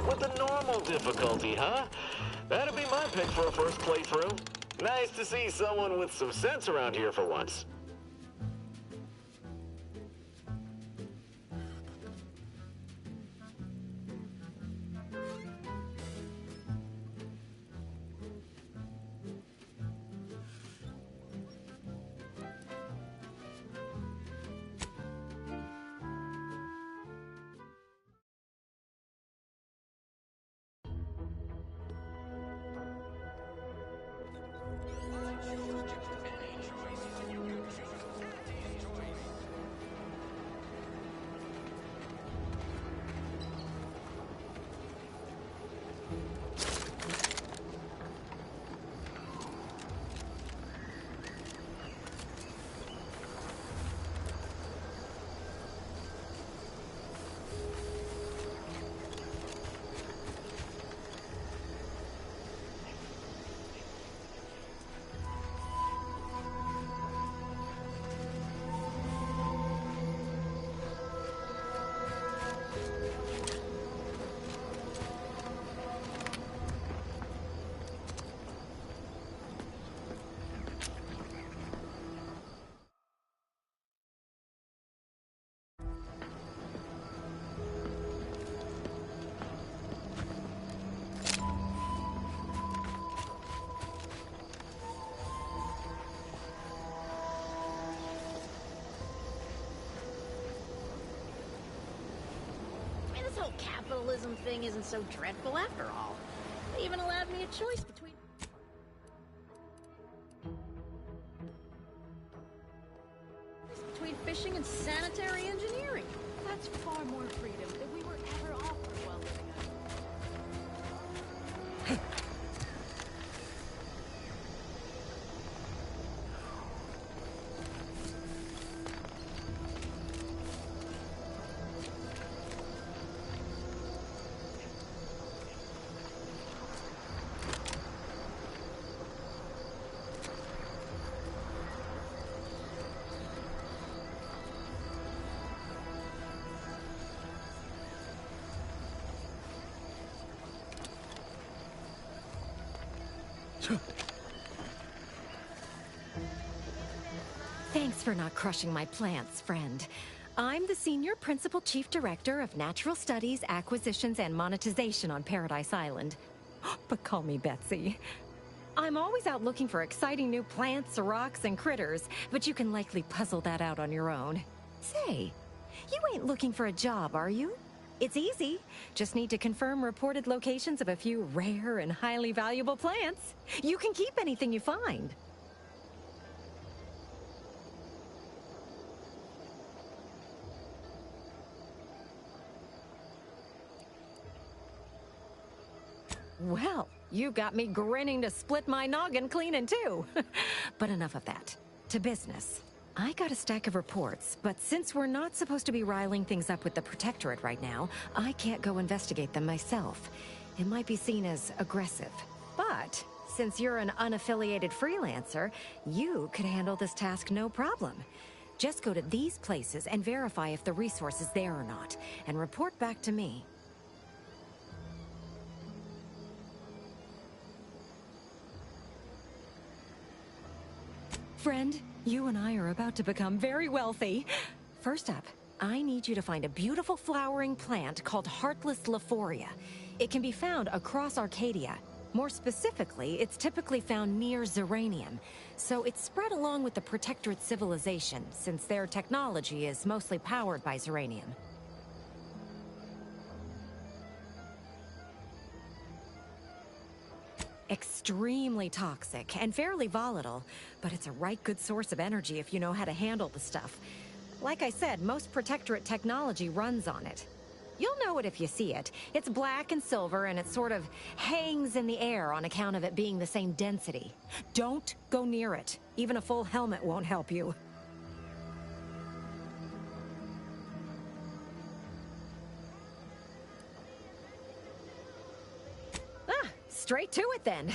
went with the normal difficulty, huh? That'd be my pick for a first playthrough. Nice to see someone with some sense around here for once. This whole capitalism thing isn't so dreadful after all. They even allowed me a choice between fishing and sanitary engineering. That's far more freedom than we were ever offered while living under. Thanks for not crushing my plants, friend. I'm the Senior Principal Chief Director of Natural Studies, Acquisitions, and Monetization on Paradise Island. But call me Betsy. I'm always out looking for exciting new plants, rocks, and critters, but you can likely puzzle that out on your own. Say, you ain't looking for a job, are you? It's easy. Just need to confirm reported locations of a few rare and highly valuable plants. You can keep anything you find. Well, you got me grinning to split my noggin clean in two. But enough of that. To business. I got a stack of reports, but since we're not supposed to be riling things up with the Protectorate right now, I can't go investigate them myself. It might be seen as aggressive. But since you're an unaffiliated freelancer, you could handle this task no problem. Just go to these places and verify if the resource is there or not, and report back to me. Friend, you and I are about to become very wealthy. First up, I need you to find a beautiful flowering plant called Heartless Lephoria. It can be found across Arcadia. More specifically, it's typically found near Zeranium, so it's spread along with the Protectorate civilization, since their technology is mostly powered by Zeranium. Extremely toxic and fairly volatile, but it's a right good source of energy if you know how to handle the stuff. Like I said, most Protectorate technology runs on it. You'll know it if you see it. It's black and silver, and it sort of hangs in the air on account of it being the same density. Don't go near it. Even a full helmet won't help you. Straight to it then.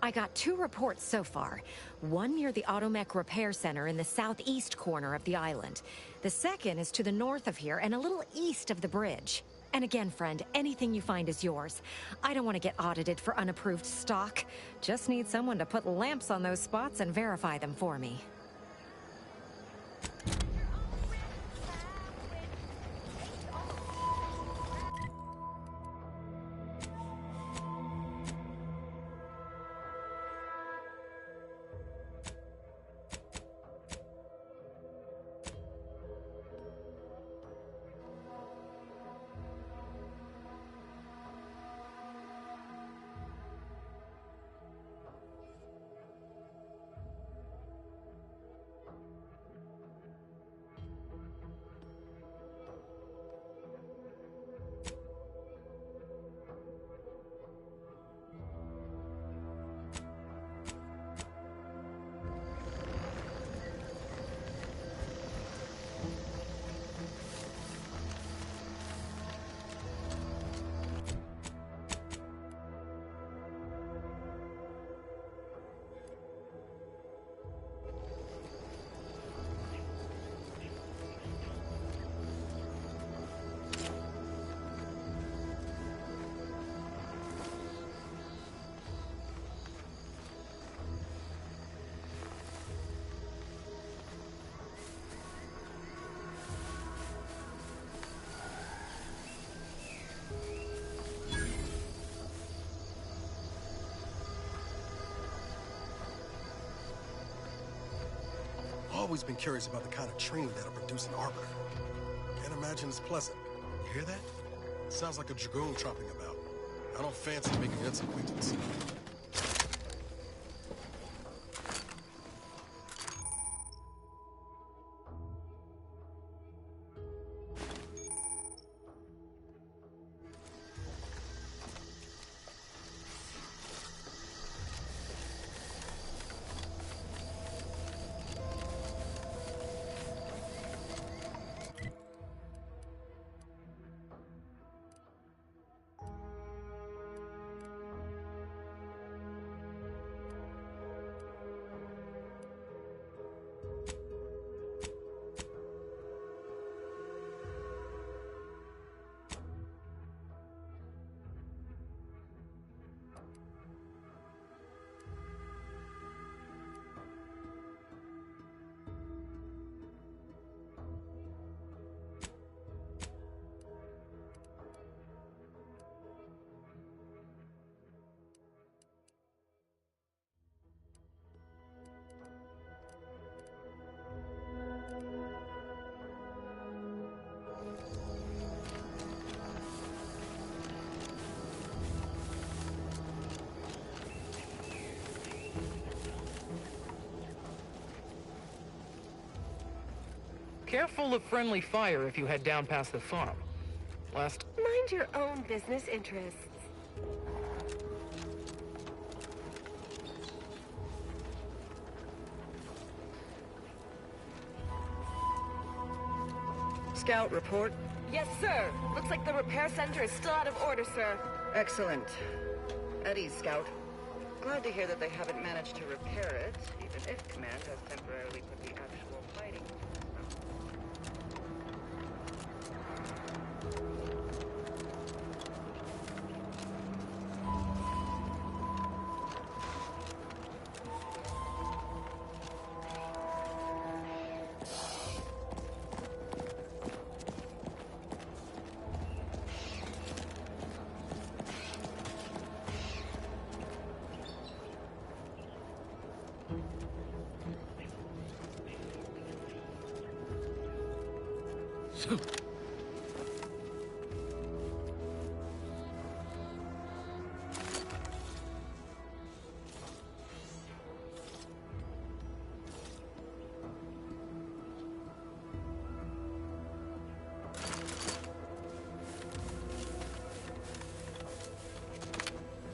I got 2 reports so far. One near the Automech Repair Center in the southeast corner of the island. The second is to the north of here and a little east of the bridge. And again, friend, anything you find is yours. I don't want to get audited for unapproved stock. Just need someone to put lamps on those spots and verify them for me. Always been curious about the kind of training that'll produce an arbiter. Can't imagine it's pleasant. You hear that? Sounds like a dragoon tromping about. I don't fancy making its acquaintance. Careful of friendly fire if you head down past the farm. Last... Mind your own business interests. Scout report. Yes, sir. Looks like the repair center is still out of order, sir. Excellent. At ease, Scout. Glad to hear that they haven't managed to repair it, even if Command has temporarily put the actual fighting.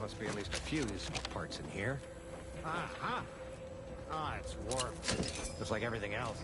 Must be at least a few useful parts in here. Uh-huh. Ah, it's warped. Just like everything else.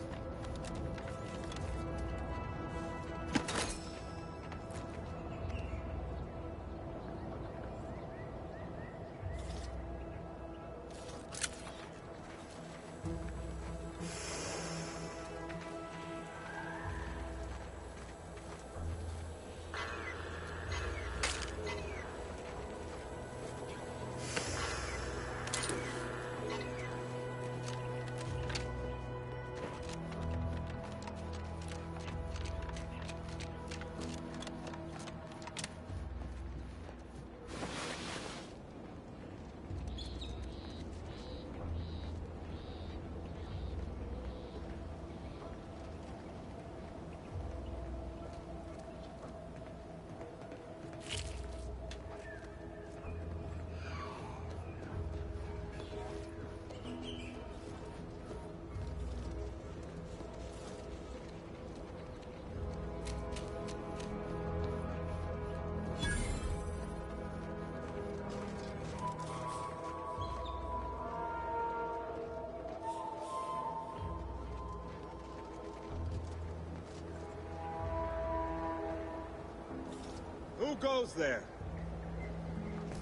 goes there?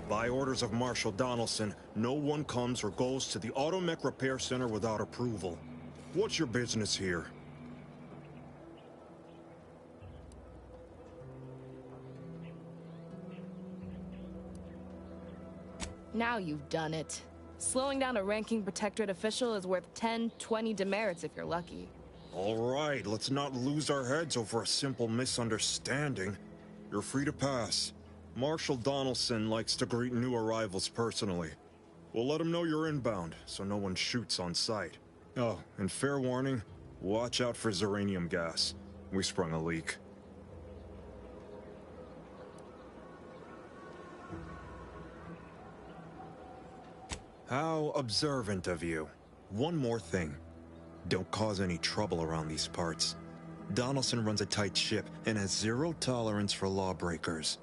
By orders of Marshal Donaldson, no one comes or goes to the Automech Repair Center without approval. What's your business here? Now you've done it. Slowing down a ranking protectorate official is worth 10, 20 demerits if you're lucky. All right, let's not lose our heads over a simple misunderstanding. You're free to pass. Marshal Donaldson likes to greet new arrivals personally. We'll let him know you're inbound, so no one shoots on sight. Oh, and fair warning, watch out for xeranium gas. We sprung a leak. How observant of you. One more thing. Don't cause any trouble around these parts. Donaldson runs a tight ship and has zero tolerance for lawbreakers.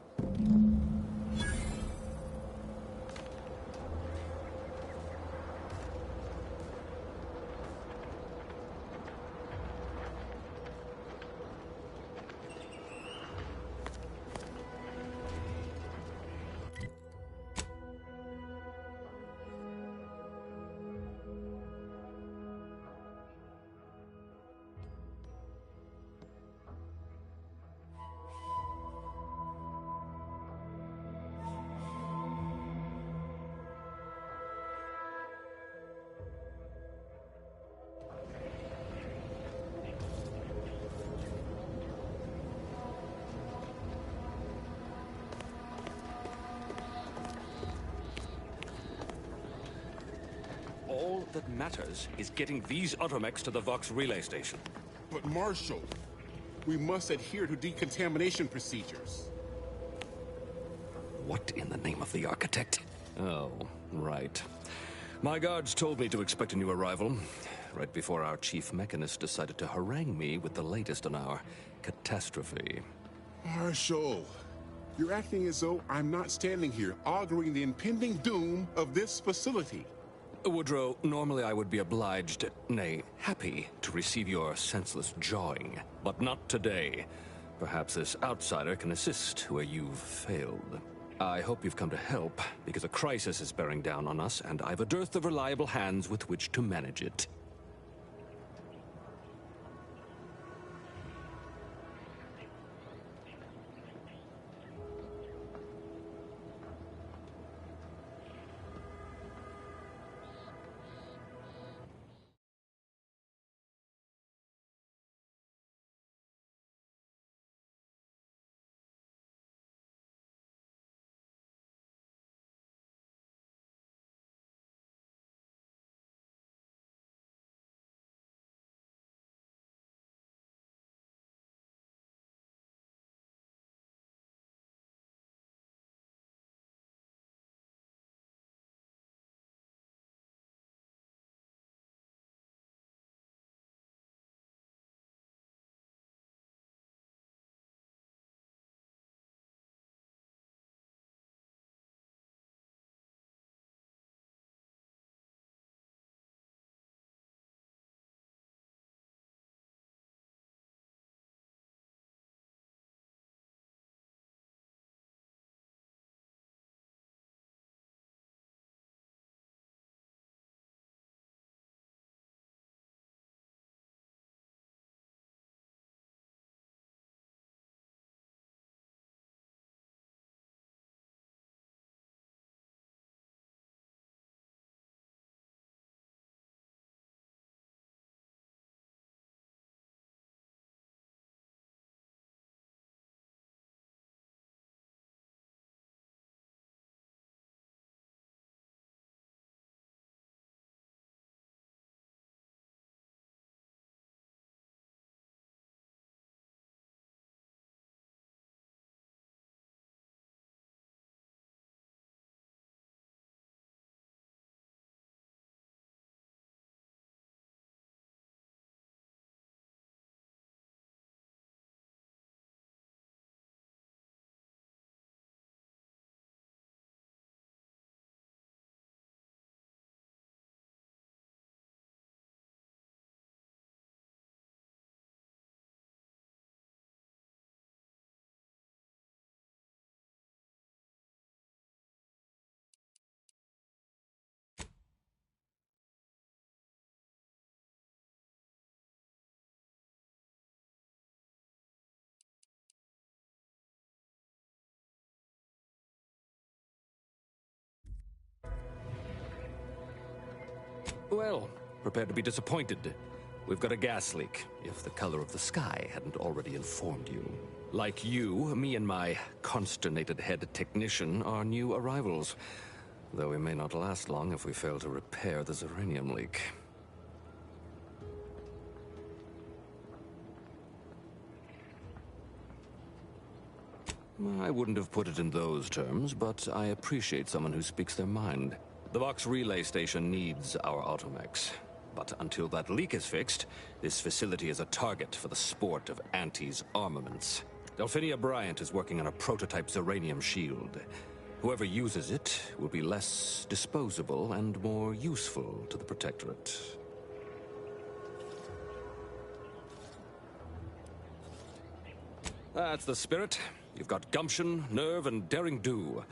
All that matters is getting these automechs to the Vox relay station. But Marshal, we must adhere to decontamination procedures. What in the name of the architect? Oh, right. My guards told me to expect a new arrival, right before our chief mechanist decided to harangue me with the latest on our catastrophe. Marshal, you're acting as though I'm not standing here auguring the impending doom of this facility. Woodrow, normally I would be obliged, nay, happy, to receive your senseless jawing. But not today. Perhaps this outsider can assist where you've failed. I hope you've come to help, because a crisis is bearing down on us, and I've a dearth of reliable hands with which to manage it. Well, prepare to be disappointed. We've got a gas leak, if the color of the sky hadn't already informed you. Like you, me and my consternated head technician are new arrivals. Though we may not last long if we fail to repair the uranium leak. I wouldn't have put it in those terms, but I appreciate someone who speaks their mind. The Vox relay station needs our automechs. But until that leak is fixed, this facility is a target for the sport of Auntie's armaments. Delphinia Bryant is working on a prototype uranium shield. Whoever uses it will be less disposable and more useful to the Protectorate. That's the spirit. You've got gumption, nerve, and daring do.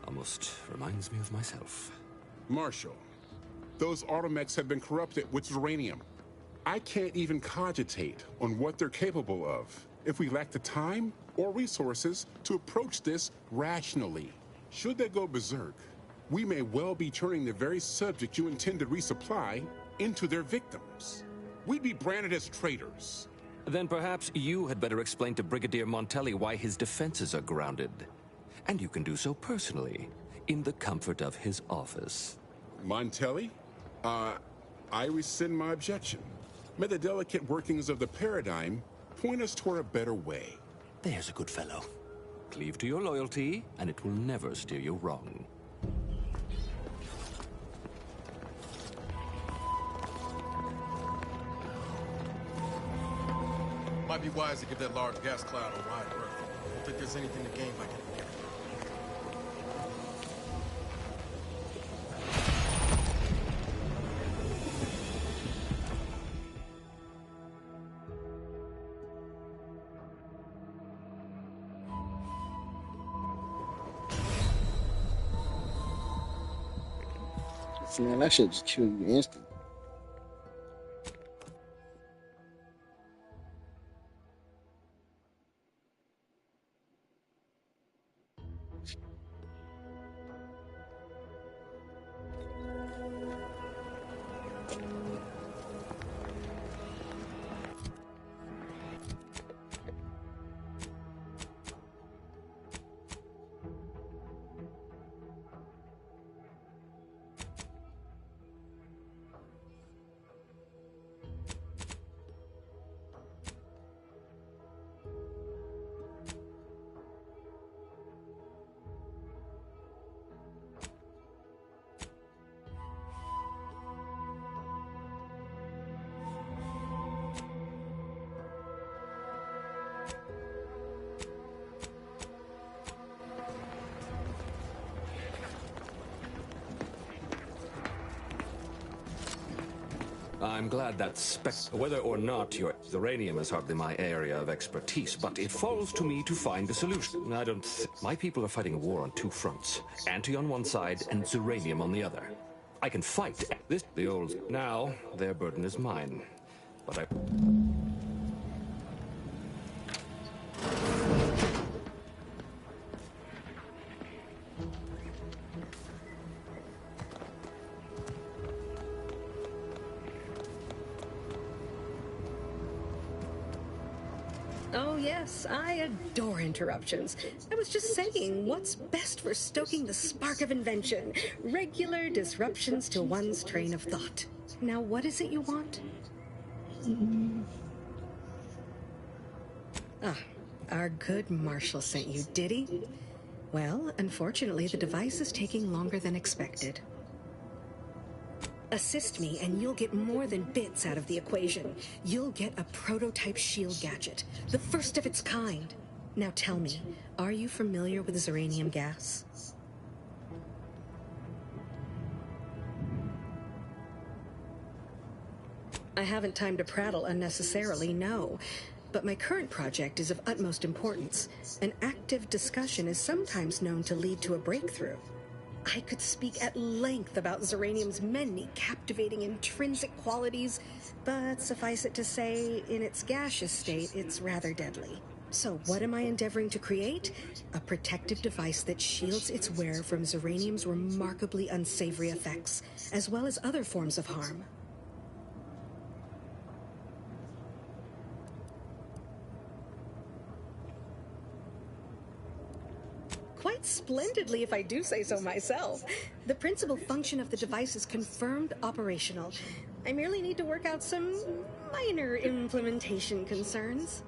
Almost reminds me of myself. Marshal, those automechs have been corrupted with uranium. I can't even cogitate on what they're capable of if we lack the time or resources to approach this rationally. Should they go berserk, we may well be turning the very subject you intend to resupply into their victims. We'd be branded as traitors. Then perhaps you had better explain to Brigadier Montelli why his defenses are grounded. And you can do so personally, in the comfort of his office. Montelli? I rescind my objection. May the delicate workings of the paradigm point us toward a better way. There's a good fellow. Cleave to your loyalty, and it will never steer you wrong. Might be wise to give that large gas cloud a wide berth. I don't think there's anything to gain by getting near it. Man, that shit just killed you instantly. I'm glad that whether or not your uranium is hardly my area of expertise, but it falls to me to find a solution. My people are fighting a war on two fronts. Anti on one side and uranium on the other. I can fight the old... Now, their burden is mine. But I... Oh yes, I adore interruptions. I was just saying, what's best for stoking the spark of invention? Regular disruptions to one's train of thought. Now what is it you want? Ah, our good Marshal sent you, did he? Well, unfortunately the device is taking longer than expected. Assist me and you'll get more than bits out of the equation. You'll get a prototype shield gadget, the first of its kind. Now tell me, are you familiar with uranium gas? I haven't time to prattle unnecessarily, no. But my current project is of utmost importance. An active discussion is sometimes known to lead to a breakthrough. I could speak at length about uranium's many captivating intrinsic qualities, but suffice it to say, in its gaseous state, it's rather deadly. So what am I endeavoring to create? A protective device that shields its wearer from Zeranium's remarkably unsavory effects, as well as other forms of harm. Quite splendidly, if I do say so myself. The principal function of the device is confirmed operational. I merely need to work out some minor implementation concerns.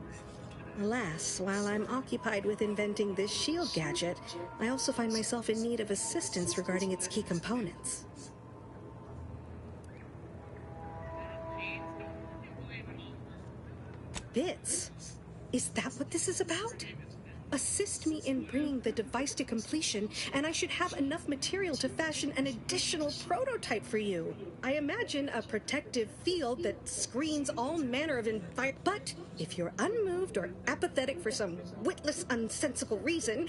Alas, while I'm occupied with inventing this shield gadget, I also find myself in need of assistance regarding its key components. Bits? Is that what this is about? Assist me in bringing the device to completion, and I should have enough material to fashion an additional prototype for you. I imagine a protective field that screens all manner of But if you're unmoved or apathetic for some witless, unsensible reason,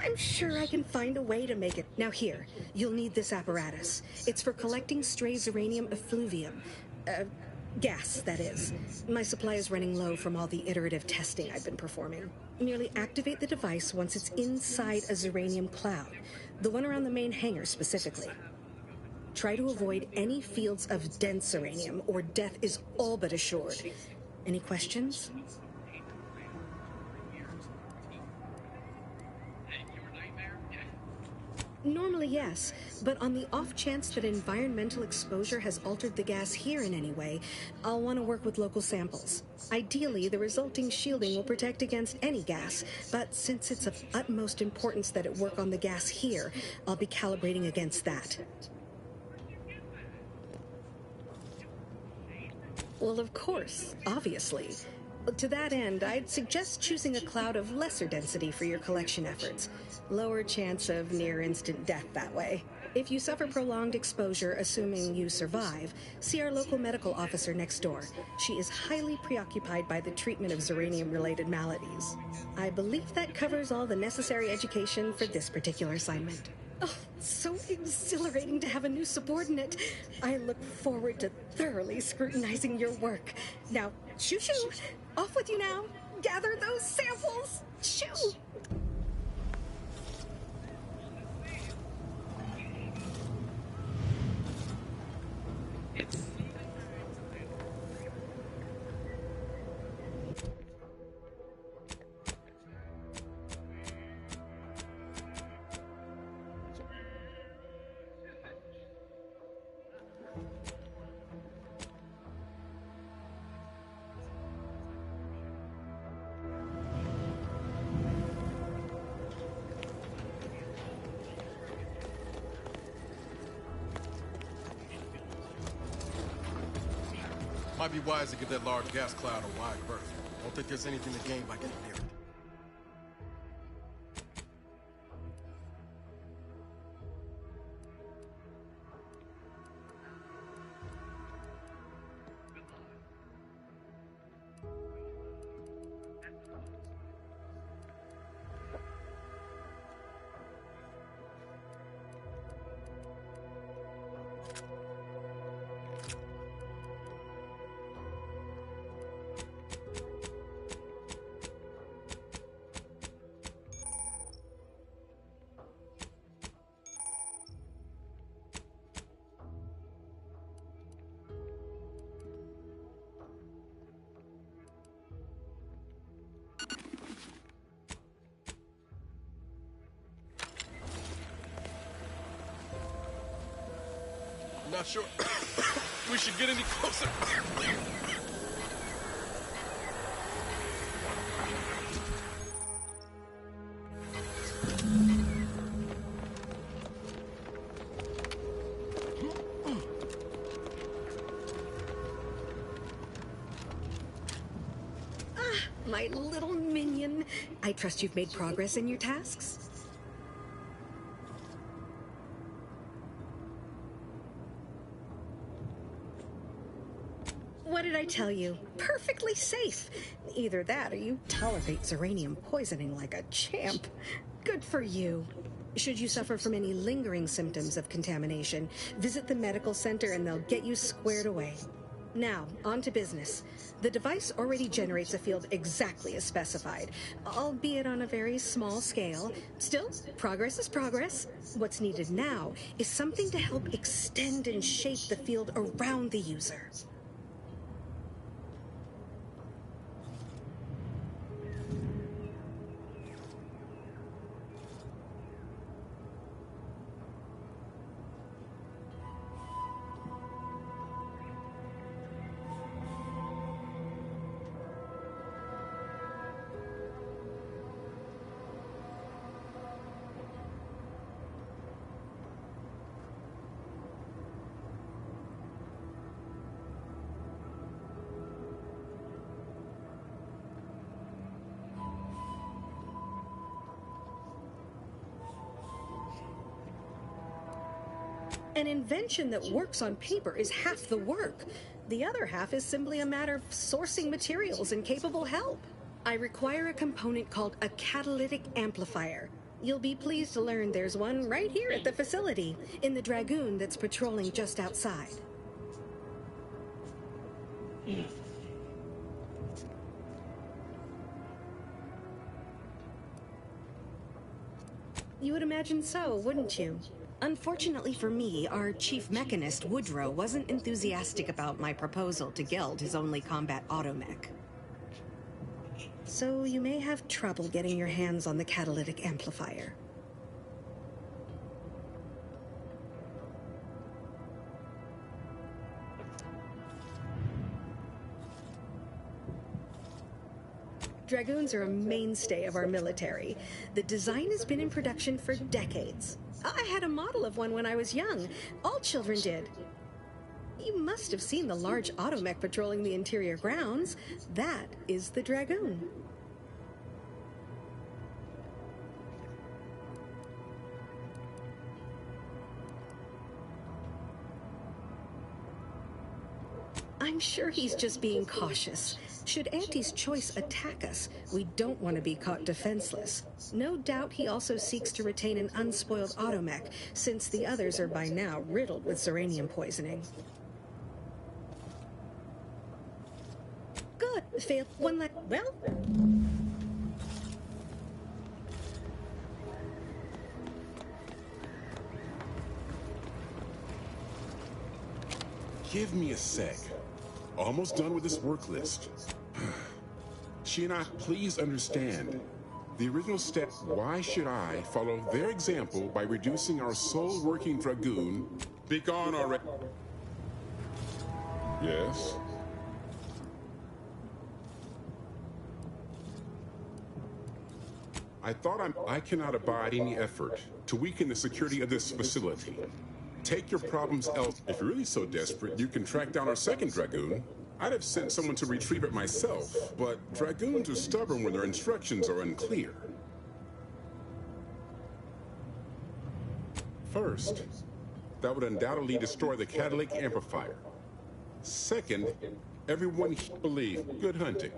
I'm sure I can find a way to make it. Now here, you'll need this apparatus. It's for collecting stray Zeranium effluvium. Gas, that is. My supply is running low from all the iterative testing I've been performing. Merely activate the device once it's inside a Zeranium cloud, the one around the main hangar specifically. Try to avoid any fields of dense Zeranium, or death is all but assured. Any questions? Normally, yes, but on the off chance that environmental exposure has altered the gas here in any way, I'll want to work with local samples. Ideally, the resulting shielding will protect against any gas, but since it's of utmost importance that it work on the gas here, I'll be calibrating against that. Well, of course, obviously. To that end, I'd suggest choosing a cloud of lesser density for your collection efforts. Lower chance of near-instant death that way. If you suffer prolonged exposure, assuming you survive, see our local medical officer next door. She is highly preoccupied by the treatment of Zeranium-related maladies. I believe that covers all the necessary education for this particular assignment. Oh, so exhilarating to have a new subordinate. I look forward to thoroughly scrutinizing your work. Now, shoo-shoo! Off with you now! Gather those samples! Shoo! Might be wise to give that large gas cloud a wide berth. Don't think there's anything to gain by getting near it. Not sure we should get any closer. My little minion. I trust you've made progress in your tasks? What did I tell you? Perfectly safe. Either that or you tolerate Zeranium poisoning like a champ. Good for you. Should you suffer from any lingering symptoms of contamination, visit the medical center and they'll get you squared away. Now, on to business. The device already generates a field exactly as specified, albeit on a very small scale. Still, progress is progress. What's needed now is something to help extend and shape the field around the user. An invention that works on paper is half the work. The other half is simply a matter of sourcing materials and capable help. I require a component called a catalytic amplifier. You'll be pleased to learn there's one right here at the facility, in the Dragoon that's patrolling just outside. You would imagine so, wouldn't you? Unfortunately for me, our chief mechanist, Woodrow, wasn't enthusiastic about my proposal to gild his only combat automech. So you may have trouble getting your hands on the catalytic amplifier. Dragoons are a mainstay of our military. The design has been in production for decades. I had a model of one when I was young. All children did. You must have seen the large automech patrolling the interior grounds. That is the Dragoon. I'm sure he's just being cautious. Should Auntie's choice attack us, we don't want to be caught defenseless. No doubt he also seeks to retain an unspoiled automech, since the others are by now riddled with Zeranium poisoning. Good. Failed one well... Give me a sec. Almost done with this work list. Shiina, please understand. The original step, why should I follow their example by reducing our sole working Dragoon? Be gone already. Yes? I thought I cannot abide any effort to weaken the security of this facility. Take your problems else. If you're really so desperate, you can track down our second Dragoon. I'd have sent someone to retrieve it myself, but Dragoons are stubborn when their instructions are unclear. First, that would undoubtedly destroy the catalytic amplifier. Second, everyone believe. Good hunting.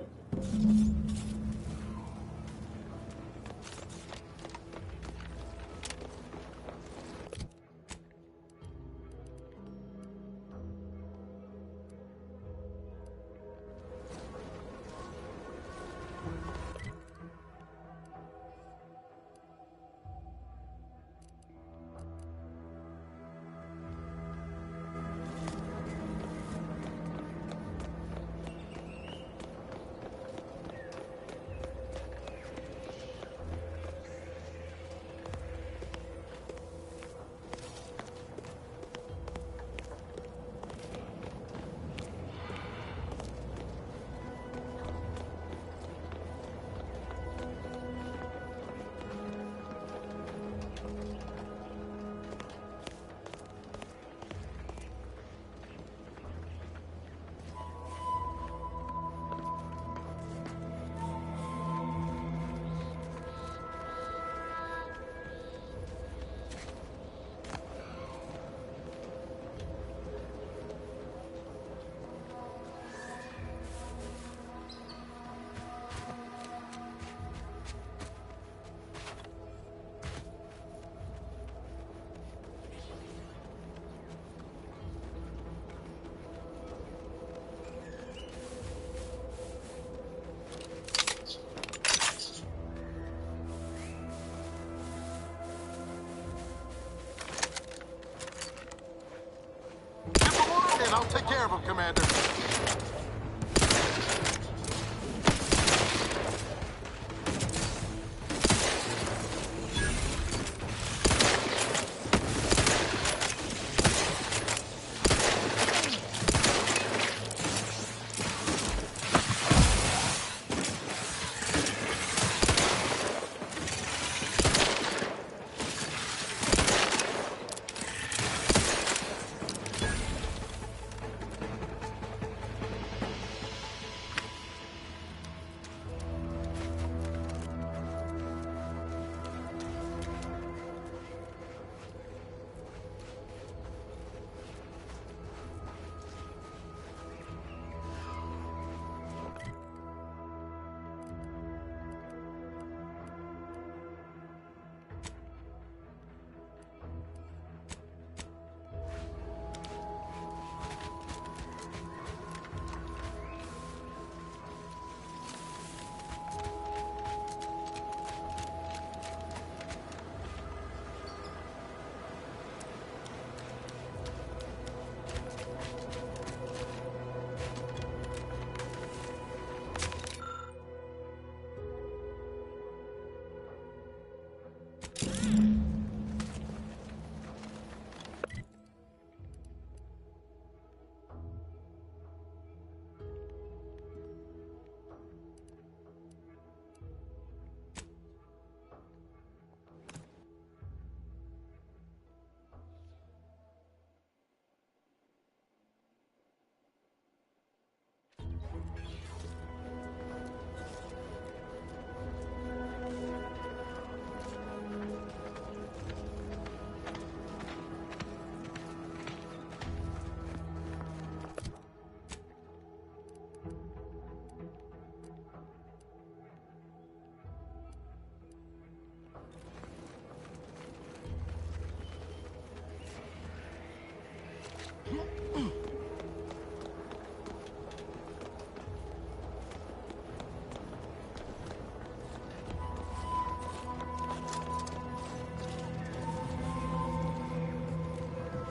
care of him, Commander.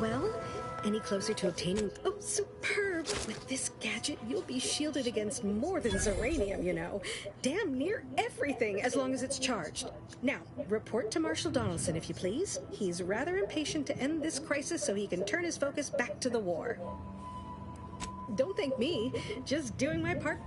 Well, any closer to obtaining... Oh, superb! With this gadget, you'll be shielded against more than Zeranium, you know. Damn near everything, as long as it's charged. Now, report to Marshal Donaldson, if you please. He's rather impatient to end this crisis so he can turn his focus back to the war. Don't thank me, just doing my part.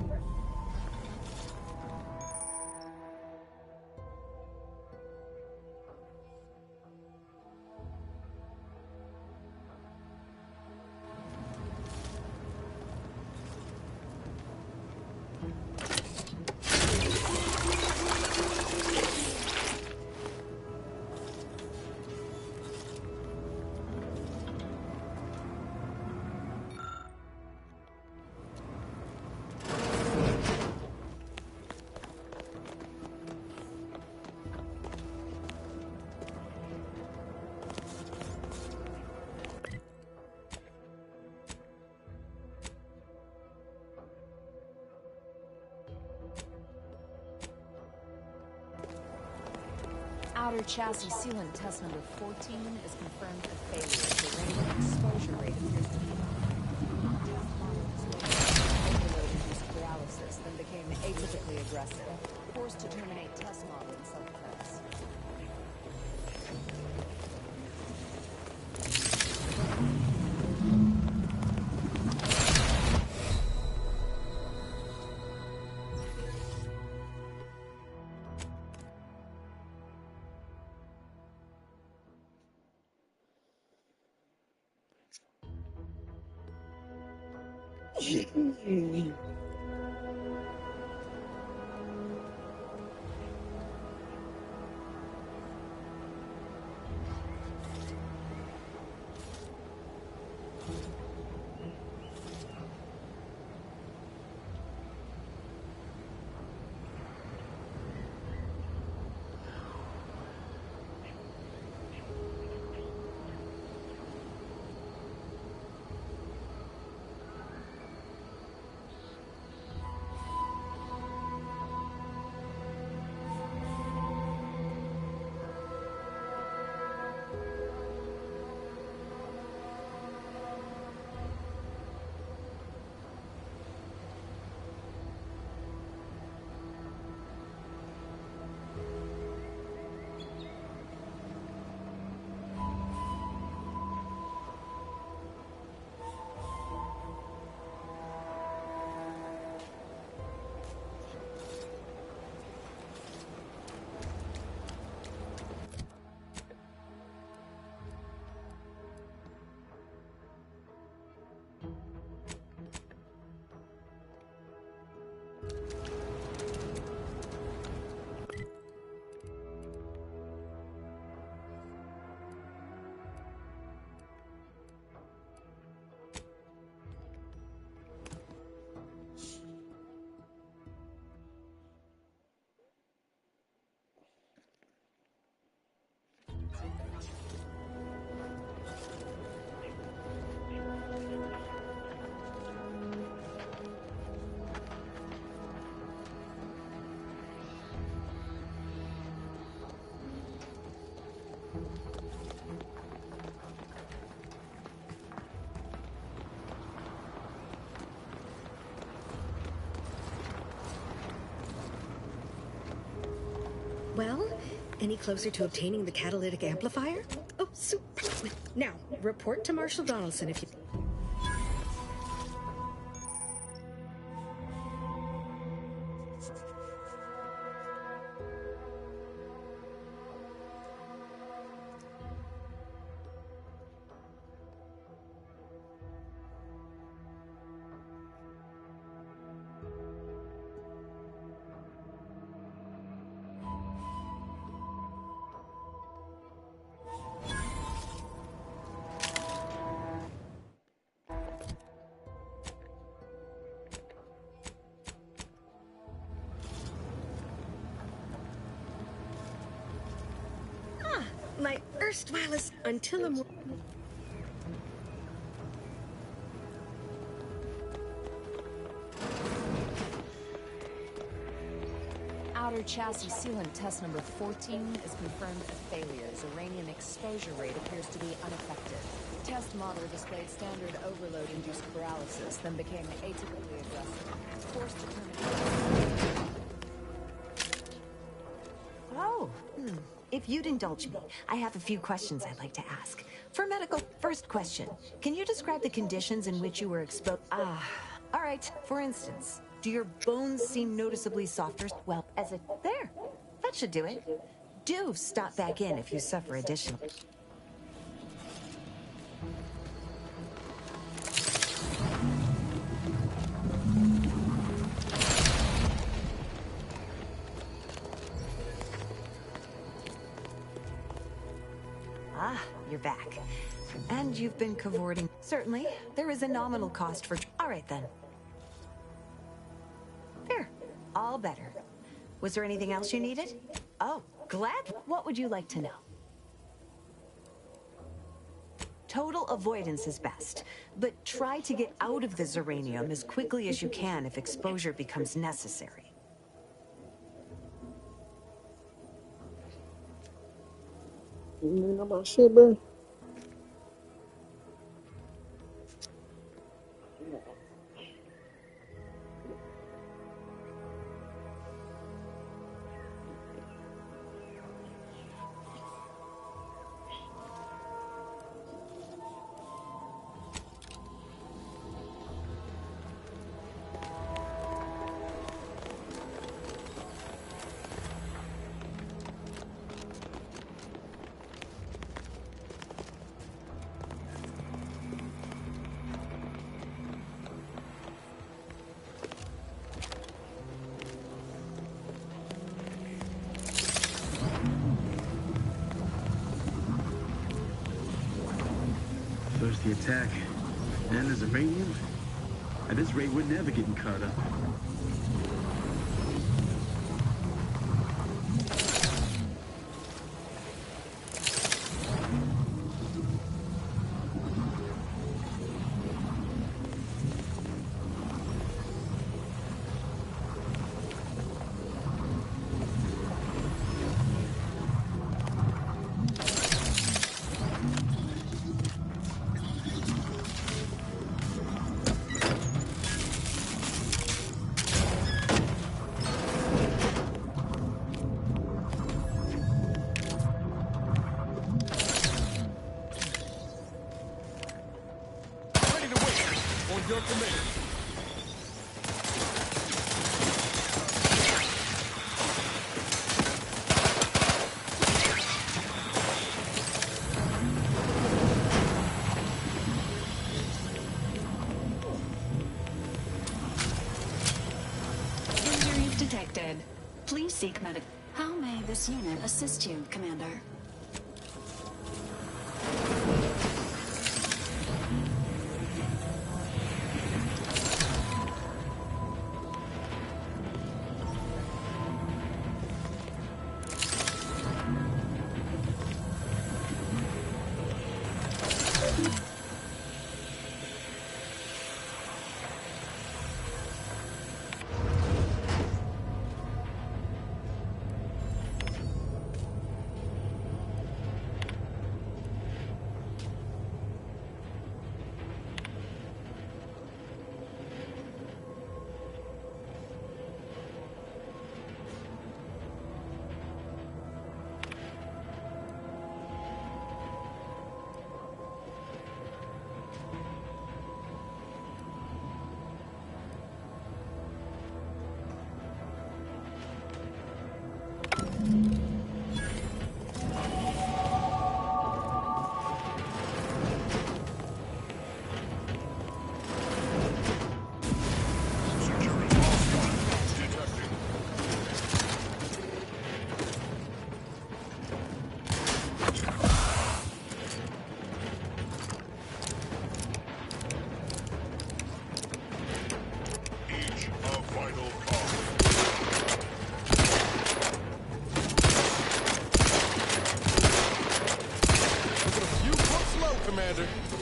Outer chassis sealant test number 14 is confirmed a failure. The rate of exposure rate appears to be overload-induced paralysis, then became atypically aggressive. Forced to terminate test model in self-defense. Well, any closer to obtaining the catalytic amplifier? Oh, super. Now, report to Marshal Donaldson if you... My erstwhile is until I'm... Outer chassis sealant test number 14 is confirmed a failure. Uranium exposure rate appears to be unaffected. Test model displayed standard overload-induced paralysis, then became atypically aggressive. Forced to terminate. Oh, if you'd indulge me, I have a few questions I'd like to ask. For medical, first question, can you describe the conditions in which you were exposed? All right, for instance, do your bones seem noticeably softer? Well, there, that should do it. Do stop back in if you suffer additional. You're back. And you've been cavorting. Certainly, there is a nominal cost for... All right, then. There. All better. Was there anything else you needed? Oh, glad. What would you like to know? Total avoidance is best, but try to get out of the Zeranium as quickly as you can if exposure becomes necessary. You know about shit, bro. First the attack, then there's Iranian. At this rate, we're never getting caught up. Your command. Injuries detected. Please seek medic. How may this unit assist you, Commander? Commander.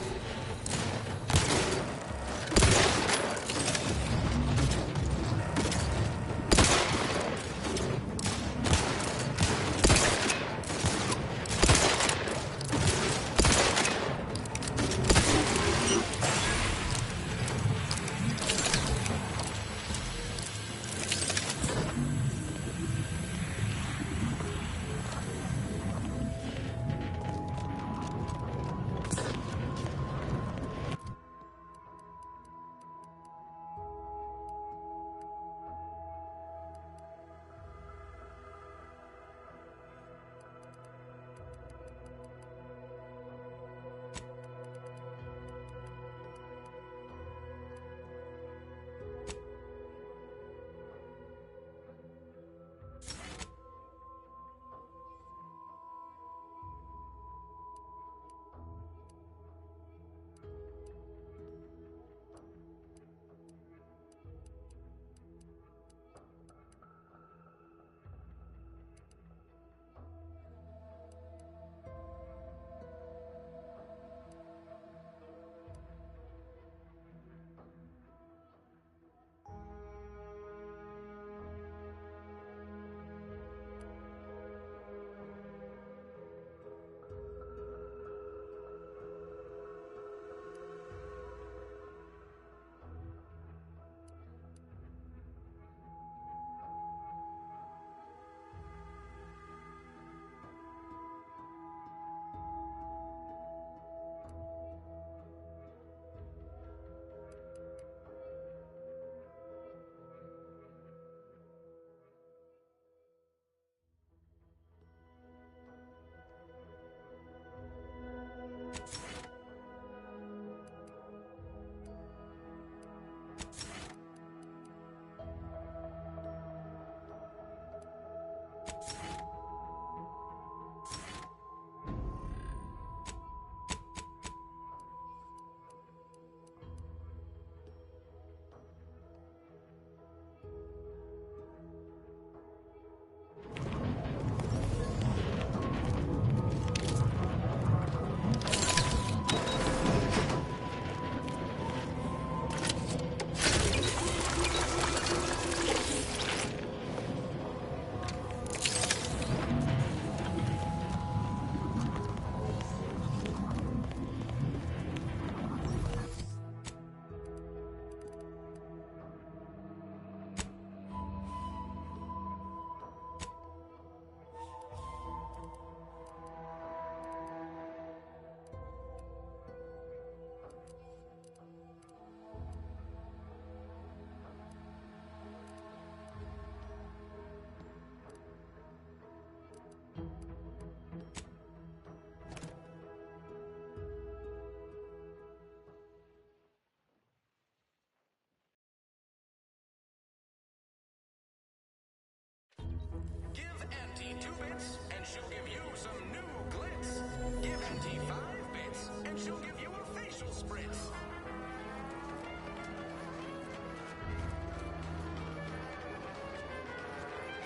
Give Auntie 2 bits, and she'll give you some new glitz. Give Auntie 5 bits, and she'll give you a facial spritz.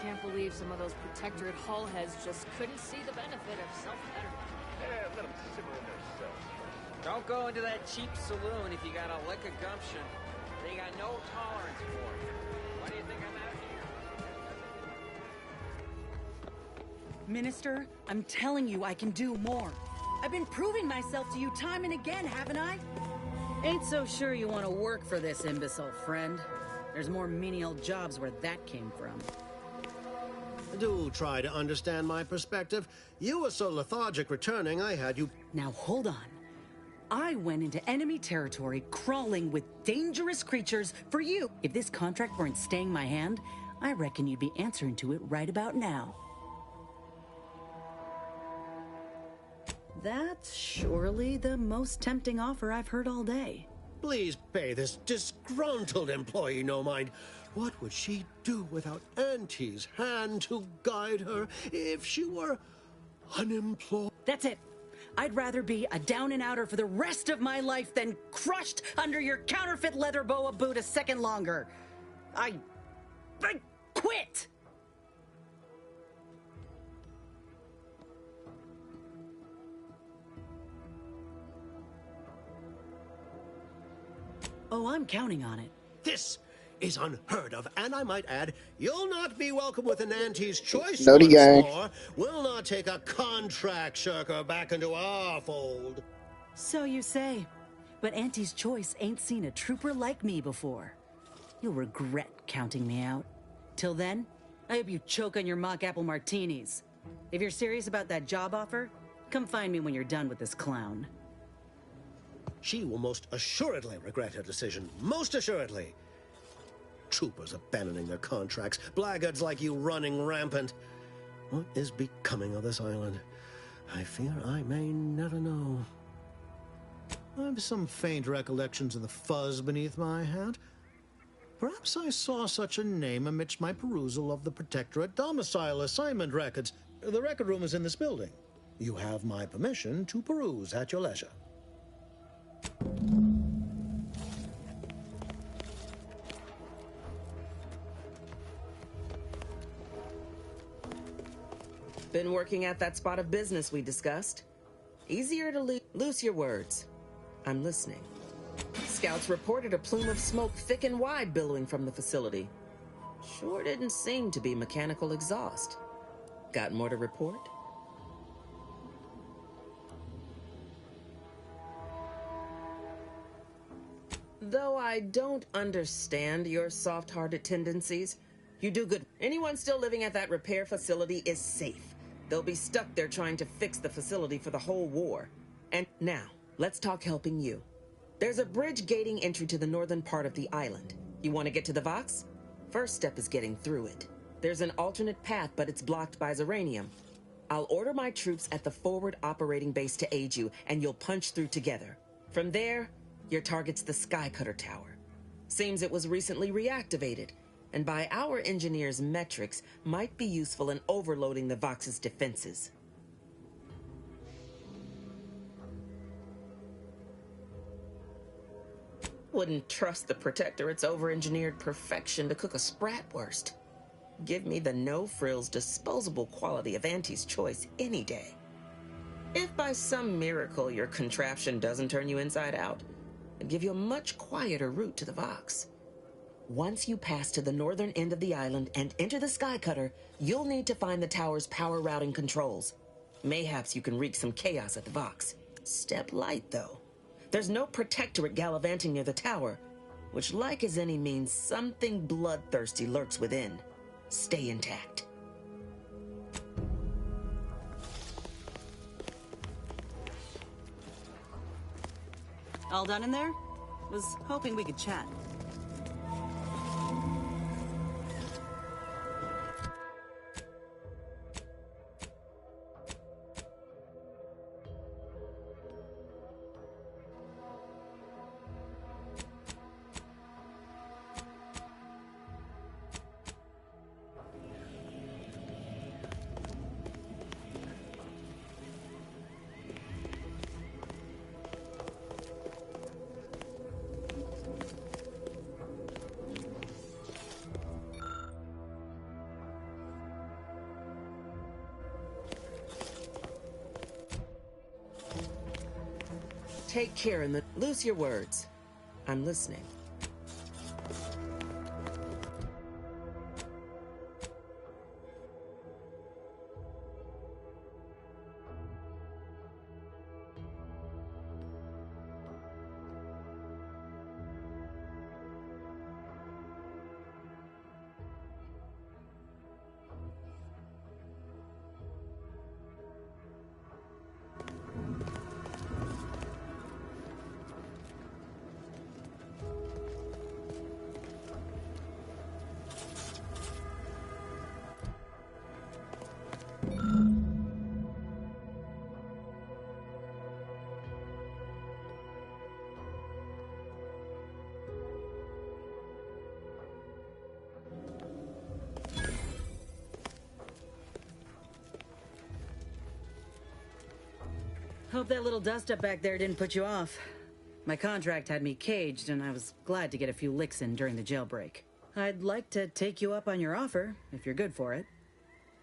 Can't believe some of those Protectorate hull heads just couldn't see the benefit of self-betterment. Yeah, let them simmer in their cells. Don't go into that cheap saloon if you got a lick of gumption. They got no tolerance for it. Why do you think I'm out here? Minister, I'm telling you I can do more. I've been proving myself to you time and again, haven't I? Ain't so sure you want to work for this imbecile, friend. There's more menial jobs where that came from. Do try to understand my perspective. You were so lethargic returning, I had you... Now hold on. I went into enemy territory crawling with dangerous creatures for you. If this contract weren't staying my hand, I reckon you'd be answering to it right about now. That's surely the most tempting offer I've heard all day. Please pay this disgruntled employee no mind. What would she do without Auntie's hand to guide her if she were unemployed? That's it. I'd rather be a down-and-outer for the rest of my life than crushed under your counterfeit leather boa boot a second longer. I quit! Oh, I'm counting on it. This is unheard of, and I might add, you'll not be welcome with an Auntie's choice Naughty once gang. more. We'll not take a contract shirker back into our fold. So you say. But Auntie's choice ain't seen a trooper like me before. You'll regret counting me out. Till then, I hope you choke on your mock apple martinis. If you're serious about that job offer, come find me when you're done with this clown. She will most assuredly regret her decision. Most assuredly. Troopers abandoning their contracts. Blackguards like you running rampant. What is becoming of this island? I fear I may never know. I've some faint recollections of the fuzz beneath my hat. Perhaps I saw such a name amidst my perusal of the Protectorate domicile assignment records. The record room is in this building. You have my permission to peruse at your leisure. Been working at that spot of business we discussed. Easier to loose your words. I'm listening. Scouts reported a plume of smoke thick and wide billowing from the facility. Sure didn't seem to be mechanical exhaust. Got more to report? Though I don't understand your soft-hearted tendencies, you do good. Anyone still living at that repair facility is safe. They'll be stuck there trying to fix the facility for the whole war. And now, let's talk helping you. There's a bridge gating entry to the northern part of the island. You want to get to the Vox? First step is getting through it. There's an alternate path, but it's blocked by Zeranium. I'll order my troops at the forward operating base to aid you, and you'll punch through together. From there, your target's the Skycutter Tower. Seems it was recently reactivated, and by our engineers' metrics, might be useful in overloading the Vox's defenses. Wouldn't trust the Protectorate's over-engineered perfection to cook a spratwurst. Give me the no-frills, disposable quality of Auntie's choice any day. If by some miracle your contraption doesn't turn you inside out, I'd give you a much quieter route to the Vox. Once you pass to the northern end of the island and enter the Skycutter, you'll need to find the tower's power routing controls. Mayhaps you can wreak some chaos at the Vox. Step light, though. There's no Protectorate gallivanting near the tower, which, like as any, means something bloodthirsty lurks within. Stay intact. All done in there? Was hoping we could chat. Take care and loose your words. I'm listening. Hope that little dust-up back there didn't put you off. My contract had me caged, and I was glad to get a few licks in during the jailbreak. I'd like to take you up on your offer, if you're good for it.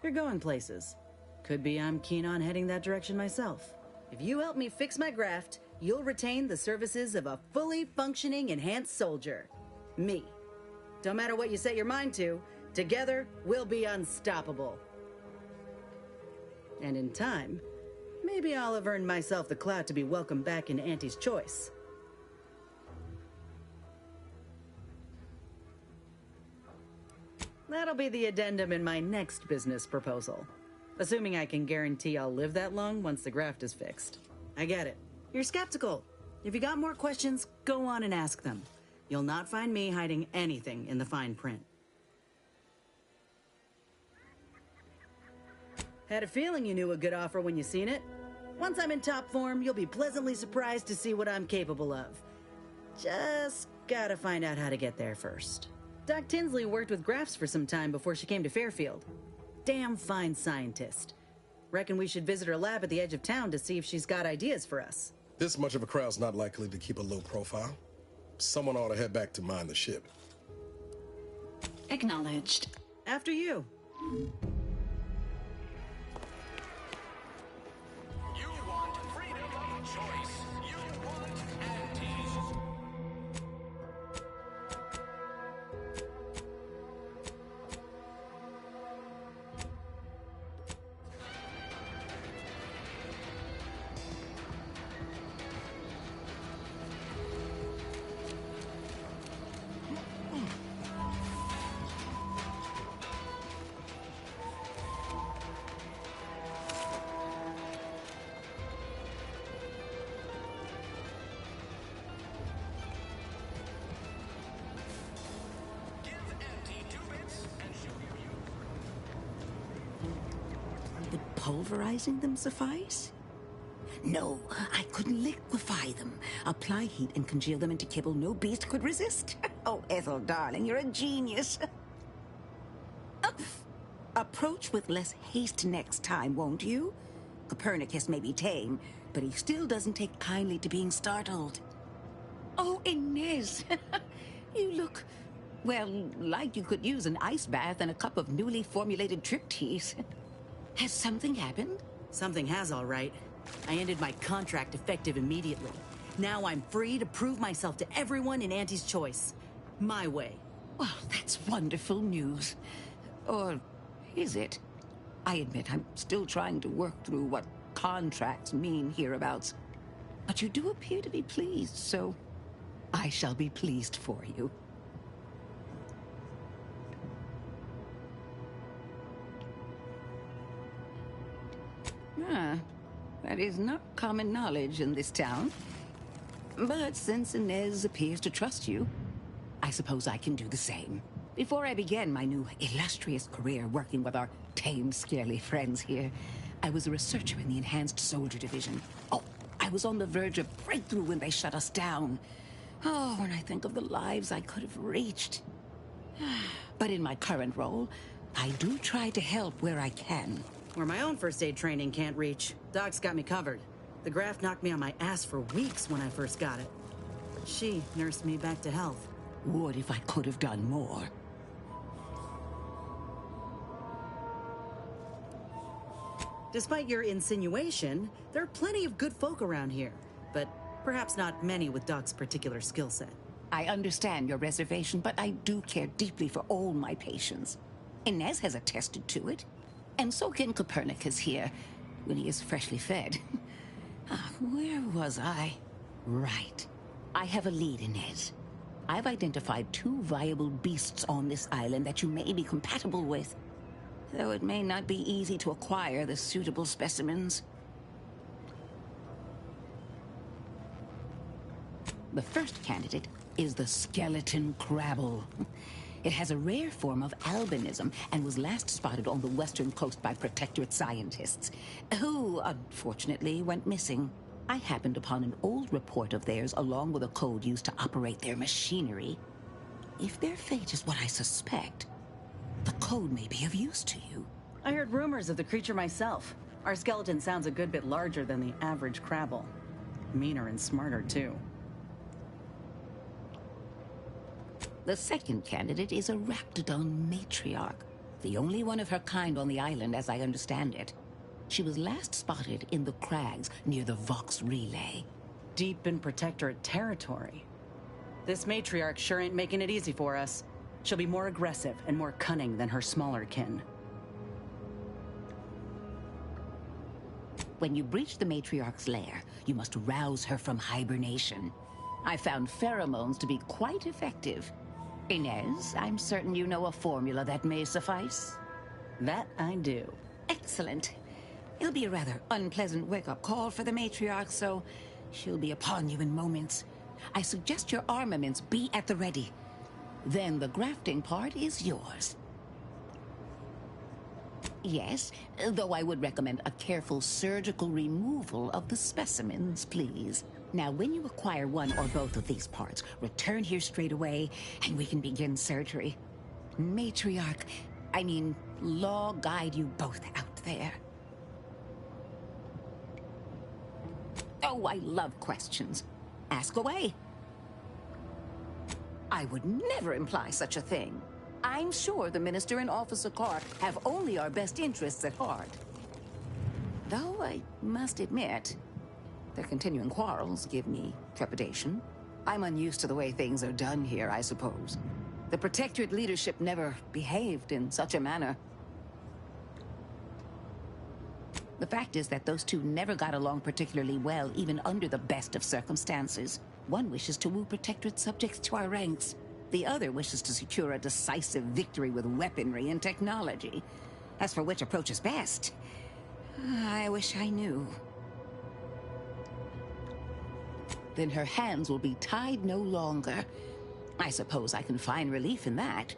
You're going places. Could be I'm keen on heading that direction myself. If you help me fix my graft, you'll retain the services of a fully functioning enhanced soldier. Me. Don't matter what you set your mind to, together we'll be unstoppable. And in time, maybe I'll have earned myself the clout to be welcomed back into Auntie's Choice. That'll be the addendum in my next business proposal. Assuming I can guarantee I'll live that long once the graft is fixed. I get it. You're skeptical. If you got more questions, go on and ask them. You'll not find me hiding anything in the fine print. Had a feeling you knew a good offer when you seen it. Once I'm in top form, you'll be pleasantly surprised to see what I'm capable of. Just gotta find out how to get there first. Doc Tinsley worked with grafts for some time before she came to Fairfield. Damn fine scientist. Reckon we should visit her lab at the edge of town to see if she's got ideas for us. This much of a crowd's not likely to keep a low profile. Someone ought to head back to mine the ship. Acknowledged. After you. You want freedom of choice. You want anti. Pulverizing them suffice? No, I couldn't liquefy them. Apply heat and congeal them into kibble no beast could resist. Oh, Ethel, darling, you're a genius. Approach with less haste next time, won't you? Copernicus may be tame, but he still doesn't take kindly to being startled. Oh, Inez, you look, well, like you could use an ice bath and a cup of newly formulated triptease. Has something happened? Something has, all right. I ended my contract effective immediately. Now I'm free to prove myself to everyone in Auntie's Choice. My way. Well, that's wonderful news. Or is it? I admit I'm still trying to work through what contracts mean hereabouts. But you do appear to be pleased, so I shall be pleased for you. Ah, that is not common knowledge in this town. But since Inez appears to trust you, I suppose I can do the same. Before I began my new illustrious career working with our tame, scaly friends here, I was a researcher in the Enhanced Soldier Division. Oh, I was on the verge of breakthrough when they shut us down. Oh, when I think of the lives I could have reached. But in my current role, I do try to help where I can. Where my own first aid training can't reach, Doc's got me covered. The graft knocked me on my ass for weeks when I first got it. She nursed me back to health. Would if I could have done more. Despite your insinuation, there are plenty of good folk around here, but perhaps not many with Doc's particular skill set. I understand your reservation, but I do care deeply for all my patients. Inez has attested to it. And so can Copernicus here, when he is freshly fed. Where was I? Right. I have a lead, Inez. I've identified 2 viable beasts on this island that you may be compatible with, though it may not be easy to acquire the suitable specimens. The first candidate is the skeleton crabble. It has a rare form of albinism and was last spotted on the western coast by Protectorate scientists, who, unfortunately, went missing. I happened upon an old report of theirs along with a code used to operate their machinery. If their fate is what I suspect, the code may be of use to you. I heard rumors of the creature myself. Our skeleton sounds a good bit larger than the average crabble. Meaner and smarter, too. The second candidate is a Raptidon matriarch, the only one of her kind on the island as I understand it. She was last spotted in the crags near the Vox Relay. deep in Protectorate territory. This matriarch sure ain't making it easy for us. She'll be more aggressive and more cunning than her smaller kin. When you breach the matriarch's lair, you must rouse her from hibernation. I found pheromones to be quite effective. Inez, I'm certain you know a formula that may suffice. That I do. Excellent. It'll be a rather unpleasant wake-up call for the matriarch, so she'll be upon you in moments. I suggest your armaments be at the ready. Then the grafting part is yours. Yes, though I would recommend a careful surgical removal of the specimens, please. Now, when you acquire one or both of these parts, return here straight away, and we can begin surgery. Law guide you both out there. Oh, I love questions. Ask away. I would never imply such a thing. I'm sure the Minister and Officer Carr have only our best interests at heart. Though I must admit, their continuing quarrels give me trepidation. I'm unused to the way things are done here, I suppose. The Protectorate leadership never behaved in such a manner. The fact is that those two never got along particularly well, even under the best of circumstances. One wishes to woo Protectorate subjects to our ranks. The other wishes to secure a decisive victory with weaponry and technology. As for which approach is best, I wish I knew. Then her hands will be tied no longer. I suppose I can find relief in that.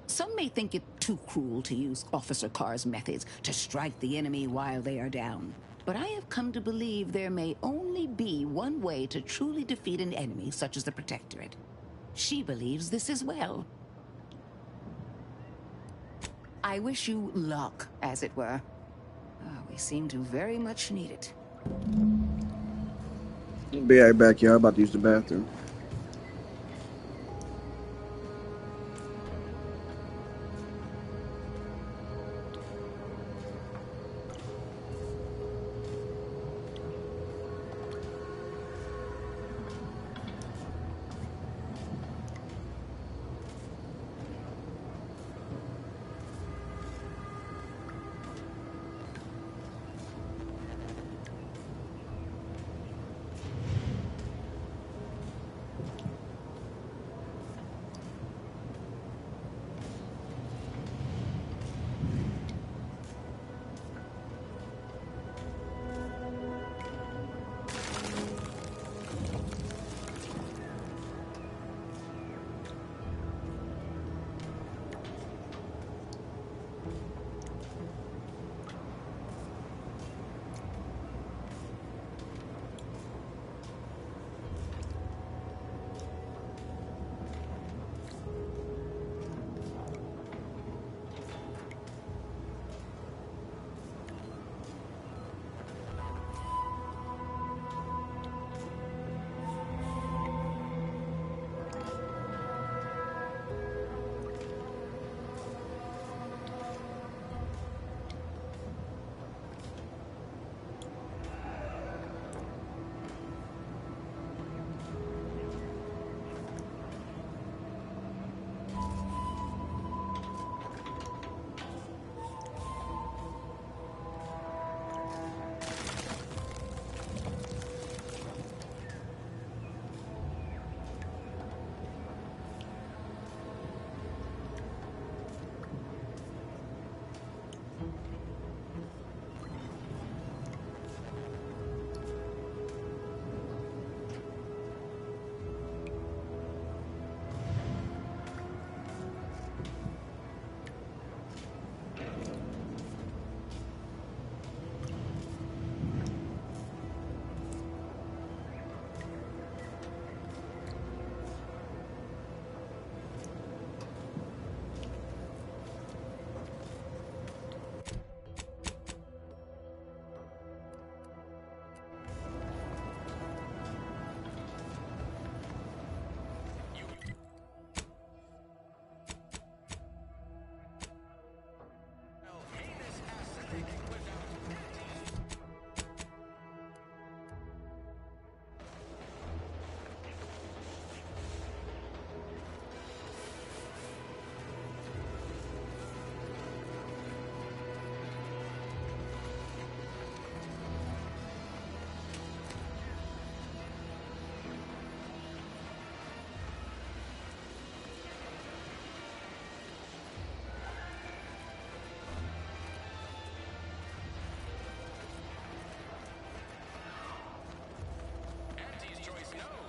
Some may think it too cruel to use Officer Carr's methods to strike the enemy while they are down. But I have come to believe there may only be one way to truly defeat an enemy such as the Protectorate. She believes this as well. I wish you luck, as it were. We seem to very much need it. I'll be right back, y'all. About to use the bathroom.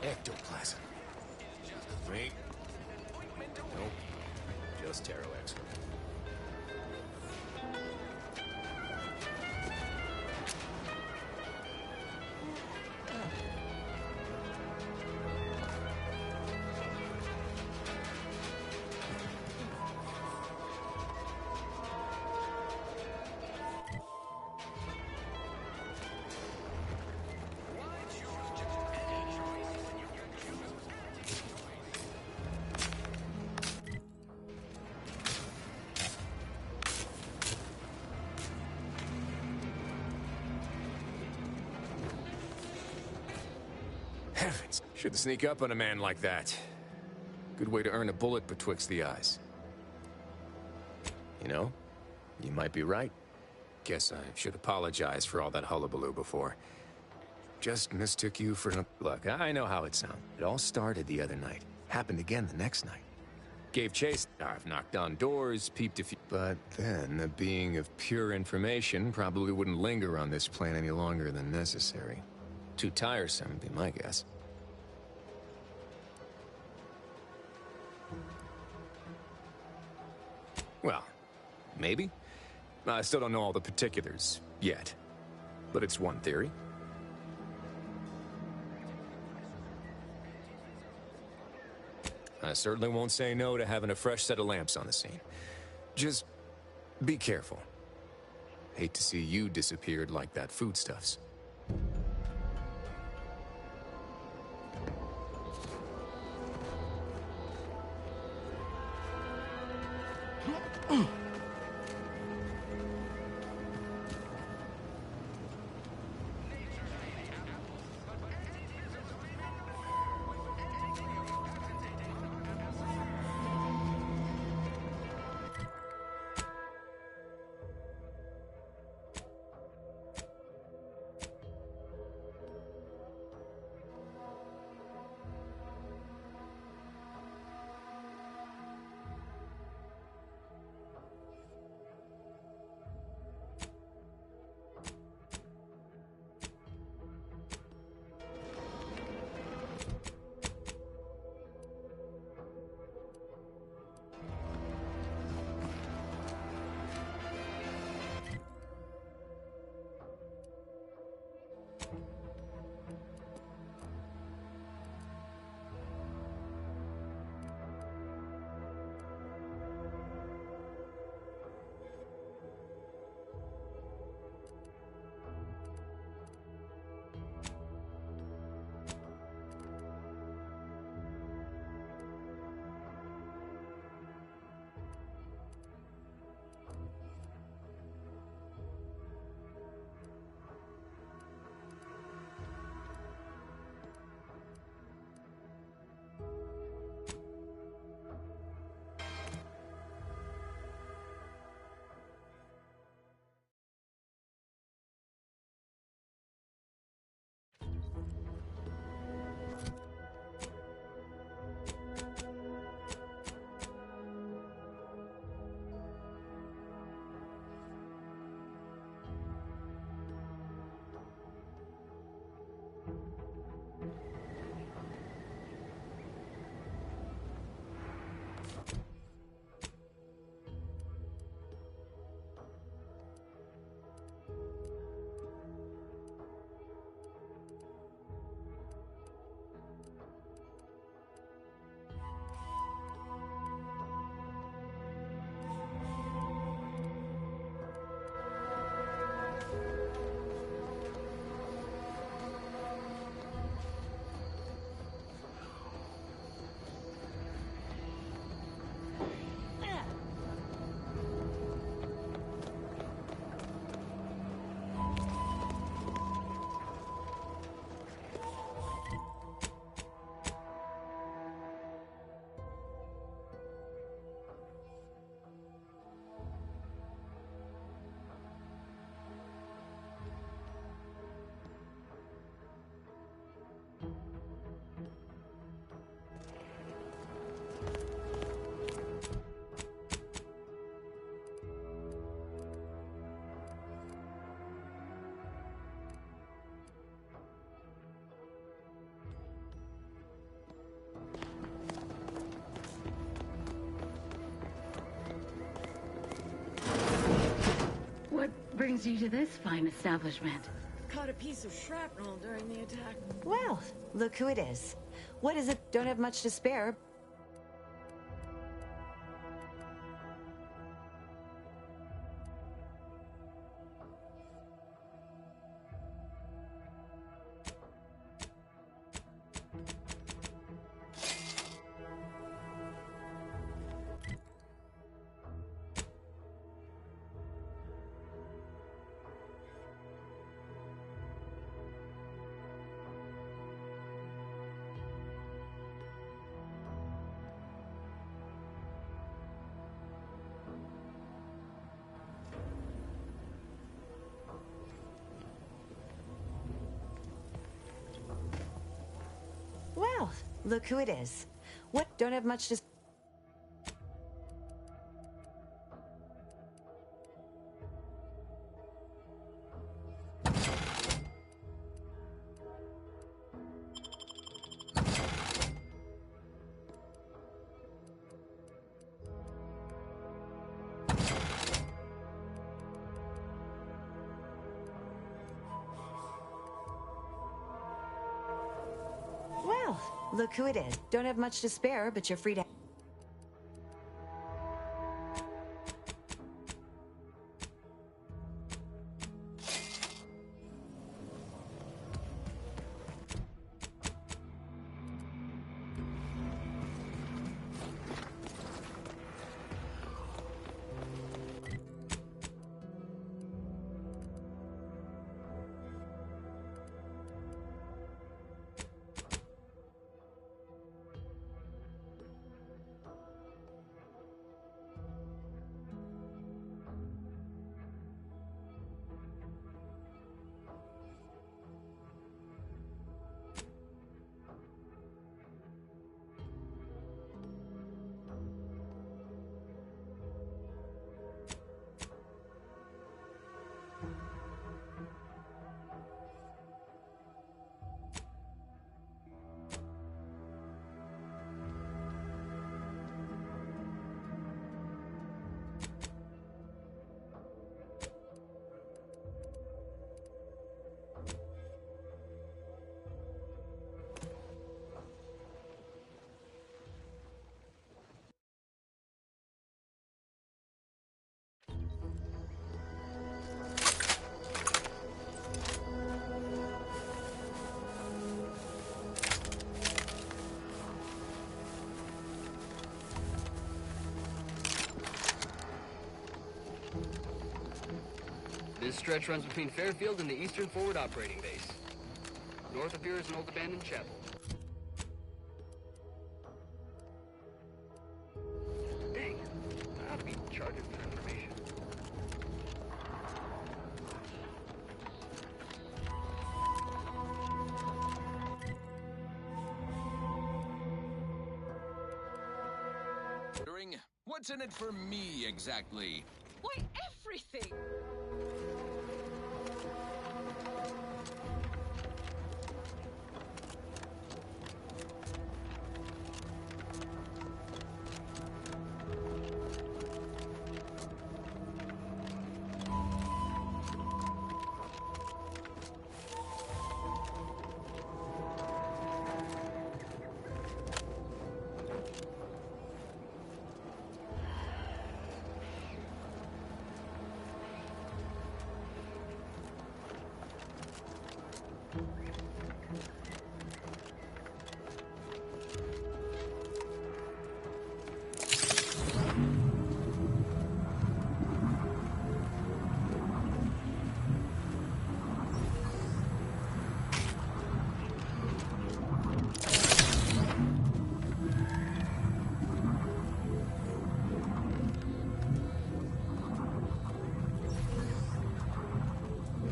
Ectoplasm. Wait. Nope. Just Terox. Heavens. Shouldn't sneak up on a man like that. Good way to earn a bullet betwixt the eyes. You know, you might be right. Guess I should apologize for all that hullabaloo before. Just mistook you for an... Look, I know how it sounds. It all started the other night. Happened again the next night. Gave chase. I've knocked on doors, peeped a few... But then, a being of pure information probably wouldn't linger on this plane any longer than necessary. Too tiresome, would be my guess. Well, maybe. I still don't know all the particulars yet, but it's one theory. I certainly won't say no to having a fresh set of lamps on the scene. Just be careful. Hate to see you disappeared like that foodstuffs. brings you to this fine establishment? Caught a piece of shrapnel during the attack. Well, look who it is. What is it? Don't have much to spare. Well, look who it is. What? Don't have much to... Well, look who it is. Don't have much to spare, but you're free to... This stretch runs between Fairfield and the Eastern Forward Operating Base. North of here is an old abandoned chapel. Dang, I ought to be charged for that information. What's in it for me, exactly? Why, everything!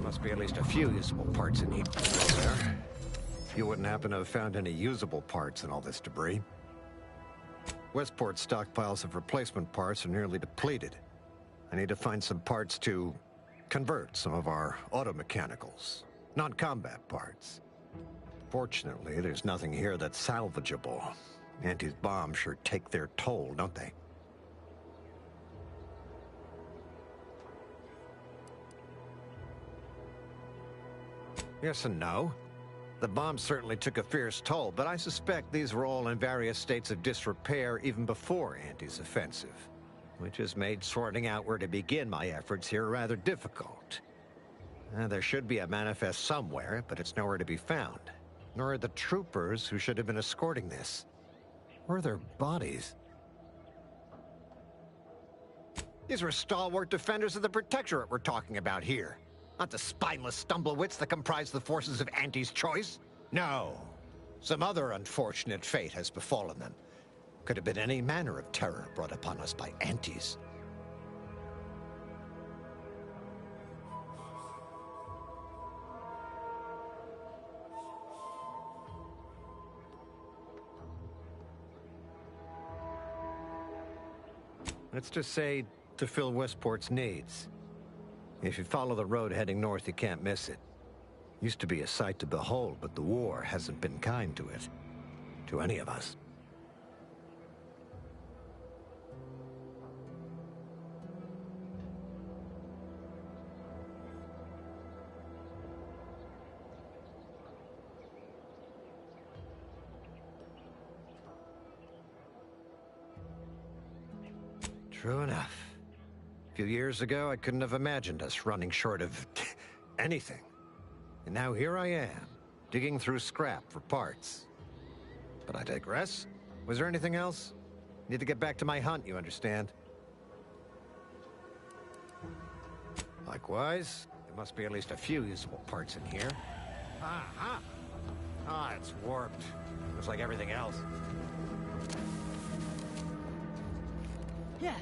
Must be at least a few usable parts in here. Hello there. You wouldn't happen to have found any usable parts in all this debris? Westport's stockpiles of replacement parts are nearly depleted. I need to find some parts to convert some of our automechanicals, non-combat parts. Fortunately, there's nothing here that's salvageable. Auntie's bombs sure take their toll, don't they? Yes and no. The bomb certainly took a fierce toll, but I suspect these were all in various states of disrepair even before Andy's offensive, which has made sorting out where to begin my efforts here rather difficult. There should be a manifest somewhere, but it's nowhere to be found. Nor are the troopers who should have been escorting this. Where are their bodies? These were stalwart defenders of the Protectorate we're talking about here. Not the spineless stumblewits that comprise the forces of Anti's choice. No. Some other unfortunate fate has befallen them. Could have been any manner of terror brought upon us by Antis. Let's just say to fill Westport's needs. If you follow the road heading north, you can't miss it. Used to be a sight to behold, but the war hasn't been kind to it. To any of us. True enough. A few years ago, I couldn't have imagined us running short of anything. And now here I am, digging through scrap for parts. But I digress. Was there anything else? Need to get back to my hunt, you understand? Likewise, there must be at least a few usable parts in here. It's warped. Looks like everything else. Yeah.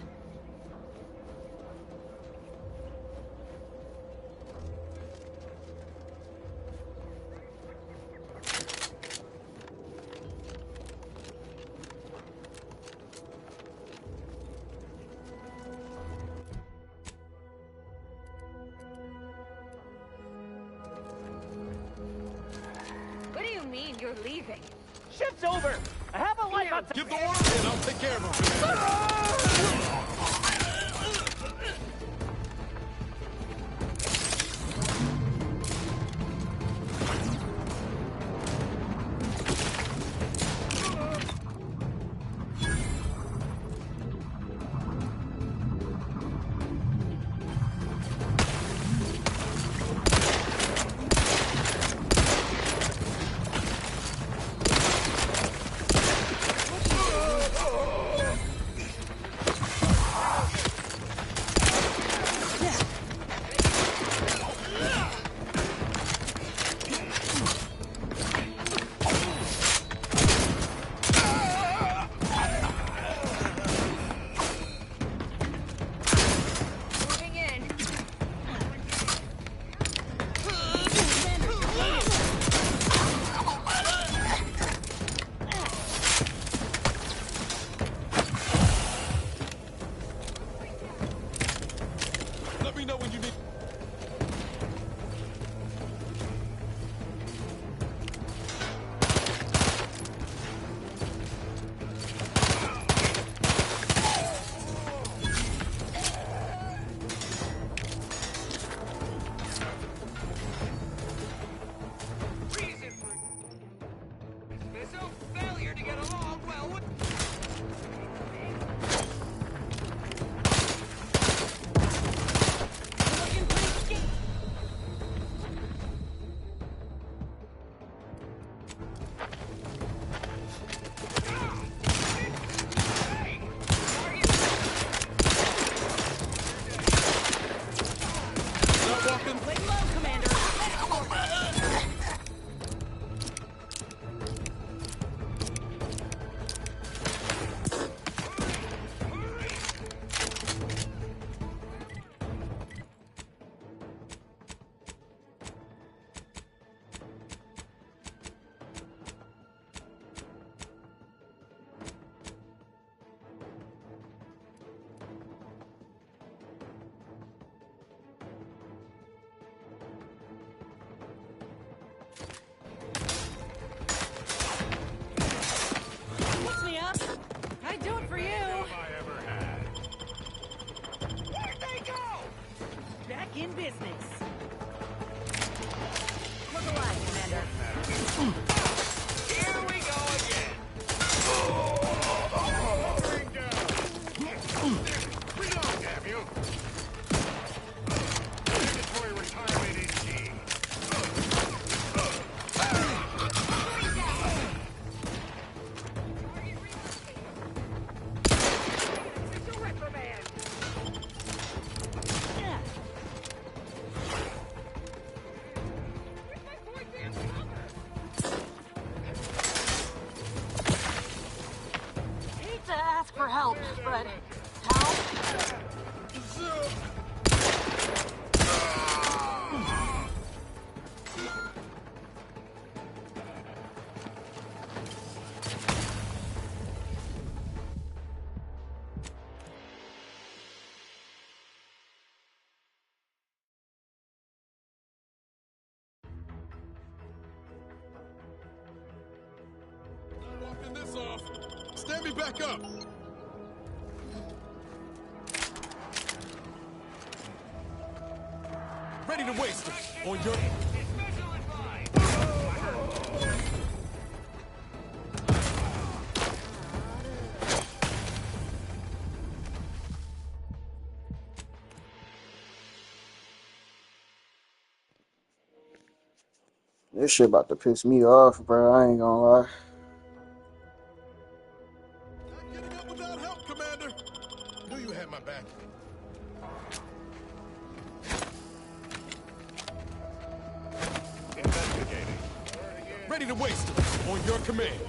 What do you mean you're leaving? Shift's over! I have a life on... Give the order and I'll take care of him, Commander. Let me know when you need... Reason for... Missile failure to get along well with... Lay low, Commander. What's me up? I'd do it for you. Where'd they go? Back in business. Look help, but how? Walking this off. Stand me back up. Ready to waste it on your. This shit about to piss me off, bro. I ain't gonna lie. Not getting up without help, Commander. Knew you had my back. Investigating. Ready to waste it on your command.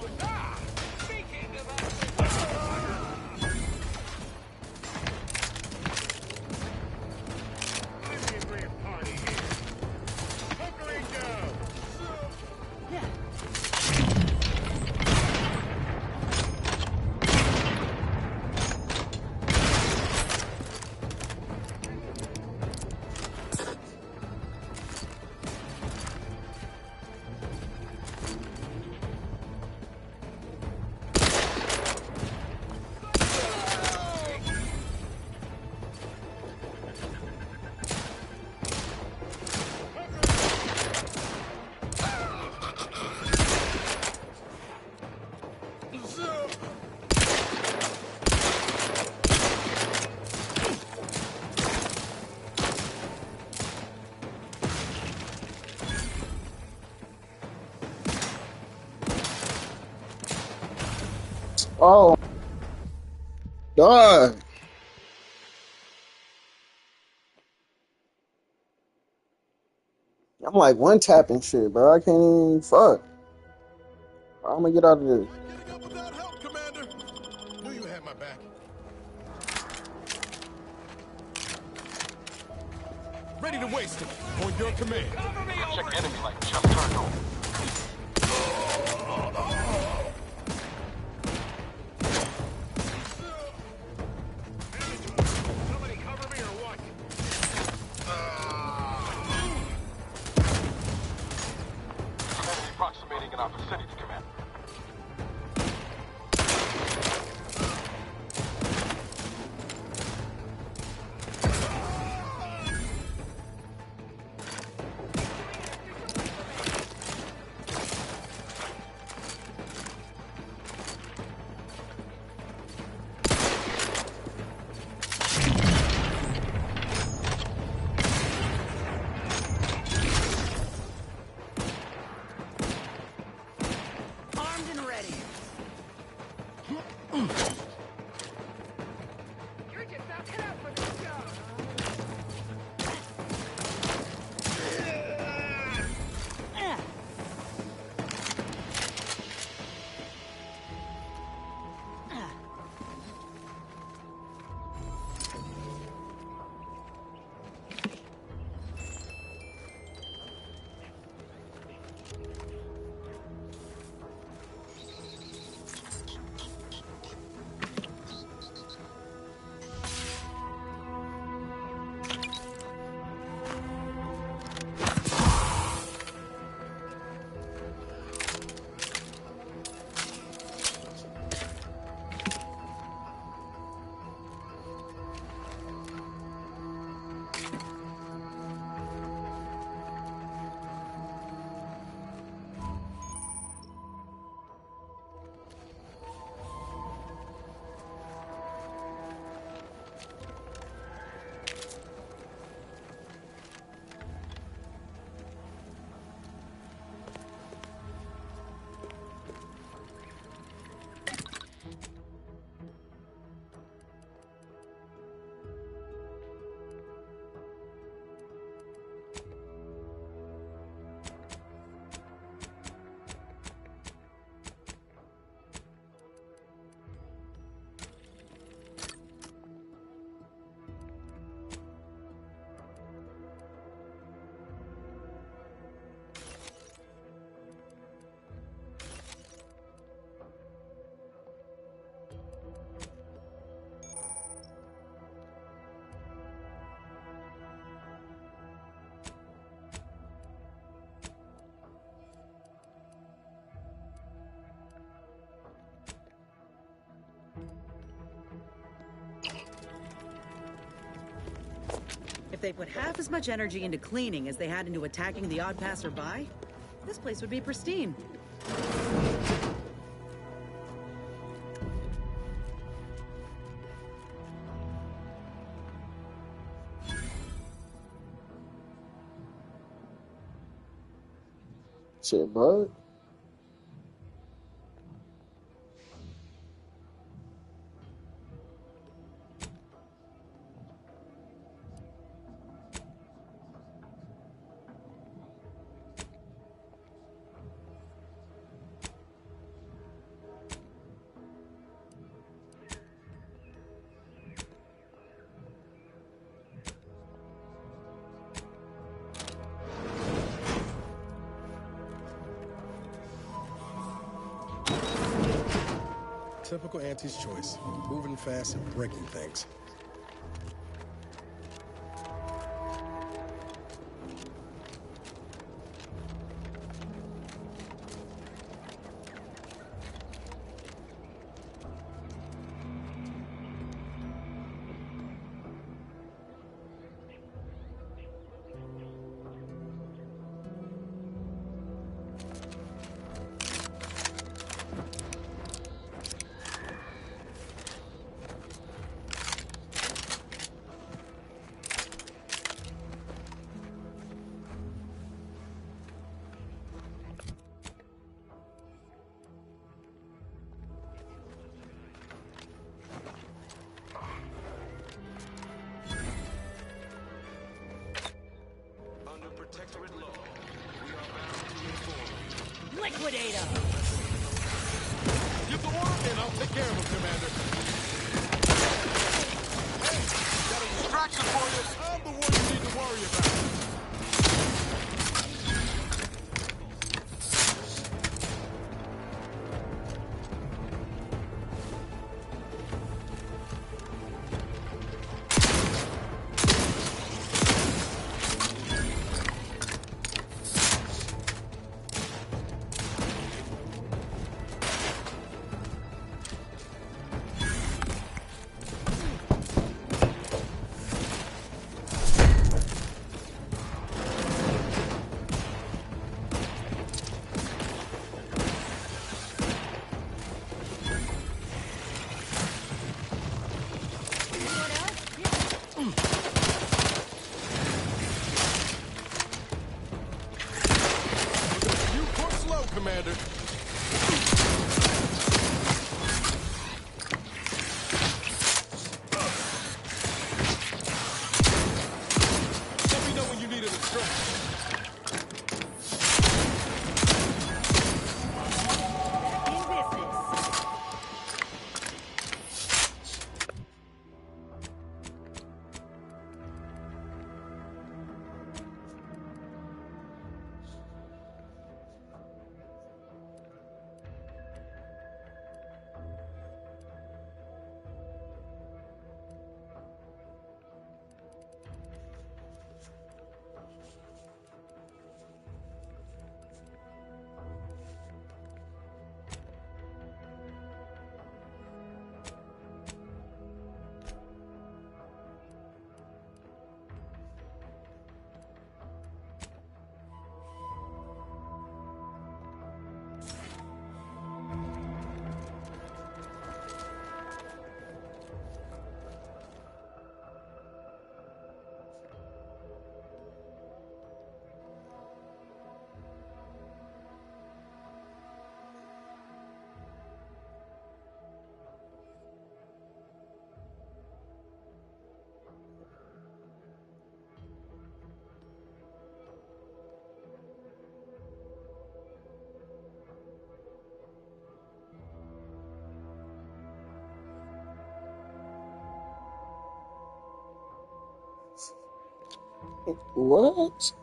Oh, dog. I'm like one tapping shit, bro. I can't even fuck. I'm gonna get out of this. Getting up without help, Commander. Knew you had my back. Ready to waste it on your command. Check enemy light just turned on. Somebody cover me or what? Enemy approximating in our vicinity, Commander. they put half as much energy into cleaning as they had into attacking the odd passerby, this place would be pristine. Shit, bud. Typical Auntie's choice. Moving fast and breaking things. Liquidator! Give the order and I'll take care of him, Commander. Hey, got a distraction for you. I'm the one you need to worry about. Commander. Let me know when you need a distraction. What?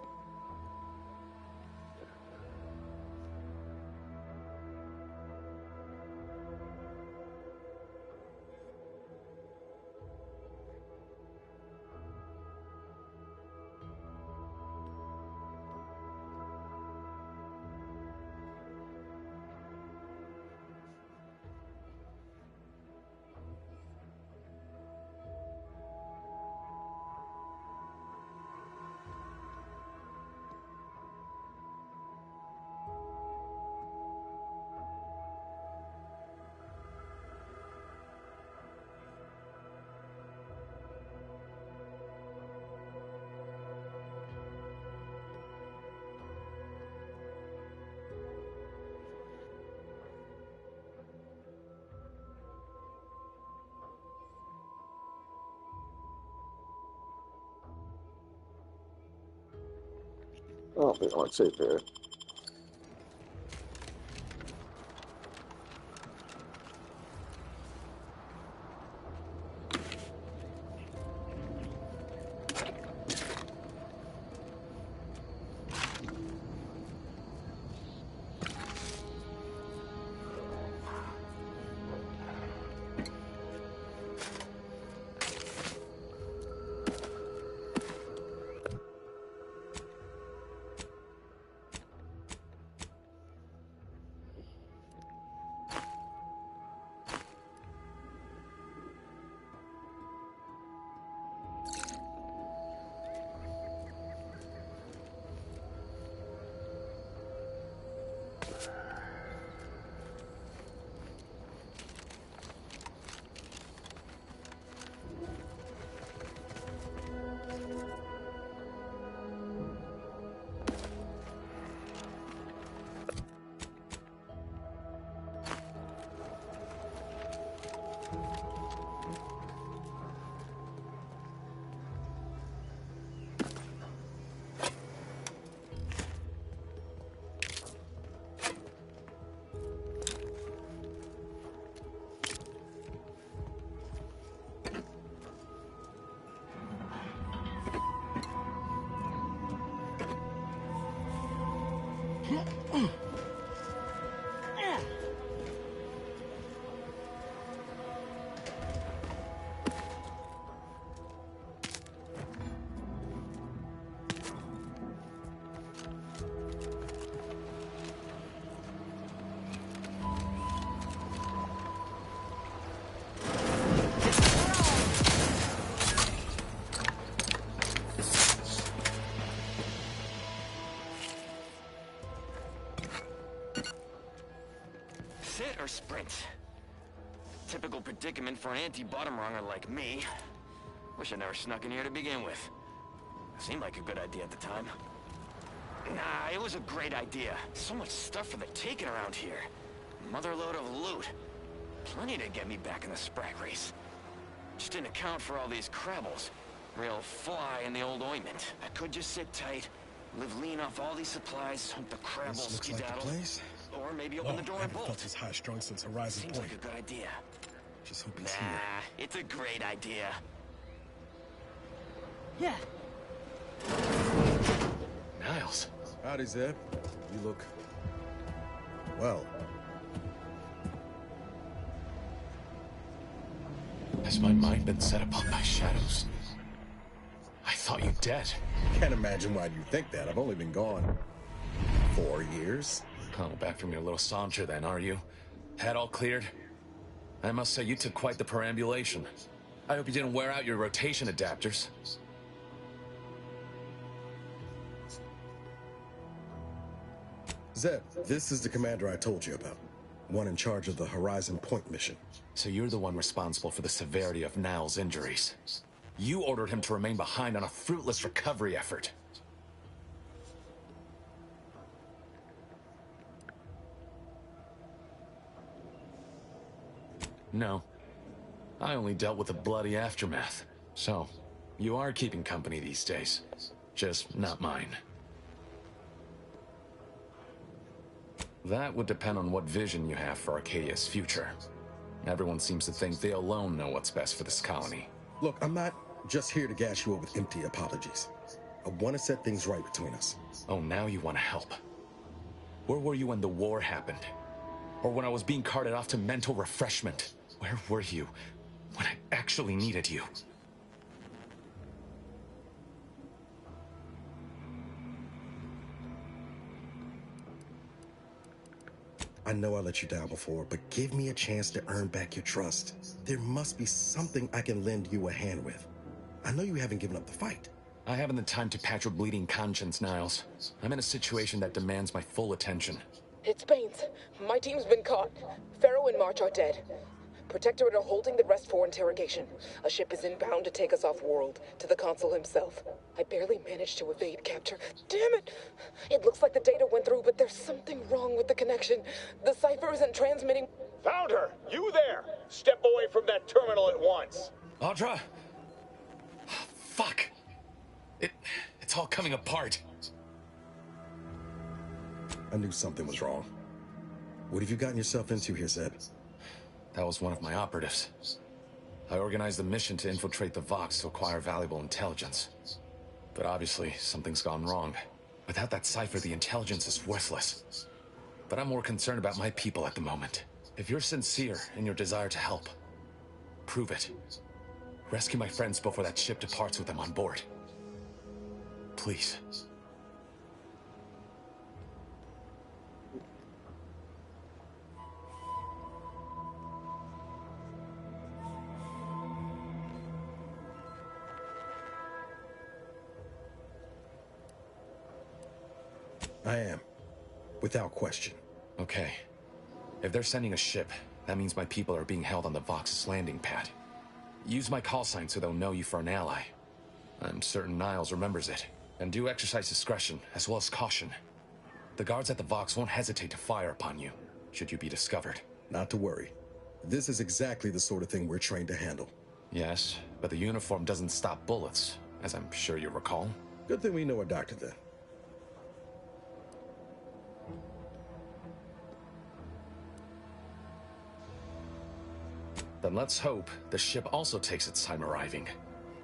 I don't think I want to take there. Sit or sprint? Typical predicament for an anti-bottom runger like me. Wish I never snuck in here to begin with. Seemed like a good idea at the time. Nah, it was a great idea. So much stuff for the taking around here. Motherload of loot. Plenty to get me back in the sprag race. Just didn't account for all these crabbles. Real fly in the old ointment. I could just sit tight, live lean off all these supplies, hope the crabbles This looks skedaddle. like the place. Or maybe open the door I and haven't bolt. felt this high-strung since Horizon Seems Point. like a good idea. Just hope he's here. It's a great idea. Yeah. Niles. Howdy, Zeb. You look... well. Has my mind been set upon by shadows? I thought you dead. Can't imagine why you think that. I've only been gone 4 years. Oh, back from your little saunter then, are you? Head all cleared? I must say you took quite the perambulation. I hope you didn't wear out your rotation adapters. Zeb, this is the commander I told you about. One in charge of the Horizon Point mission. So you're the one responsible for the severity of Niles' injuries. You ordered him to remain behind on a fruitless recovery effort. No. I only dealt with the bloody aftermath. So, you are keeping company these days. Just not mine. That would depend on what vision you have for Arcadia's future. Everyone seems to think they alone know what's best for this colony. Look, I'm not just here to gas you up with empty apologies. I want to set things right between us. Oh, now you want to help. Where were you when the war happened? Or when I was being carted off to mental refreshment? Where were you when I actually needed you? I know I let you down before, but give me a chance to earn back your trust. There must be something I can lend you a hand with. I know you haven't given up the fight. I haven't the time to patch your bleeding conscience, Niles. I'm in a situation that demands my full attention. It's Baines. My team's been caught. Pharaoh and March are dead. Protectorate are holding the rest for interrogation. A ship is inbound to take us off-world, to the consul himself. I barely managed to evade capture. Damn it! It looks like the data went through, but there's something wrong with the connection. The cipher isn't transmitting... Found her! You there! Step away from that terminal at once! Audra! Fuck! It's all coming apart. I knew something was wrong. What have you gotten yourself into here, Zed? That was one of my operatives. I organized a mission to infiltrate the Vox to acquire valuable intelligence. But obviously, something's gone wrong. Without that cipher, the intelligence is worthless. But I'm more concerned about my people at the moment. If you're sincere in your desire to help, prove it. Rescue my friends before that ship departs with them on board. Please. I am. Without question. Okay. If they're sending a ship, that means my people are being held on the Vox's landing pad. Use my call sign so they'll know you for an ally. I'm certain Niles remembers it. And do exercise discretion, as well as caution. The guards at the Vox won't hesitate to fire upon you, should you be discovered. Not to worry. This is exactly the sort of thing we're trained to handle. Yes, but the uniform doesn't stop bullets, as I'm sure you recall. Good thing we know a doctor then. Then let's hope the ship also takes its time arriving,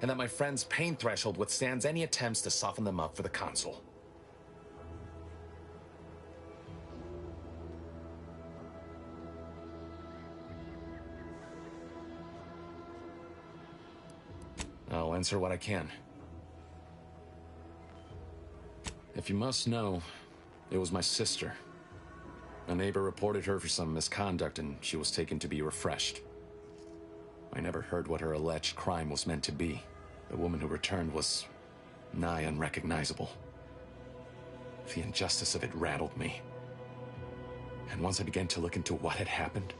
and that my friend's pain threshold withstands any attempts to soften them up for the Consul. I'll answer what I can. If you must know, it was my sister. A neighbor reported her for some misconduct, and she was taken to be refreshed. I never heard what her alleged crime was meant to be. The woman who returned was nigh unrecognizable. The injustice of it rattled me. And once I began to look into what had happened,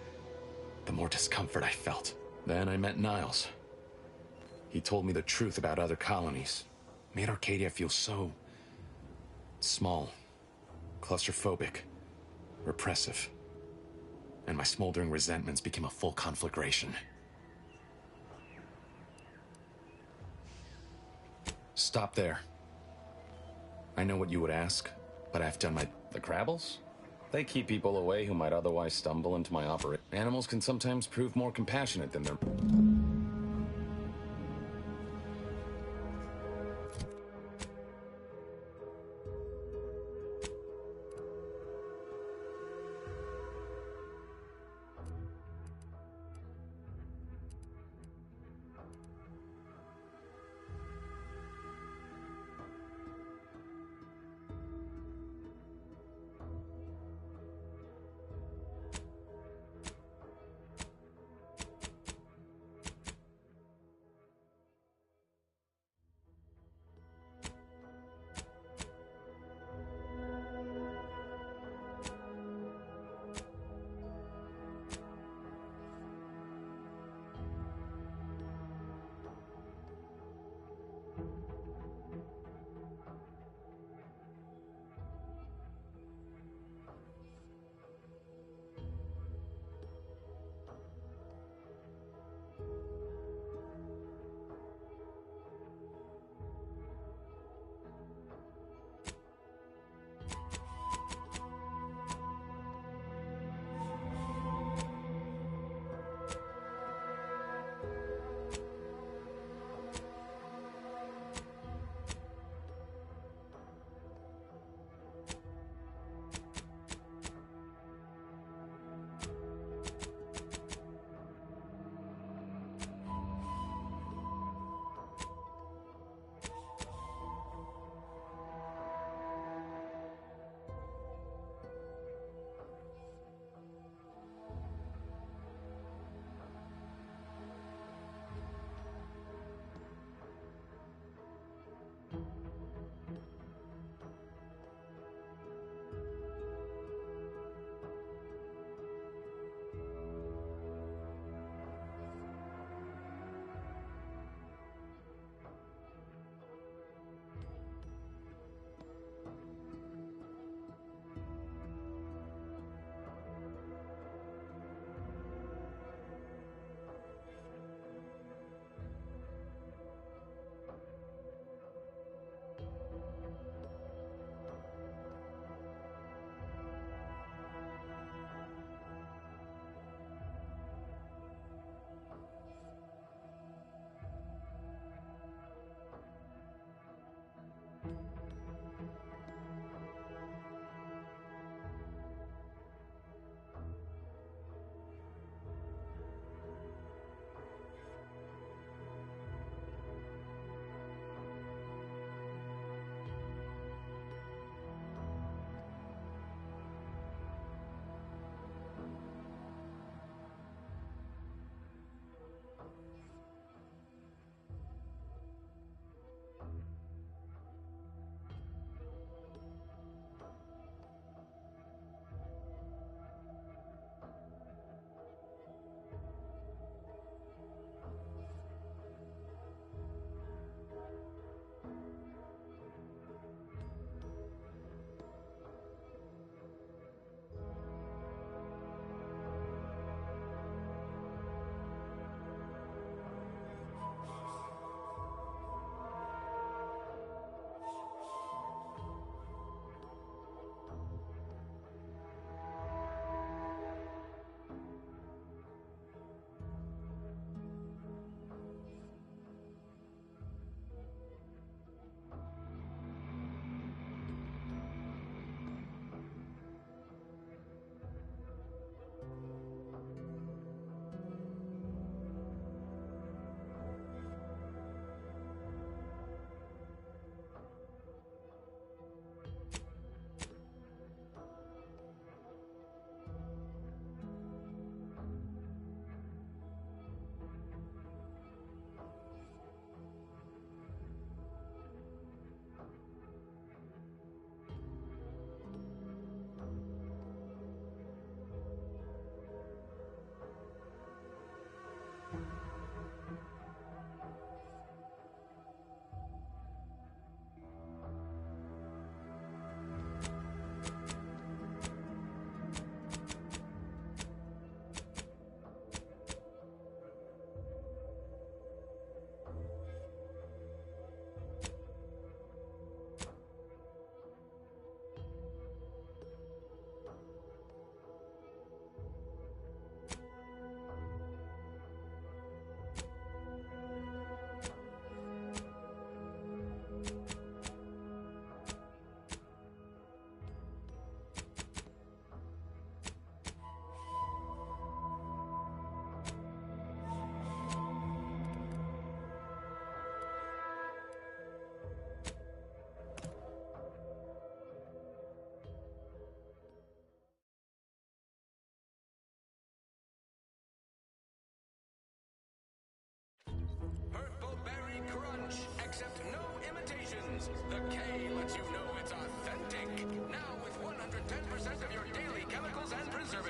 the more discomfort I felt. Then I met Niles. He told me the truth about other colonies. Made Arcadia feel so small, claustrophobic, repressive. And my smoldering resentments became a full conflagration. Stop there. I know what you would ask, but I've done my... The Crabbles? They keep people away who might otherwise stumble into my operation. Animals can sometimes prove more compassionate than their...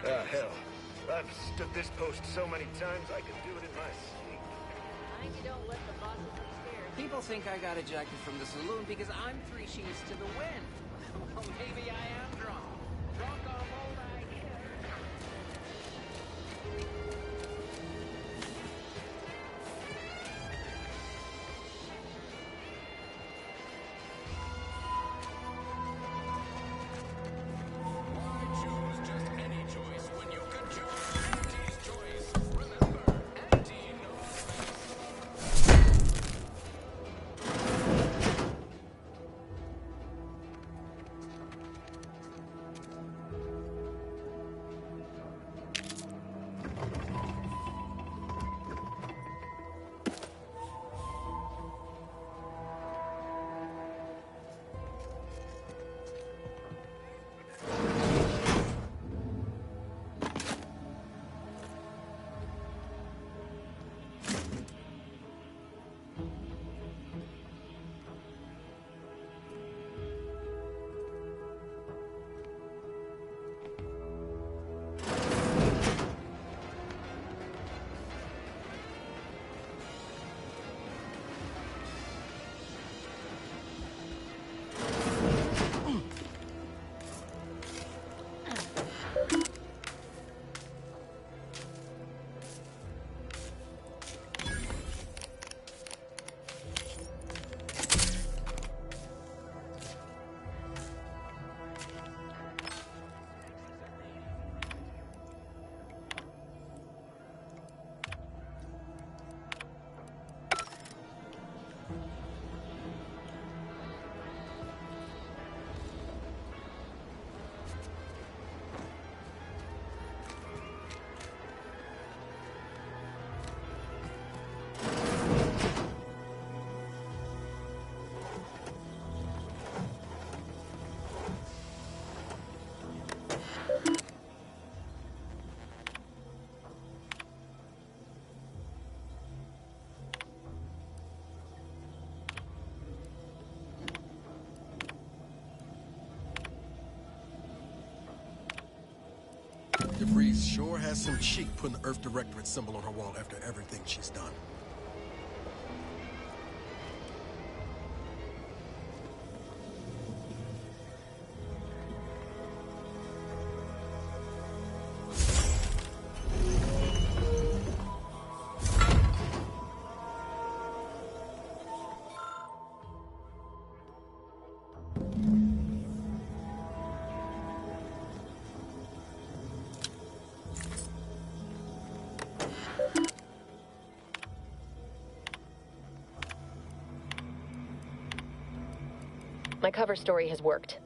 Ah, hell. I've stood this post so many times I could do it in my sleep. Mind you don't let the bosses upstairs. People think I got ejected from the saloon because I'm 3 sheets to the wind. Well, maybe I am drunk. Drunk on bold ideas. DeVries sure has some cheek putting the Earth Directorate symbol on her wall after everything she's done. My cover story has worked.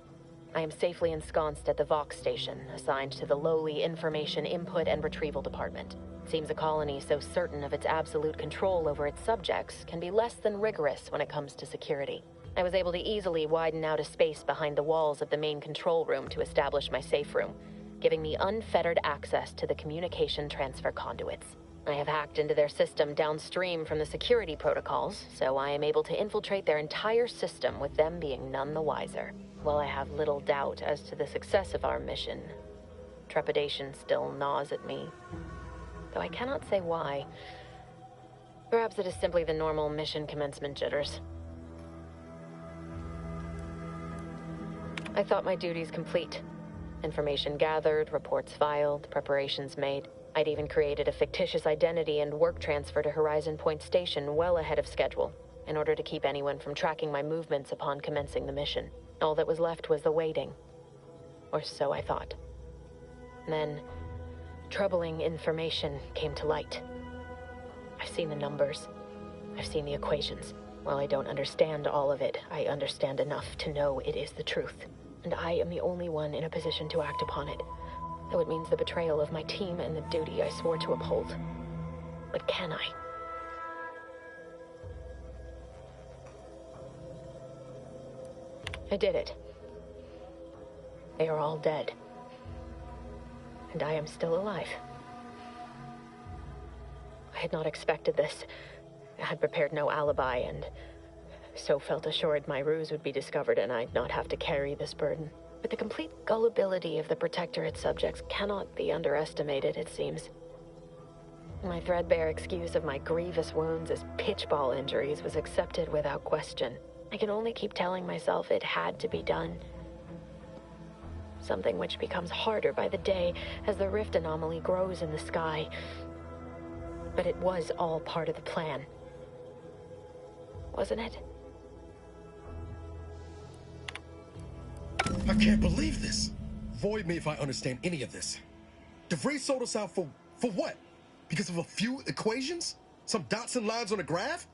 I am safely ensconced at the Vox station, assigned to the lowly Information Input and Retrieval Department. Seems a colony so certain of its absolute control over its subjects can be less than rigorous when it comes to security. I was able to easily widen out a space behind the walls of the main control room to establish my safe room, giving me unfettered access to the communication transfer conduits. I have hacked into their system downstream from the security protocols, so I am able to infiltrate their entire system with them being none the wiser. While I have little doubt as to the success of our mission, trepidation still gnaws at me. Though I cannot say why. Perhaps it is simply the normal mission commencement jitters. I thought my duties complete. Information gathered, reports filed, preparations made. I'd even created a fictitious identity and work transfer to Horizon Point Station well ahead of schedule, in order to keep anyone from tracking my movements upon commencing the mission. All that was left was the waiting. Or so I thought. Then, troubling information came to light. I've seen the numbers. I've seen the equations. While I don't understand all of it, I understand enough to know it is the truth. And I am the only one in a position to act upon it. Though it means the betrayal of my team and the duty I swore to uphold. But can I? I did it. They are all dead. And I am still alive. I had not expected this. I had prepared no alibi, and so felt assured my ruse would be discovered and I'd not have to carry this burden. But the complete gullibility of the Protectorate subjects cannot be underestimated, it seems. My threadbare excuse of my grievous wounds as pitchball injuries was accepted without question. I can only keep telling myself it had to be done. Something which becomes harder by the day as the rift anomaly grows in the sky. But it was all part of the plan. Wasn't it? I can't believe this. Void me if I understand any of this. DeVries sold us out for what? Because of a few equations? Some dots and lines on a graph?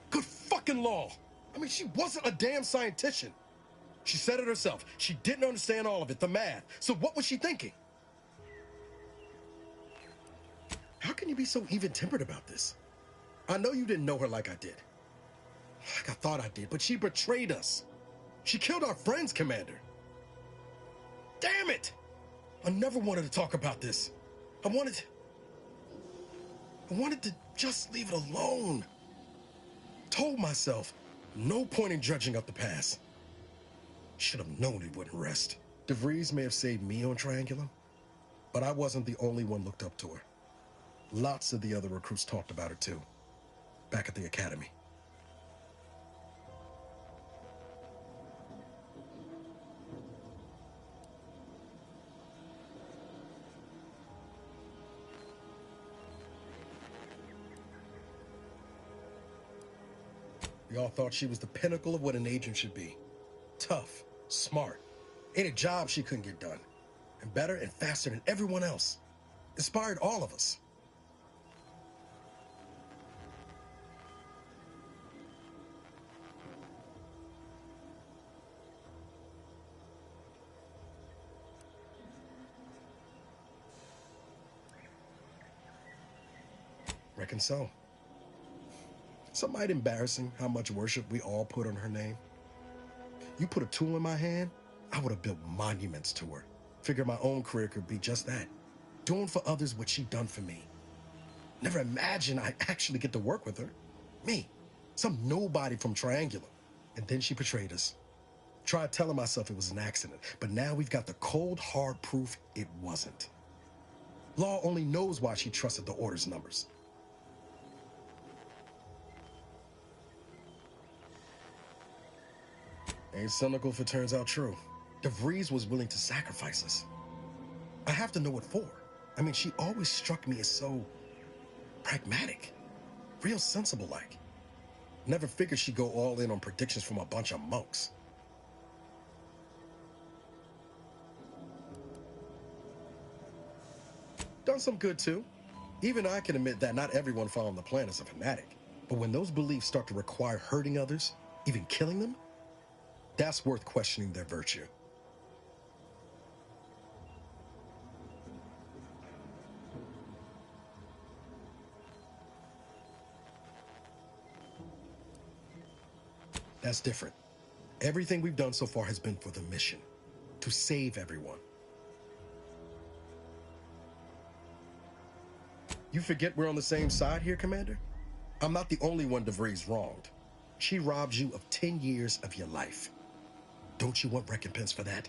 Good fucking law. I mean, she wasn't a damn scientist. She said it herself. She didn't understand all of it, the math. So what was she thinking? How can you be so even-tempered about this? I know you didn't know her like I did. Like I thought I did, but she betrayed us. She killed our friends, Commander. Damn it! I never wanted to talk about this. I wanted to just leave it alone. Told myself, no point in dredging up the past. Should have known it wouldn't rest. DeVries may have saved me on Triangulum, but I wasn't the only one looked up to her. Lots of the other recruits talked about her too, back at the academy. We all thought she was the pinnacle of what an agent should be. Tough, smart, ain't a job she couldn't get done. And better and faster than everyone else. Inspired all of us. Reckon so. Some might embarrassing how much worship we all put on her name. You put a tool in my hand, I would have built monuments to her. Figured my own career could be just that. Doing for others what she done for me. Never imagined I'd actually get to work with her. Me, some nobody from Triangulum. And then she betrayed us. Tried telling myself it was an accident, but now we've got the cold, hard proof it wasn't. Law only knows why she trusted the Order's numbers. Ain't cynical if it turns out true. DeVries was willing to sacrifice us. I have to know what for. I mean, she always struck me as so pragmatic. Real sensible-like. Never figured she'd go all in on predictions from a bunch of monks. Done some good, too. Even I can admit that not everyone following the plan is a fanatic. But when those beliefs start to require hurting others, even killing them, that's worth questioning their virtue. That's different. Everything we've done so far has been for the mission. To save everyone. You forget we're on the same side here, Commander? I'm not the only one DeVries wronged. She robbed you of 10 years of your life. Don't you want recompense for that?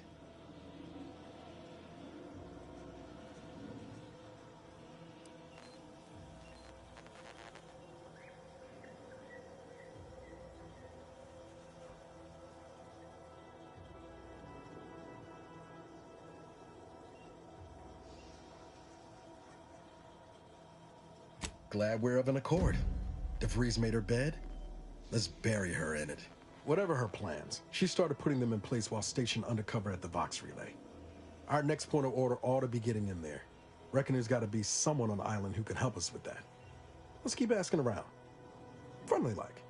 Glad we're of an accord. DeVries made her bed. Let's bury her in it. Whatever her plans, she started putting them in place while stationed undercover at the Vox Relay. Our next point of order ought to be getting in there. Reckon there's got to be someone on the island who can help us with that. Let's keep asking around. Friendly like.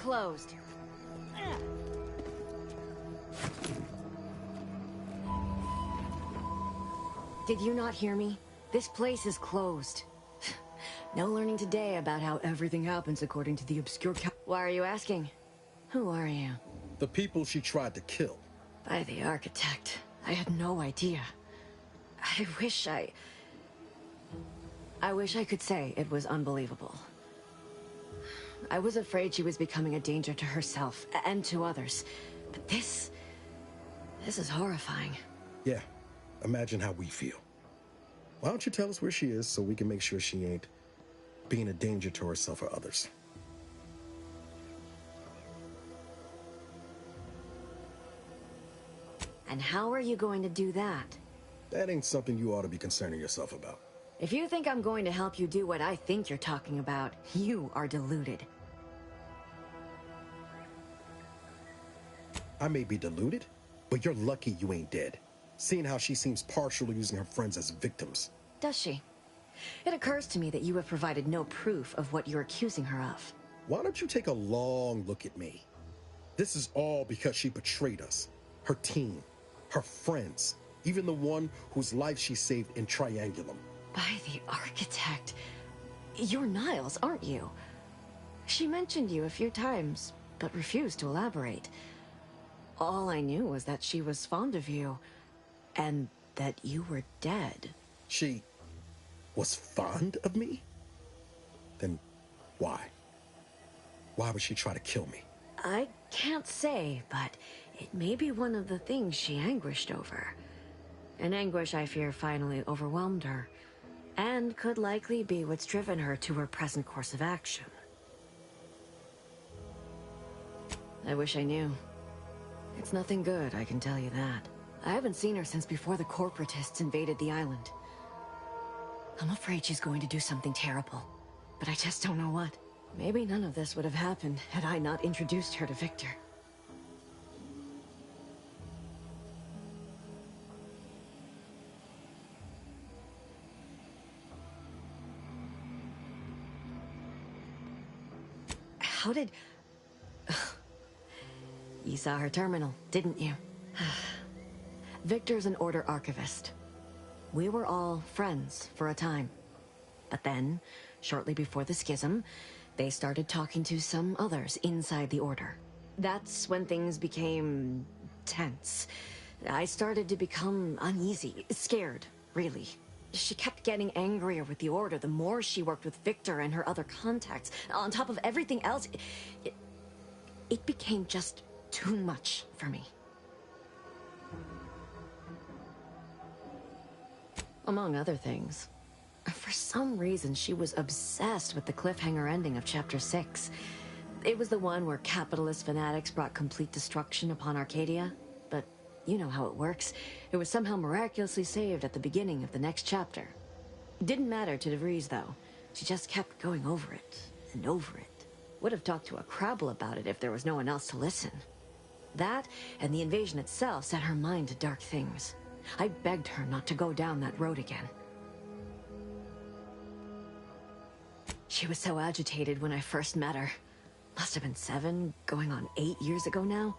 closed. Did you not hear me? This place is closed. No learning today about how everything happens according to the obscure Why are you asking? Who are you? The people she tried to kill. By the architect. I had no idea. I wish I could say it was unbelievable. I was afraid she was becoming a danger to herself and to others. But this is horrifying. Yeah, imagine how we feel. Why don't you tell us where she is so we can make sure she ain't being a danger to herself or others? And how are you going to do that? That ain't something you ought to be concerning yourself about. If you think I'm going to help you do what I think you're talking about, you are deluded. I may be deluded, but you're lucky you ain't dead. Seeing how she seems partial to using her friends as victims. Does she? It occurs to me that you have provided no proof of what you're accusing her of. Why don't you take a long look at me? This is all because she betrayed us. Her team, her friends, even the one whose life she saved in Triangulum. By the architect. You're Niles, aren't you? She mentioned you a few times, but refused to elaborate. All I knew was that she was fond of you, and that you were dead. She was fond of me? Then why? Why would she try to kill me? I can't say, but it may be one of the things she anguished over. An anguish I fear finally overwhelmed her, and could likely be what's driven her to her present course of action. I wish I knew. It's nothing good, I can tell you that. I haven't seen her since before the corporatists invaded the island. I'm afraid she's going to do something terrible, but I just don't know what. Maybe none of this would have happened had I not introduced her to Victor. How did... You saw her terminal, didn't you? Victor's an Order archivist. We were all friends for a time. But then, shortly before the schism, they started talking to some others inside the Order. That's when things became tense. I started to become uneasy, scared, really. She kept getting angrier with the Order the more she worked with Victor and her other contacts. On top of everything else, it became just too much for me. Among other things. For some reason, she was obsessed with the cliffhanger ending of Chapter 6. It was the one where capitalist fanatics brought complete destruction upon Arcadia. But you know how it works. It was somehow miraculously saved at the beginning of the next chapter. It didn't matter to DeVries, though. She just kept going over it and over it. Would have talked to a Crabble about it if there was no one else to listen. That, and the invasion itself, set her mind to dark things. I begged her not to go down that road again. She was so agitated when I first met her. Must have been 7, going on 8 years ago now.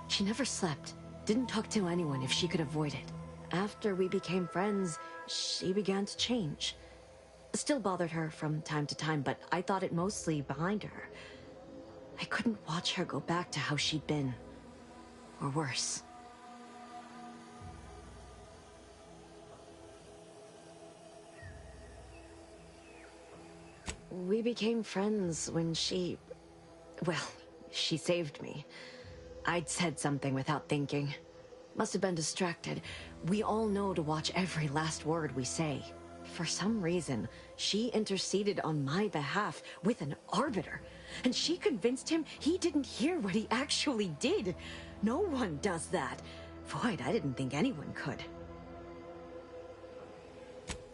She never slept, didn't talk to anyone if she could avoid it. After we became friends, she began to change. Still bothered her from time to time, but I thought it mostly behind her. I couldn't watch her go back to how she'd been. Or worse. We became friends when she... Well, she saved me. I'd said something without thinking. Must have been distracted. We all know to watch every last word we say. For some reason, she interceded on my behalf with an arbiter. And she convinced him he didn't hear what he actually did. No one does that. Void, I didn't think anyone could.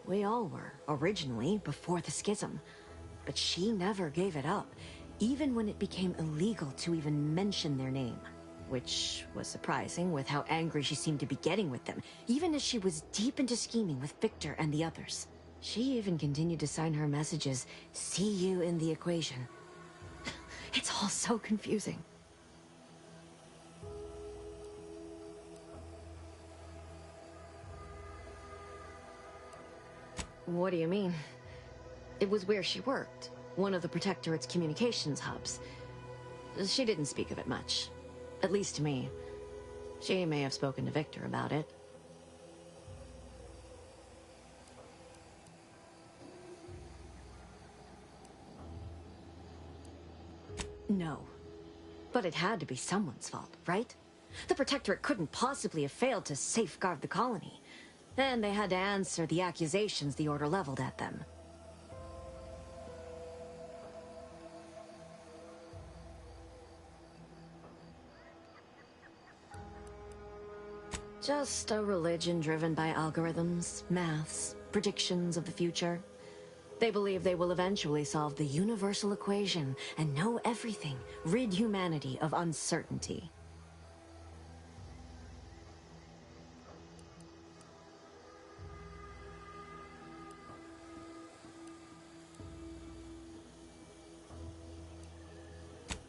We all were, originally, before the schism. But she never gave it up, even when it became illegal to even mention their name. Which was surprising with how angry she seemed to be getting with them, even as she was deep into scheming with Victor and the others. She even continued to sign her messages, "See you in the equation." It's all so confusing. What do you mean? It was where she worked, one of the Protectorate's communications hubs. She didn't speak of it much, at least to me. She may have spoken to Victor about it. No. But it had to be someone's fault, right? The Protectorate couldn't possibly have failed to safeguard the colony. And they had to answer the accusations the Order leveled at them. Just a religion driven by algorithms, maths, predictions of the future. They believe they will eventually solve the universal equation and know everything, rid humanity of uncertainty.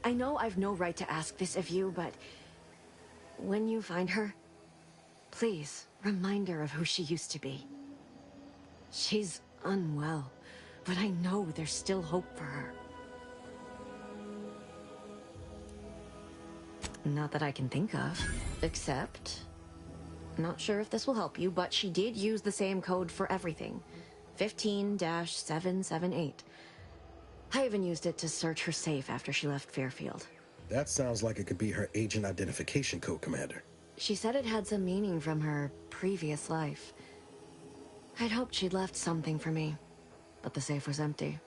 I know I've no right to ask this of you, but when you find her, please remind her of who she used to be. She's unwell, but I know there's still hope for her. Not that I can think of, except... Not sure if this will help you, but she did use the same code for everything. 15-778. I even used it to search her safe after she left Fairfield. That sounds like it could be her agent identification code, Commander. She said it had some meaning from her previous life. I'd hoped she'd left something for me, but the safe was empty.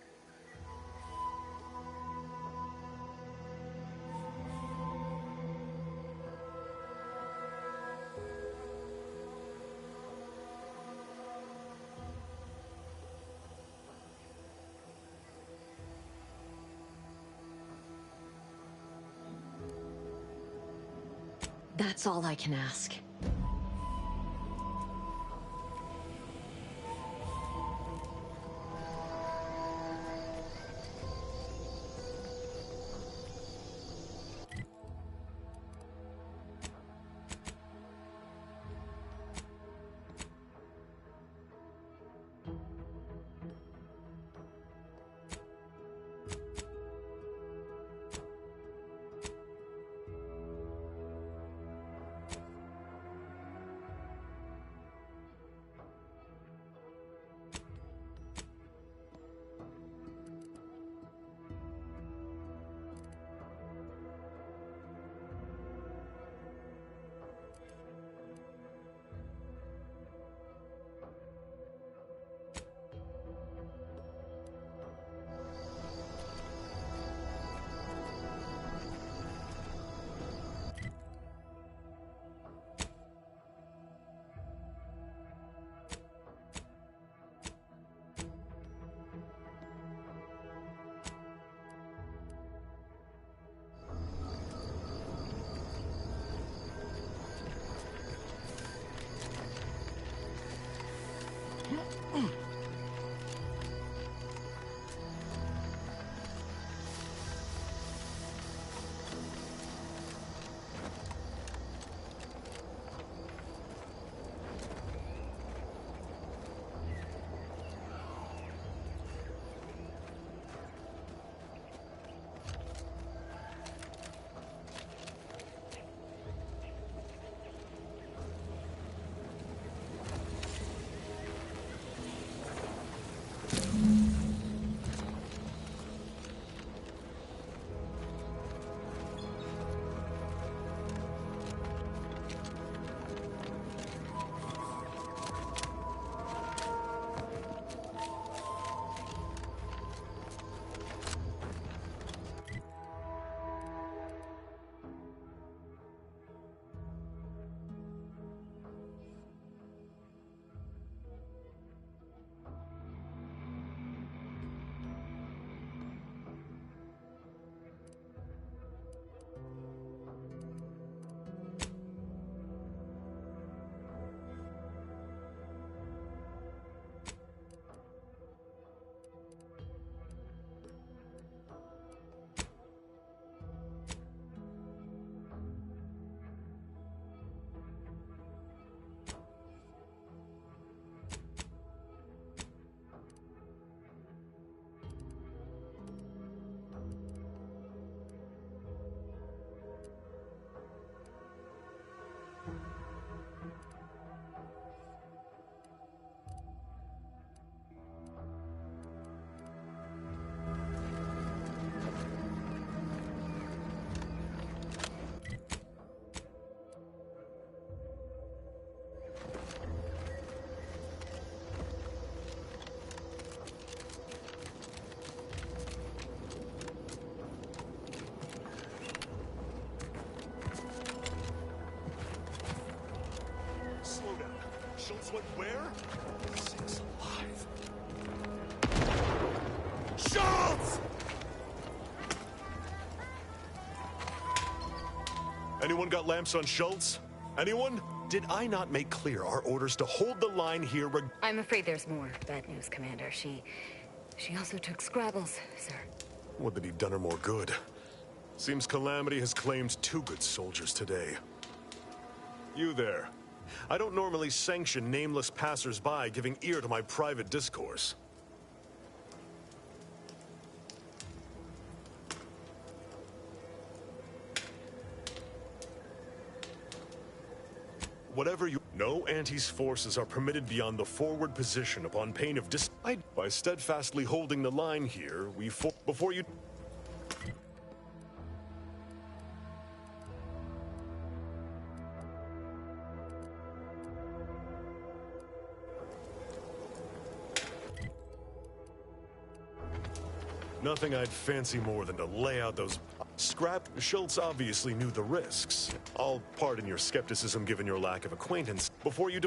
That's all I can ask. Anyone got lamps on Schultz? Anyone? Did I not make clear our orders to hold the line here? I'm afraid there's more bad news, Commander. She also took Scrabbles, sir. Would that he'd done her more good. Seems Calamity has claimed 2 good soldiers today. You there. I don't normally sanction nameless passers-by giving ear to my private discourse. Whatever you... No Anti's forces are permitted beyond the forward position upon pain of By steadfastly holding the line here, we before you... Nothing I'd fancy more than to lay out those... Schultz obviously knew the risks. I'll pardon your skepticism given your lack of acquaintance. Before you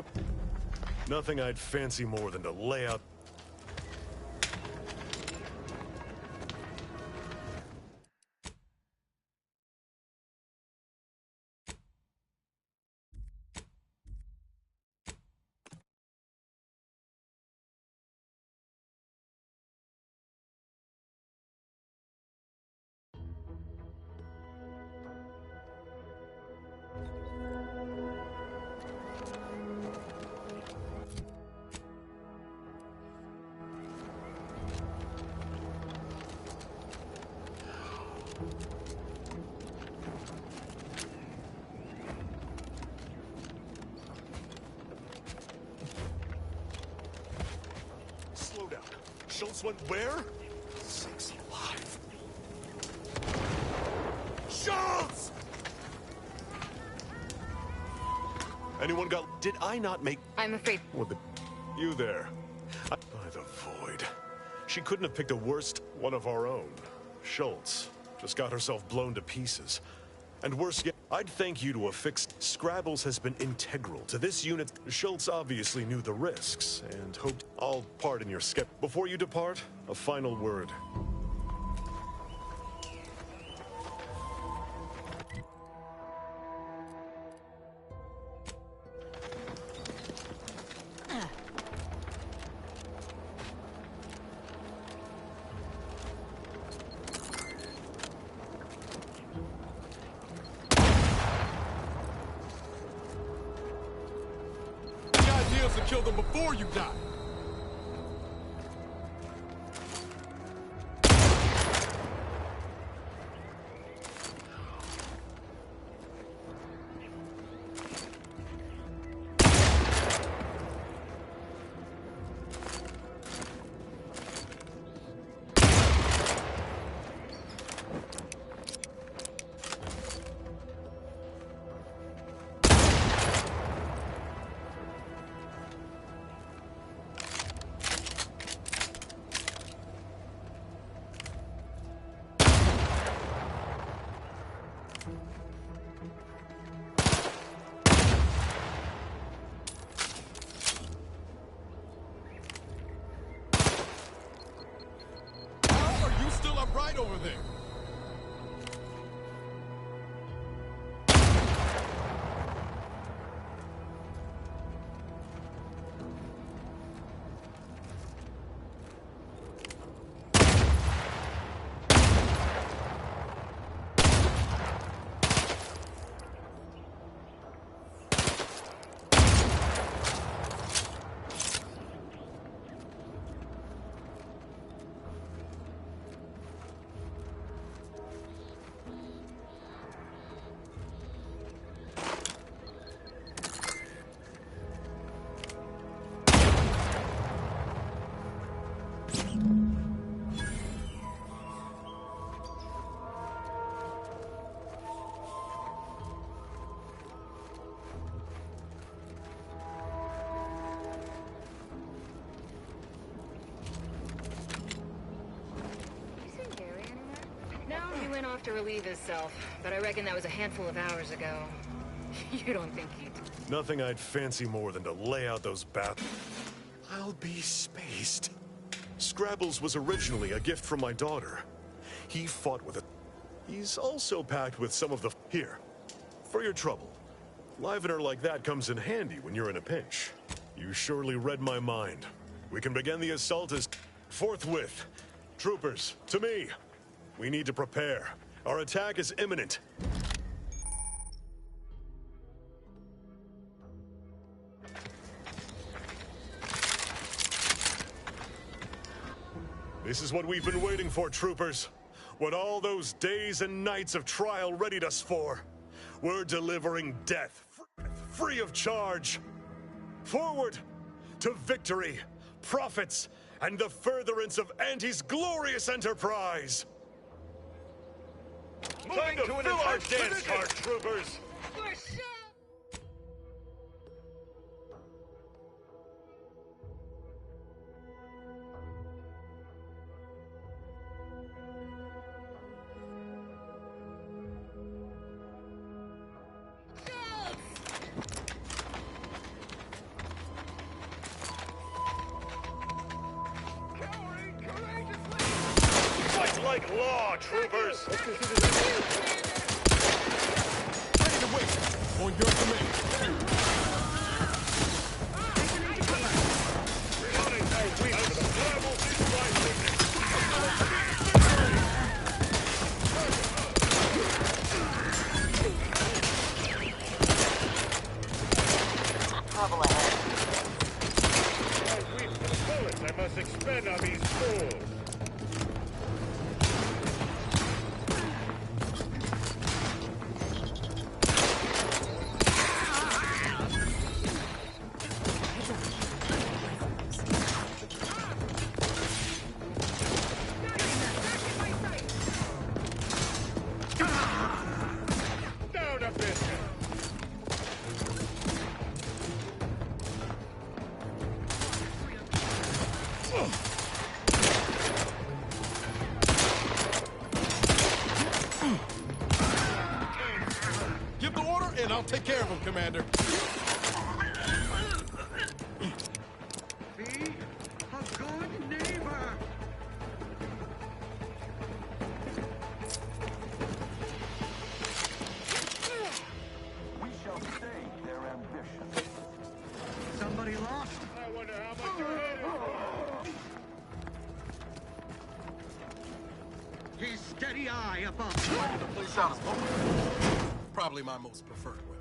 Nothing I'd fancy more than to lay out... Slow down. Schultz went where? Sakes alive. Schultz! Anyone got... Did I not make... I'm afraid... What the... You there. By the void. She couldn't have picked a worst one of our own. Schultz just got herself blown to pieces. And worse yet, I'd thank you to have fixed... Scrabbles has been integral to this unit. Schultz obviously knew the risks, and hoped... I'll pardon your Before you depart, a final word. To kill them before you die. Right over there. Went off to relieve himself, but I reckon that was a handful of hours ago. You don't think he'd... Nothing I'd fancy more than to lay out those I'll be spaced. Scrabbles was originally a gift from my daughter. He fought with it. He's also packed with some of the... Here. for your trouble. Livener like that comes in handy when you're in a pinch. You surely read my mind. We can begin the assault as forthwith. Troopers, to me. We need to prepare. Our attack is imminent. This is what we've been waiting for, troopers. What all those days and nights of trial readied us for. We're delivering death, free of charge. Forward to victory, profits, and the furtherance of Auntie's glorious enterprise. Time to fill our dance card, troopers. Fight like law, troopers! Ready to wait. On your command. Reloading. Out of the flammable flight witness. Trouble ahead. I weep for the bullets I must expend on these fools. Down a bit. Give the order, and I'll take care of him, Commander. Be a good neighbor. We shall stay their ambition. Somebody lost. I wonder how much you're headed. His steady eye above. The place out is open. Probably my most preferred weapon.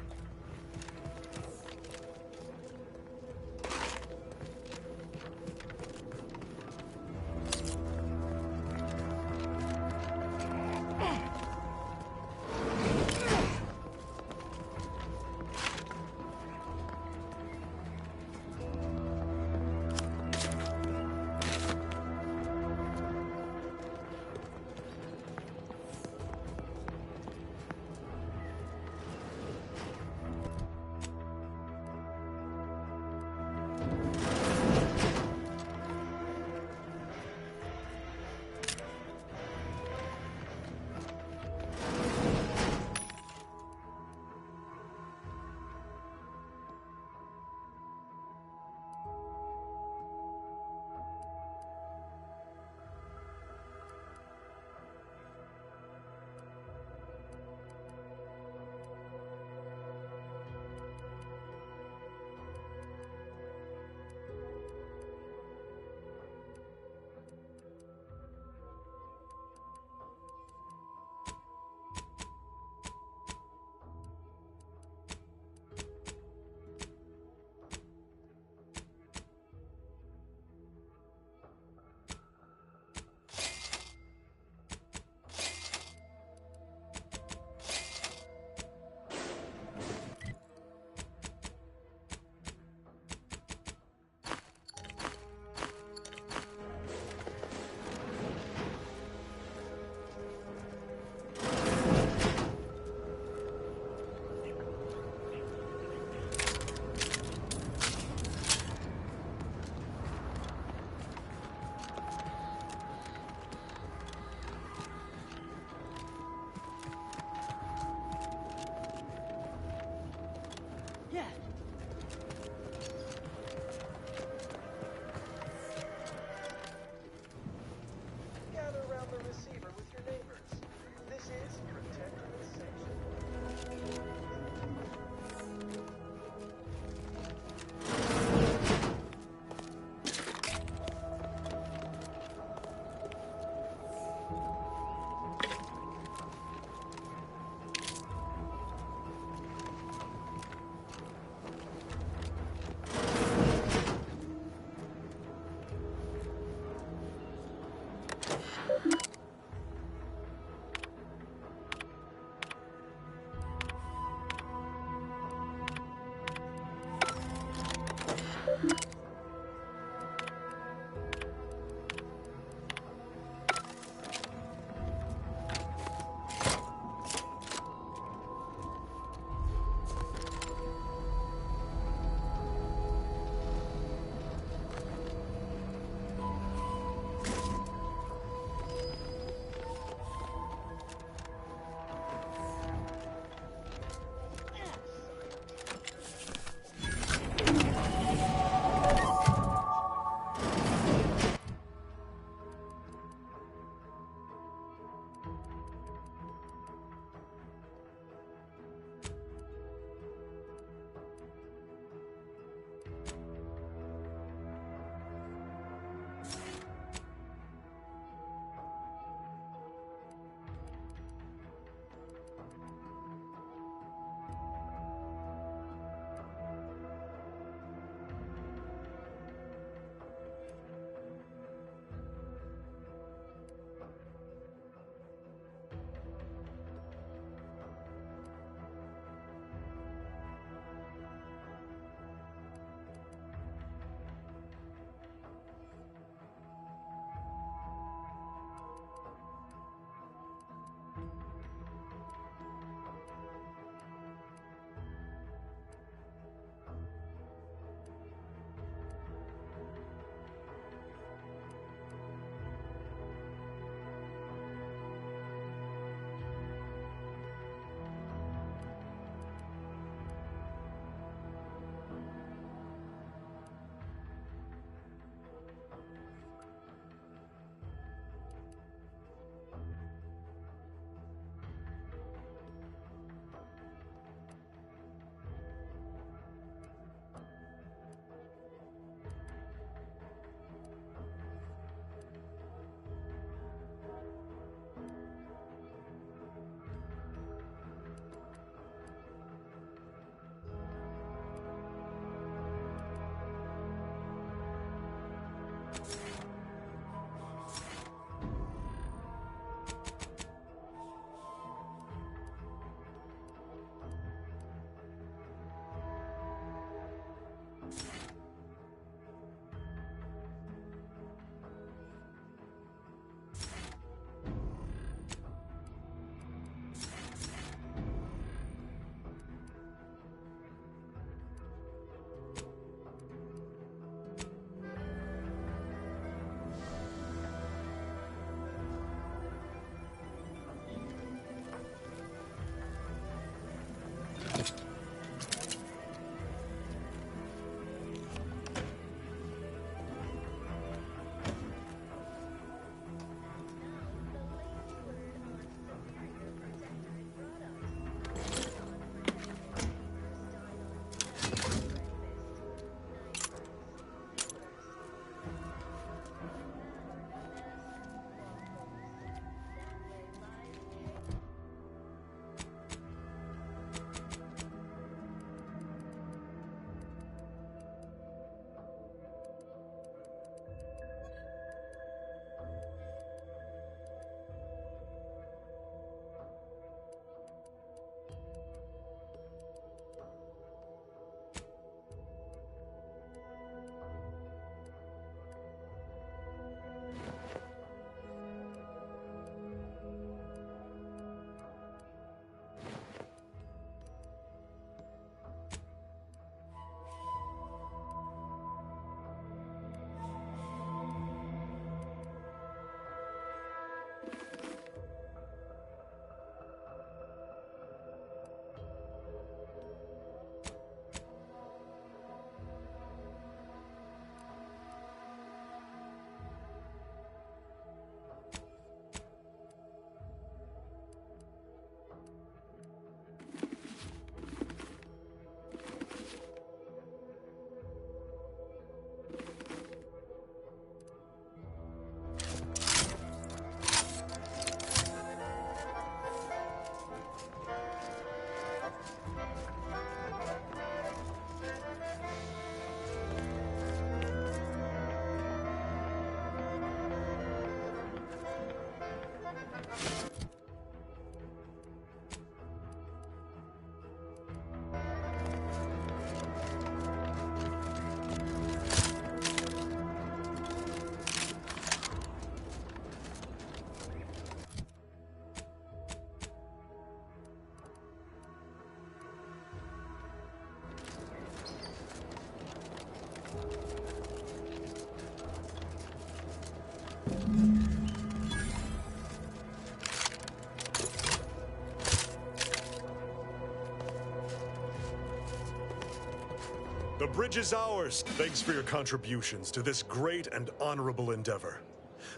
The bridge is ours. Thanks for your contributions to this great and honorable endeavor.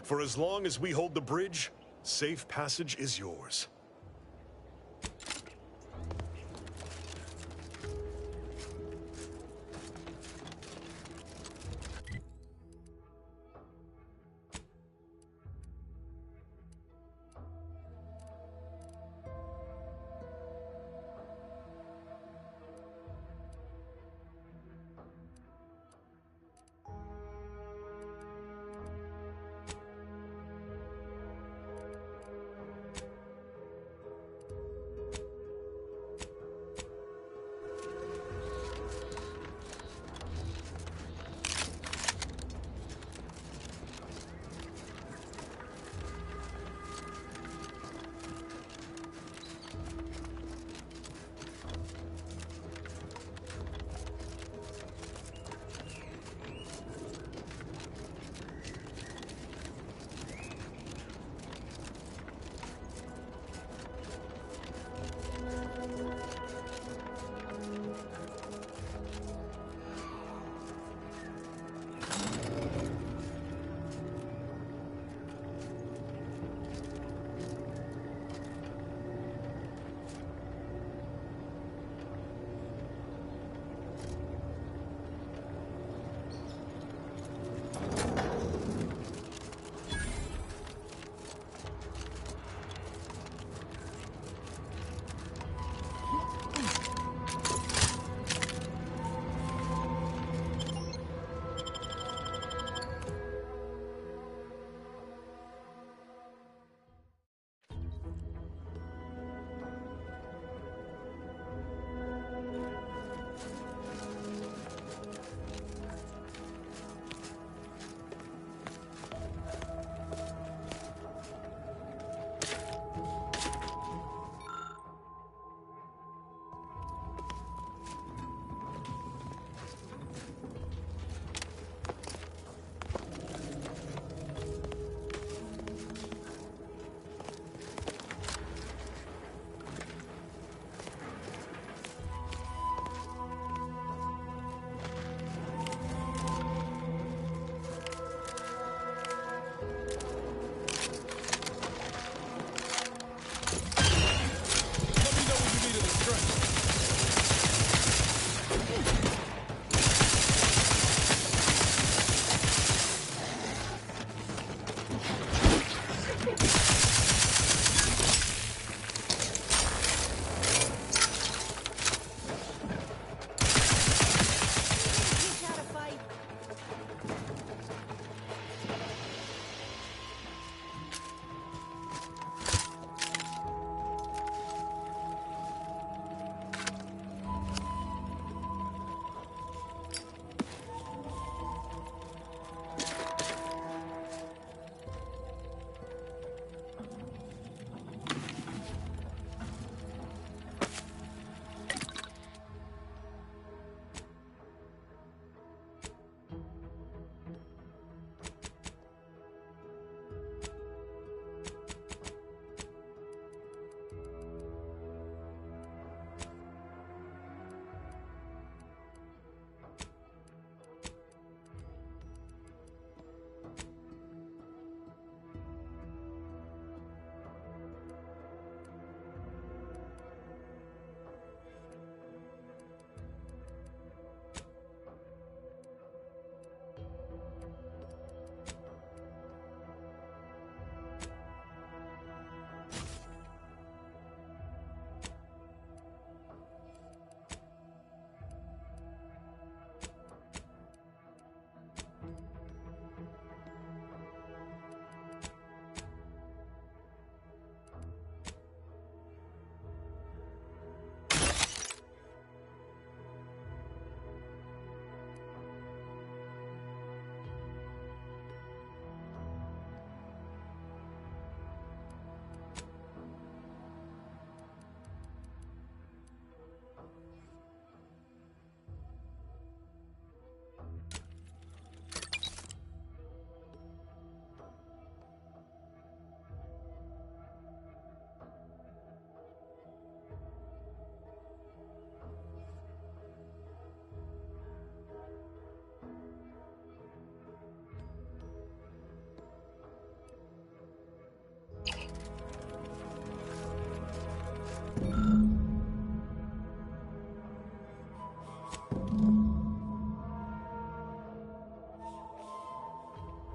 For as long as we hold the bridge, safe passage is yours.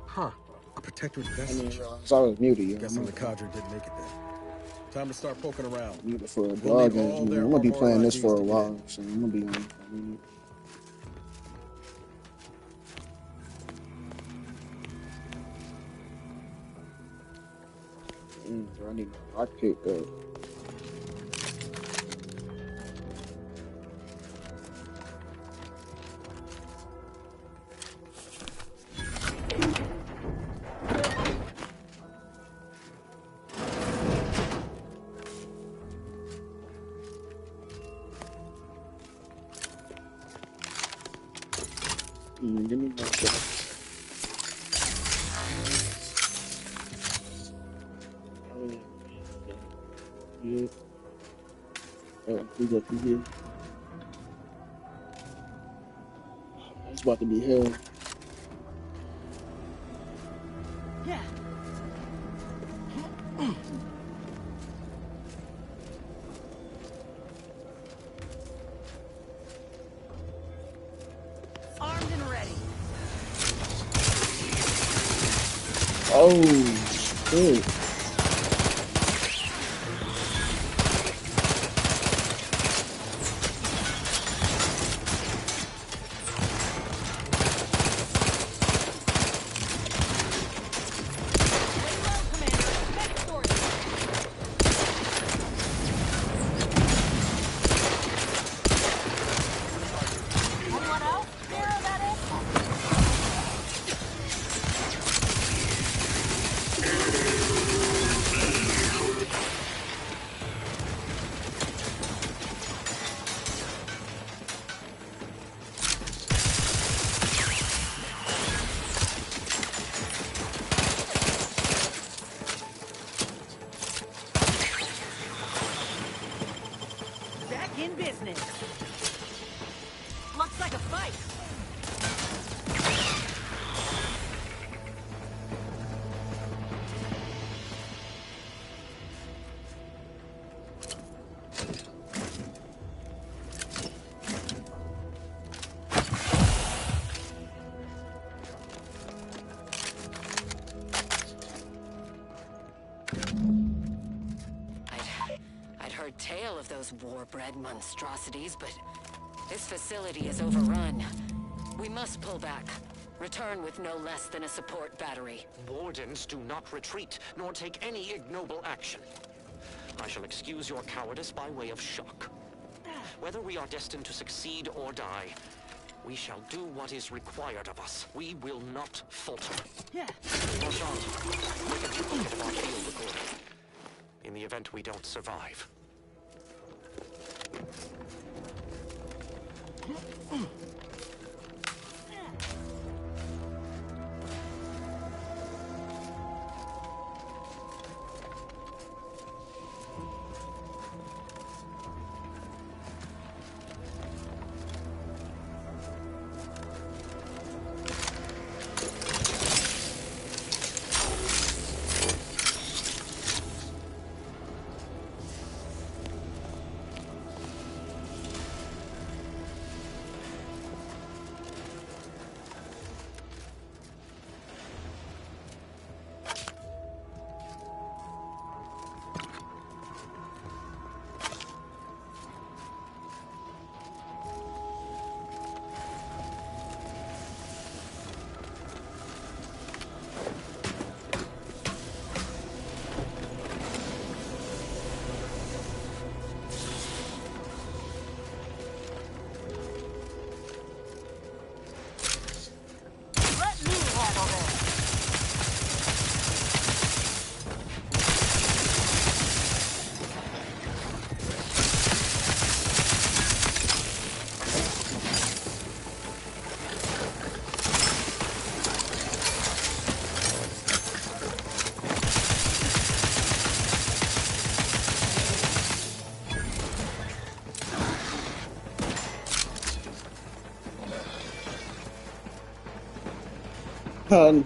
Huh. A protectorate I vestige. didn't realize I was muted, yo. Guessing the cadre didn't make it there. Time to start poking around. Muted for a We'll need dog ass all minute. their I'm gonna be Aurora playing this IDs for a to get in. while, so I'm gonna be on. I need my lock pick up. Give me one second. Yeah. Oh, we go through here. It's about to be hell. Yeah. Armed and ready. Oh, shit. Back in business. Looks like a fight. I'd heard tale of those war-bred monstrosities, but this facility is overrun. We must pull back. Return with no less than a support battery. Wardens do not retreat, nor take any ignoble action. I shall excuse your cowardice by way of shock. Whether we are destined to succeed or die, we shall do what is required of us. We will not falter. Yeah. Marchand, take a duplicate of our field recording. In the event we don't survive.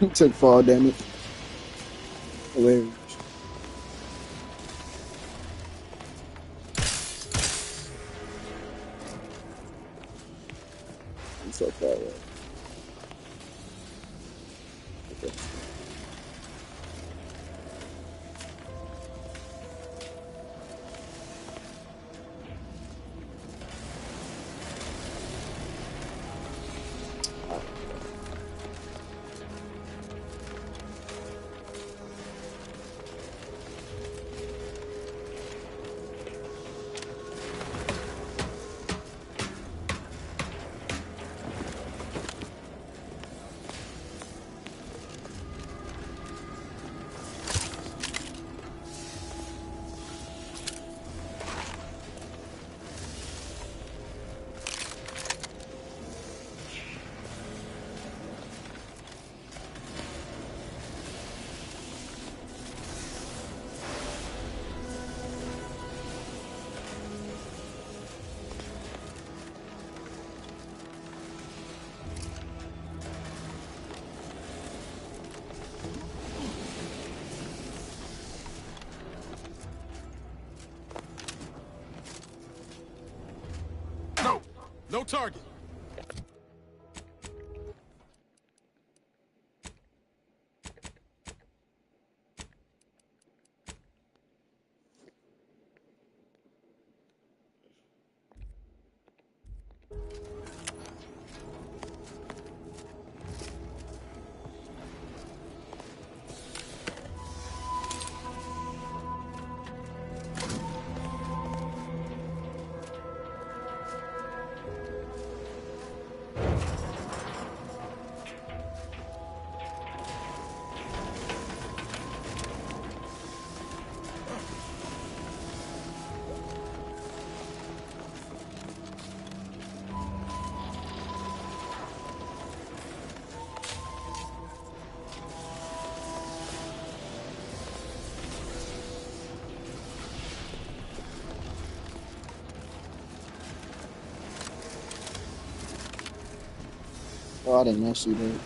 He took fall damage. Hilarious. so far away. Okay. No target. Oh, I did not see that.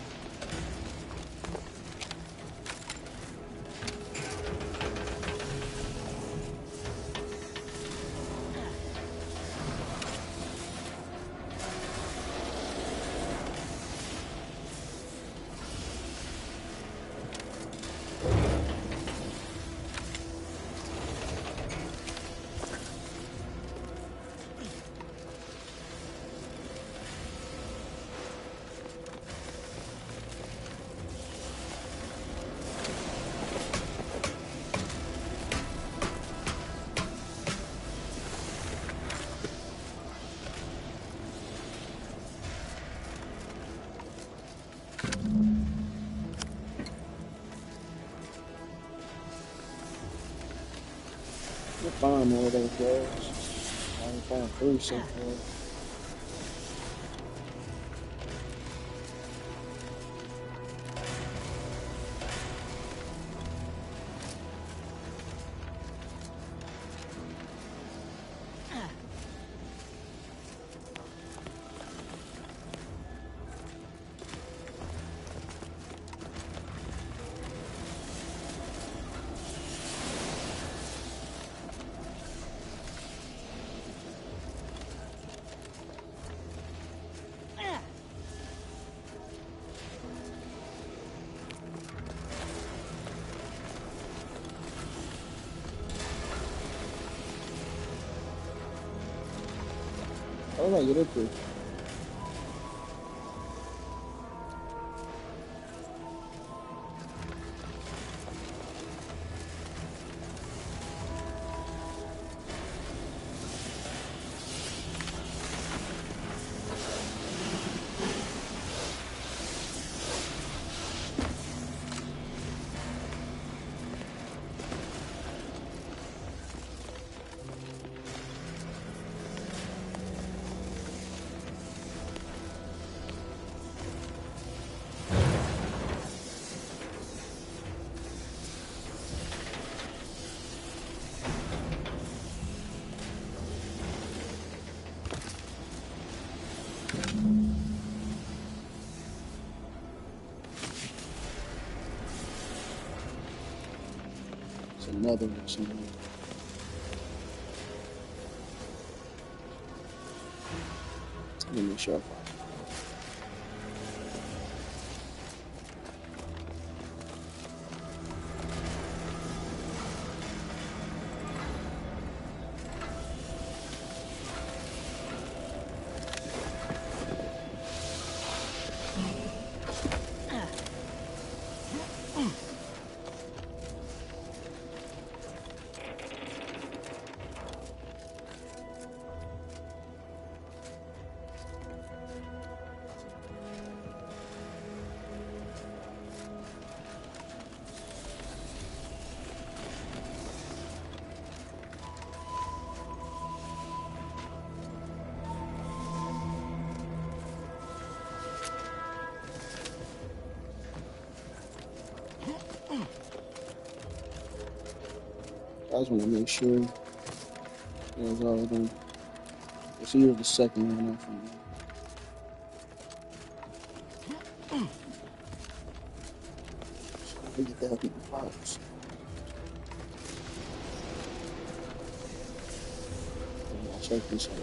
We'll find more of those guys. I only found 3 so far. How did I get up there? It's another one somewhere. Let me make sure I find it. I just want to make sure that was all of them. So you're the second one off from me. So let me get that in the box. I'll check this out.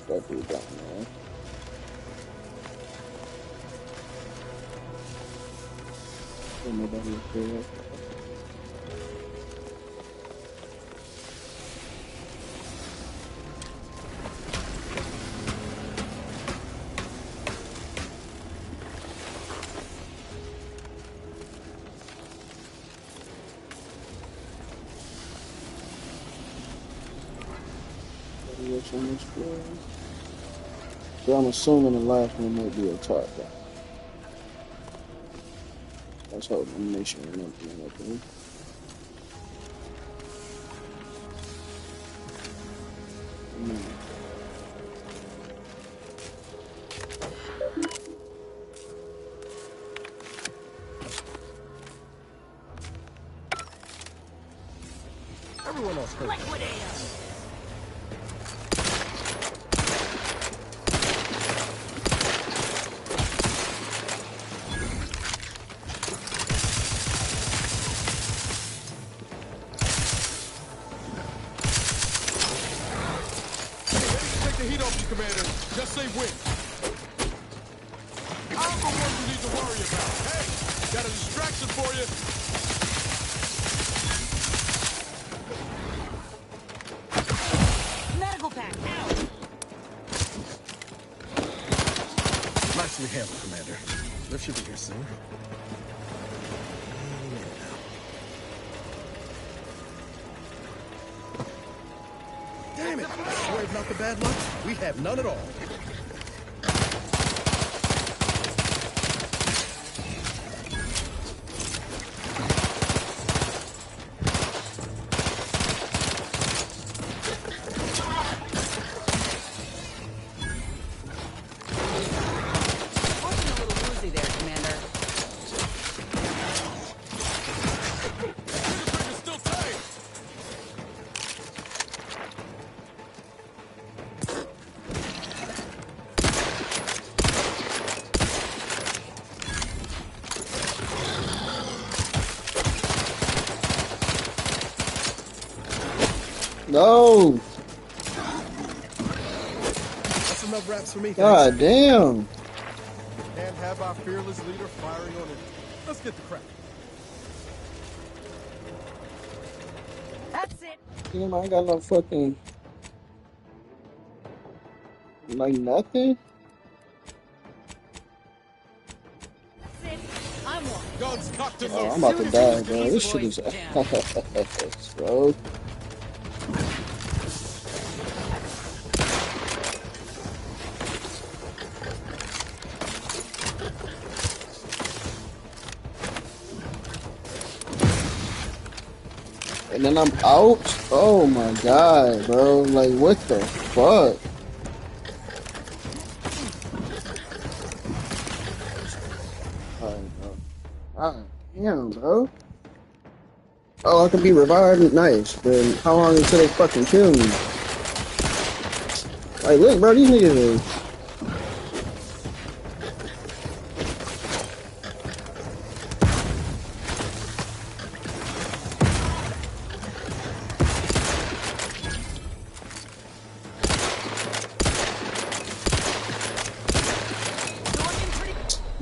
What we got now? Nobody up there. What's on this floor? So I'm assuming the last one might be a top guy. Let's hope I'm make sure I'm not doing okay. Everyone else hurt. Take the heat off you, Commander. Just say when. I'm the one you need to worry about. Hey, got a distraction for you. Medical pack, out! Nicely handled, Commander. Lift should be here soon. Damn it! Sure it's not the bad luck. We have none at all. Looking a little woozy there, Commander. Trigger's still tight. No! That's enough wraps for me. God damn! And have our fearless leader firing on it. Let's get the crack. That's it. Damn, I ain't got no fucking. Like nothing? That's it. I'm one. Guns cocked and Oh, loaded. I'm about to die, bro. This shit is ass, bro. And then I'm out? Oh my god, bro. Like, what the fuck? Alright, bro. Alright, damn, bro. Oh, I can be revived? Nice. But how long until they fucking kill me? Like, look, bro, these niggas are...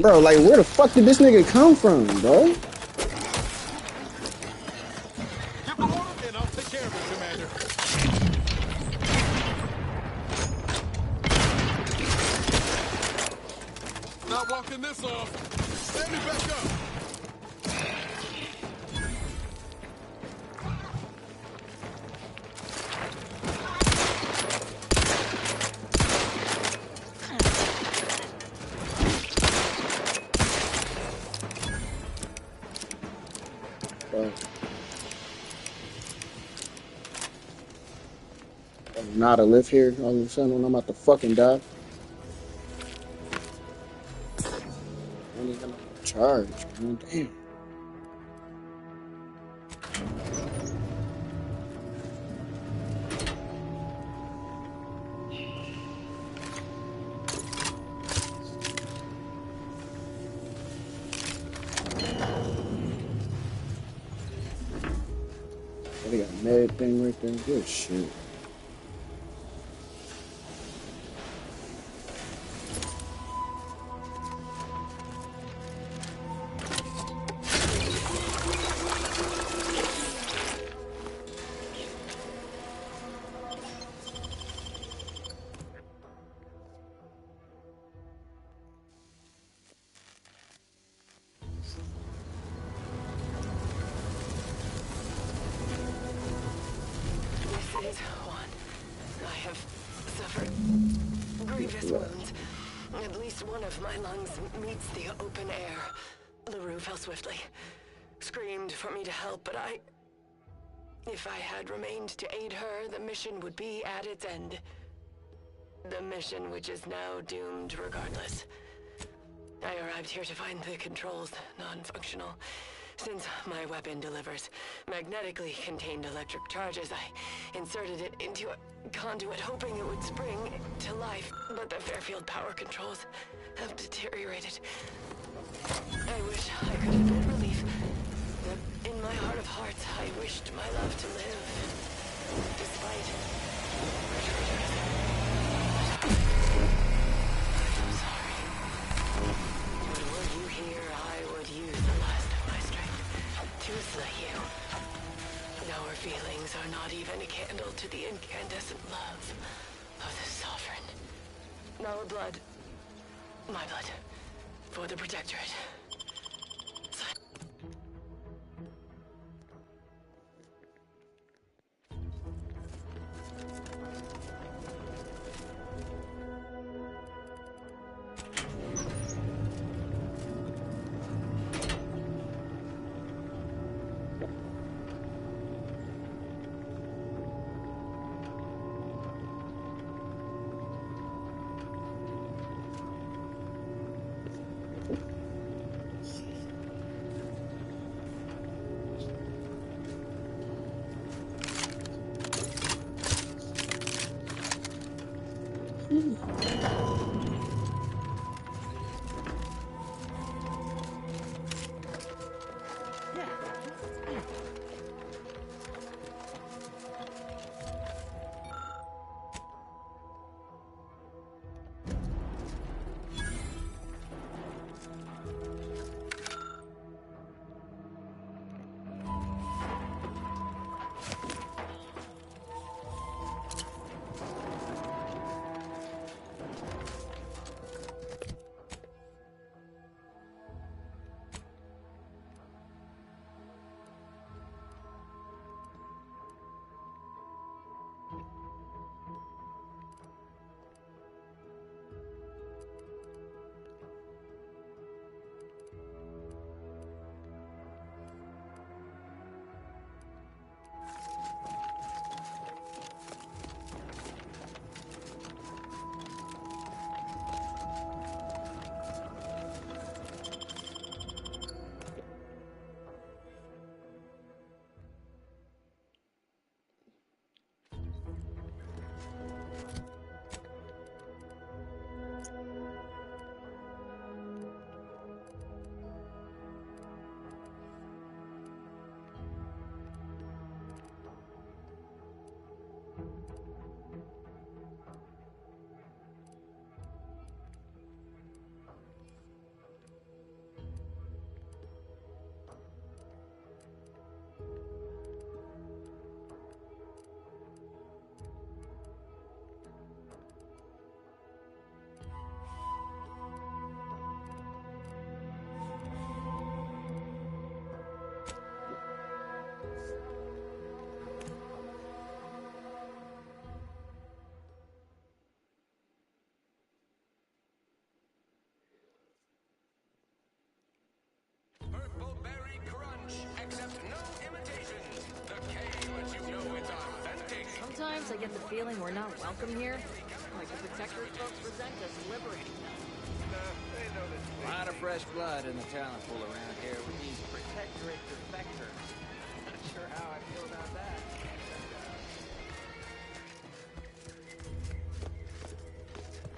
Bro, like, where the fuck did this nigga come from, bro? Give the order and I'll take care of it, Commander. Not walking this off. Stand me back up. Not a lift here all of a sudden when I'm about to fucking die. I don't even know charge, man. Damn. They got a med thing right there. Good shit. This is one. I have suffered grievous wounds. At least one of my lungs meets the open air. LaRue fell swiftly. Screamed for me to help, but if I had remained to aid her, the mission would be at its end. The mission which is now doomed regardless. I arrived here to find the controls non-functional. Since my weapon delivers magnetically contained electric charges, I inserted it into a conduit hoping it would spring to life. But the Fairfield power controls have deteriorated. I wish I could have been relief. But in my heart of hearts, I wished my love to live. Despite her traitors. I'm sorry. But were you here, I would use the last of my strength to slay you. Our feelings are not even a candle to the incandescent love of the Sovereign. Our blood, my blood, for the Protectorate. Sometimes I get the feeling we're not welcome here. Like the Protectorate folks resent us liberating them. A lot of fresh blood in the talent pool around here with these Protectorate defectors. Not sure how I feel about that.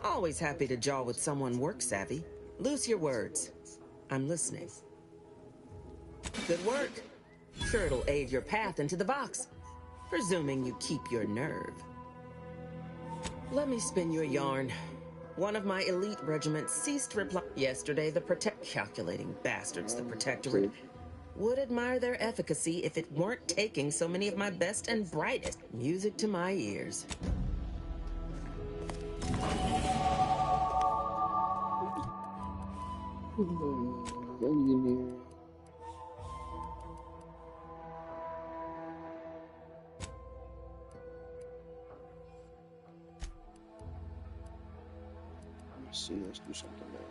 Always happy to jaw with someone work-savvy. Loose your words. I'm listening. Good work. Sure it'll aid your path into the box. Presuming you keep your nerve. Let me spin you a yarn. One of my elite regiments ceased reply. Yesterday, the calculating bastards, the Protectorate, would admire their efficacy if it weren't taking so many of my best and brightest. Music to my ears. Engineer. Let's see, let's do something else.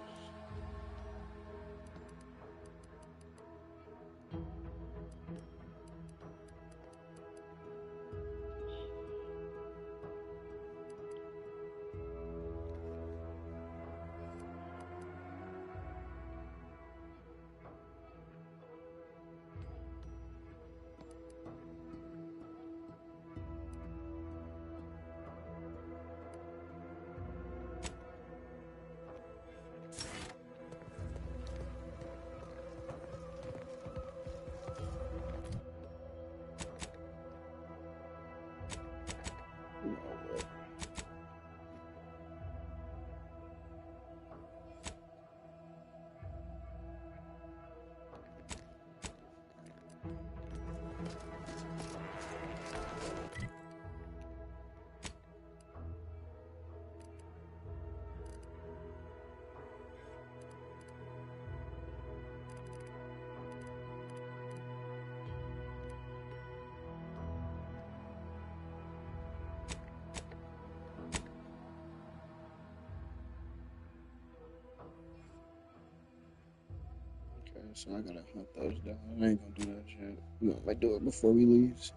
So I gotta hunt those down. I ain't gonna do that shit. We might do it before we leave.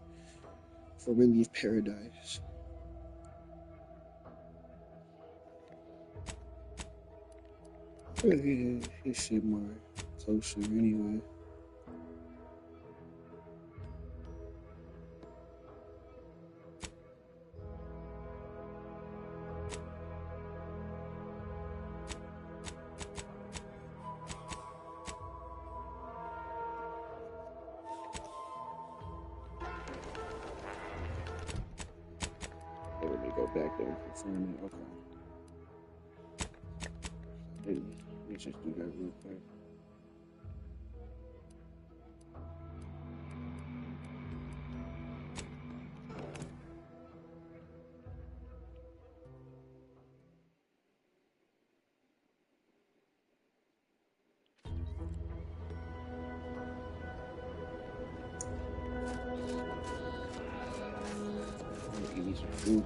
Before we leave paradise. He seemed more closer anyway. Let me go back there and confirm it. Okay. Let me just do that real quick. Eat some food.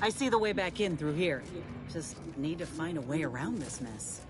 I see the way back in through here. Just need to find a way around this mess.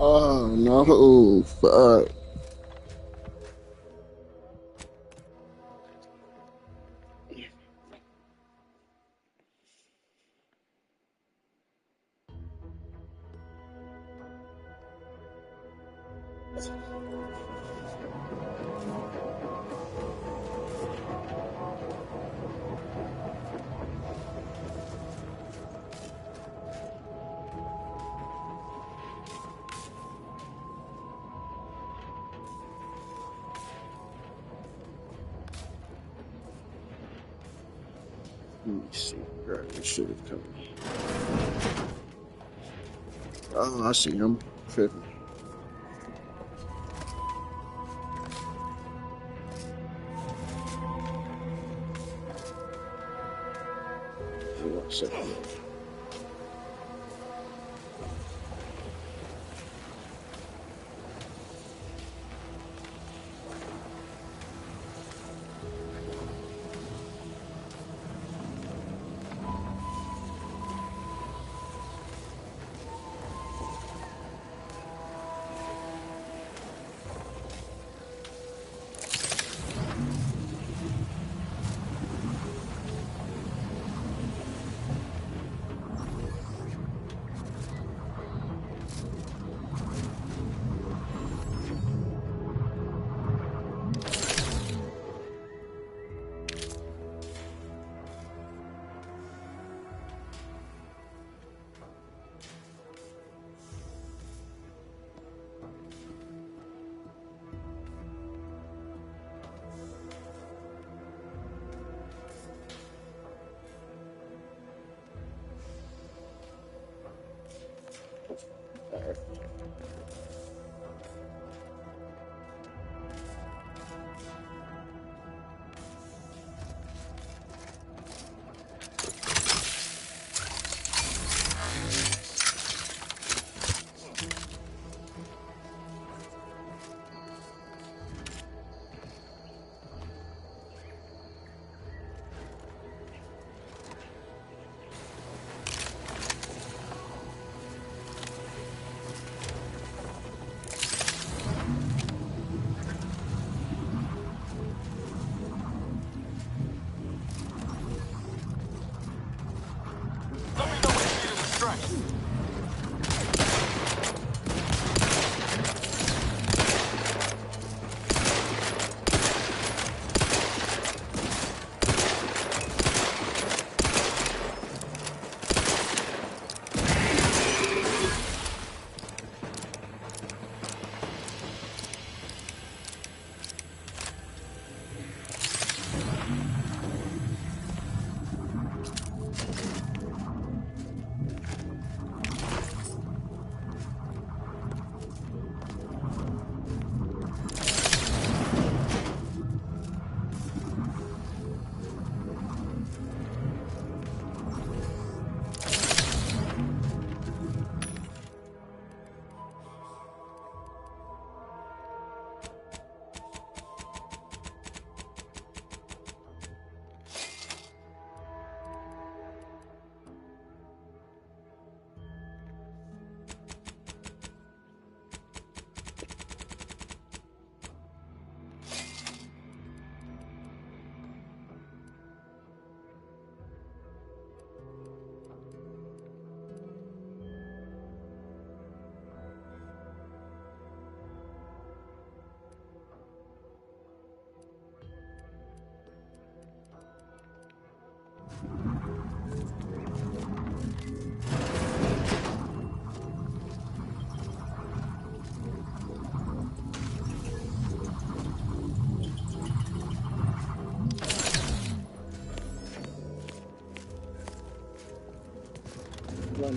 Oh no, fuck. Let me see. Right, it should have come. Oh, I see him. Tripping. Hold on a second.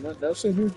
nothing else in here?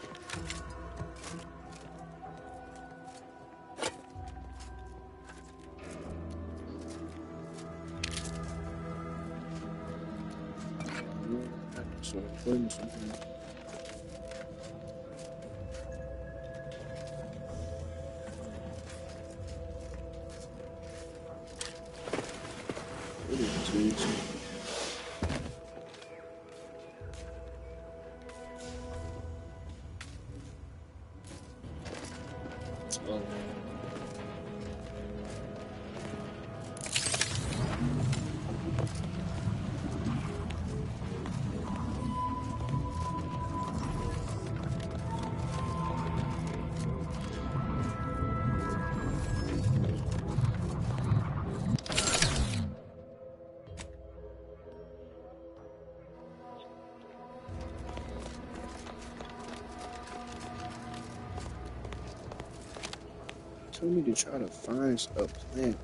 So, tell me to try to find a plant.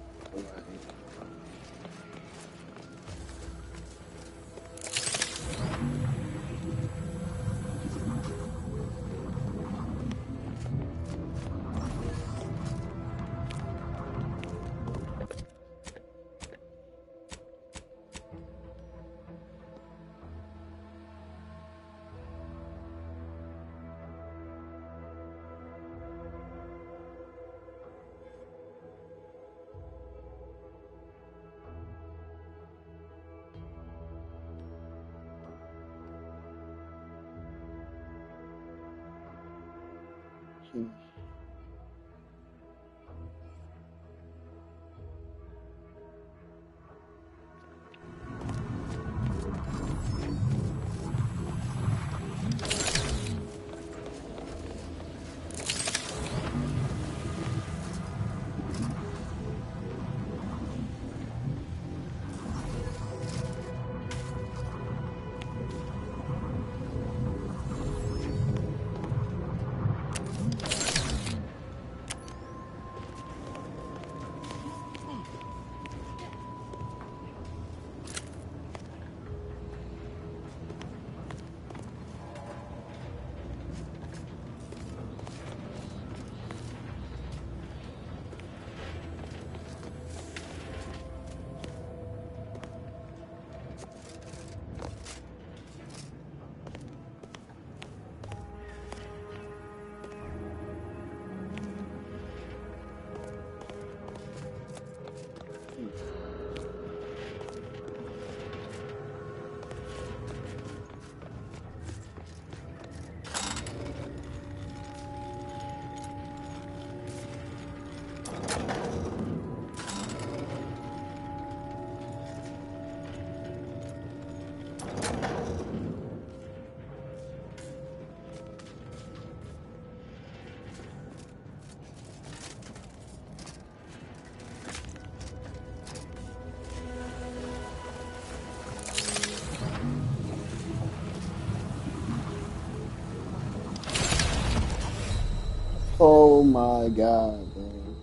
Oh my god, bro.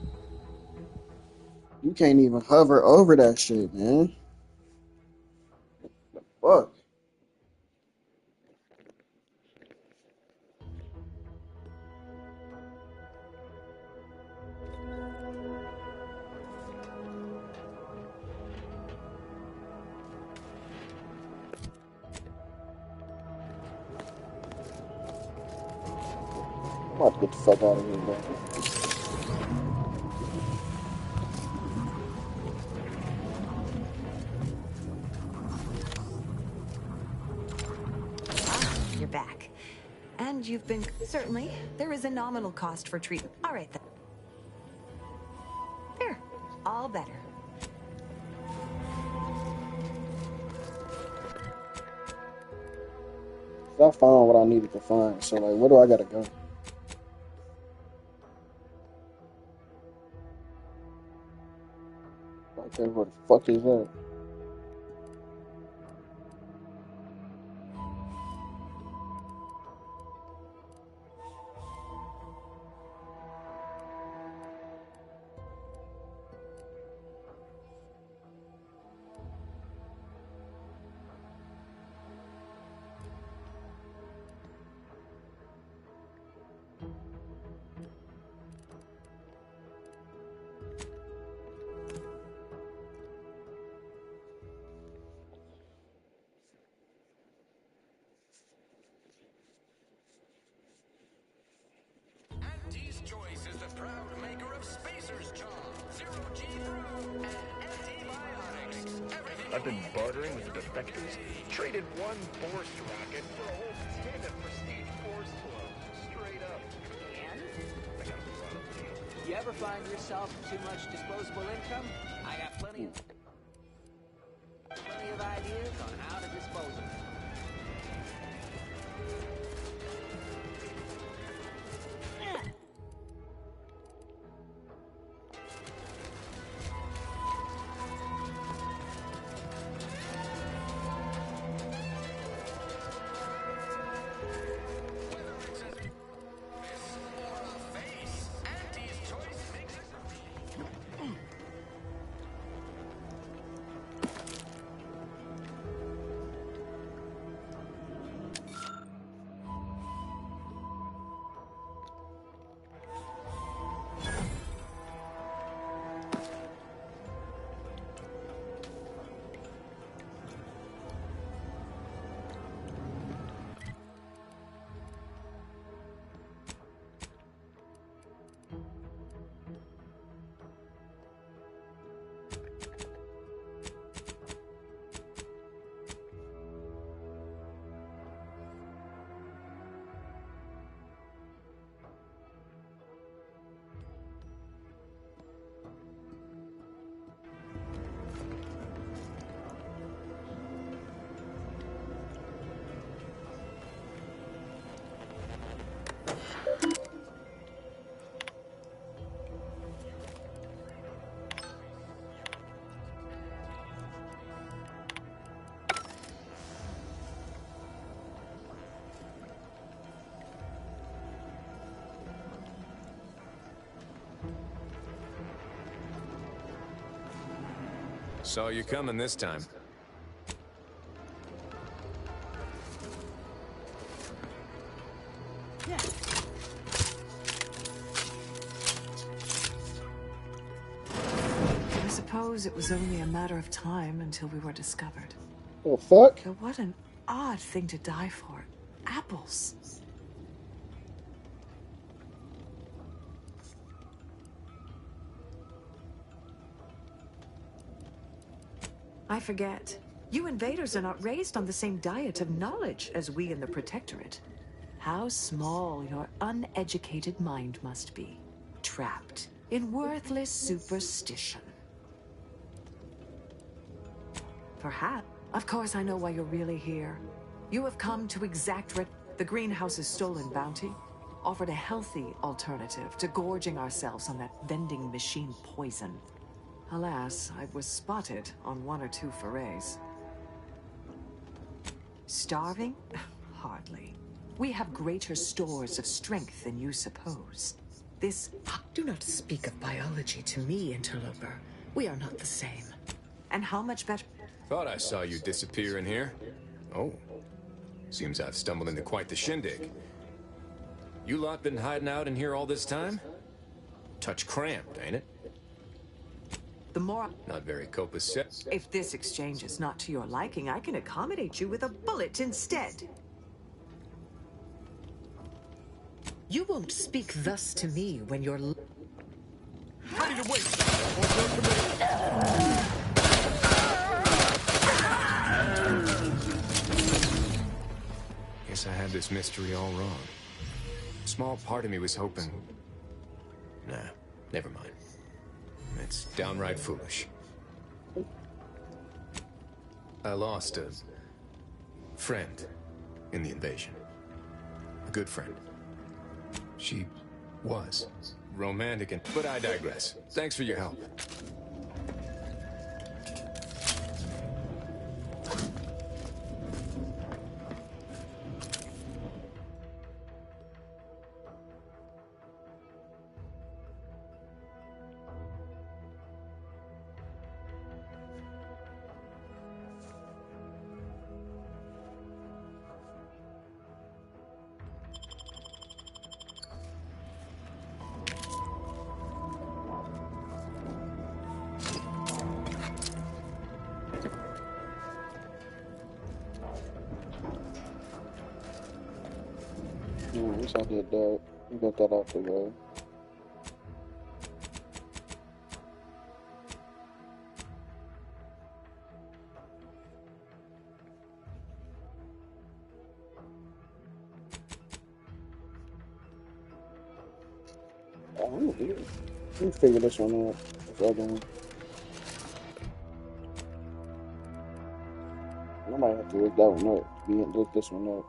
You can't even hover over that shit, man. Fuck. I'm about to get the fuck out of here, bro. You're back. And you've been... Certainly, there is a nominal cost for treatment. All right, then. There. All better. I found what I needed to find, so, like, where do I gotta go? Okay, where the fuck is that? I've been bartering with the defectors. Traded one force rocket for a whole tin of prestige force flow. Straight up. And? I got a lot of deals. You ever find yourself with too much disposable income? I got plenty of ideas on how to dispose of it. Saw you coming this time. I suppose it was only a matter of time until we were discovered. Oh, fuck? Though what an odd thing to die for. Apples. I forget. You invaders are not raised on the same diet of knowledge as we in the Protectorate. How small your uneducated mind must be. Trapped in worthless superstition. Perhaps. Of course I know why you're really here. You have come to exact the greenhouse's stolen bounty. Offered a healthy alternative to gorging ourselves on that vending machine poison. Alas, I was spotted on 1 or 2 forays. Starving? Hardly. We have greater stores of strength than you suppose. This... Do not speak of biology to me, interloper. We are not the same. And how much better... Thought I saw you disappear in here. Oh. Seems I've stumbled into quite the shindig. You lot been hiding out in here all this time? Touch cramped, ain't it? The more... Not very copacetic. If this exchange is not to your liking, I can accommodate you with a bullet instead. You won't speak thus to me when you're... Ready to wait. Guess I had this mystery all wrong. Small part of me was hoping... Nah, never mind. It's downright foolish. I lost a friend in the invasion. A good friend. She was romantic and... But I digress. Thanks for your help. At least I did that. Get that out the way. Let me figure this one out. This other one. I might have to look that one up. Look this one up.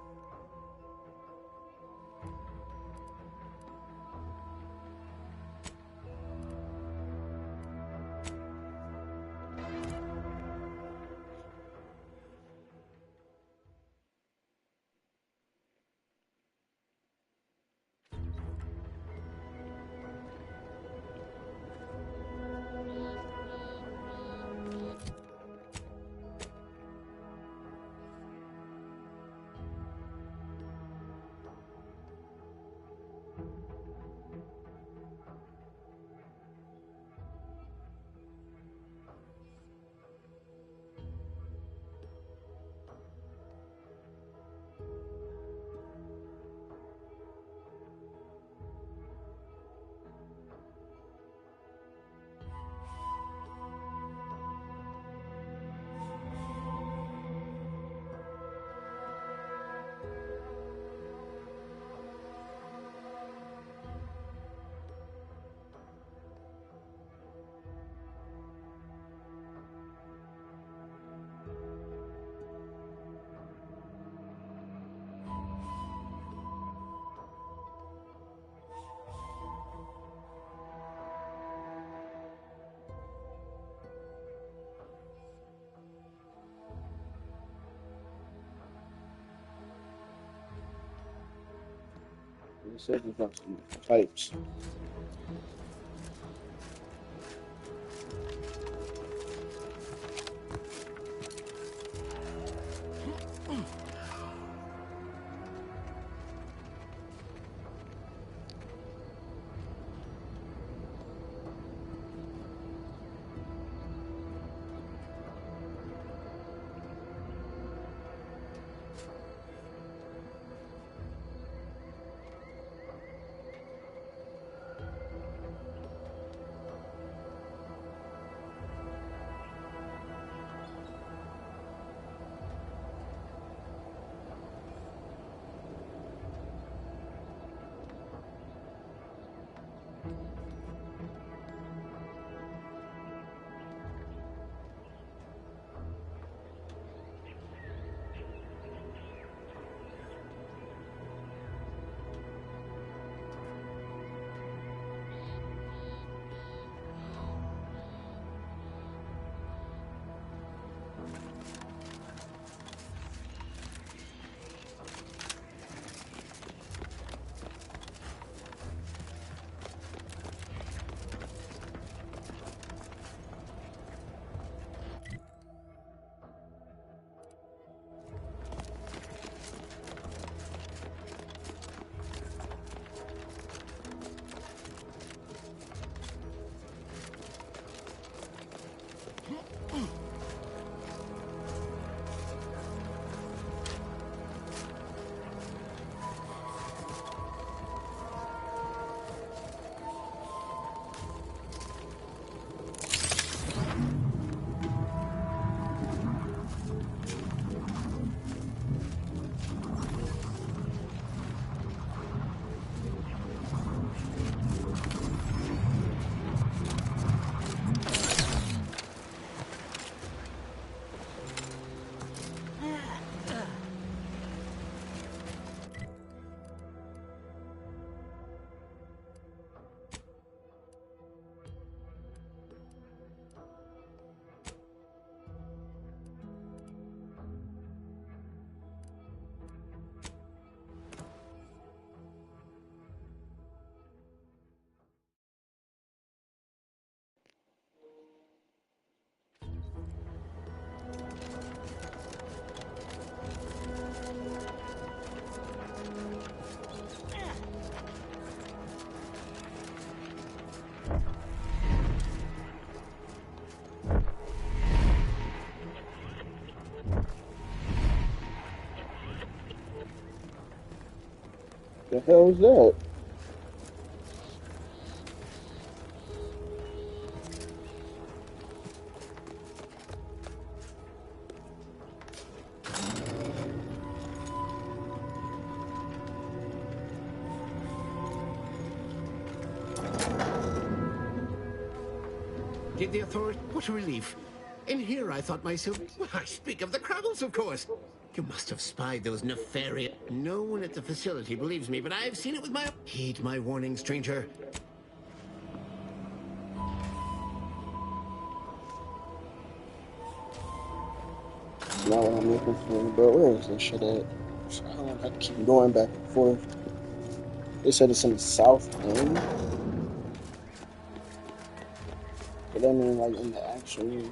It says we got some pipes. The hell is that? Did the authority... What a relief. In here, I thought myself... Well, I speak of the Kraggles, of course. You must have spied those nefarious... No one at the facility believes me, but I've seen it with my... Heed my warning, stranger. Not what I'm looking for, bro. Where is this shit at? So I don't have to keep going back and forth. They said it's in the south end. But that mean like in the actual...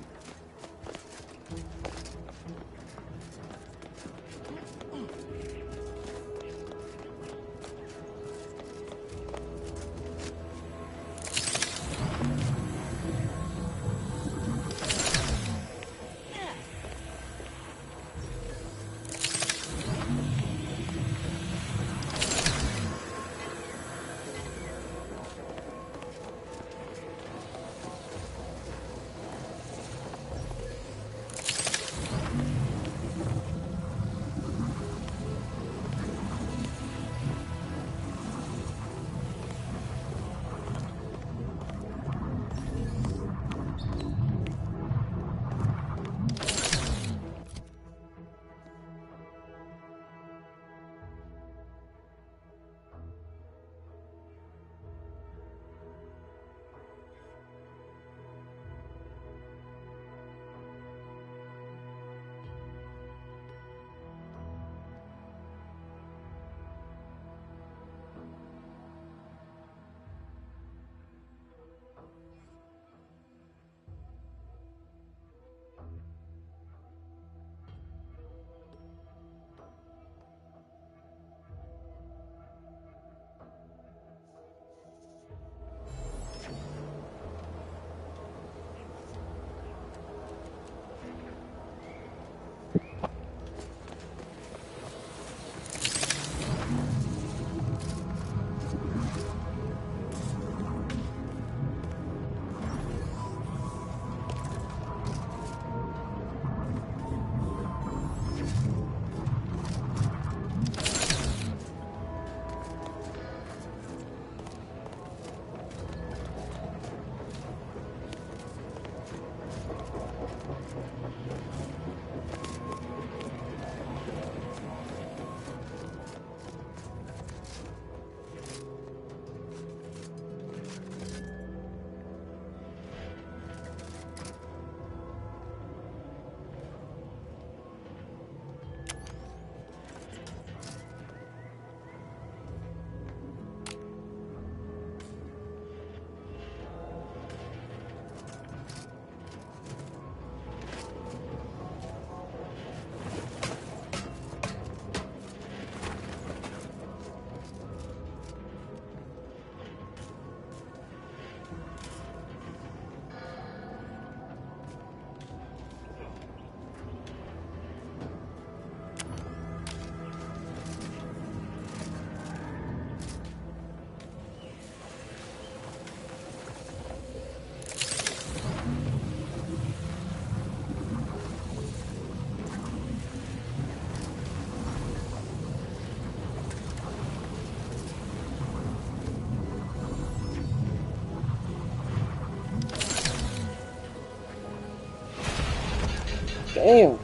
Damn.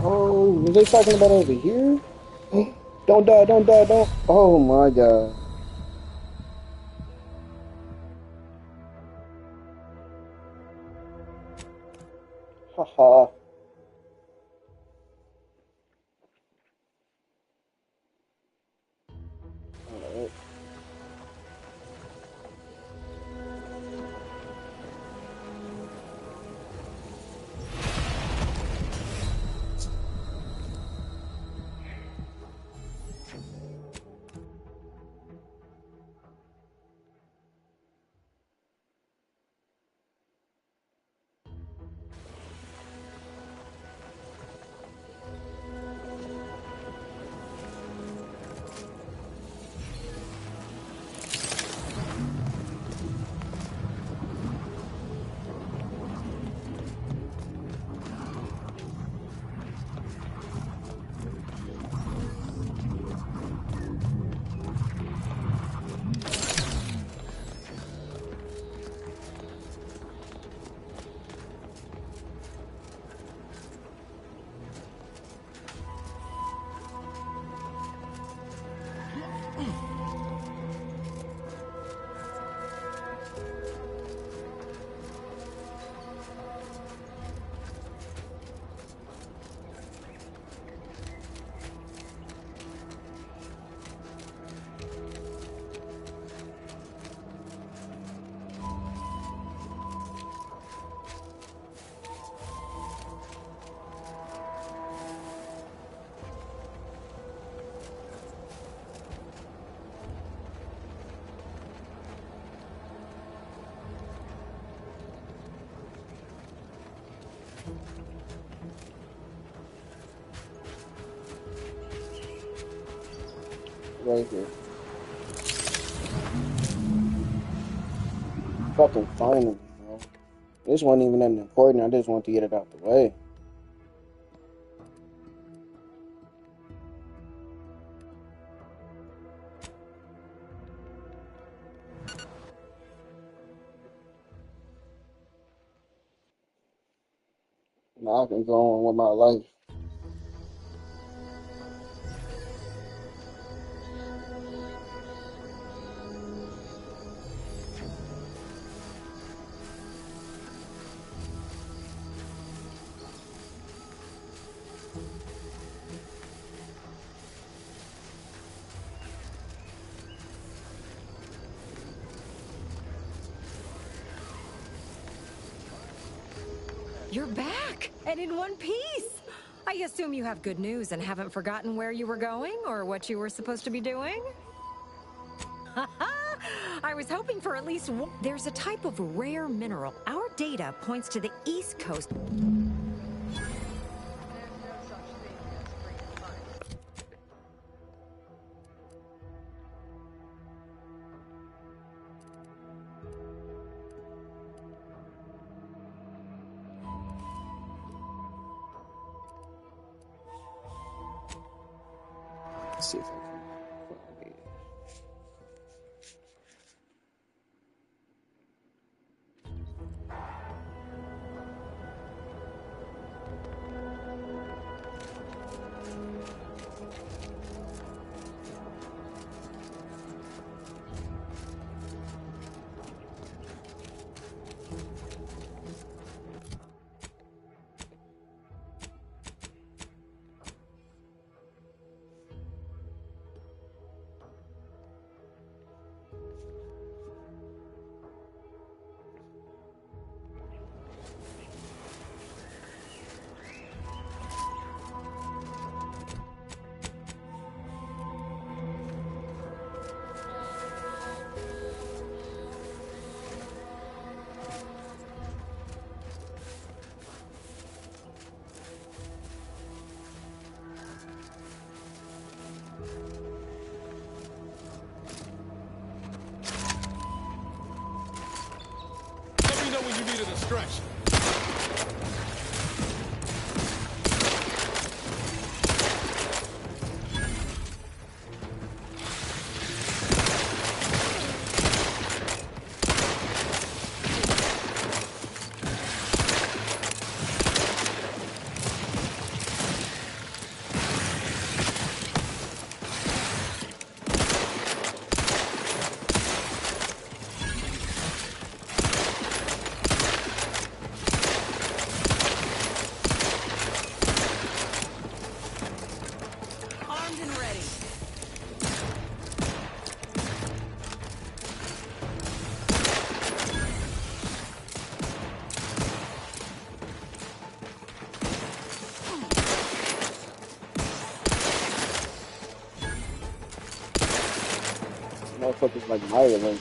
Oh, was they talking about over here? Don't die, don't die, don't. Oh my god. Haha. Alright. Right here. Fucking finally, bro. This wasn't even that important. I just want to get it out the way. Now I can go on with my life. You're back, and in one piece. I assume you have good news and haven't forgotten where you were going or what you were supposed to be doing? I was hoping for at least one. There's a type of rare mineral. Our data points to the East Coast. Let's see if I can find it. Let me know when you need a distraction. Armed and ready. Motherfuckers like violence.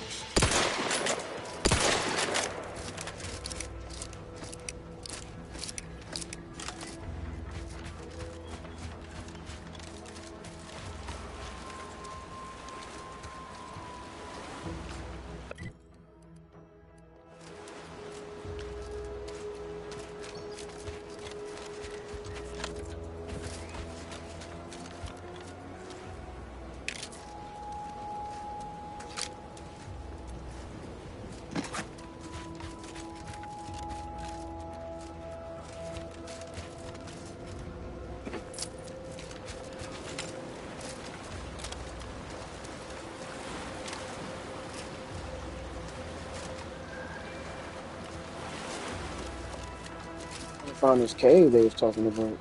I found this cave they was talking about.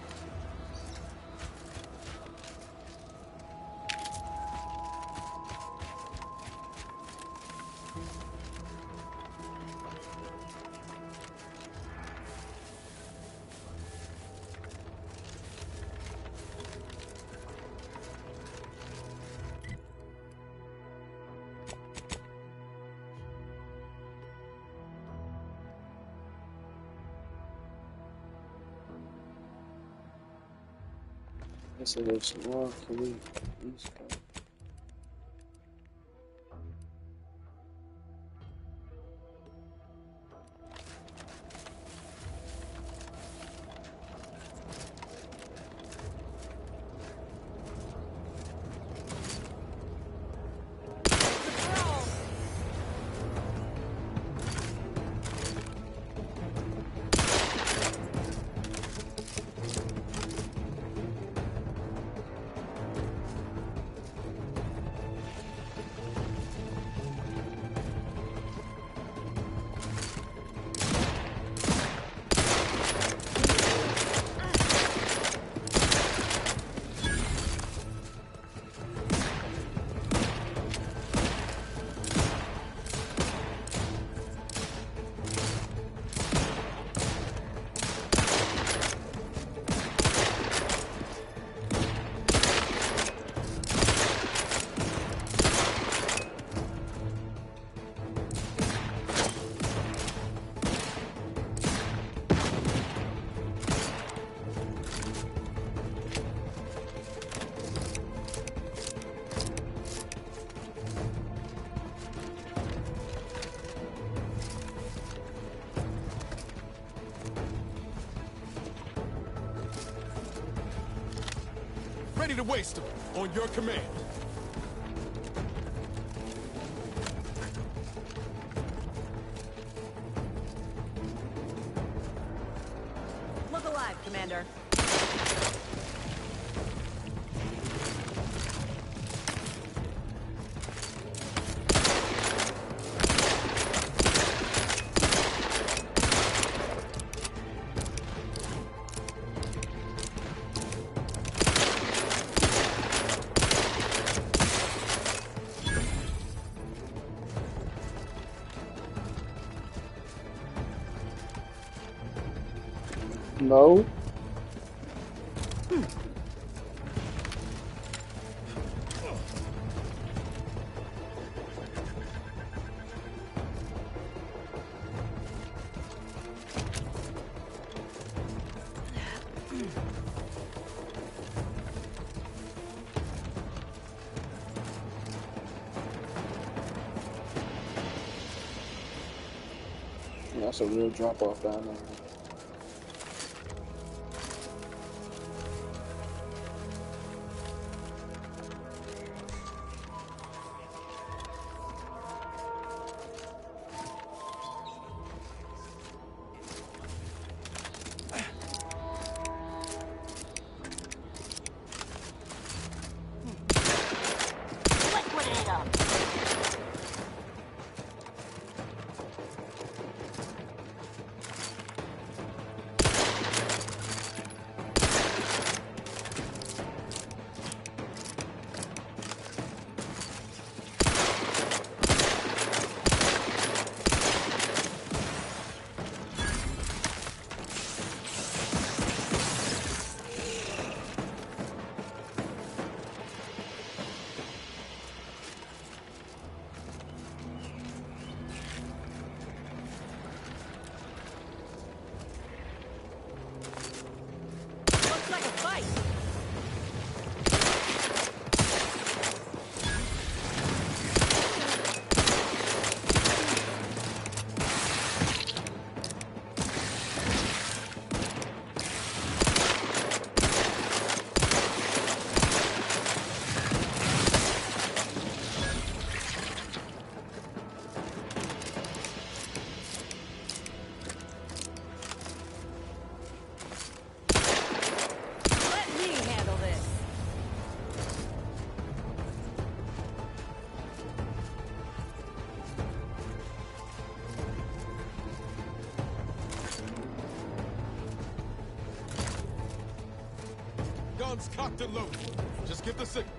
Guess it is more fleet. East Coast. Ready to waste them, on your command. Look alive, Commander. No. Yeah, that's a real drop off down there. Guns cocked and loaded. Just get the signal.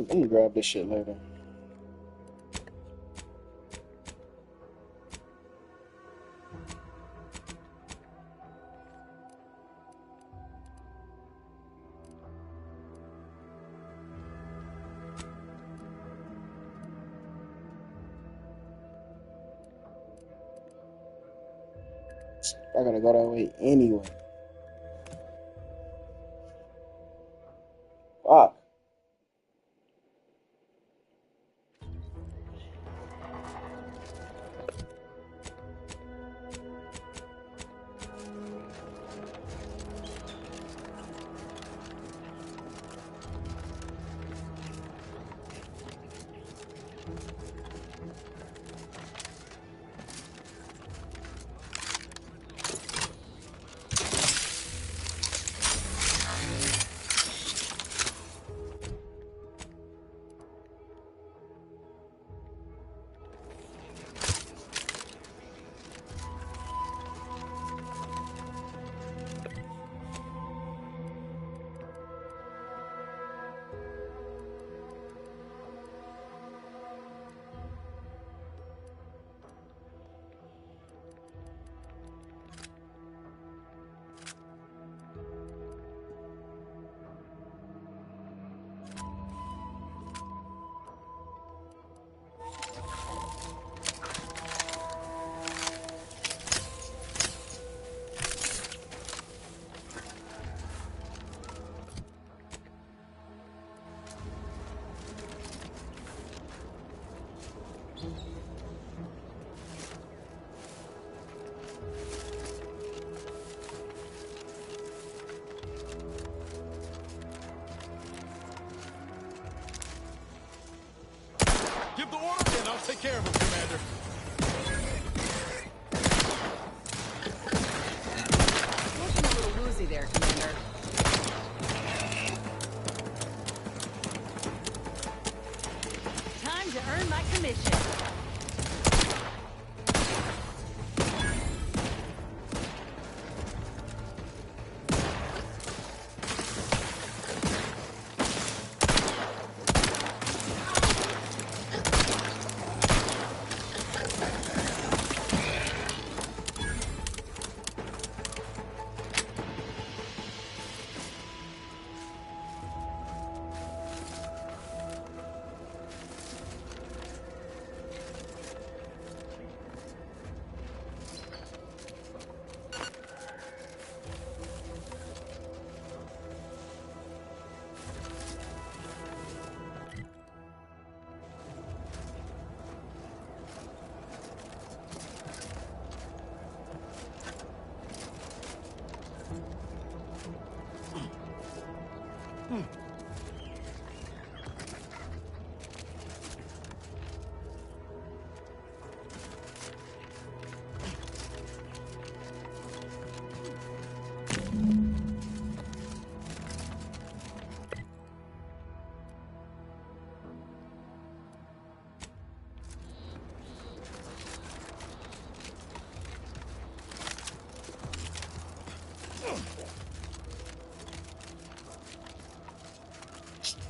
I'm gonna grab this shit later. I gotta go that way anyway. Fuck. Give the order and I'll take care of him, Commander. Looking a little woozy there, Commander. Time to earn my commission.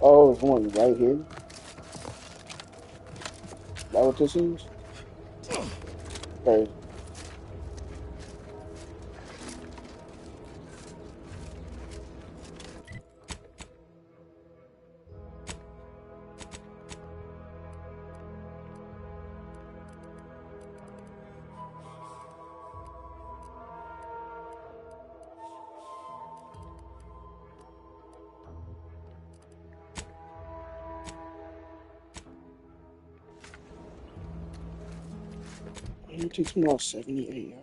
Oh, there's one right here. Is that what this is? Crazy. It takes me all 78 yards.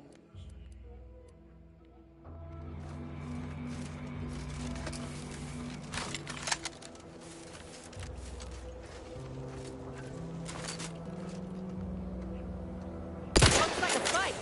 Looks like a fight.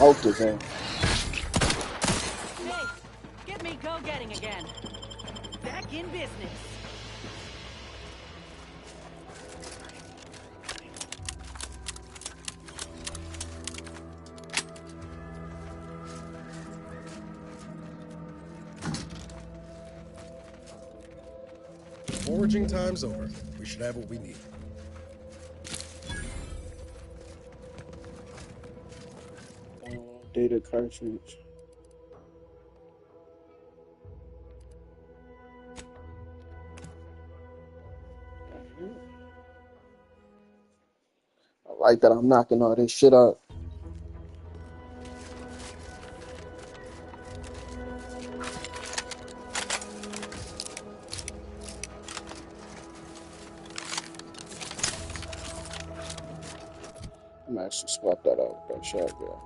smoked his in. Hey, get me go-getting again. Back in business. Foraging time's over. We should have what we need. Data cartridge. I like that I'm knocking all this shit up. I'm actually swap that out with that shotgun.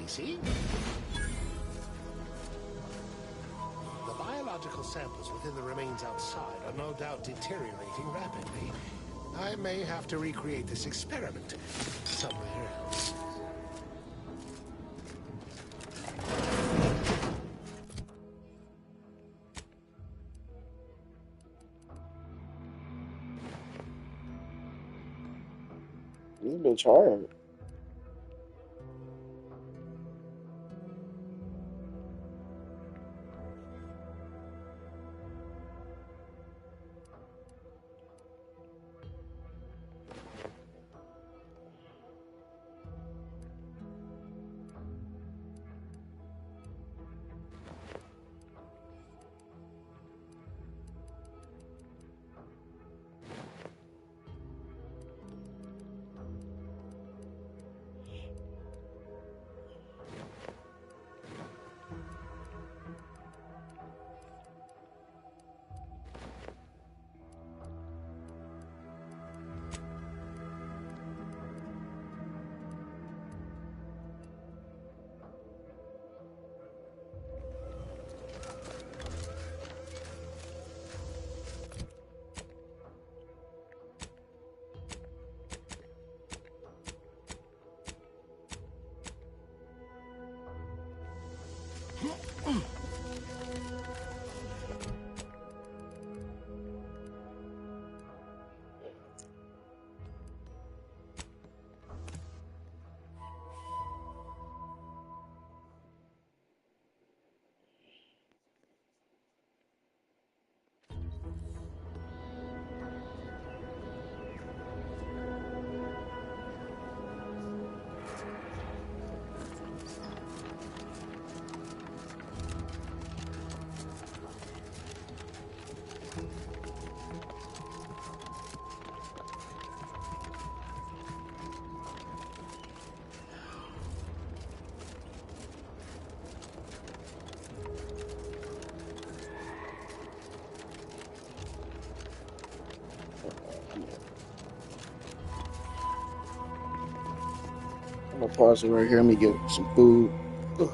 See? The biological samples within the remains outside are no doubt deteriorating rapidly. I may have to recreate this experiment somewhere else. This bitch hard. I'm gonna pause it right here. Let me get some food. Ugh.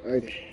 Alrighty.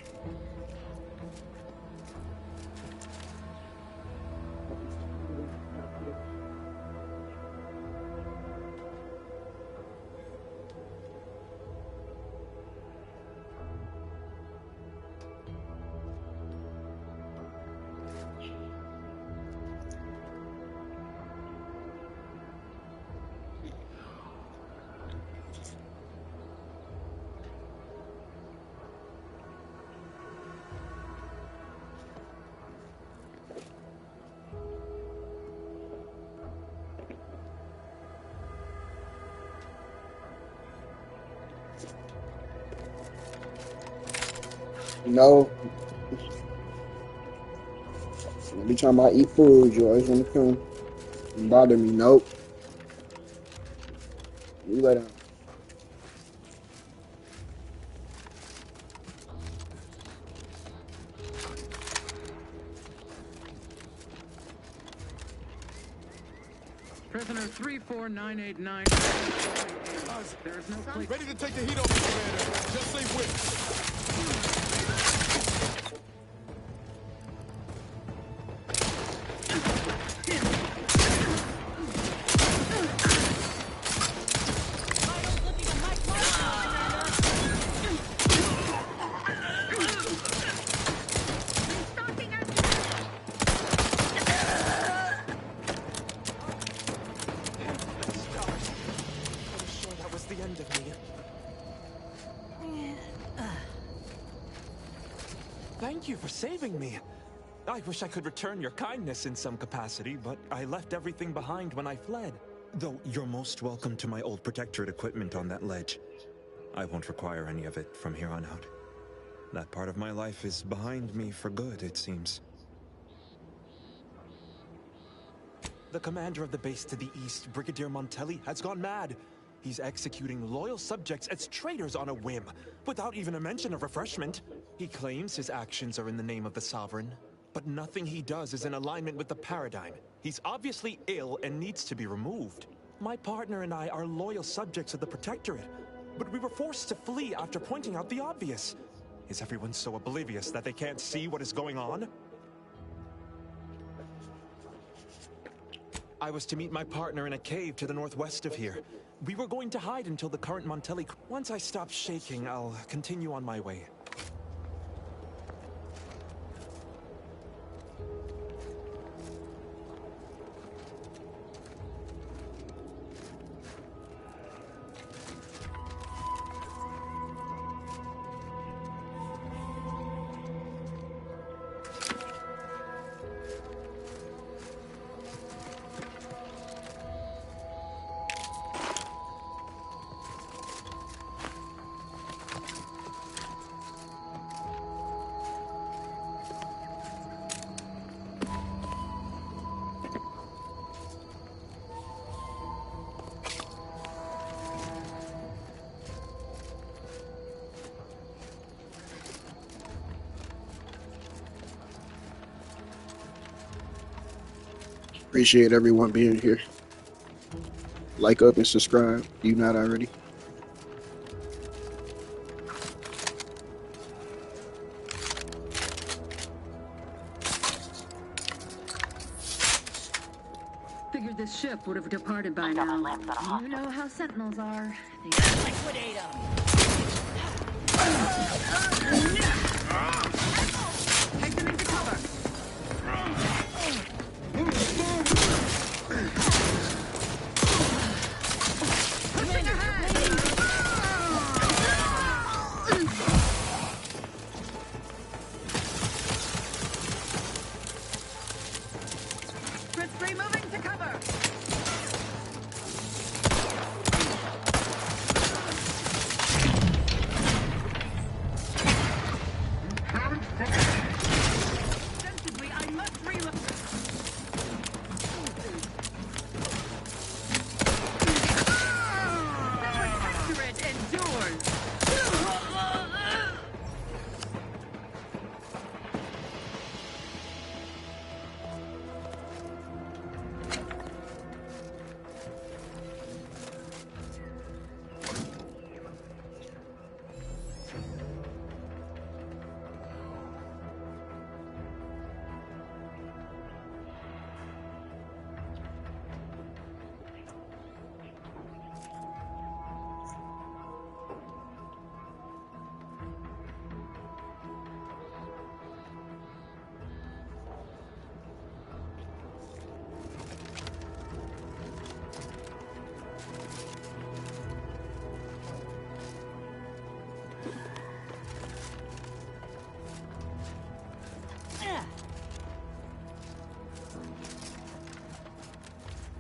No. Every time I eat food, you always want to come and bother me. Nope. You lay down. Prisoner 34989. There is no place. Ready to take the heat off, Commander. Just say which. Thank you for saving me. I wish I could return your kindness in some capacity, but I left everything behind when I fled. Though you're most welcome to my old protectorate equipment on that ledge. I won't require any of it from here on out. That part of my life is behind me for good, it seems. The commander of the base to the east, Brigadier Montelli, has gone mad. He's executing loyal subjects as traitors on a whim, without even a mention of refreshment. He claims his actions are in the name of the Sovereign, but nothing he does is in alignment with the paradigm. He's obviously ill and needs to be removed. My partner and I are loyal subjects of the Protectorate, but we were forced to flee after pointing out the obvious. Is everyone so oblivious that they can't see what is going on? I was to meet my partner in a cave to the northwest of here. We were going to hide until the current Montelli... Once I stop shaking, I'll continue on my way. Appreciate everyone being here. Like up and subscribe if you're not already. Figured this ship would have departed by now. You know how Sentinels are. They liquidate them. Take them into cover.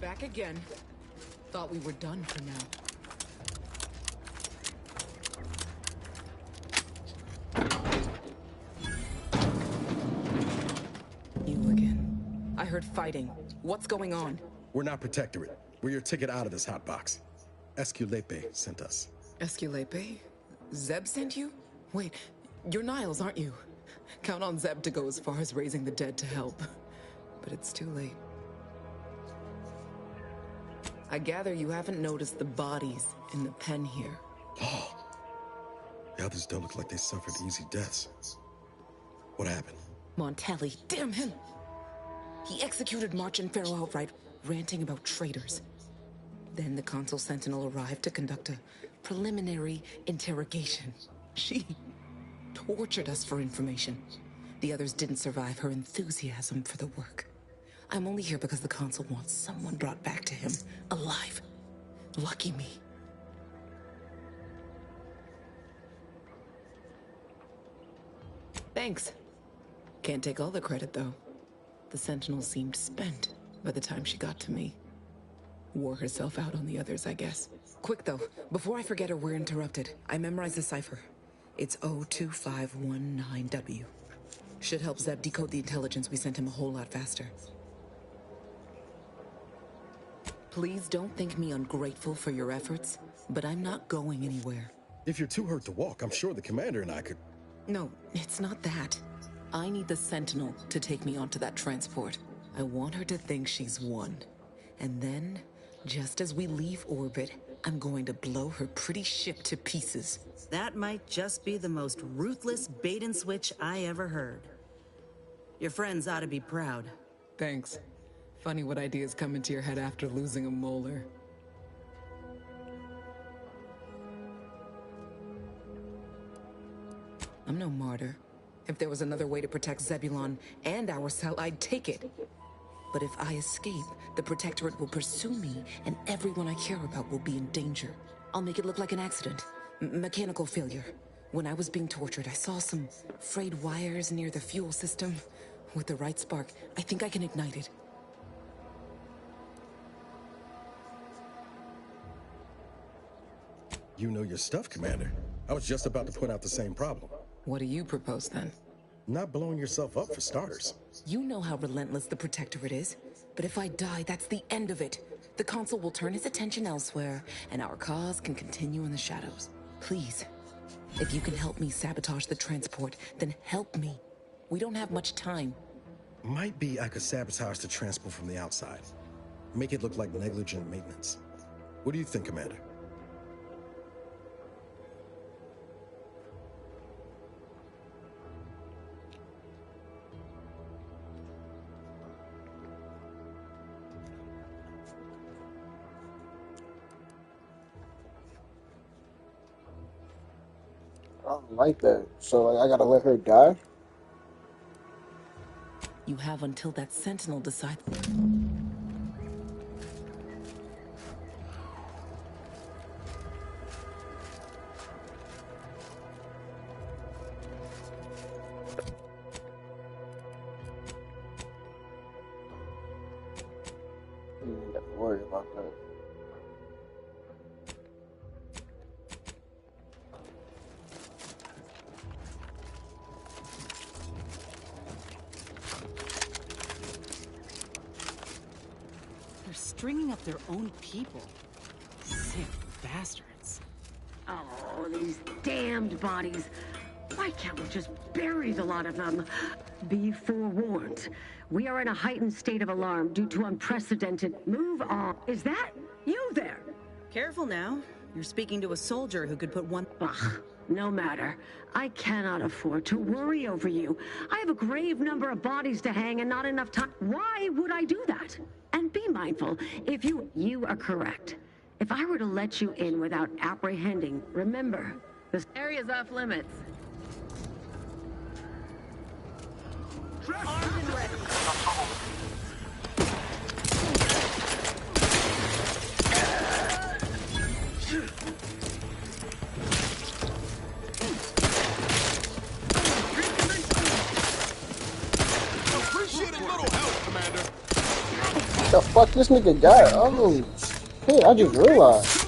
Back again. Thought we were done for now. heard fighting. What's going on? We're not Protectorate. We're your ticket out of this hotbox. Esculepe sent us. Esculepe? Zeb sent you? Wait, you're Niles, aren't you? Count on Zeb to go as far as raising the dead to help. But it's too late. I gather you haven't noticed the bodies in the pen here. Oh. The others don't look like they suffered easy deaths. What happened? Montelli, damn him! He executed March and Pharaoh outright, ranting about traitors. Then the Consul Sentinel arrived to conduct a preliminary interrogation. She tortured us for information. The others didn't survive her enthusiasm for the work. I'm only here because the Consul wants someone brought back to him, alive. Lucky me. Thanks. Can't take all the credit, though. The Sentinel seemed spent by the time she got to me. Wore herself out on the others, I guess. Quick, though, before I forget or we're interrupted, I memorized the cipher. It's O2519W. Should help Zeb decode the intelligence we sent him a whole lot faster. Please don't think me ungrateful for your efforts, but I'm not going anywhere. If you're too hurt to walk, I'm sure the commander and I could... No, it's not that. I need the Sentinel to take me onto that transport. I want her to think she's won. And then, just as we leave orbit, I'm going to blow her pretty ship to pieces. That might just be the most ruthless bait and switch I ever heard. Your friends ought to be proud. Thanks. Funny what ideas come into your head after losing a molar. I'm no martyr. If there was another way to protect Zebulon and our cell, I'd take it. But if I escape, the Protectorate will pursue me, and everyone I care about will be in danger. I'll make it look like an accident. Mechanical failure. When I was being tortured, I saw some frayed wires near the fuel system. With the right spark, I think I can ignite it. You know your stuff, Commander. I was just about to point out the same problem. What do you propose, then? Not blowing yourself up, for starters. You know how relentless the Protectorate is. But if I die, that's the end of it. The Consul will turn his attention elsewhere, and our cause can continue in the shadows. Please, if you can help me sabotage the transport, then help me. We don't have much time. Might be I could sabotage the transport from the outside. Make it look like negligent maintenance. What do you think, Commander? I don't like that. So like, I gotta let her die? You have until that Sentinel decides. You don't have to worry about that. Stringing up their own people. Sick bastards. Oh, these damned bodies. Why can't we just bury the lot of them? Be forewarned. We are in a heightened state of alarm due to unprecedented... Move on. Is that you there? Careful now. You're speaking to a soldier who could put one... Ugh, no matter. I cannot afford to worry over you. I have a grave number of bodies to hang and not enough time. Why would I do that? And be mindful, if you are correct. If I were to let you in without apprehending, remember, this area's off limits. Armed and ready. Appreciate a little help, Commander. The fuck this nigga got? Oh, shit, I just realized.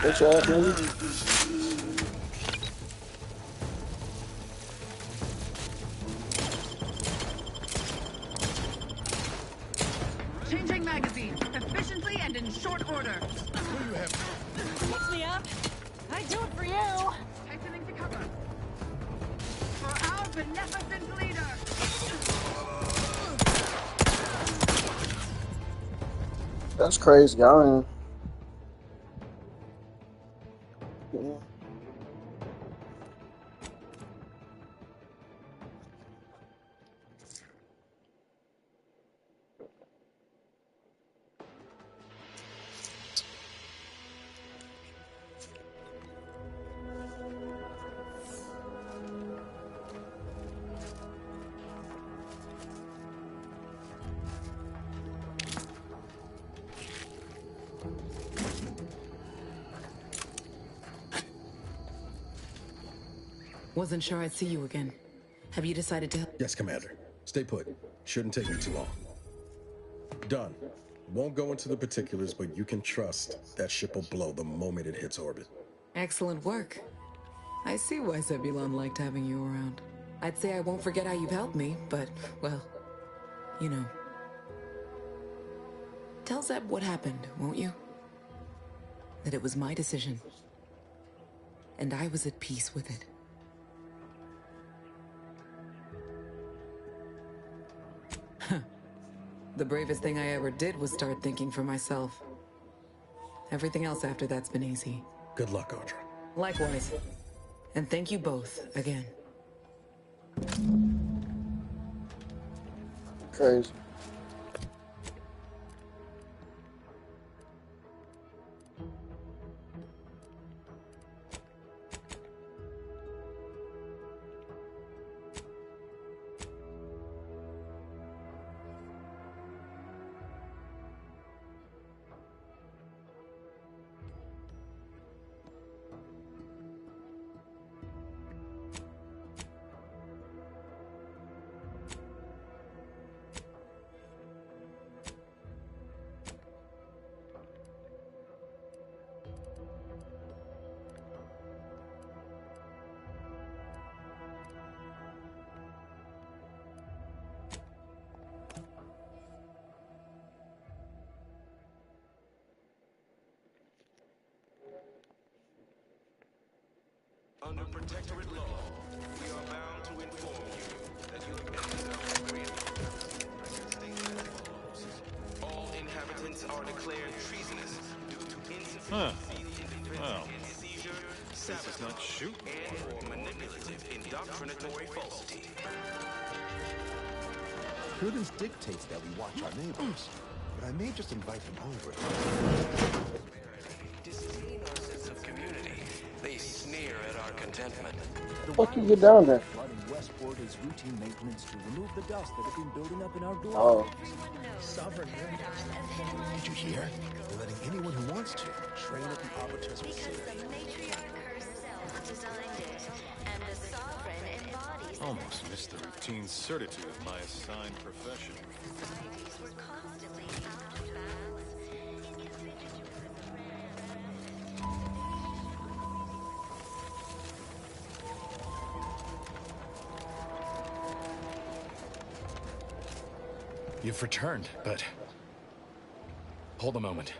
Bitch ass nigga. Changing magazine, efficiently and in short order. Who you have? What's me up? I do it for you. Tightening to cover. For our beneficent leader. That's crazy, y'all. Yeah. Wasn't sure I'd see you again. Have you decided to... Yes, Commander. Stay put. Shouldn't take me too long. Done. Won't go into the particulars, but you can trust that ship will blow the moment it hits orbit. Excellent work. I see why Zebulon liked having you around. I'd say I won't forget how you've helped me, but, well, you know. Tell Zeb what happened, won't you? That it was my decision. And I was at peace with it. The bravest thing I ever did was start thinking for myself. Everything else after that's been easy. Good luck, Audra. Likewise. And thank you both again. Crazy. Under protectorate law, we are bound to inform you that you have entered our great all inhabitants are declared treasonous due to insufficiency in defense and seizure, sabotage, and or manipulative indoctrinatory falsity. Prudence dictates that we watch our neighbors, but I may just invite them over. Disdain our sense of community. They sneer at our contentment. Fuck you get down there? Flooding Westport is routine maintenance to remove the dust that has been building up in our doors. Oh. Sovereign Did you hear? They're letting anyone who wants to train at the Arbiter's facility. Almost missed the routine certitude of my assigned profession. You've returned, but... Hold a moment.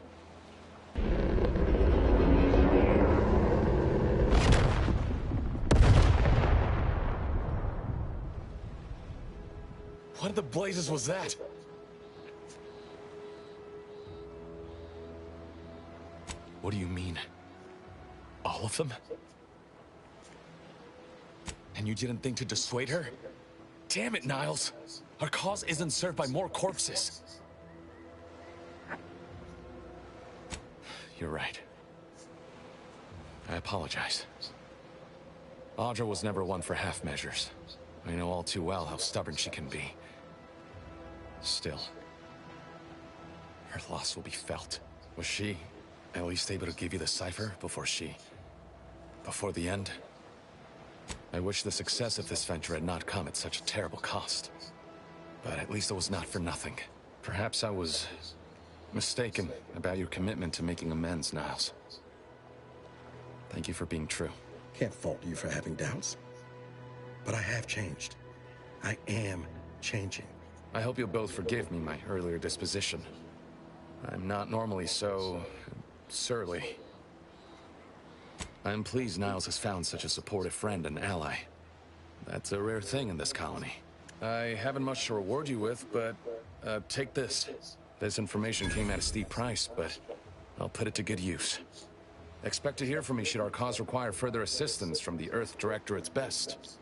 What in the blazes was that? What do you mean? All of them? And you didn't think to dissuade her? Damn it, Niles! Our cause isn't served by more corpses. You're right. I apologize. Audra was never one for half measures. I know all too well how stubborn she can be. Still, her loss will be felt. Was she at least able to give you the cipher before the end? I wish the success of this venture had not come at such a terrible cost. But at least it was not for nothing. Perhaps I was mistaken about your commitment to making amends, Niles. Thank you for being true. Can't fault you for having doubts. But I have changed. I am changing. I hope you'll both forgive me my earlier disposition. I'm not normally so surly. I'm pleased Niles has found such a supportive friend and ally. That's a rare thing in this colony. I haven't much to reward you with, but take this. This information came at a steep price, but I'll put it to good use. Expect to hear from me should our cause require further assistance from the Earth Directorate's best.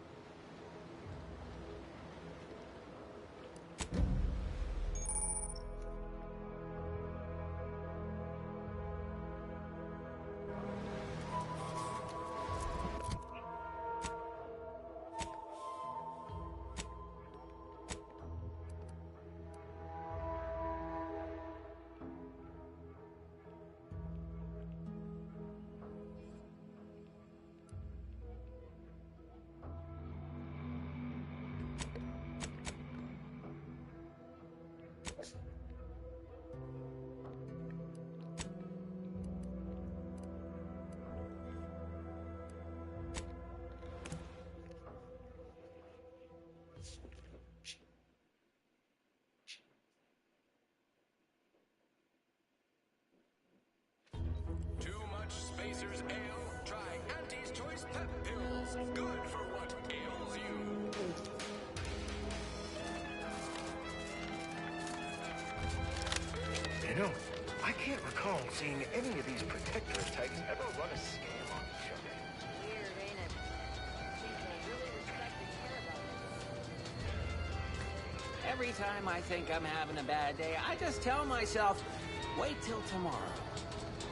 Too much Spacer's Ale? Try Auntie's Choice Pep Pills. Good for what ails you. You know, I can't recall seeing any of these protectorate types ever run a scam on each other. Weird, ain't it? Seems they really respect and care about this. Every time I think I'm having a bad day, I just tell myself, wait till tomorrow.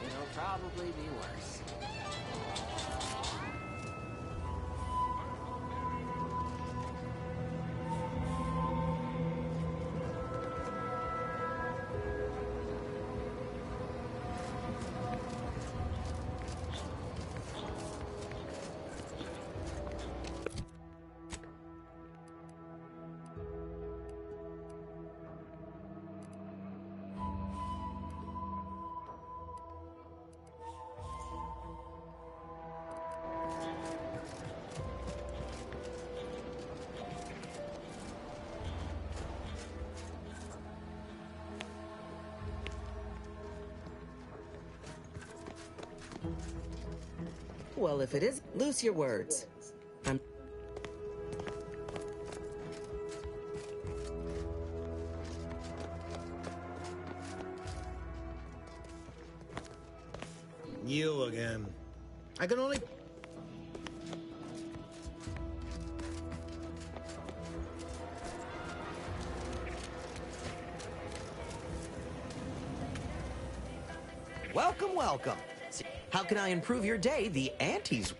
It'll probably be worse. Well, if it is, loose your words. I'm... You again. I can only... Welcome, welcome. How can I improve your day? The aunties...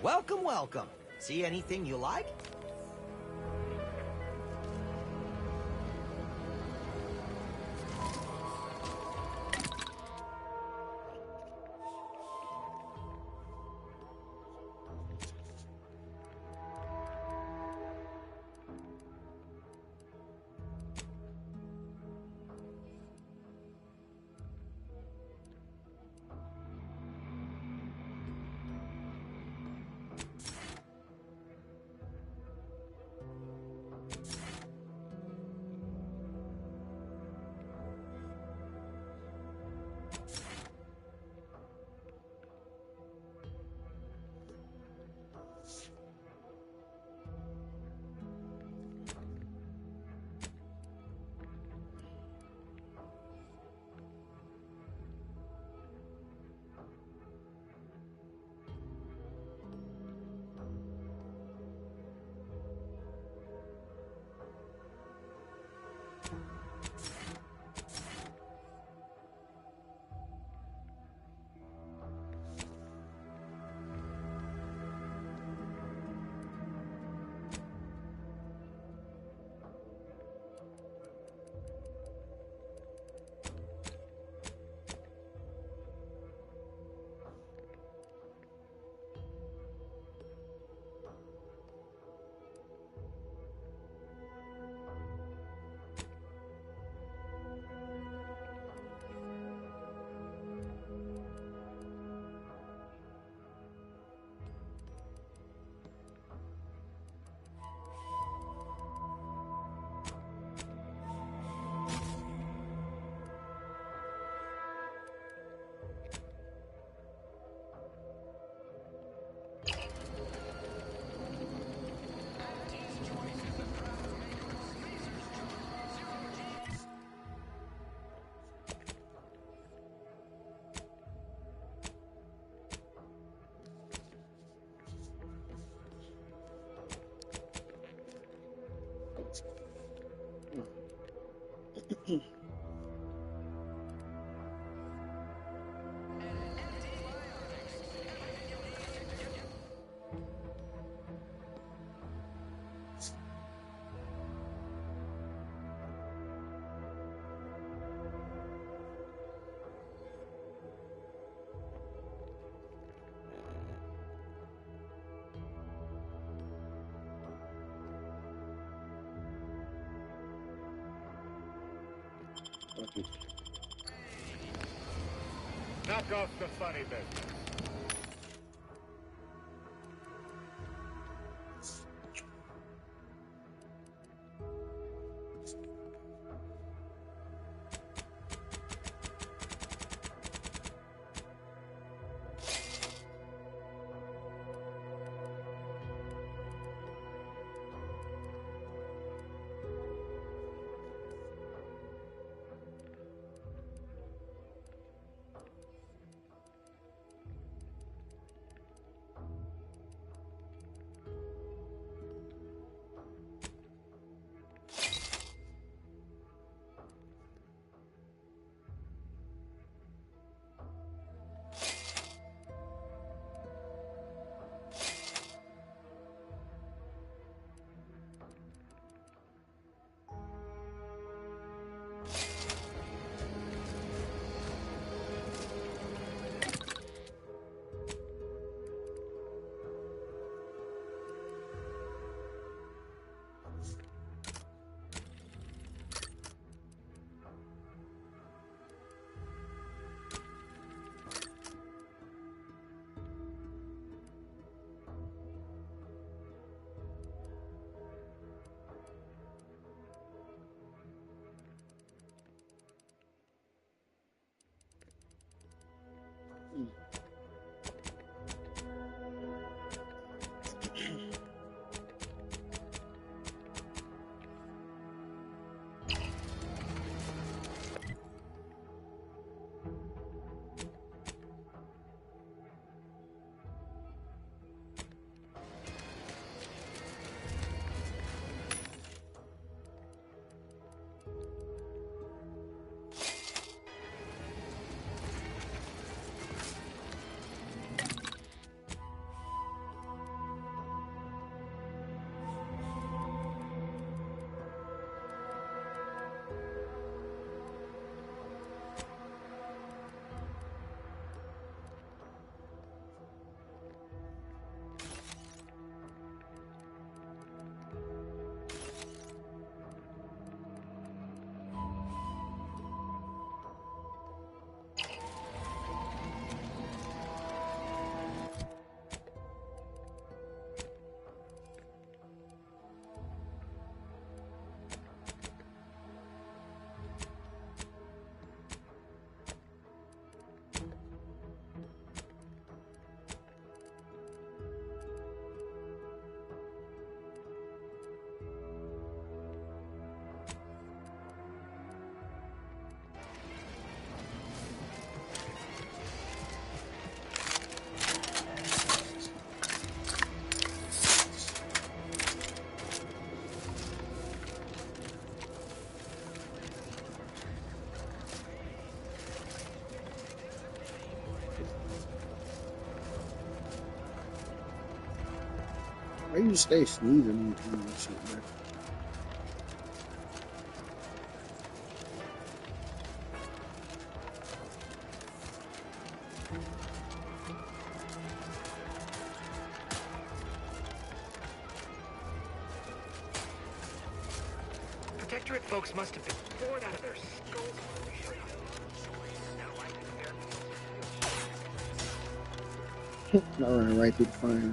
Welcome, welcome. See anything you like? Knock off the funny business. Why you stay sneezing between that shit, man? Protectorate folks must have been bored out of their skulls when we showed up. Not running right through the fire.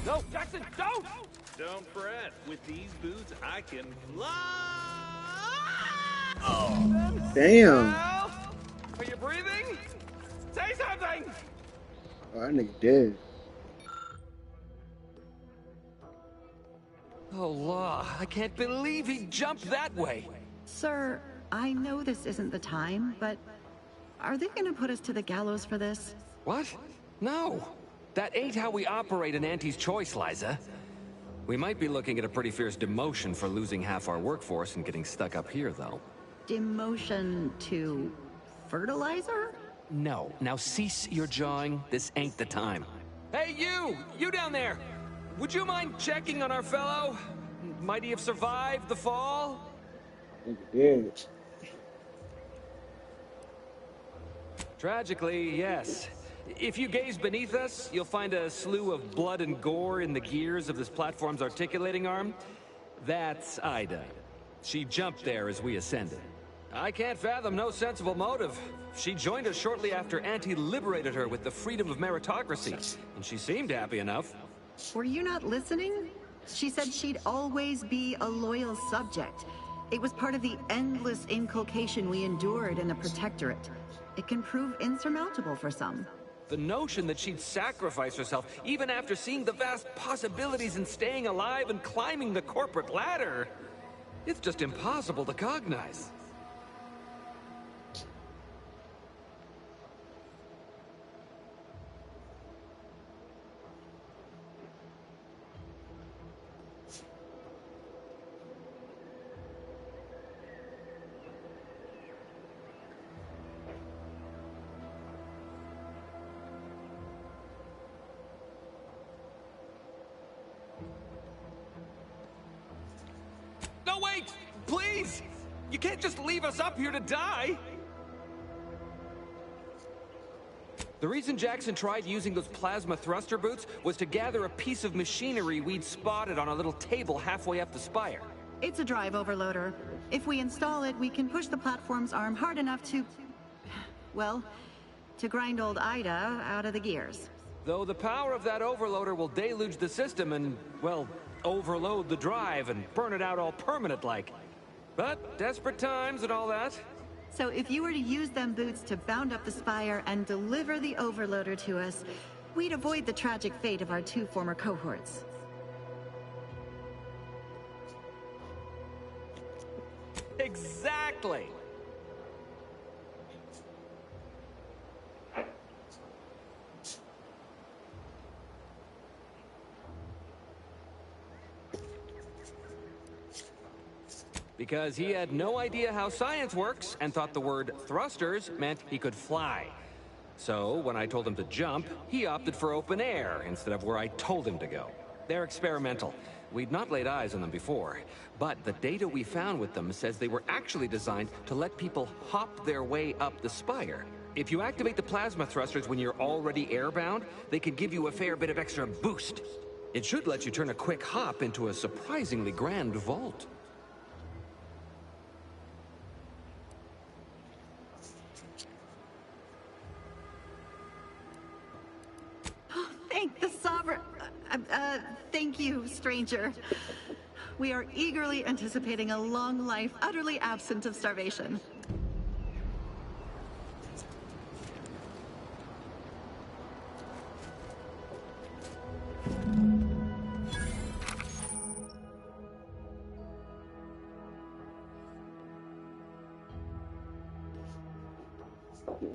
No, Jackson, don't! Don't fret. With these boots, I can fly! Damn. Are you Oh, that nigga dead. Oh, law. I can't believe he jumped that way. Sir, I know this isn't the time, but are they gonna put us to the gallows for this? What? No. That ain't how we operate in Auntie's Choice, Liza. We might be looking at a pretty fierce demotion for losing half our workforce and getting stuck up here, though. Demotion to fertilizer? No. Now cease your jawing. This ain't the time. Hey, you! You down there! Would you mind checking on our fellow? Might he have survived the fall? Nigga dead. Tragically, yes. If you gaze beneath us, you'll find a slew of blood and gore in the gears of this platform's articulating arm. That's Ida. She jumped there as we ascended. I can't fathom no sensible motive. She joined us shortly after Auntie liberated her with the freedom of meritocracy, and she seemed happy enough. Were you not listening? She said she'd always be a loyal subject. It was part of the endless inculcation we endured in the Protectorate. It can prove insurmountable for some. The notion that she'd sacrifice herself, even after seeing the vast possibilities in staying alive and climbing the corporate ladder, it's just impossible to cognize. No, wait! Please! You can't just leave us up here to die! The reason Jackson tried using those plasma thruster boots was to gather a piece of machinery we'd spotted on a little table halfway up the spire. It's a drive overloader. If we install it, we can push the platform's arm hard enough to... well, to grind old Ida out of the gears. Though the power of that overloader will deluge the system and, well, overload the drive and burn it out all permanent-like. But desperate times and all that. So if you were to use them boots to bound up the spire and deliver the overloader to us, we'd avoid the tragic fate of our 2 former cohorts. Exactly! Because he had no idea how science works and thought the word thrusters meant he could fly. So, when I told him to jump, he opted for open air instead of where I told him to go. They're experimental. We'd not laid eyes on them before, but the data we found with them says they were actually designed to let people hop their way up the spire. If you activate the plasma thrusters when you're already airbound, they can give you a fair bit of extra boost. It should let you turn a quick hop into a surprisingly grand vault. Thank the Sovereign... thank you, stranger. We are eagerly anticipating a long life utterly absent of starvation.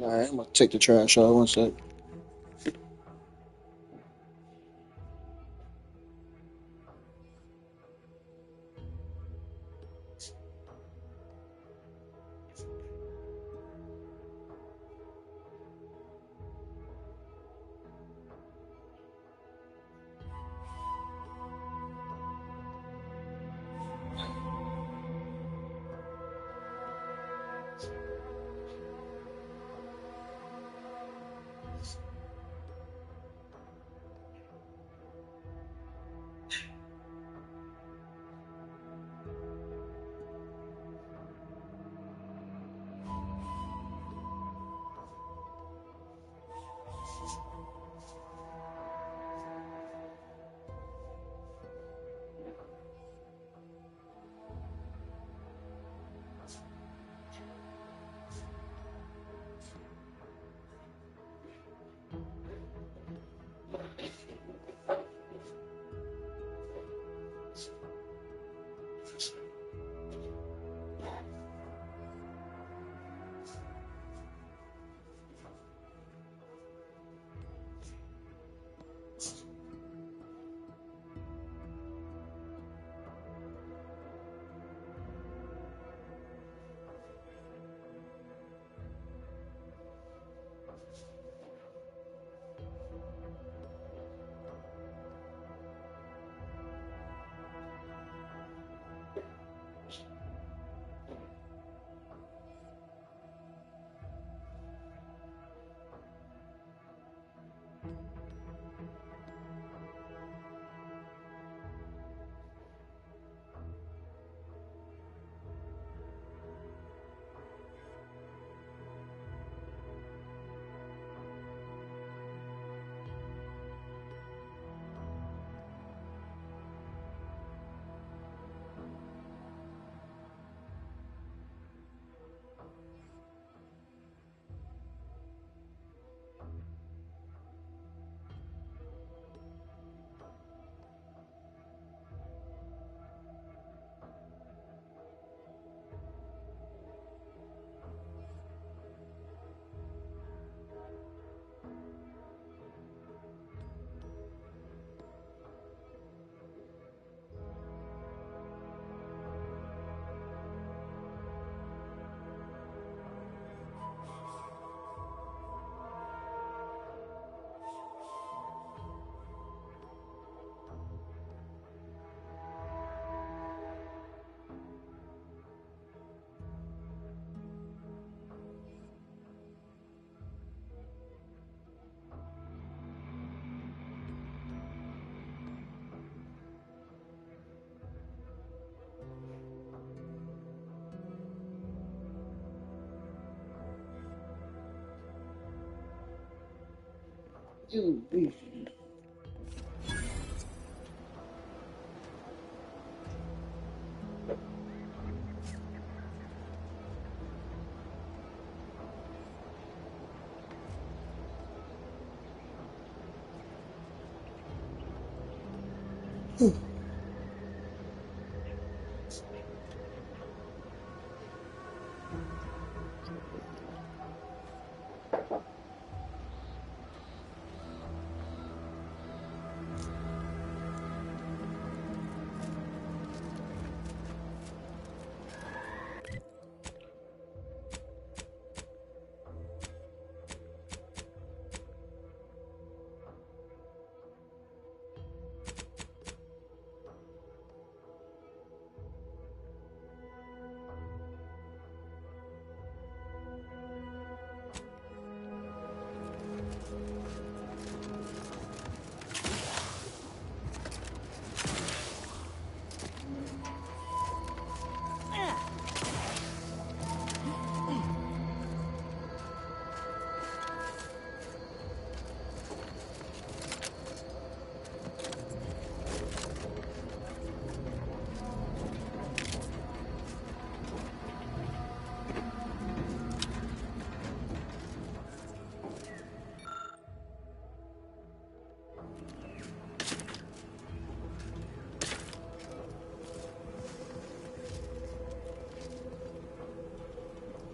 Alright, I'm gonna take the trash out 1 sec. Too beefy.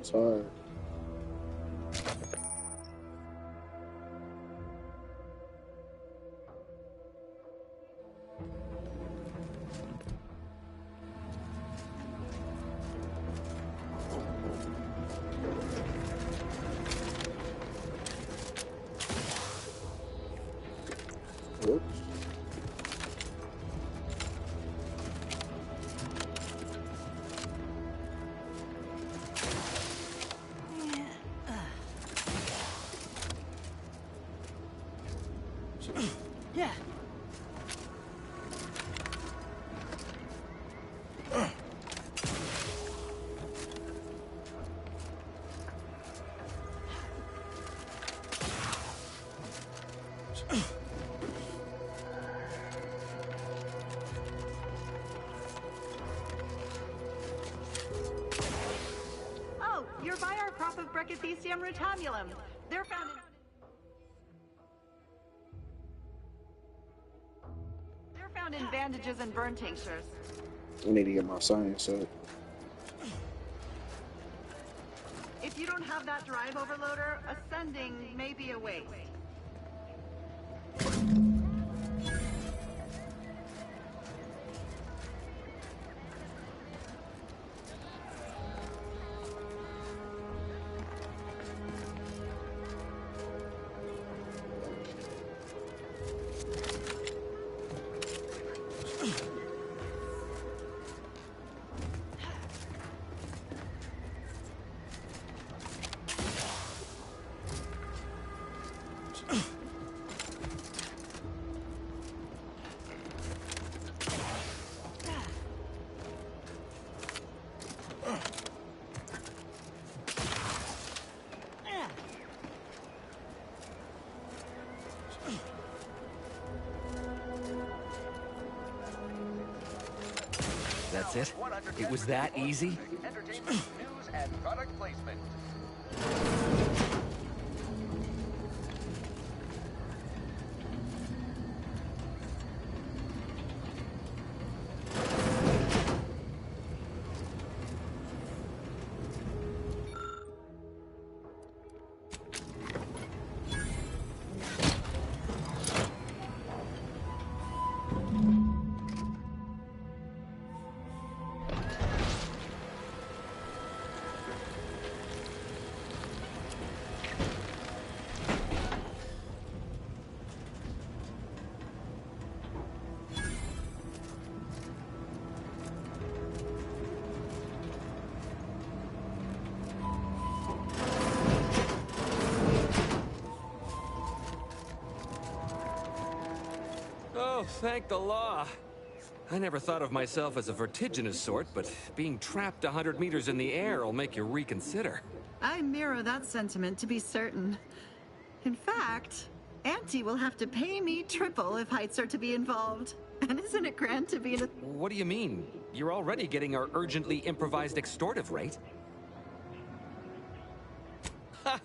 Sorry. Oops. Yeah. Oh, you're by our crop of Brachythecium rutamulum. They're found in bandages and burn tinctures. I need to get my science up. If you don't have that drive overloader, ascending may be a waste. That's it? It was that easy? Entertainment, news, and product placement. Oh, thank the law. I never thought of myself as a vertiginous sort, but being trapped 100 meters in the air will make you reconsider. I mirror that sentiment, to be certain. In fact, Auntie will have to pay me triple if heights are to be involved. And isn't it grand to be in a... What do you mean? You're already getting our urgently improvised extortive rate. Ha!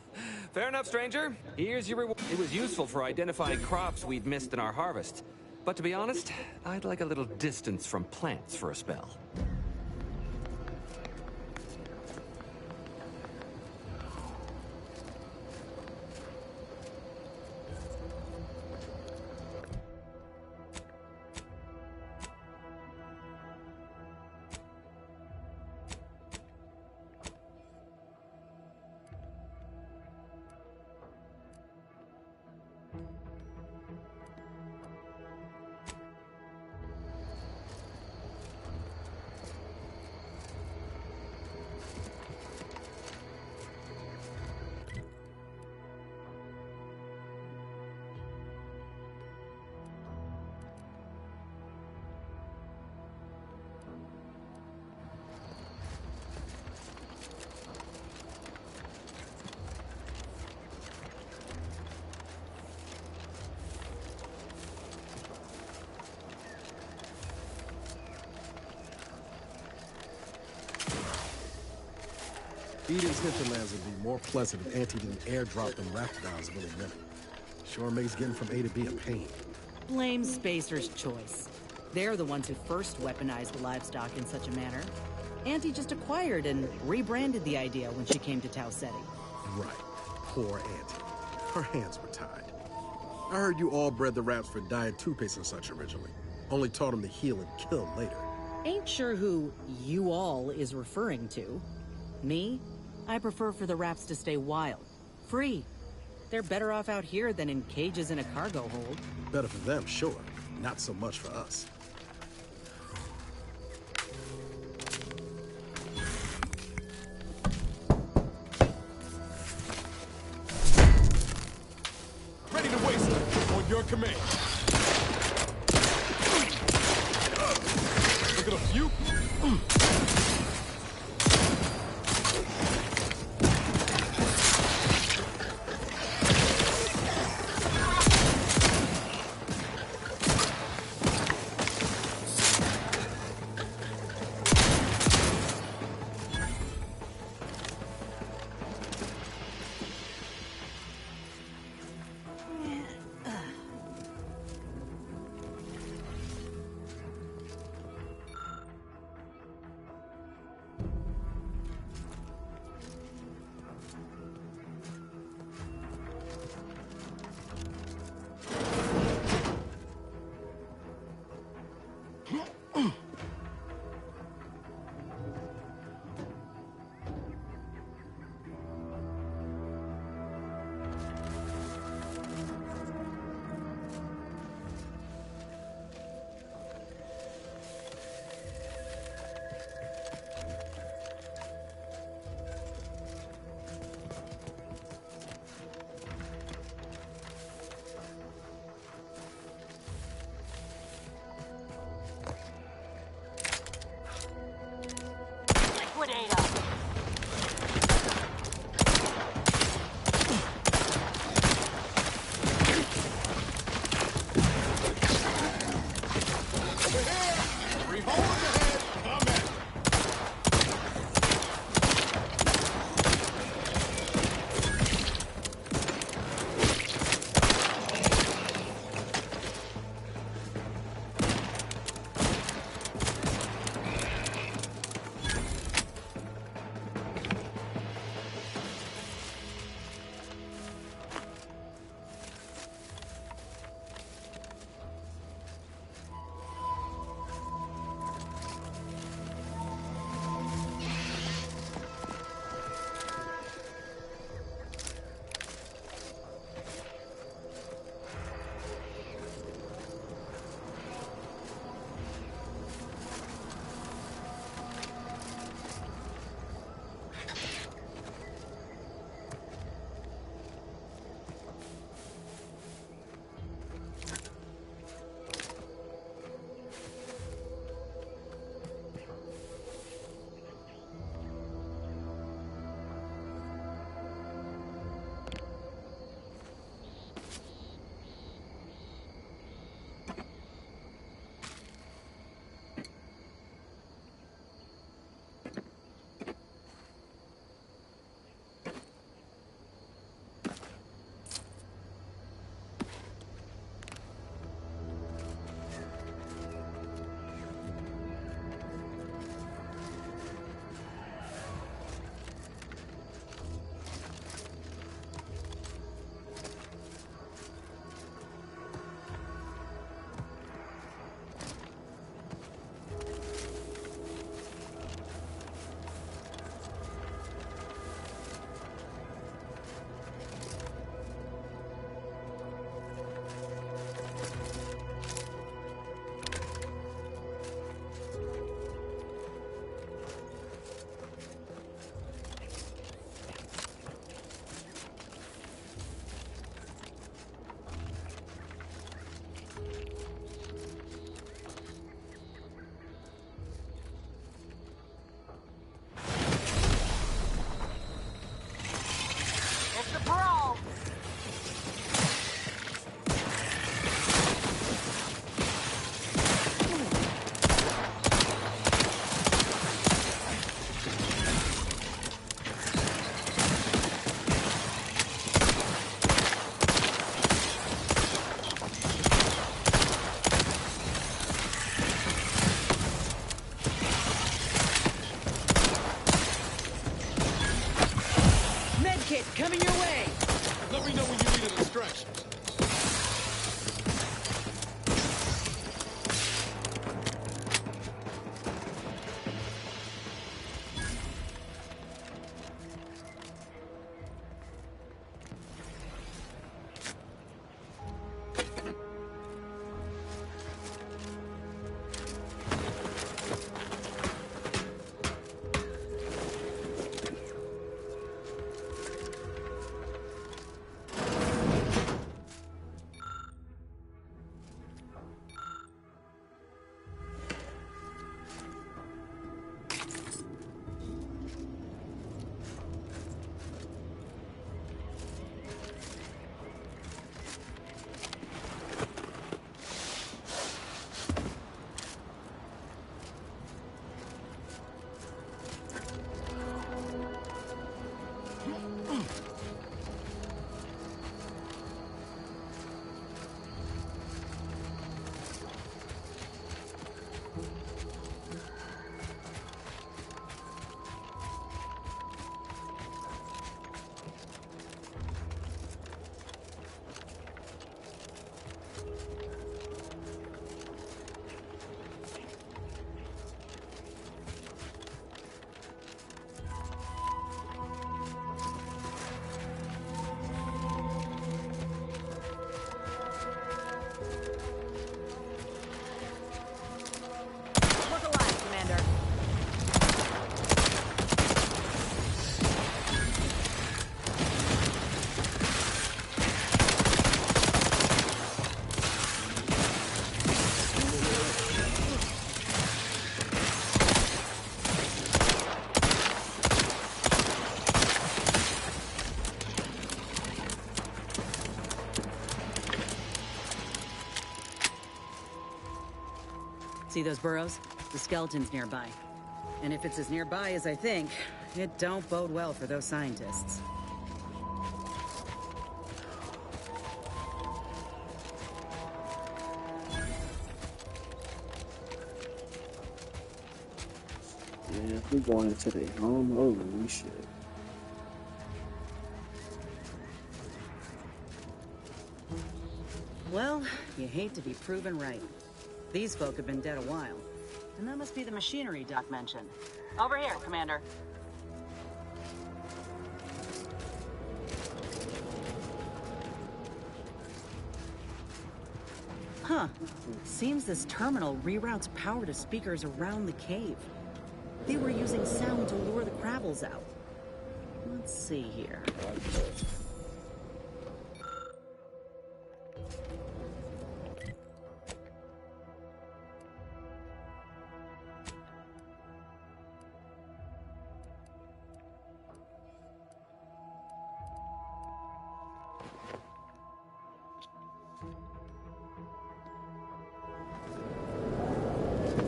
Fair enough, stranger. Here's your reward. It was useful for identifying crops we'd missed in our harvest. But to be honest, I'd like a little distance from plants for a spell. Eden's hinterlands would be more pleasant if Auntie didn't airdrop them raptidons willy-nilly. Sure makes getting from A to B a pain. Blame Spacer's choice. They're the ones who first weaponized the livestock in such a manner. Auntie just acquired and rebranded the idea when she came to Tau Ceti. Right. Poor Auntie. Her hands were tied. I heard you all bred the raps for diet toothpaste and such originally. Only taught them to heal and kill later. Ain't sure who you all is referring to. Me? I prefer for the raps to stay wild. Free. They're better off out here than in cages in a cargo hold. Better for them, sure. Not so much for us. Ready to waste on your command. Look at a few. Let me know when you need a distraction. See those burrows? The skeleton's nearby. And if it's as nearby as I think, it don't bode well for those scientists. Yeah, we're going into the home. Holy shit. Well, you hate to be proven right. These folk have been dead a while. And that must be the machinery Doc mentioned. Over here, Commander. Huh. Seems this terminal reroutes power to speakers around the cave. They were using sound to lure the Kravels out. Let's see here.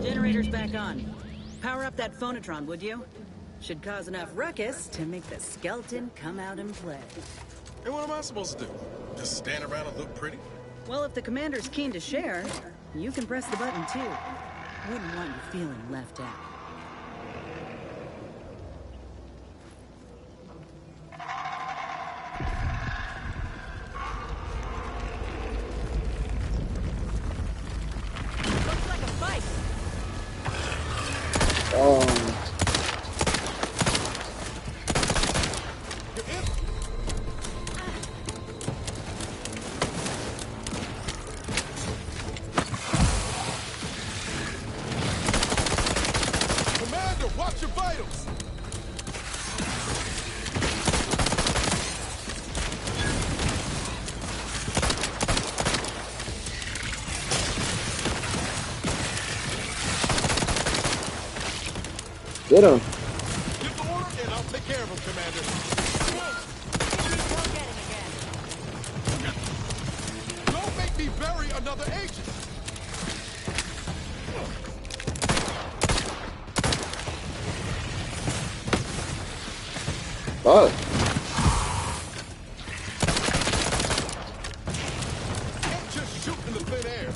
Generator's back on. Power up that phonotron, would you? Should cause enough ruckus to make the skeleton come out and play. Hey, what am I supposed to do? Just stand around and look pretty? Well, if the commander's keen to share, you can press the button too. Wouldn't want you feeling left out. Looks like a fight. Commander, watch your vitals! Get him. Give the order and I'll take care of him, Commander. Don't make me bury another agent! Fuck. Can't just shoot in the thin air.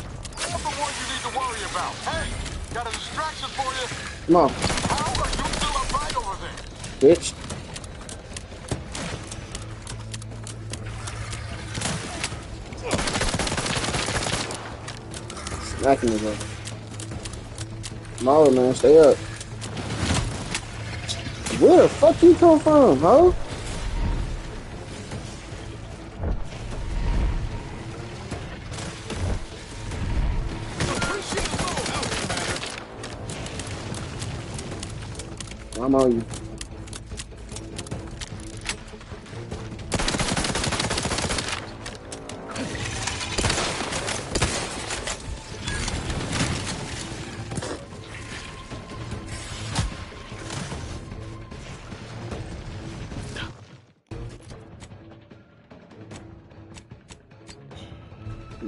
I'm the one you need to worry about. Hey, got a distraction for you. Come on. How are you still upright over there? Bitch. Mechanism. Smaller man, stay up. Where the fuck you come from, huh? I'm on you.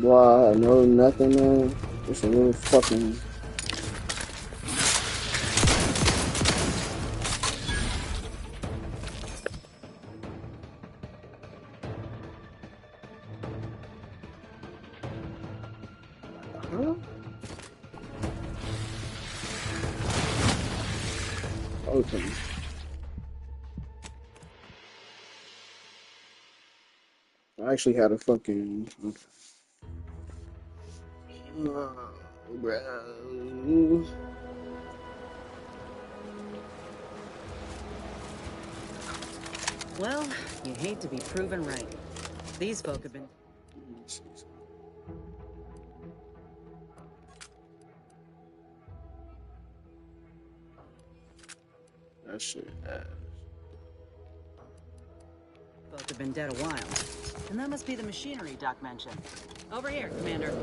Wow, I know nothing, man. It's a little fucking. Huh? Okay. I actually had a fucking. Bro. Well, you hate to be proven right. These folk have been... That shit. Folk have been dead a while. And that must be the machinery Doc mentioned. Over here, Commander.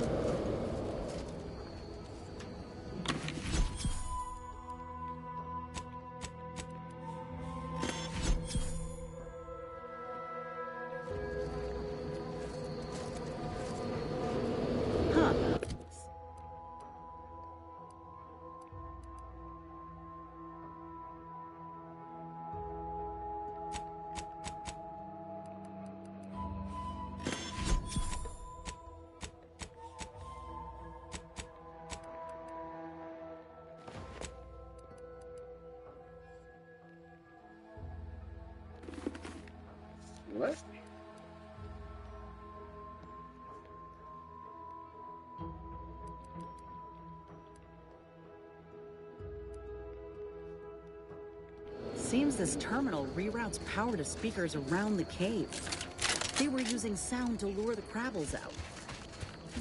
What? Seems this terminal reroutes power to speakers around the cave. They were using sound to lure the Krabbles out.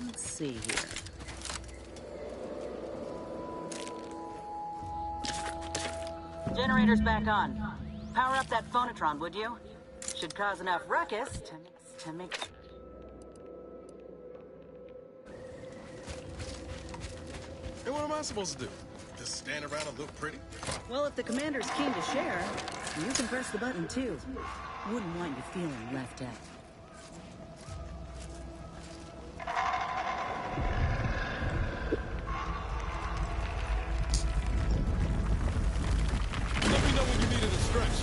Let's see here. Generator's back on. Power up that phonotron, would you? Should cause enough ruckus to make... Hey, what am I supposed to do? Just stand around and look pretty? Well, if the commander's keen to share, you can press the button too. Wouldn't want you feeling left out. Let me know when you needed a stretch.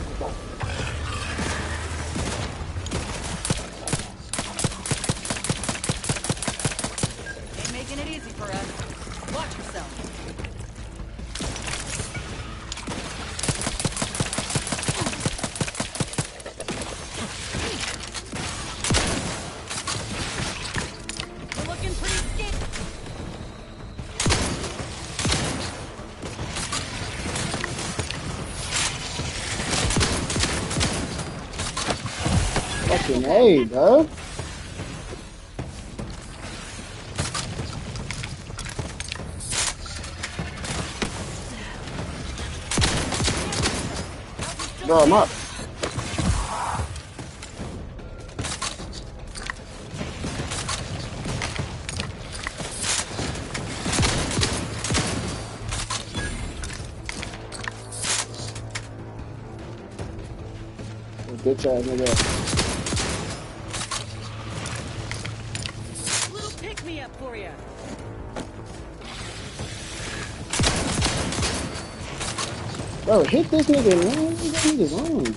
Ain't making it easy for us. Watch yourself. We're looking pretty skit. Fucking A, bro. Bro, I'm up. Bitch ass nigga. Little pick-me-up for you. Bro, hit this nigga, man. What that nigga's on?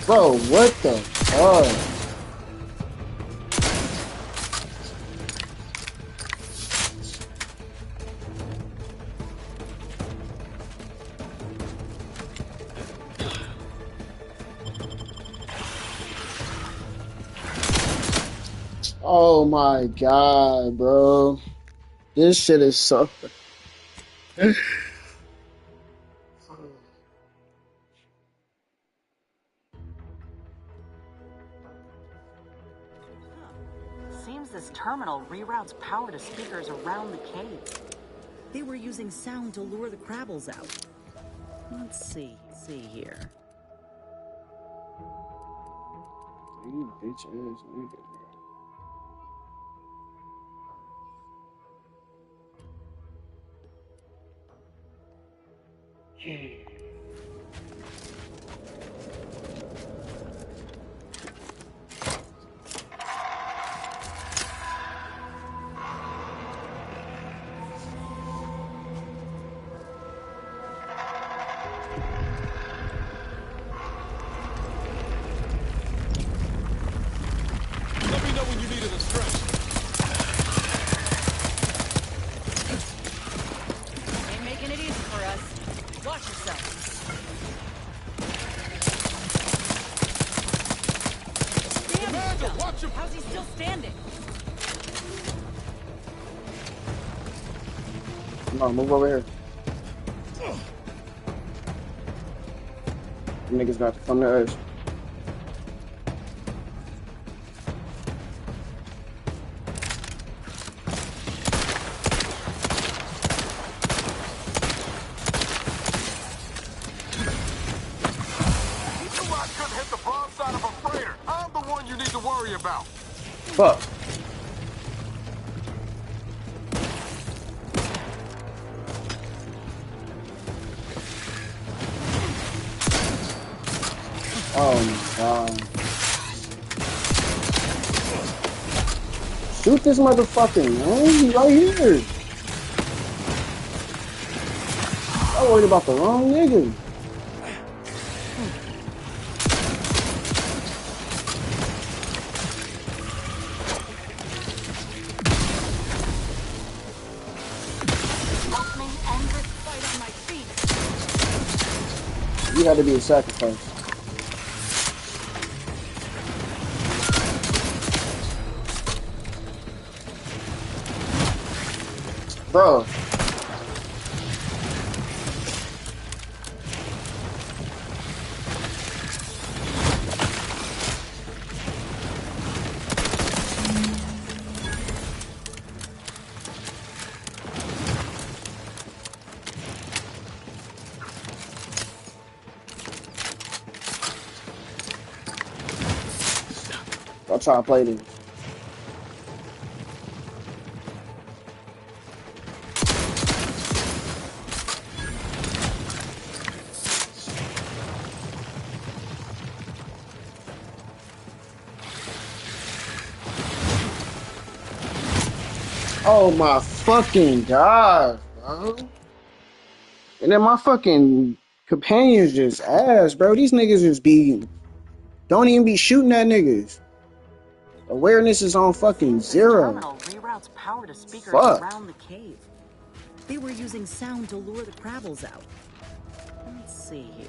Bro, what the fuck? Oh my god, bro. This shit is so... Seems this terminal reroutes power to speakers around the cave. They were using sound to lure the Krabbles out. Let's see here. You bitch ass nigga. Let me know when you needed a stretch. Ain't making it easy for us. Watch yourself. Commander, watch him! How's he still standing? Come on, move over here. Them niggas got to come to us. You knew I couldn't hit the broadside of a freighter. I'm the one you need to worry about. Fuck. Oh my god. Shoot this motherfucker, man. He's right here. I'm worried about the wrong nigga. Help me end this fight on my feet. You had to be a sacrifice. Bro. I'll try to play this. Oh my fucking god, bro. And then my fucking companions just ass, bro. These niggas just don't even be shooting at niggas. Awareness is on fucking zero. Terminal reroutes power to speakers Fuck. around the cave. They were using sound to lure the Krabbles out. Let's see here.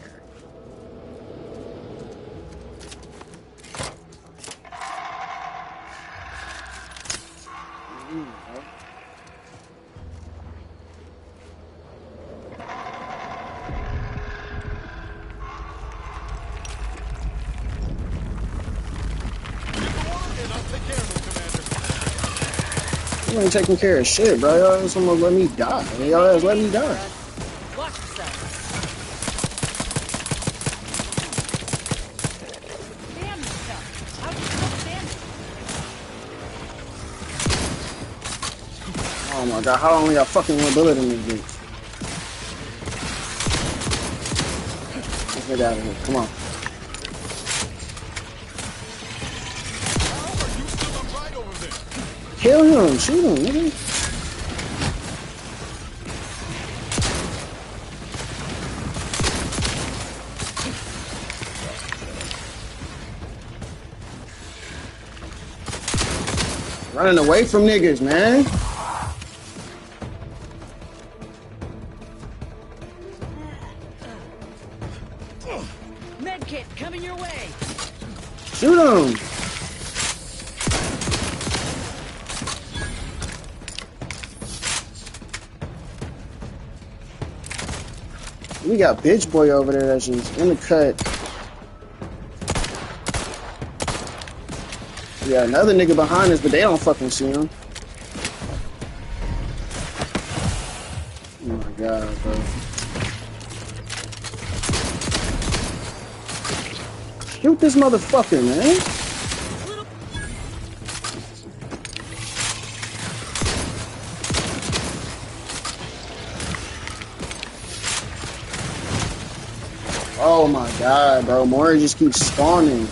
You ain't taking care of shit, bro. Y'all ass almost let me die. Y'all ass let me die. Watch yourself. Damn yourself. How you still standing? Oh my god, how long we got fucking one bullet in this bitch? Let's get out of here. Come on. Kill him, shoot him, nigga. Running away from niggas, man. Medkit coming your way. Shoot him. We got bitch boy over there that's just in the cut. We got another nigga behind us, but they don't fucking see him. Oh my god, bro. Shoot this motherfucker, man. Oh my god, bro. Mori just keeps spawning.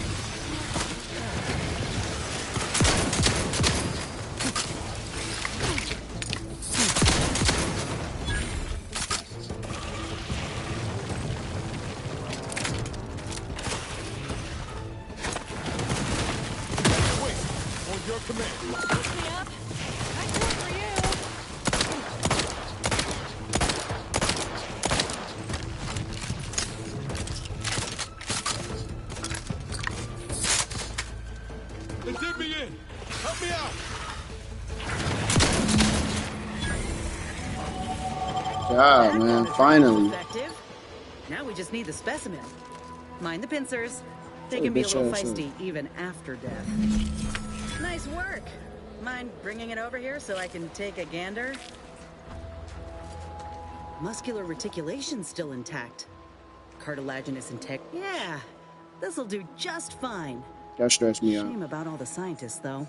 They did me in. Help me out. God, man, finally. Effective. Now we just need the specimen. Mind the pincers. They can be a little feisty even after death. Nice work. Mind bringing it over here so I can take a gander? Muscular reticulation's still intact. Cartilaginous intact. Yeah, this'll do just fine. That stressed me out. Shame about all the scientists, though.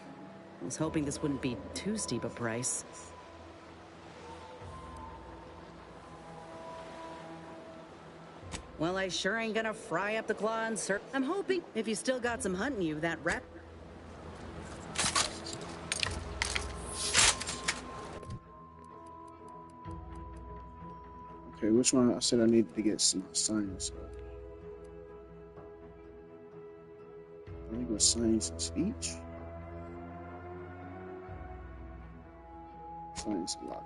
I was hoping this wouldn't be too steep a price. Well, I sure ain't gonna fry up the claw and sir. I'm hoping if you still got some hunt in you, that rat. Okay, which one? I said I needed to get some science up. I think it was science and speech. Science and locker.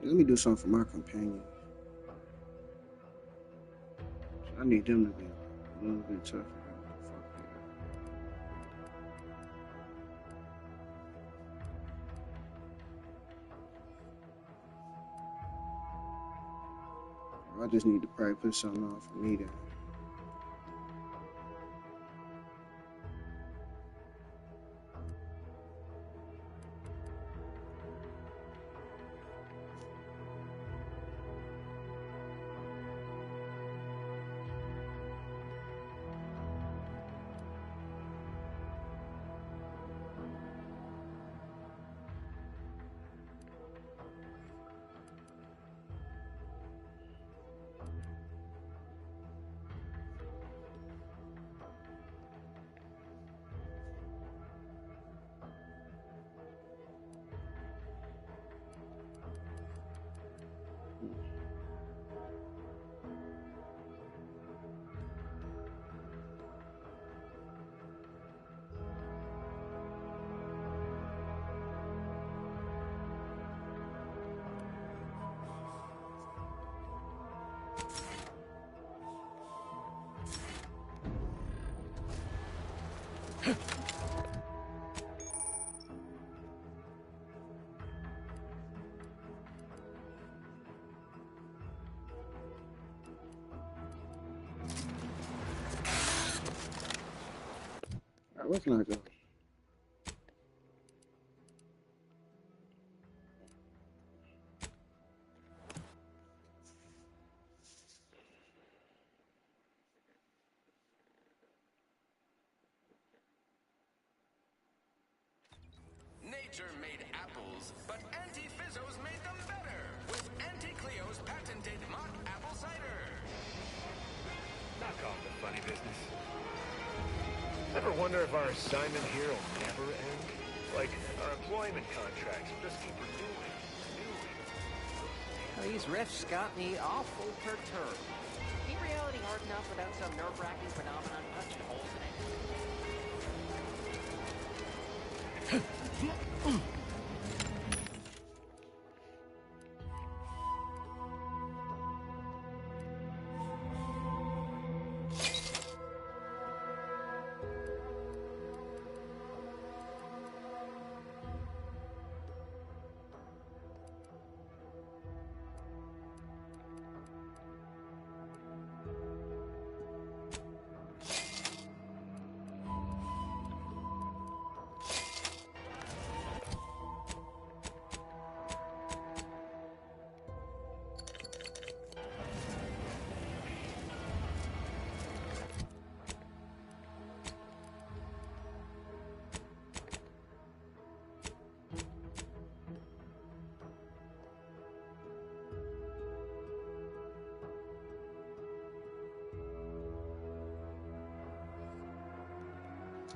Let me do something for my companion. I need them to be a little bit tougher. I just need to probably put something on for me then. Where can I go? Nature made apples, but Auntie Fizzo's made them better with Auntie Cleo's patented mock apple cider. Knock off the funny business. Ever wonder if our assignment here will never end? Like, our employment contracts will just keep renewing. These riffs got me awful perturbed. Ain't reality hard enough without some nerve-wracking phenomenon punching holes in it?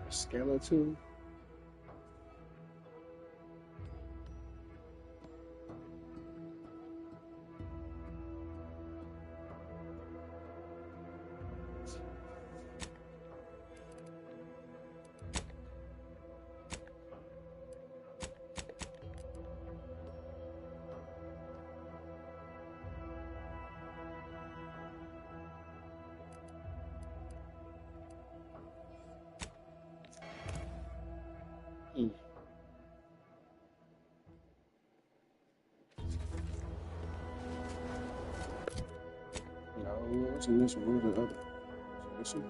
Skeleton. No, what's in this one? What was the other? This one?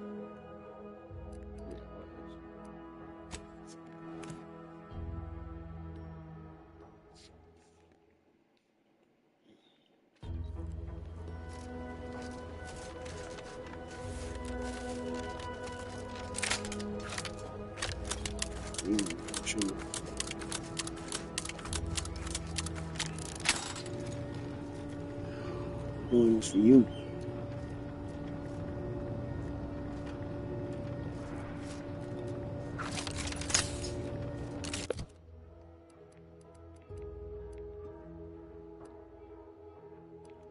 Shoot. Doing this for you.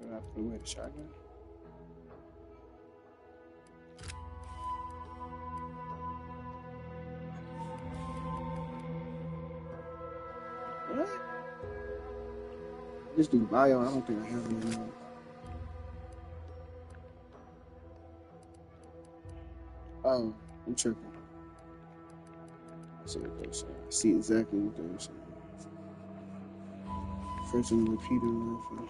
I put away the shotgun. What? Just do bio. I don't think I have any more. Oh, I'm tripping. I see what they're saying. I see exactly what they're saying. First one, repeater rifle.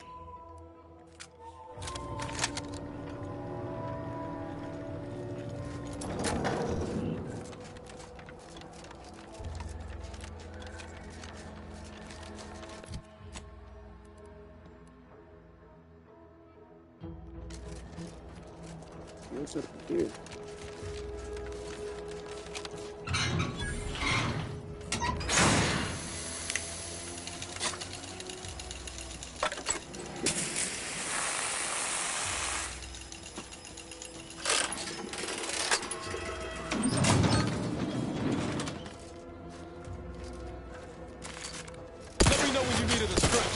What's up here? Let me know when you needed a stretch.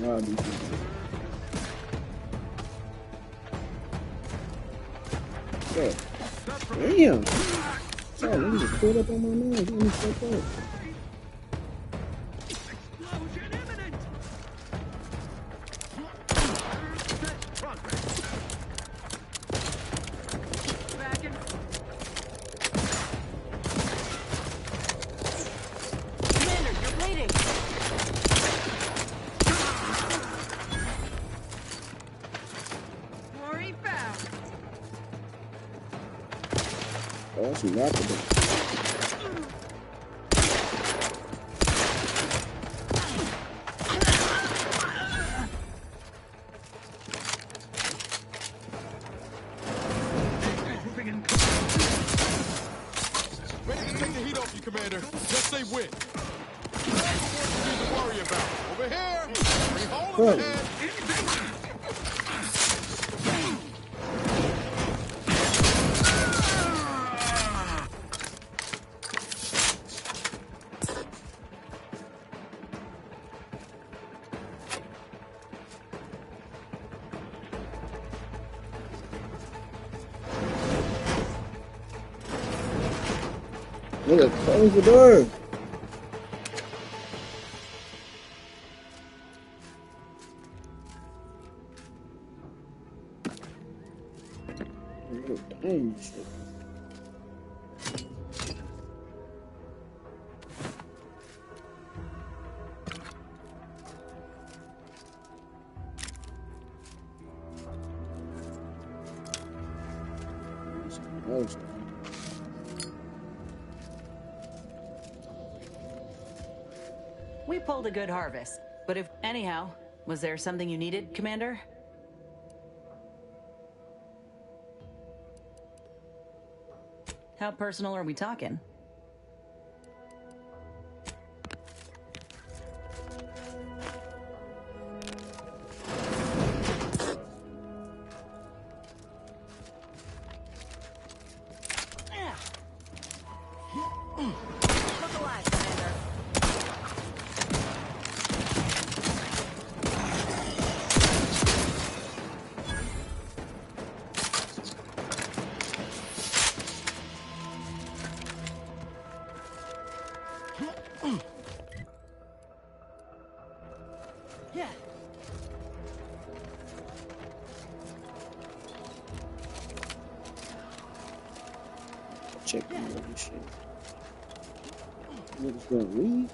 rob these people. Yeah. Damn. Sorry, let me just pull up on my man. Get me fucked up. Oh, that's remarkable. Ready to take the heat off you, Commander. Just say when. That's the one you need to worry about. Over here. Bring hole in the head. Nigga, close the door. Dang shit. We pulled a good harvest. But if... Anyhow, was there something you needed, Commander? How personal are we talking? Look alive, Commander. Yeah. Check out this shit. Niggas gonna read?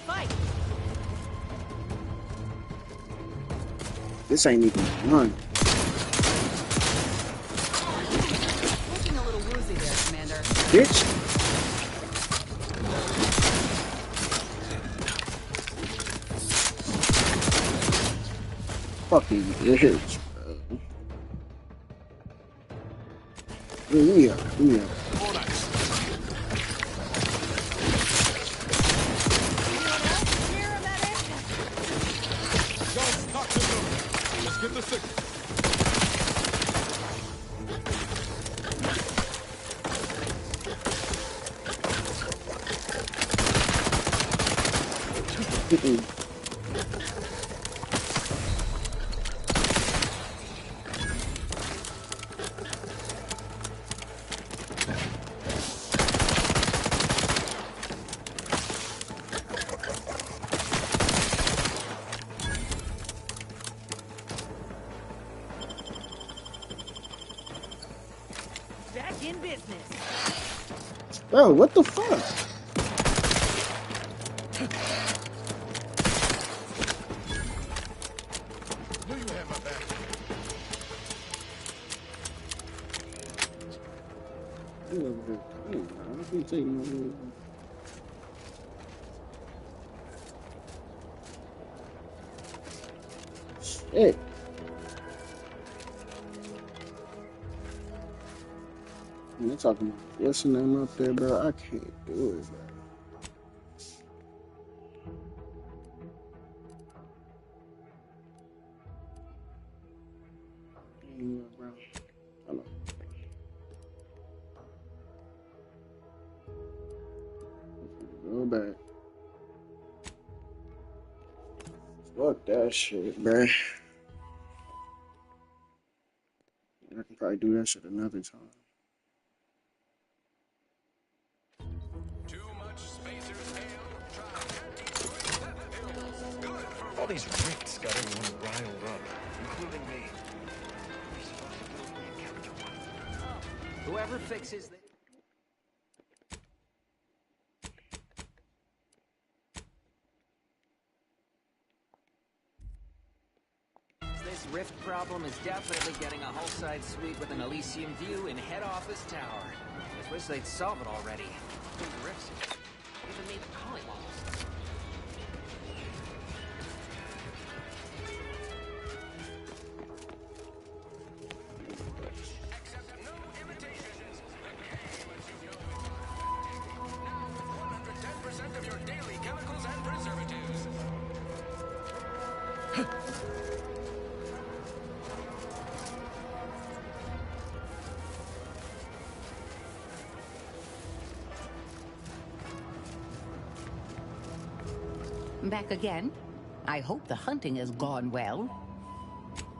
fight. This ain't even one. Looking a little woozy there, Commander. Bitch. Fucking bitch, bro. Yeah. Let's get the signal. Back in business. Bro, what the fuck? Knew you had my back. Shit. They're talking about what's the name up there, bro? I can't do it, bro. Yeah, bro. Hold on. Go back. Fuck that shit, bro. I can probably do that shit another time. All these ricks got everyone riled up, including me. Whoever fixes this. This rift problem is definitely getting a hull-side suite with an Elysium view in head office tower. Just wish they'd solve it already. These rifts even made the calling walls. Back again? I hope the hunting has gone well.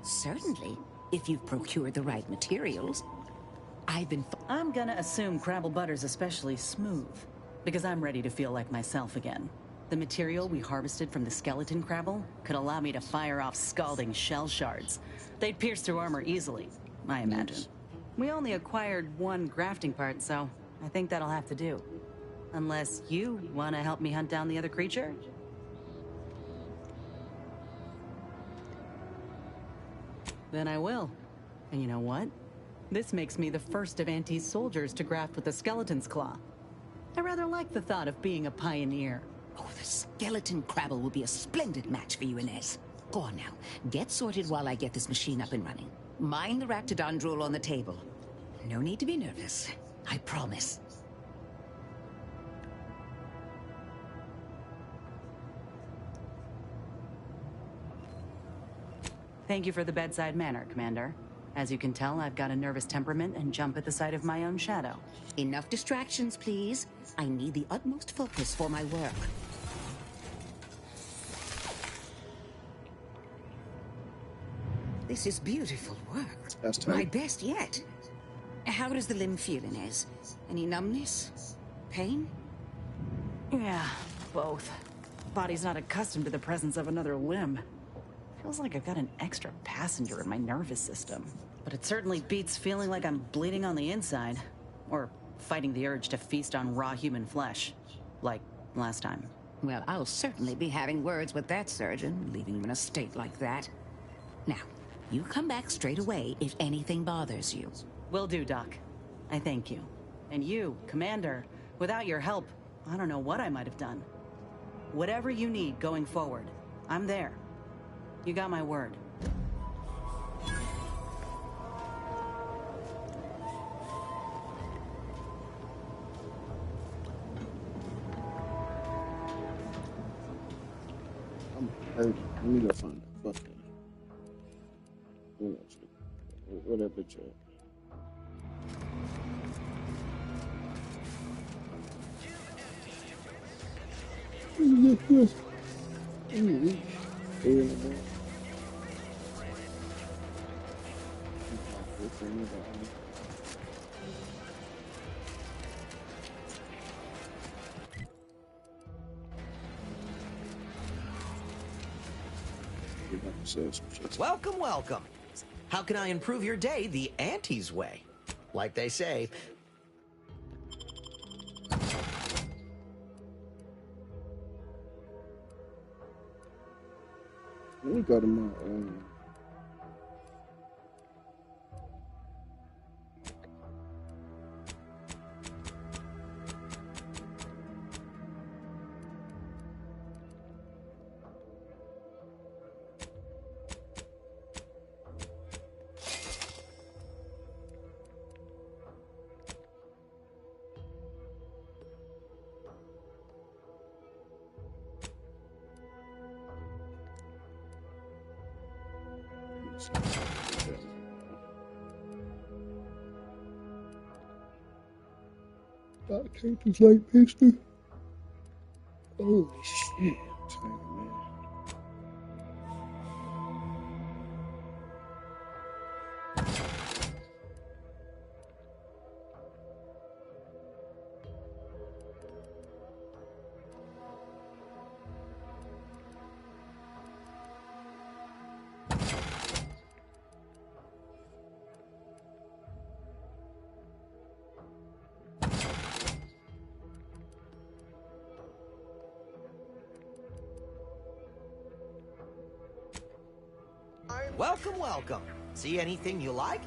Certainly, if you've procured the right materials. I'm gonna assume Crabble Butter's especially smooth, because I'm ready to feel like myself again. The material we harvested from the skeleton Crabble could allow me to fire off scalding shell shards. They'd pierce through armor easily, I imagine. We only acquired one grafting part, so I think that'll have to do. Unless you want to help me hunt down the other creature? Then I will. And you know what? This makes me the first of Auntie's soldiers to graft with the skeleton's claw. I rather like the thought of being a pioneer. Oh, the skeleton Crabble will be a splendid match for you, Inez. Go on now. Get sorted while I get this machine up and running. Mind the Raptidon drool on the table. No need to be nervous. I promise. Thank you for the bedside manner, Commander. As you can tell, I've got a nervous temperament and jump at the sight of my own shadow. Enough distractions, please. I need the utmost focus for my work. This is beautiful work. That's tight. My best yet. How does the limb feel, Inez? Any numbness? Pain? Yeah, both. Body's not accustomed to the presence of another limb. Feels like I've got an extra passenger in my nervous system. But it certainly beats feeling like I'm bleeding on the inside. Or fighting the urge to feast on raw human flesh. Like last time. Well, I'll certainly be having words with that surgeon, leaving you in a state like that. Now, you come back straight away if anything bothers you. Will do, Doc. I thank you. And you, Commander, without your help, I don't know what I might have done. Whatever you need going forward, I'm there. You got my word. I'm hurting. Let me go find that fucking. Where that bitch at? Welcome, welcome. How can I improve your day the Auntie's way? Like they say, Let me go to my I take this light picture. Holy shit. Sorry, man. welcome, welcome. See anything you like?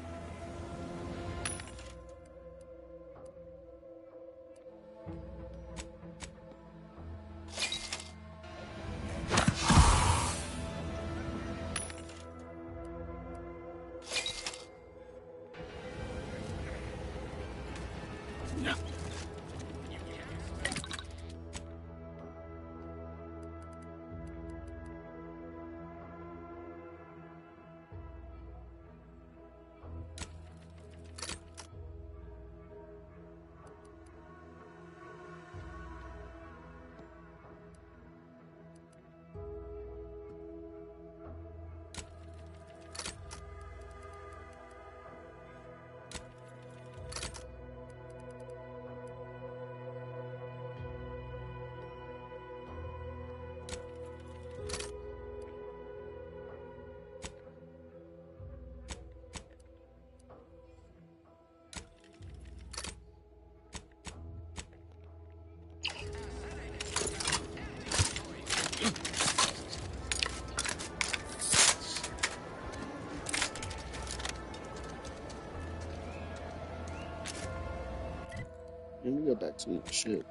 Let me go back to my shit.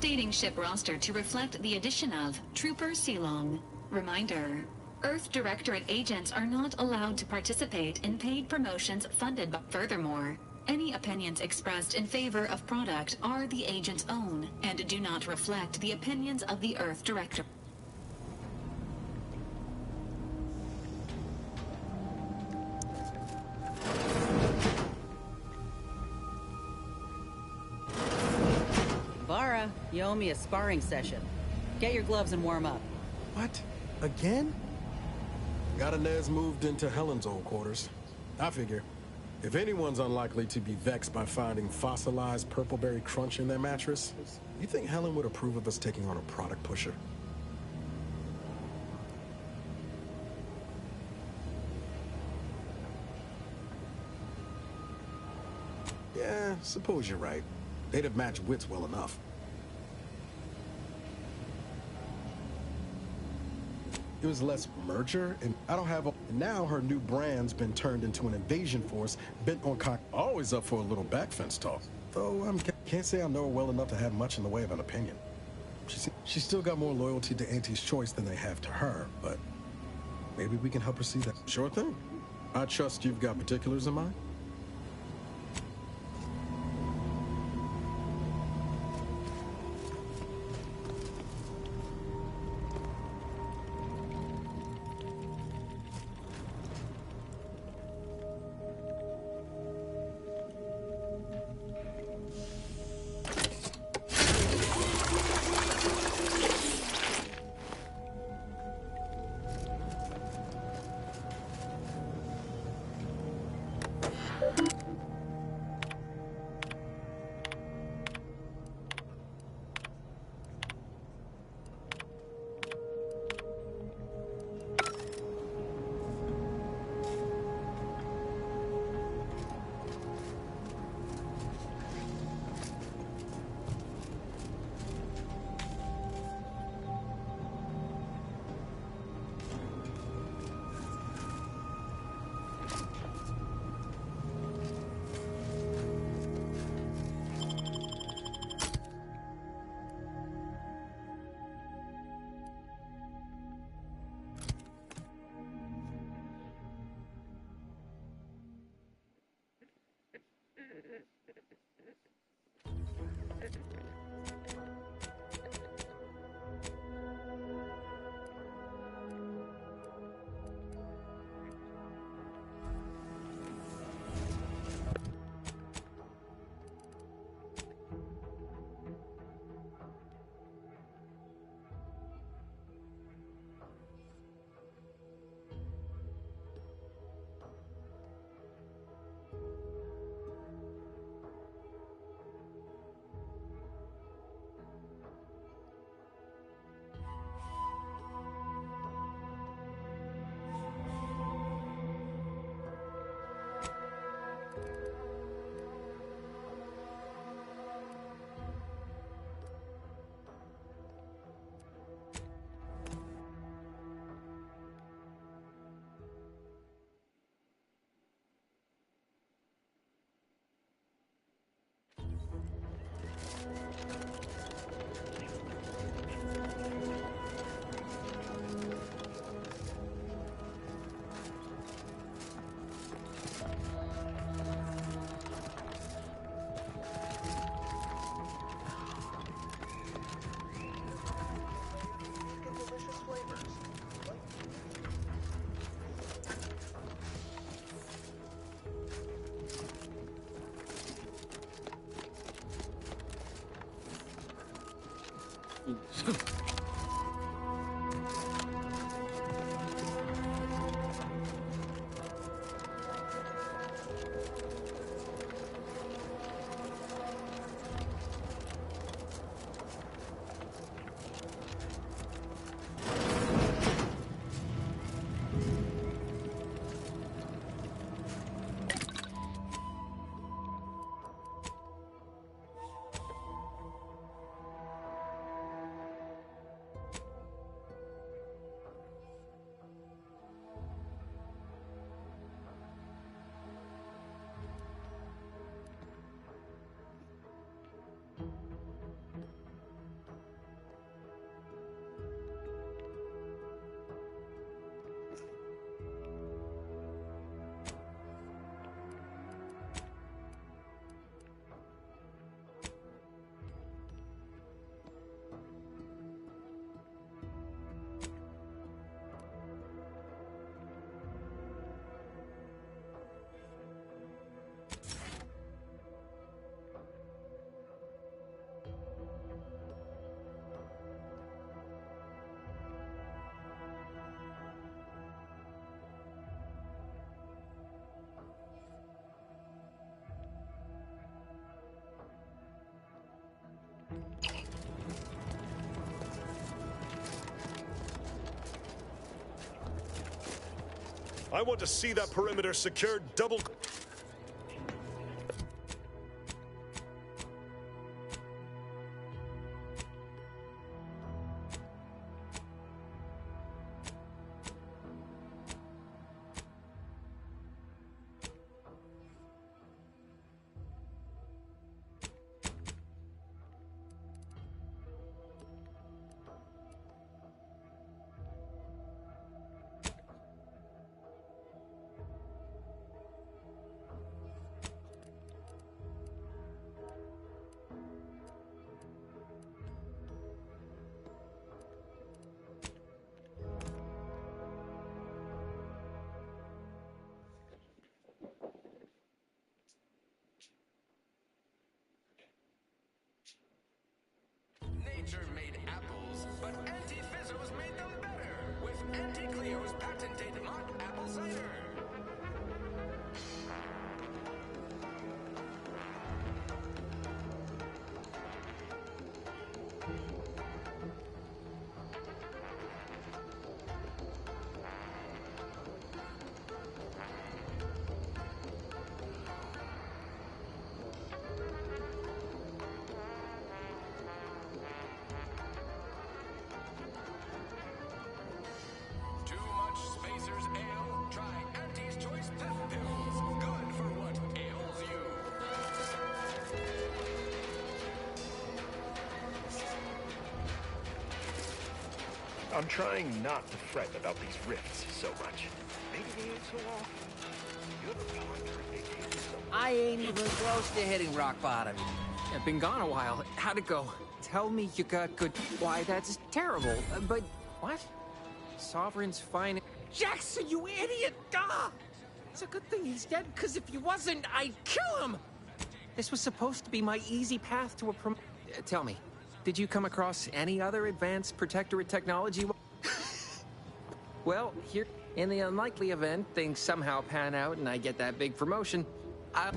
Updating ship roster to reflect the addition of Trooper Silong. Reminder. Earth Directorate agents are not allowed to participate in paid promotions funded by... Furthermore, any opinions expressed in favor of product are the agent's own and do not reflect the opinions of the Earth Director. Vara, you owe me a sparring session. Get your gloves and warm up. What? Again? Got Inez moved into Helen's old quarters. I figure, if anyone's unlikely to be vexed by finding fossilized purpleberry crunch in their mattress, you think Helen would approve of us taking on a product pusher? Yeah, suppose you're right. They'd have matched wits well enough. It was less merger, and I don't have a... Now her new brand's been turned into an invasion force bent on always up for a little backfence talk. Though I can't say I know her well enough to have much in the way of an opinion. She's still got more loyalty to Auntie's choice than they have to her, but maybe we can help her see that. Sure thing. I trust you've got particulars in mind. I want to see that perimeter secured double... Nature made apples, but Anti-Fizzos made them better with Anti-Cleo's patented mock apple cider. Too much Spacer's Ale? Try Auntie's Choice Pep Pills. Good for what ails you. I'm trying not to fret about these rifts so much. Maybe they ain't so off. You ever ponder if they came so I ain't even close to hitting rock bottom. I've been gone a while. How'd it go? Tell me you got good... Why, that's terrible. But... What? Sovereign's fine... Jackson, you idiot! Ah! It's a good thing he's dead, because if he wasn't, I'd kill him! This was supposed to be my easy path to a tell me, did you come across any other advanced protectorate technology? Well, here, in the unlikely event things somehow pan out and I get that big promotion, I'll...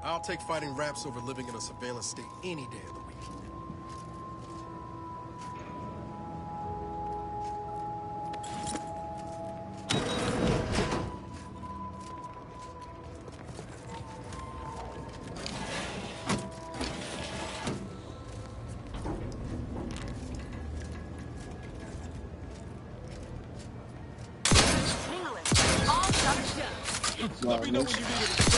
I'll take fighting raps over living in a surveillance state any day of the week. Let me know when you need it.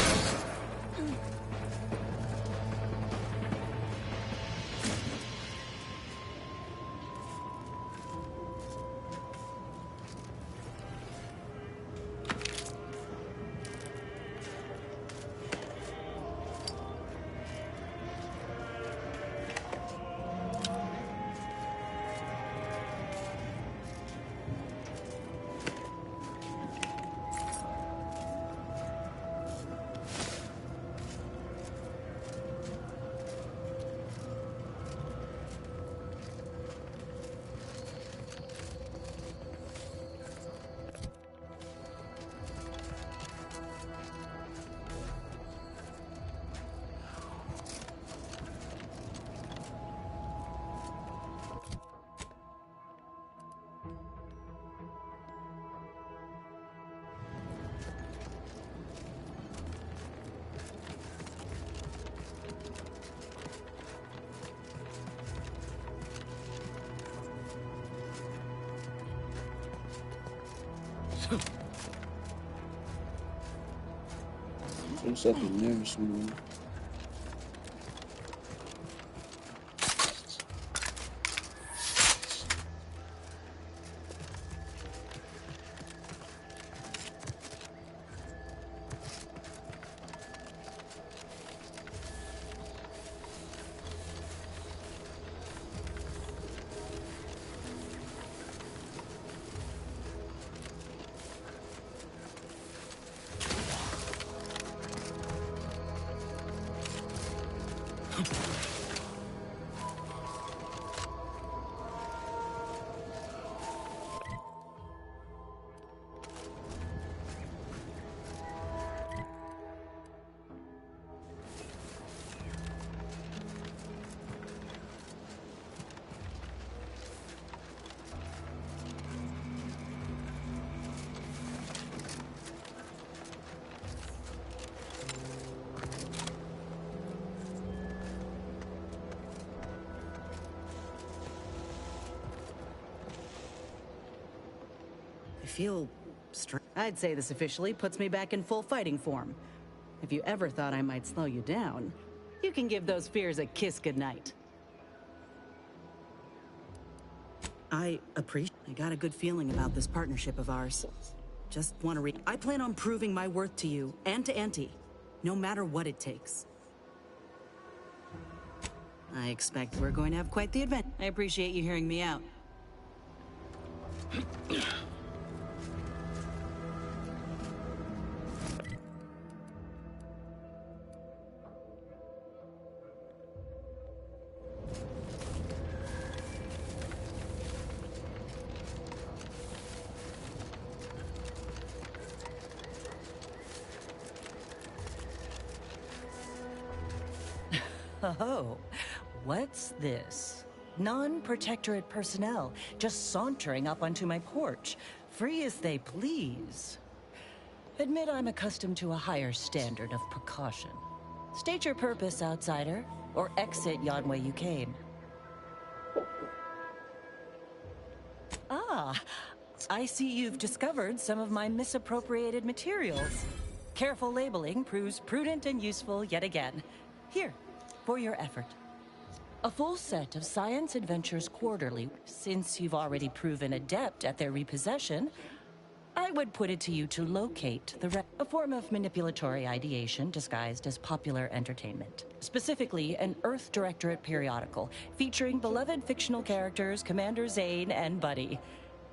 What's up in there, smooth? I feel I'd say this officially puts me back in full fighting form. If you ever thought I might slow you down, you can give those fears a kiss goodnight. I got a good feeling about this partnership of ours. Just want to I plan on proving my worth to you and to Auntie, no matter what it takes. I expect we're going to have quite the event. I appreciate you hearing me out. Oh, what's this? Non-protectorate personnel just sauntering up onto my porch, free as they please. Admit I'm accustomed to a higher standard of precaution. State your purpose, outsider, or exit yon way you came. Ah, I see you've discovered some of my misappropriated materials. Careful labeling proves prudent and useful yet again. Here, for your effort. A full set of Science Adventures Quarterly. Since you've already proven adept at their repossession, I would put it to you to locate a form of manipulatory ideation disguised as popular entertainment. Specifically, an Earth Directorate periodical featuring beloved fictional characters Commander Zane and Buddy.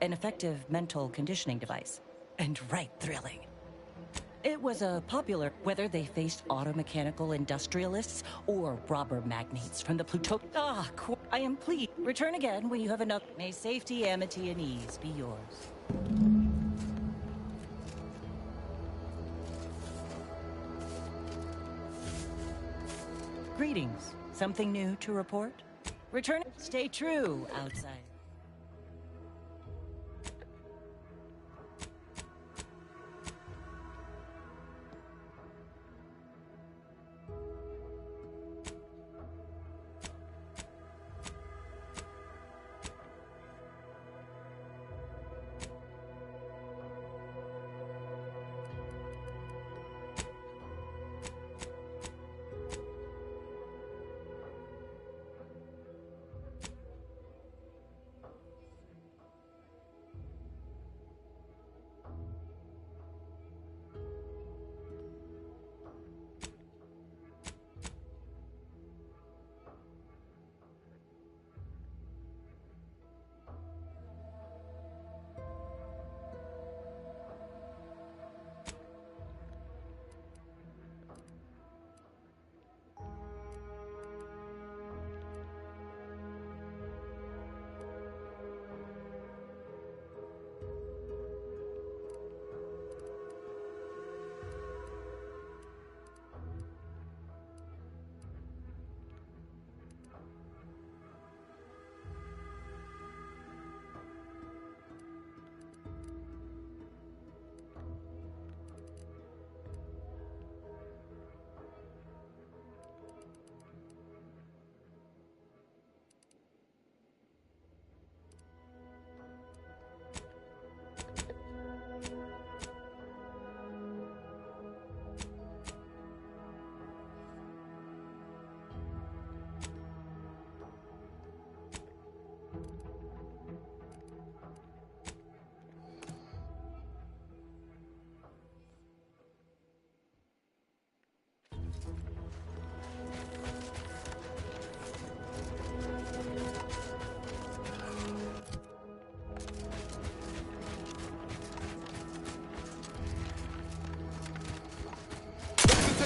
An effective mental conditioning device. And right thrilling. It was a popular, whether they faced automechanical industrialists or robber magnates from the Pluto. I am pleased. Return again when you have enough. May safety, amity, and ease be yours. Greetings. Something new to report? Return. Stay true, outsider.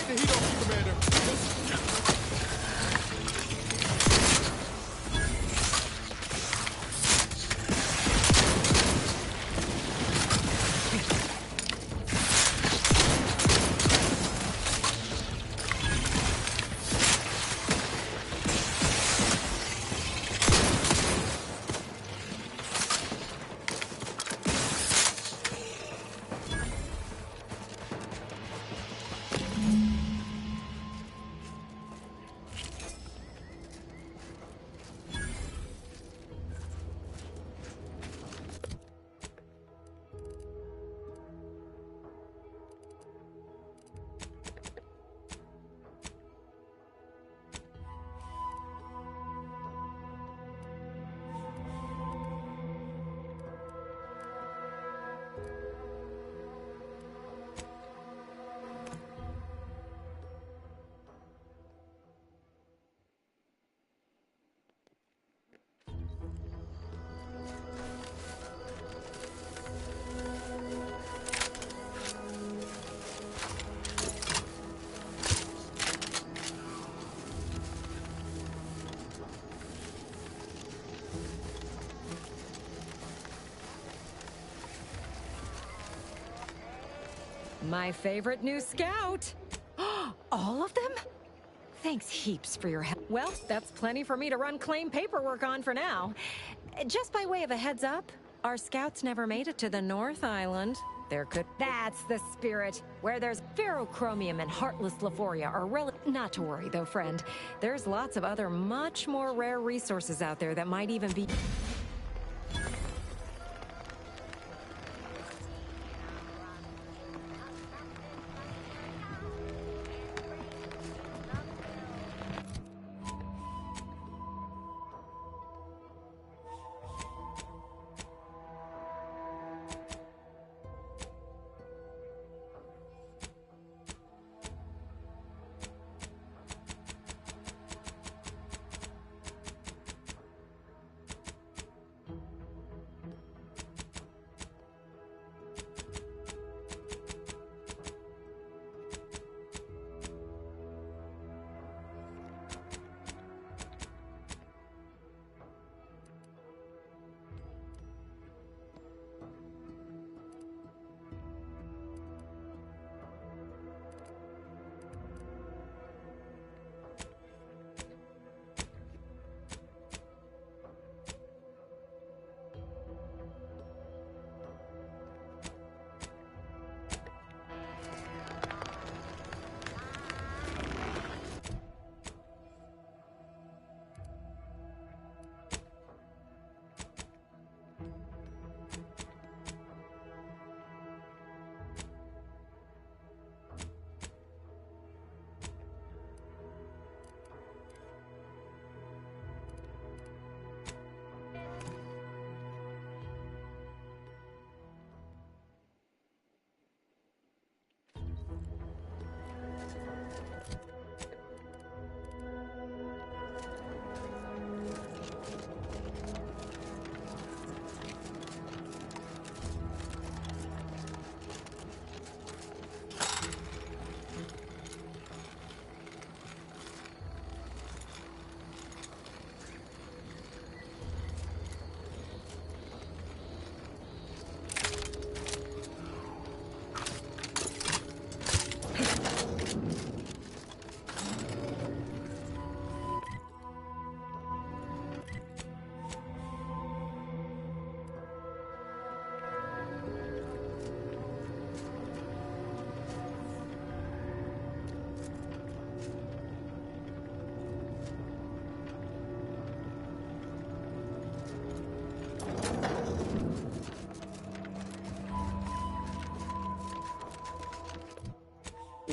take the heat off you, Commander. My favorite new scout. All of them? Thanks heaps for your help. Well, that's plenty for me to run claim paperwork on for now. Just by way of a heads up, our scouts never made it to the North Island. There could... That's the spirit. Where there's ferrochromium and heartless Lephoria are Not to worry, though, friend. There's lots of other much more rare resources out there that might even be...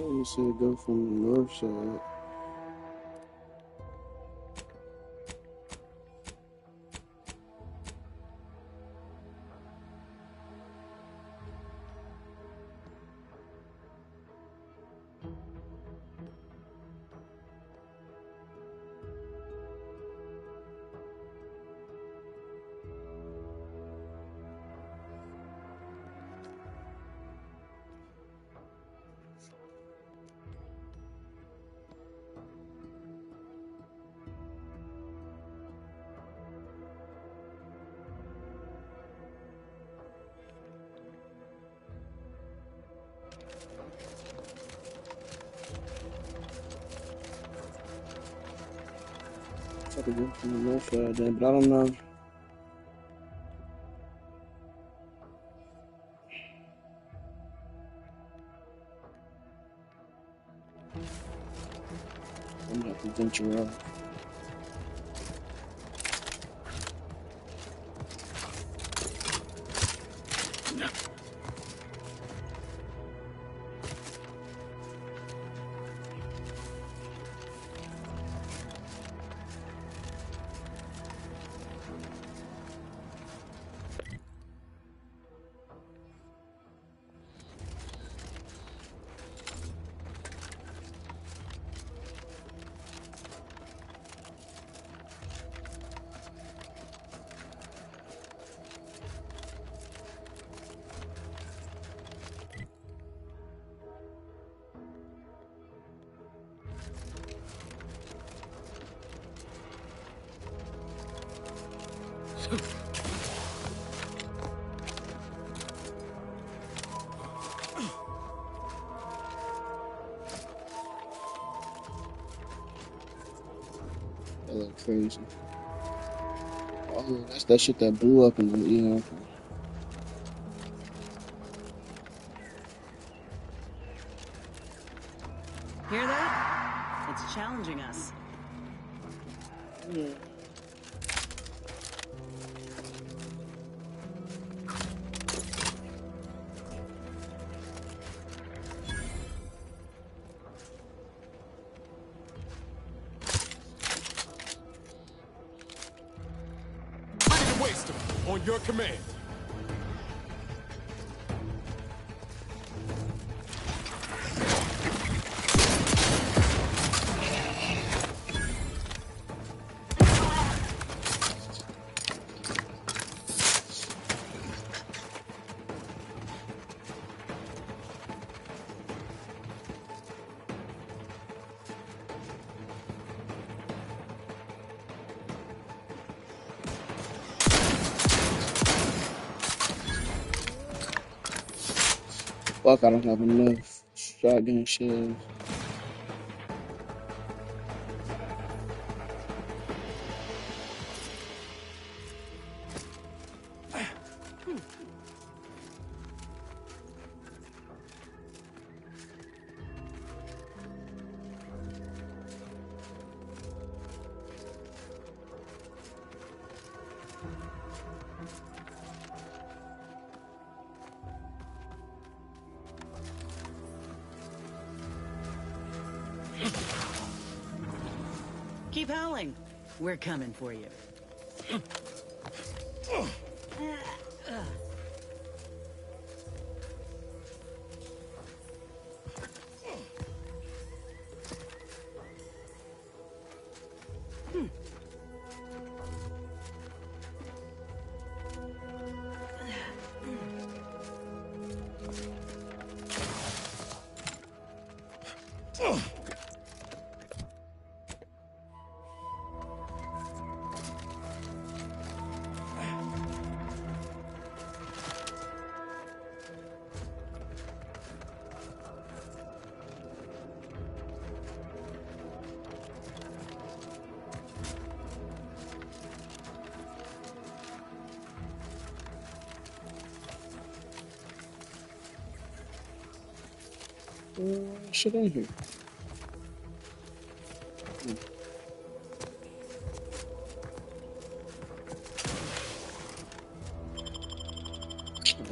You said go from the north side. I could go from the left side then, but I don't know. I'm gonna have to venture out. That look crazy. Oh, that's that shit that blew up in the, okay. Hear that? It's challenging us. Yeah. Ready to waste them on your command. Fuck, I don't have enough shotgun shells. Keep howling. We're coming for you. Shit in here.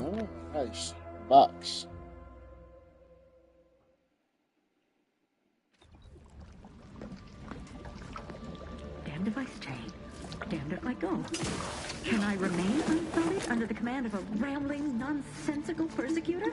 Oh, nice. Box. Damned if I stay, damned if I go. Can I remain unsullied under the command of a rambling, nonsensical persecutor?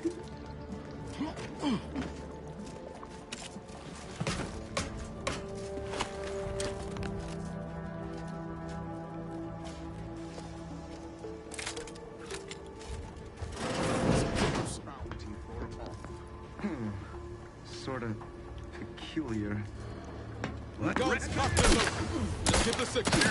Sort of peculiar. What? Guns, lock them up. Just get the signal.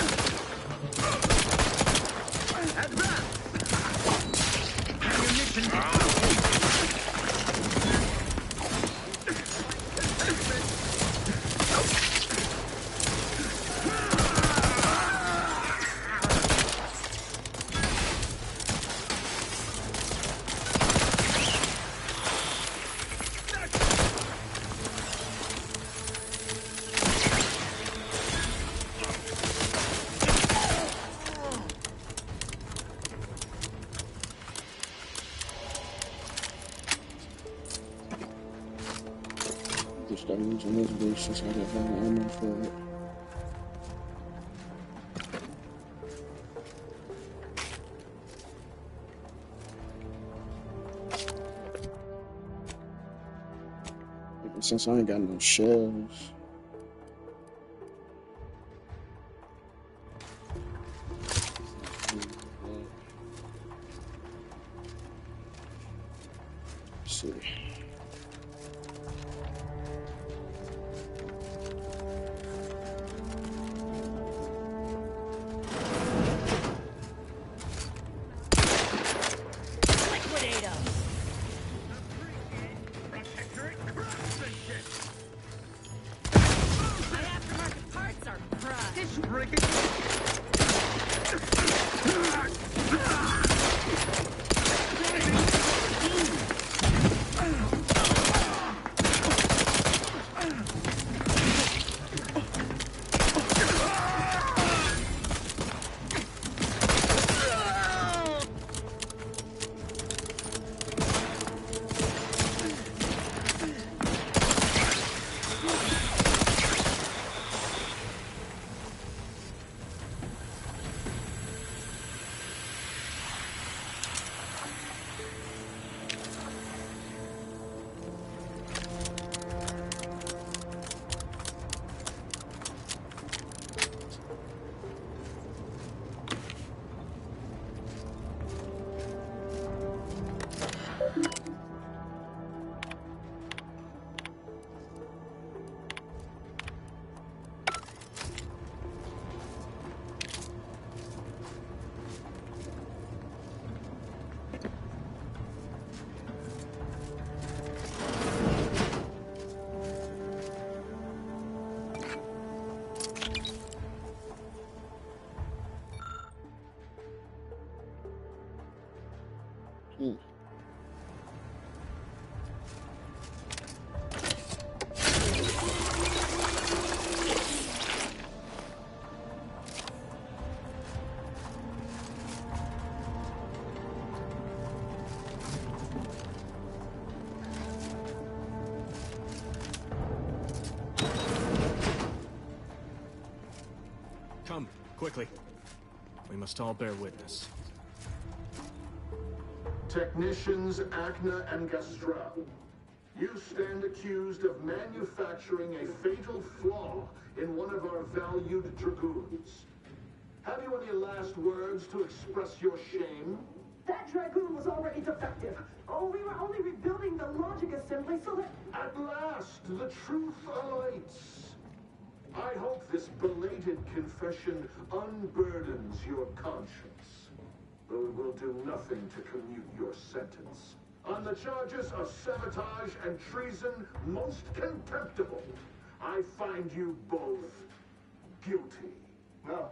can start using this bitch since I got no ammo for it. Since I ain't got no shells. Let's see. Come, quickly. We must all bear witness. Technicians Acna and Gastra, you stand accused of manufacturing a fatal flaw in one of our valued dragoons. Have you any last words to express your shame? That dragoon was already defective. Oh, we were only rebuilding the logic assembly so that... At last, the truth alights. I hope this belated confession unburdens your conscience, though it will do nothing to commute your sentence. On the charges of sabotage and treason most contemptible, I find you both guilty. No.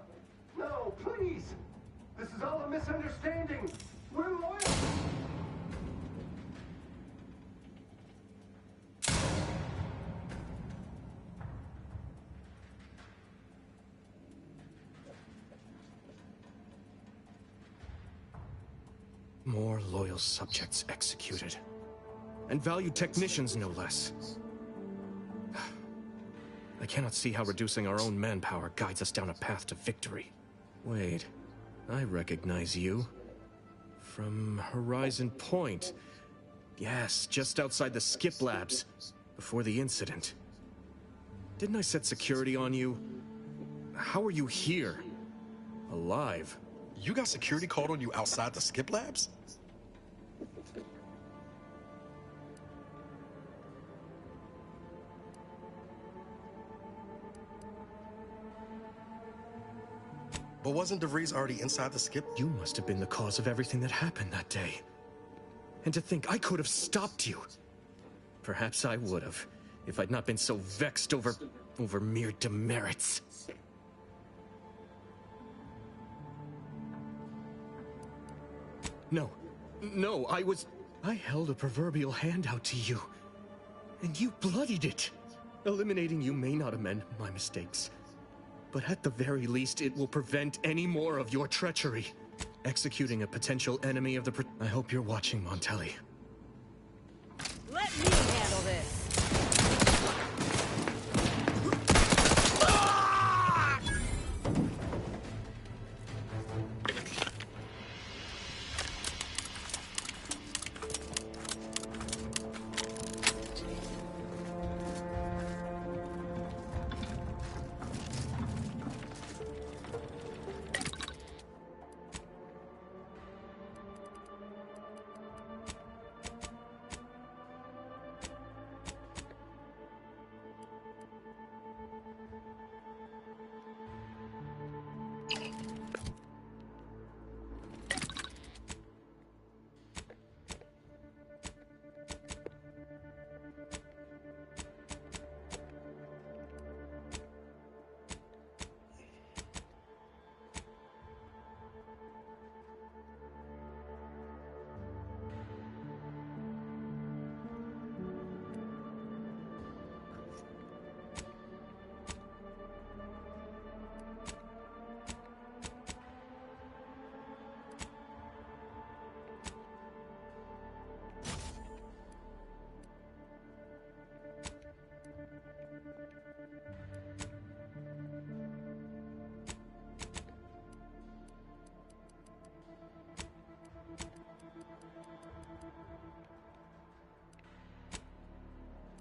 No, please! This is all a misunderstanding! We're loyal! More loyal subjects executed. And valued technicians, no less. I cannot see how reducing our own manpower guides us down a path to victory. Wait, I recognize you. From Horizon Point. Yes, just outside the skip labs, before the incident. Didn't I set security on you? How are you here? Alive? You got security called on you outside the skip labs? But wasn't DeVries already inside the skip? You must have been the cause of everything that happened that day. And to think I could have stopped you. Perhaps I would have, if I'd not been so vexed over mere demerits. No, I held a proverbial handout to you. And you bloodied it. Eliminating you may not amend my mistakes. But at the very least, it will prevent any more of your treachery. Executing a potential enemy of the... I hope you're watching, Montelli. Let me handle this!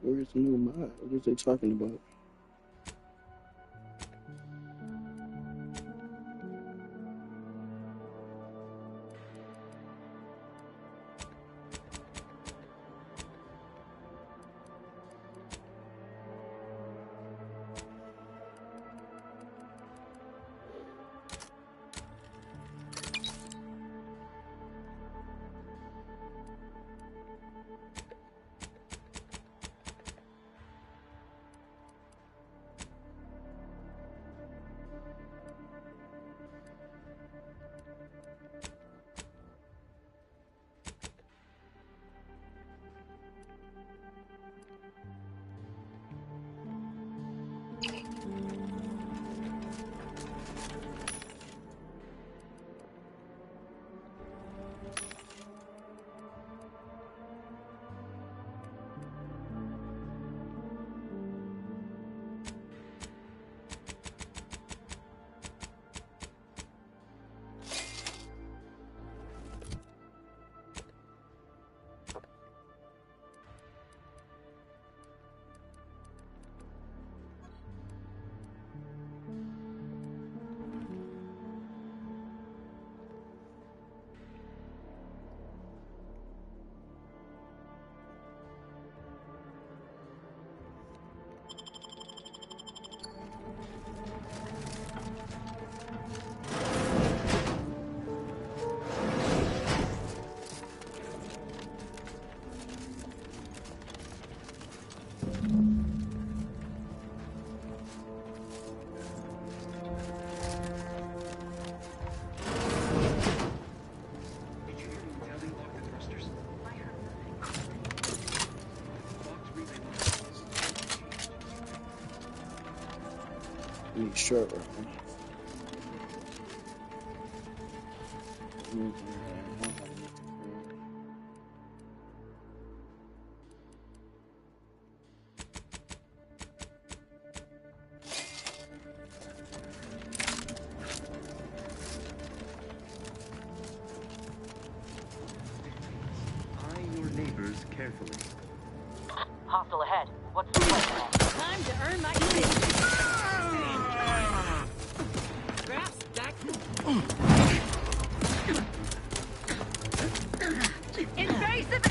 Where's the new mod? What was they talking about? Need short round. Eye your neighbors carefully. Hostile ahead. What's the plan? Time to earn my commission. Grab stack. Invasive.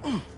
Let's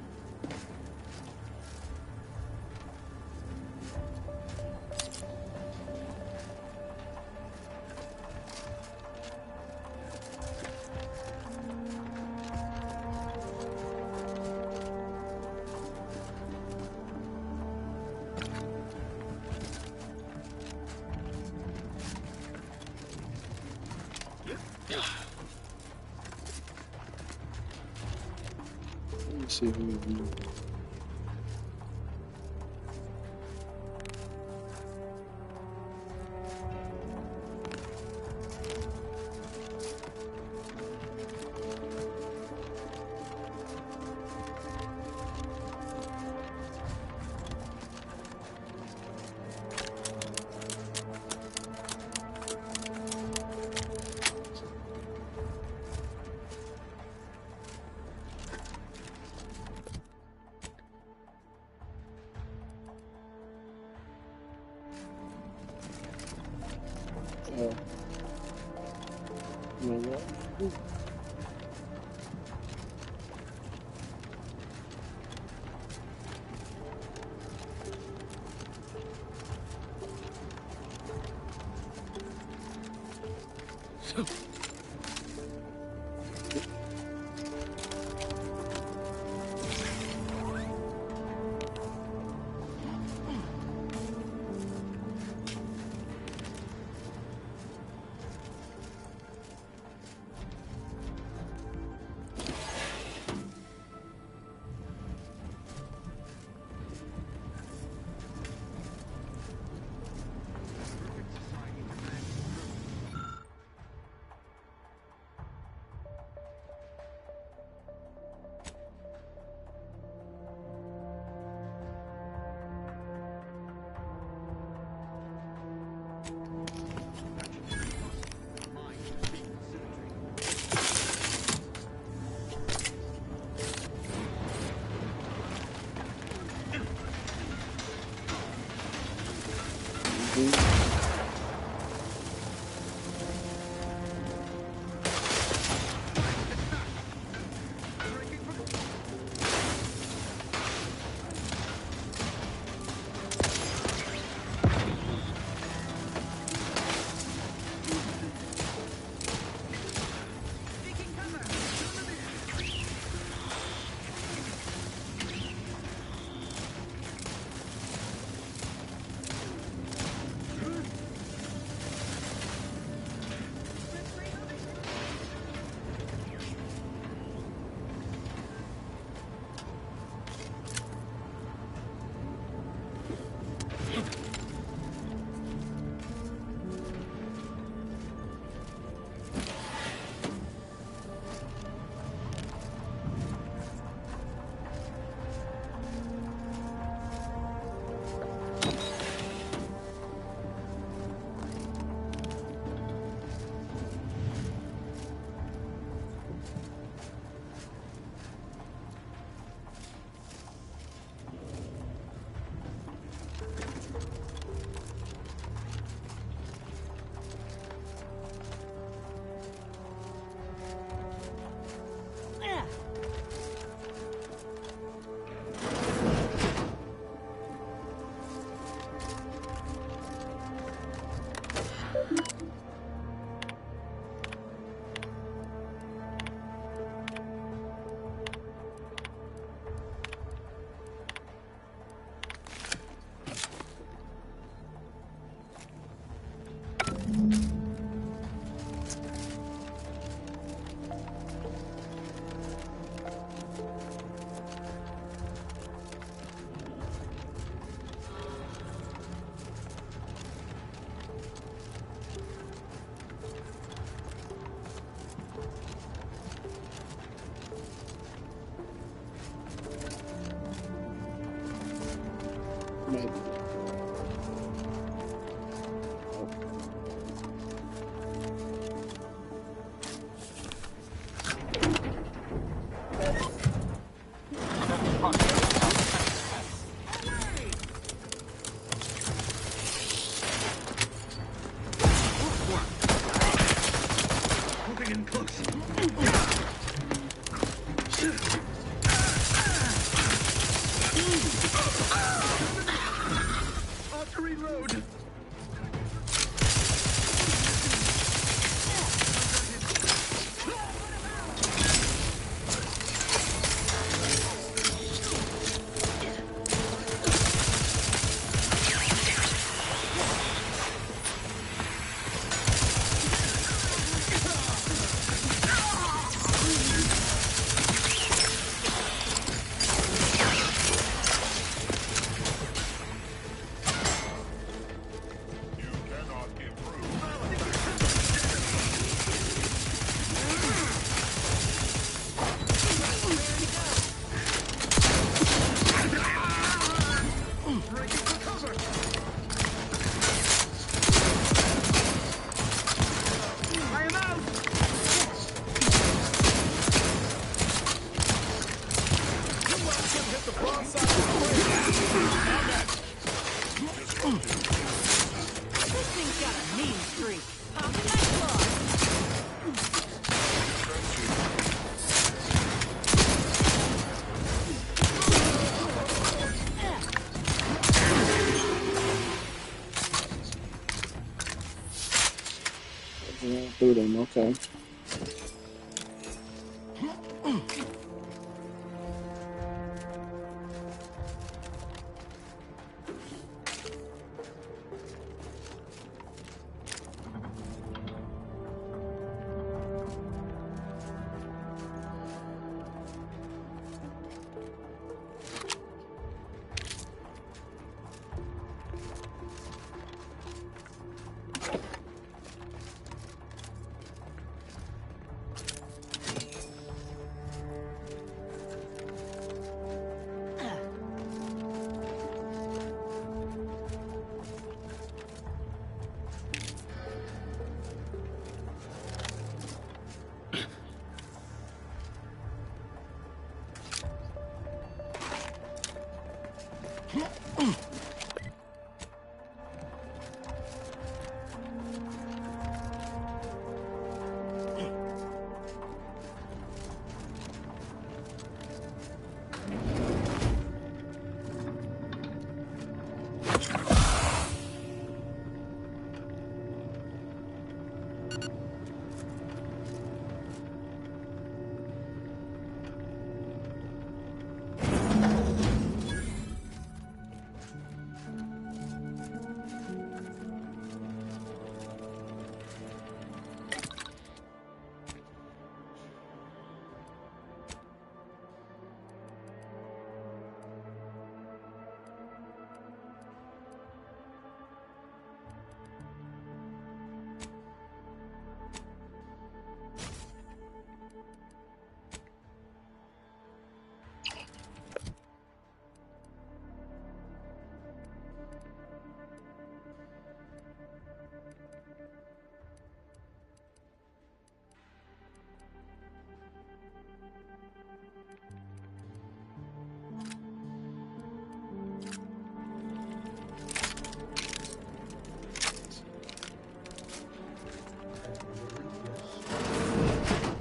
see who we do. road. Through them, okay.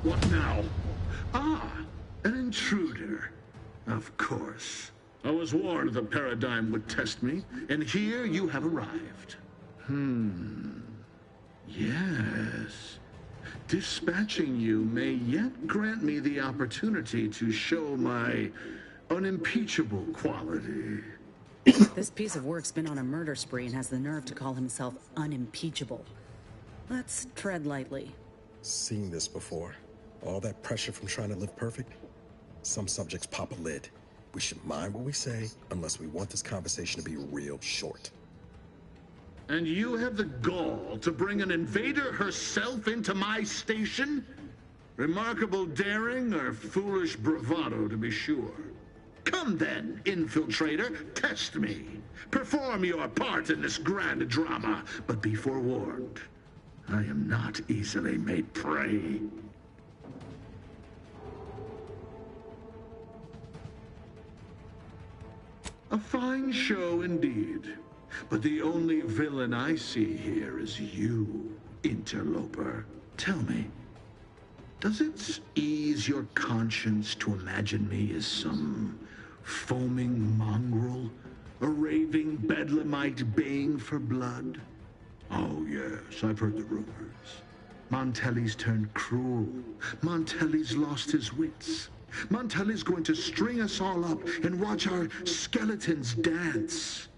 What now? Ah, an intruder. Of course. I was warned the paradigm would test me, and here you have arrived. Yes. Dispatching you may yet grant me the opportunity to show my unimpeachable quality. This piece of work's been on a murder spree and has the nerve to call himself unimpeachable. Let's tread lightly. Seen this before. All that pressure from trying to live perfect. Some subjects pop a lid. We should mind what we say unless we want this conversation to be real short. And you have the gall to bring an invader herself into my station? Remarkable daring or foolish bravado, to be sure. Come then, infiltrator, test me. Perform your part in this grand drama, but be forewarned. I am not easily made prey. A fine show indeed. But the only villain I see here is you, interloper. Tell me, does it ease your conscience to imagine me as some foaming mongrel A raving bedlamite baying for blood? Oh, yes, I've heard the rumors. Montelli's turned cruel. Montelli's lost his wits. Montelli's going to string us all up and watch our skeletons dance.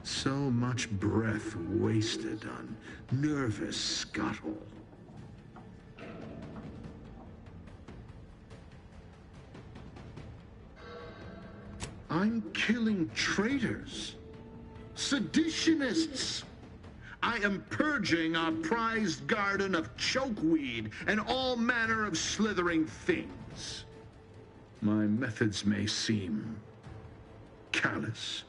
So much breath wasted on nervous scuttle. I'm killing traitors, seditionists. I am purging our prized garden of chokeweed and all manner of slithering things. My methods may seem callous,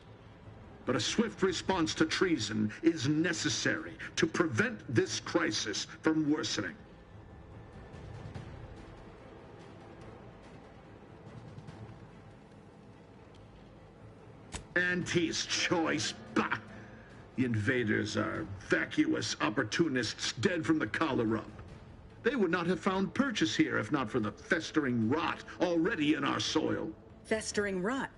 but a swift response to treason is necessary to prevent this crisis from worsening. Auntie's choice, bah! The invaders are vacuous opportunists dead from the collar up. They would not have found purchase here if not for the festering rot already in our soil. Festering rot?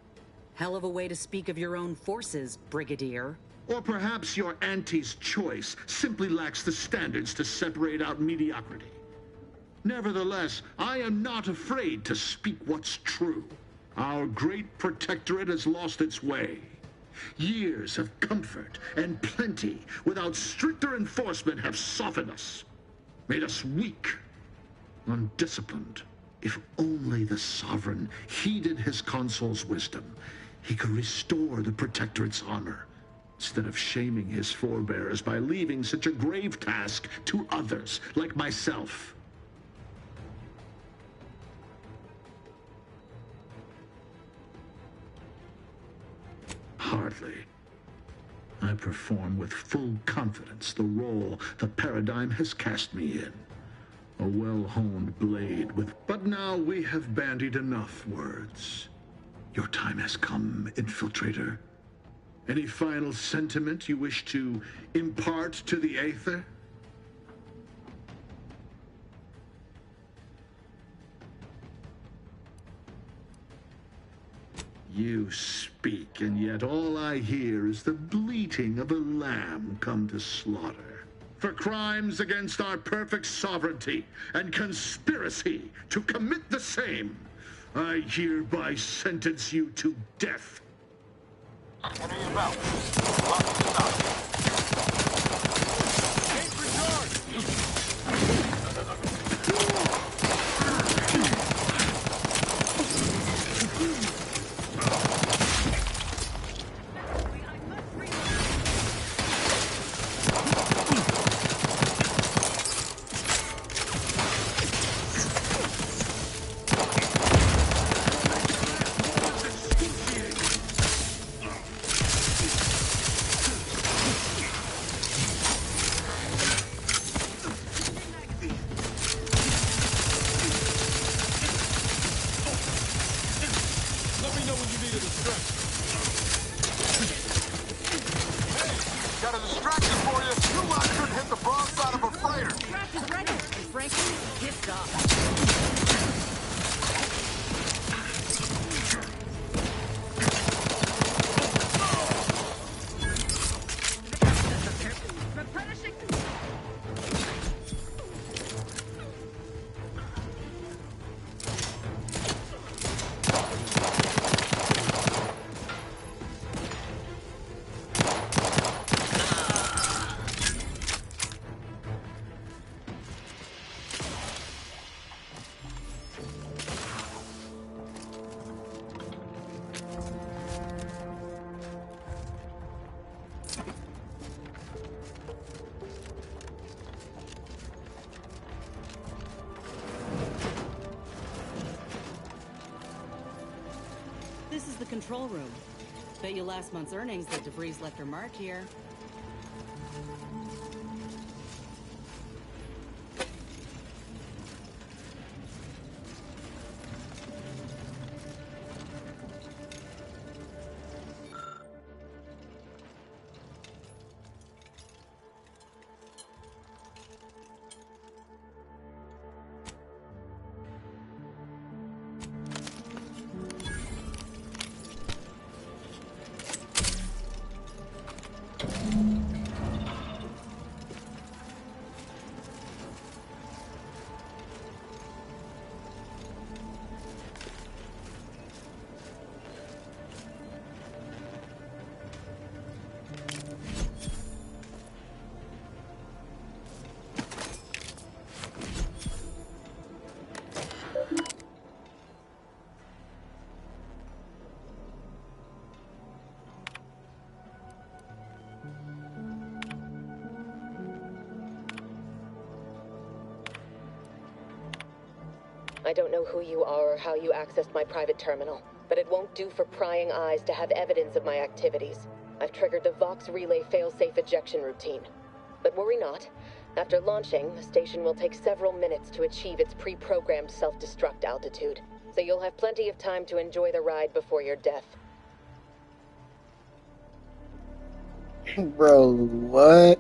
Hell of a way to speak of your own forces, Brigadier. Or perhaps your auntie's choice simply lacks the standards to separate out mediocrity. Nevertheless, I am not afraid to speak what's true. Our great protectorate has lost its way. Years of comfort and plenty without stricter enforcement have softened us, made us weak, undisciplined. If only the Sovereign heeded his consul's wisdom, he could restore the protectorate's honor, instead of shaming his forebears by leaving such a grave task to others like myself. Hardly. I perform with full confidence the role the paradigm has cast me in. A well-honed blade with... But now we have bandied enough words. Your time has come, infiltrator. Any final sentiment you wish to impart to the Aether? You speak, and yet all I hear is the bleating of a lamb come to slaughter. For crimes against our perfect sovereignty and conspiracy to commit the same, I hereby sentence you to death. Enter your belt. Lock and stop. This is the control room. Bet you last month's earnings that DeVries left her mark here. don't know who you are or how you accessed my private terminal, but it won't do for prying eyes to have evidence of my activities. I've triggered the Vox Relay failsafe ejection routine. But worry not. After launching, the station will take several minutes to achieve its pre-programmed self-destruct altitude, so you'll have plenty of time to enjoy the ride before your death. Bro, what?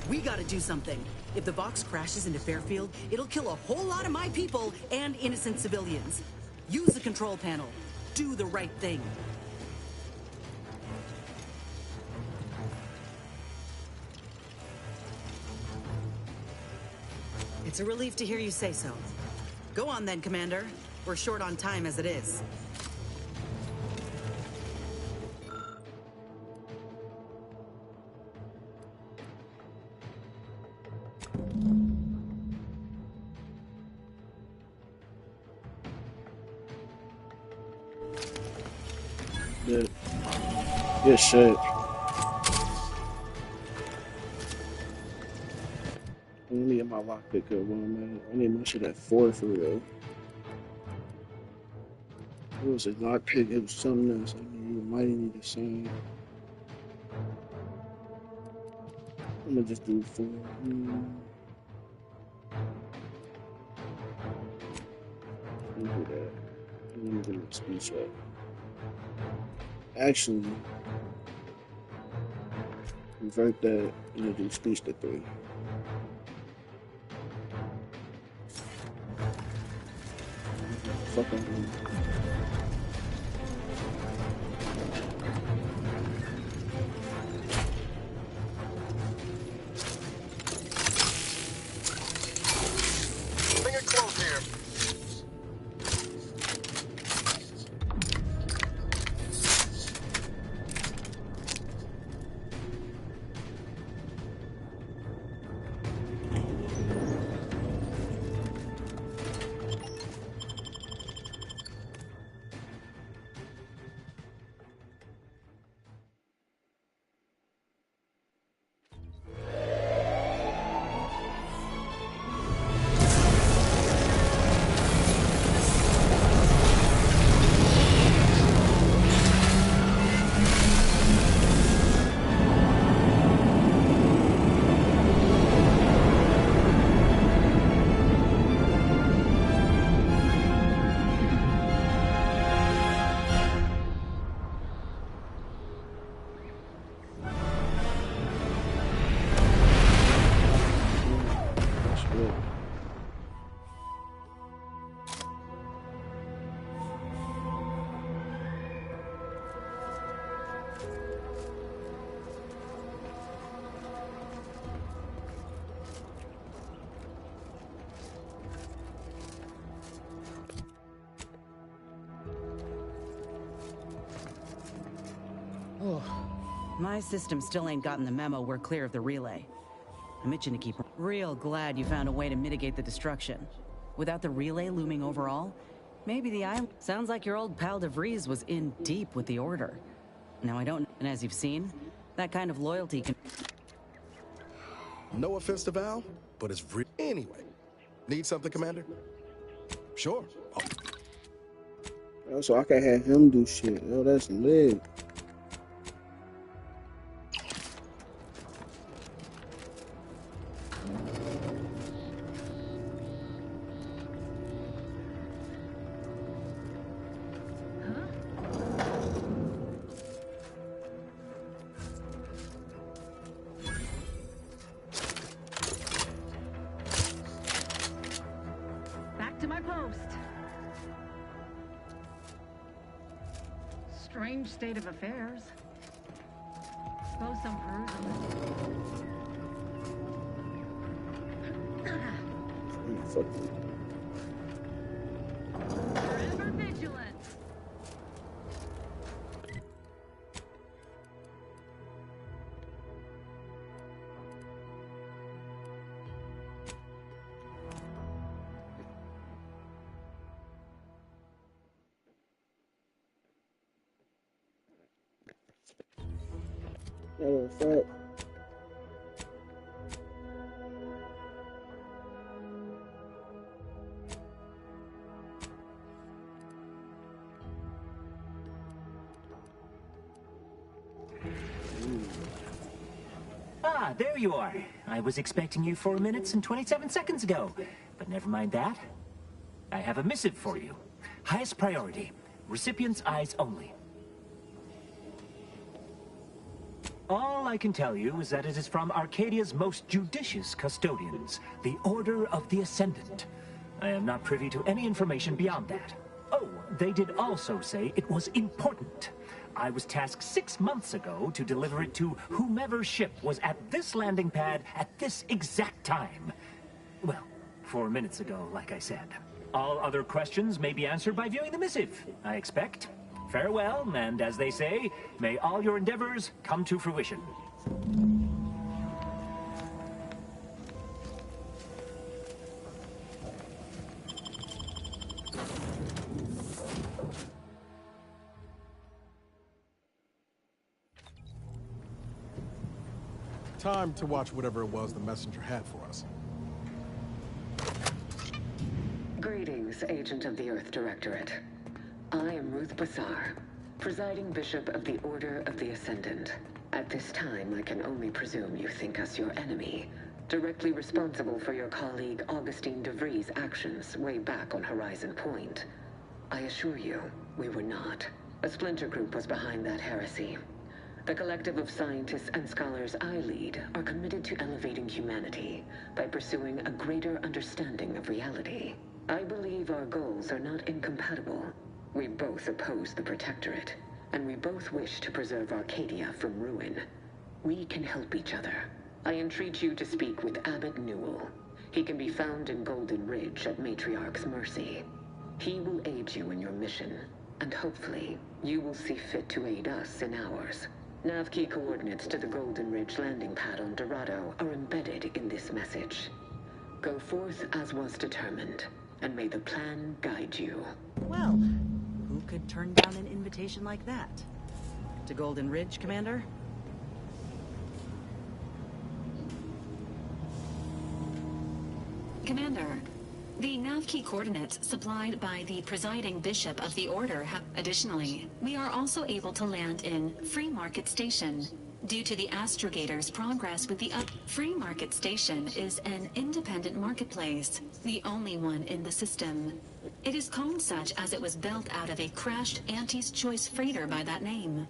We gotta do something. If the Vox crashes into Fairfield, it'll kill a whole lot of my people and innocent civilians. Use the control panel. Do the right thing. It's a relief to hear you say so. Go on then, Commander. We're short on time as it is. Good shit. Let me get my lockpick up one, man. I need my shit at 4 for real. It was a lockpick, it was something else. I mean, you might need the same. I'm gonna just do 4. Let me do that. Let me get my speech up. Actually, convert that and do speech to 3. Fuck on. Bring it close here. My system still ain't gotten the memo we're clear of the relay. I'm itching to keep real glad you found a way to mitigate the destruction. Without the relay looming overall, maybe the island... Sounds like your old pal DeVries was in deep with the Order. Now I don't... And as you've seen, that kind of loyalty can... No offense to Val, but it's real. Anyway, need something, Commander? Sure. Oh, so I can have him do shit. Oh, that's lit. Back to my post. Strange state of affairs. Suppose some Forever vigilant. Matter of fact, there you are. I was expecting you 4 minutes and 27 seconds ago. But never mind that. I have a missive for you. Highest priority. Recipient's eyes only. All I can tell you is that it is from Arcadia's most judicious custodians, the Order of the Ascendant. I am not privy to any information beyond that. Oh, they did also say it was important. I was tasked 6 months ago to deliver it to whomever ship was at this landing pad at this exact time. Well, 4 minutes ago, like I said. All other questions may be answered by viewing the missive, I expect. Farewell, and as they say, may all your endeavors come to fruition. Time to watch whatever it was the messenger had for us. Greetings, Agent of the Earth Directorate. I am Ruth Bassar, presiding Bishop of the Order of the Ascendant. At this time, I can only presume you think us your enemy, directly responsible for your colleague Augustine DeVries' actions way back on Horizon Point. I assure you, we were not. A splinter group was behind that heresy. The collective of scientists and scholars I lead are committed to elevating humanity by pursuing a greater understanding of reality. I believe our goals are not incompatible. We both oppose the Protectorate, and we both wish to preserve Arcadia from ruin. We can help each other. I entreat you to speak with Abbot Newell. He can be found in Golden Ridge at Matriarch's mercy. He will aid you in your mission, and hopefully, you will see fit to aid us in ours. Nav key coordinates to the Golden Ridge landing pad on Dorado are embedded in this message. Go forth as was determined, and may the plan guide you. Well, who could turn down an invitation like that? To Golden Ridge, Commander? Commander, the nav key coordinates supplied by the presiding bishop of the Order have... Additionally, we are also able to land in Free Market Station. Due to the astrogator's progress with the Free Market Station is an independent marketplace, the only one in the system. It is called such as it was built out of a crashed Auntie's Choice freighter by that name.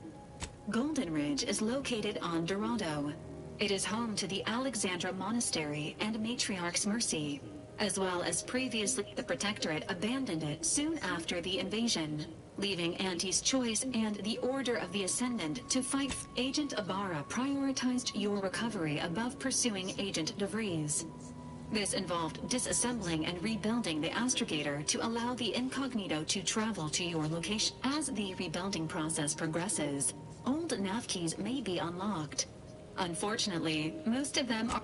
Golden Ridge is located on Dorado. It is home to the Alexandra Monastery and Matriarch's Mercy, as well as previously the Protectorate abandoned it soon after the invasion, leaving Auntie's Choice and the Order of the Ascendant to fight. Agent Ibarra prioritized your recovery above pursuing Agent DeVries. This involved disassembling and rebuilding the astrogator to allow the incognito to travel to your location. As the rebuilding process progresses, old nav keys may be unlocked. Unfortunately, most of them are...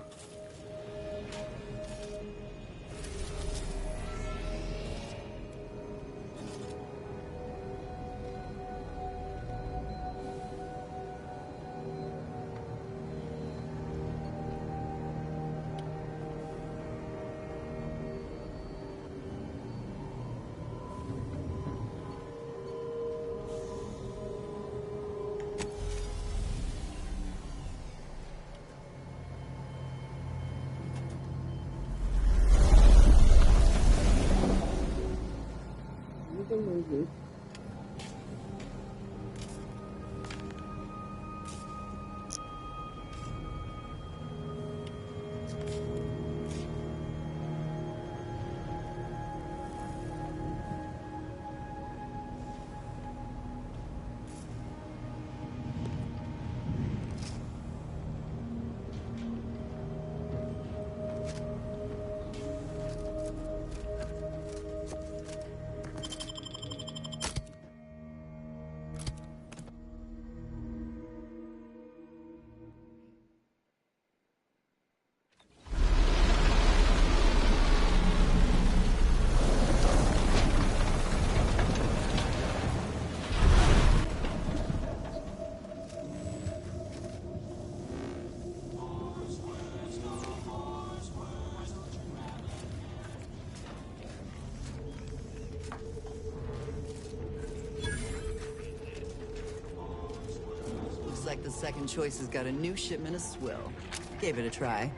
Looks like the second choice has got a new shipment of swill. Gave it a try.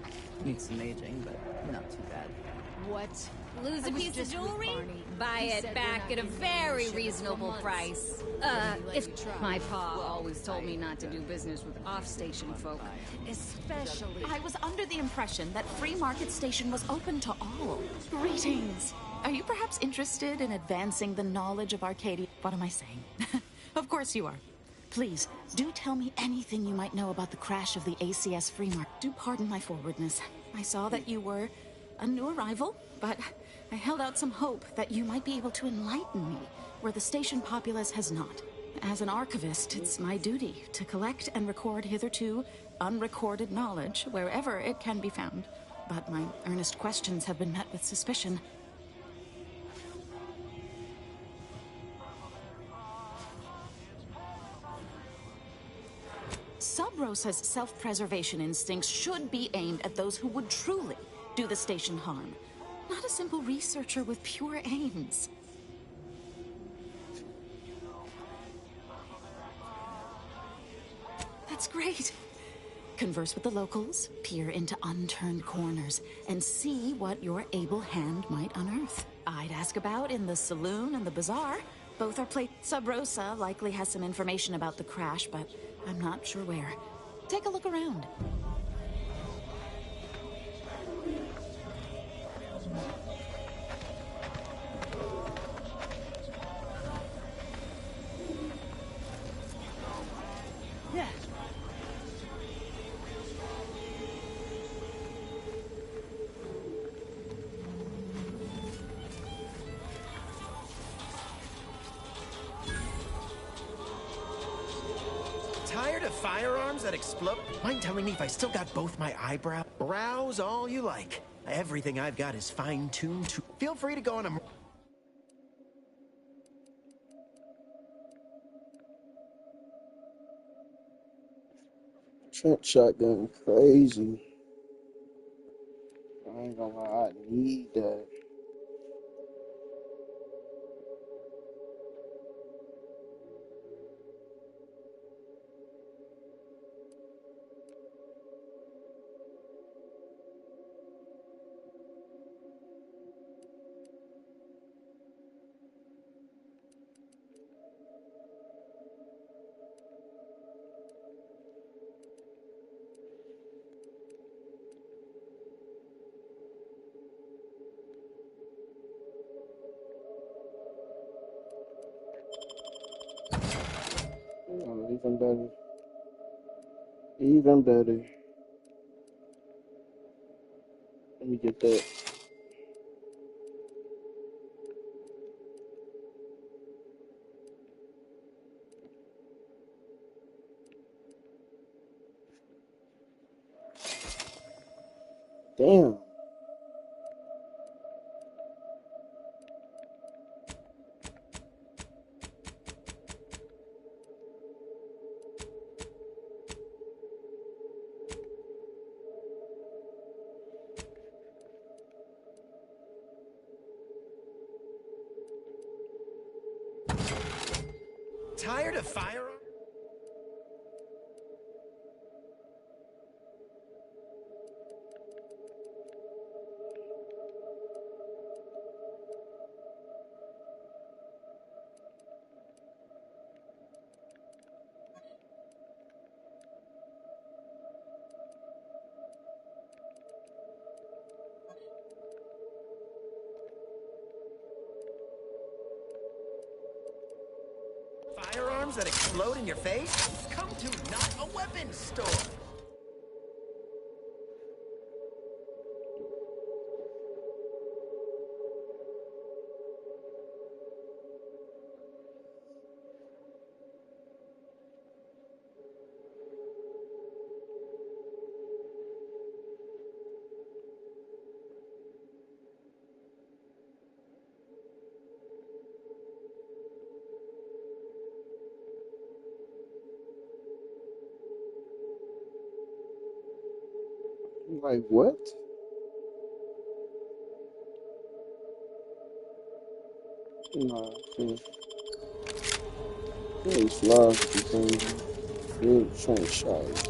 Needs some aging, but not too bad. What? Lose a piece of jewelry? Buy it back at a very reasonable price. If my pa always told me not to do business with off-station folk, especially. I was under the impression that Free Market Station was open to all. Greetings. Are you perhaps interested in advancing the knowledge of Arcadia? What am I saying? Of course you are. Please, do tell me anything you might know about the crash of the ACS Free Market. Do pardon my forwardness. I saw that you were a new arrival, but I held out some hope that you might be able to enlighten me where the station populace has not. As an archivist, it's my duty to collect and record hitherto unrecorded knowledge wherever it can be found. But my earnest questions have been met with suspicion. Sub Rosa's self-preservation instincts should be aimed at those who would truly do the station harm, not a simple researcher with pure aims. That's great. Converse with the locals, peer into unturned corners, and see what your able hand might unearth. I'd ask about in the saloon and the bazaar. Both are Sub Rosa likely has some information about the crash, but I'm not sure where. Take a look around. Yeah. Tired of firearms that explode? Mind telling me if I still got both my eyebrows? Brows all you like. Everything I've got is fine-tuned to... Feel free to go on a... Trent shotgun crazy. I ain't gonna lie, I need that. Oh, even better. Even better. Let me get that. Damn. Tired of firearms? Firearms that explode in your face? Come to not a weapons store. Like, what? Nah, it's live. Good Trent shot.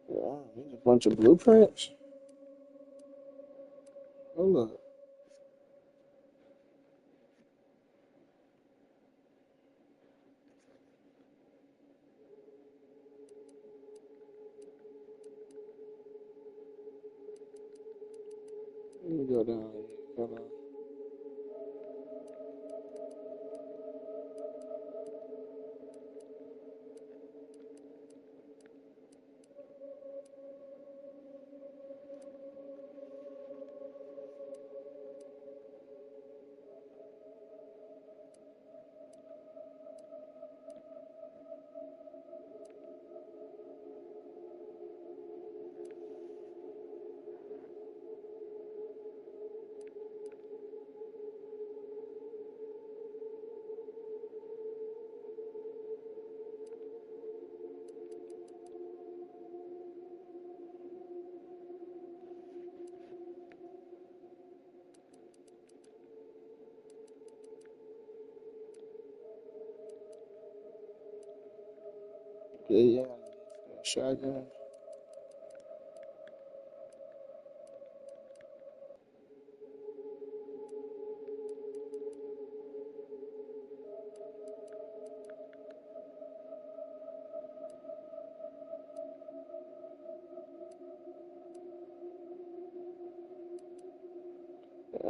Wow, there's a bunch of blueprints. Hold up. Let me go down here. Hold on. Yeah, shotgun.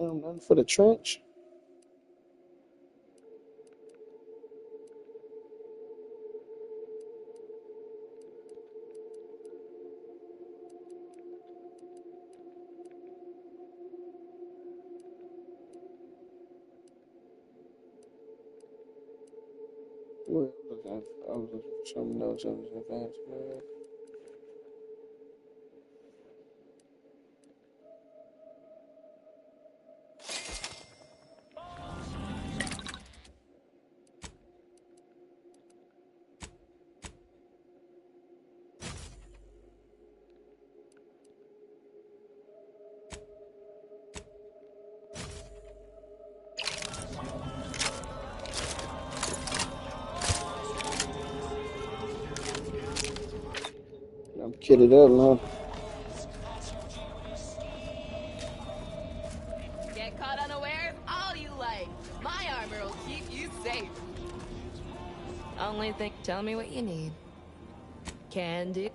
Nothing for the trench. What I was looking for something else. I was advanced, man. I'm kitted up, man. Get caught unawares all you like. My armor will keep you safe. Only thing, tell me what you need. Can do.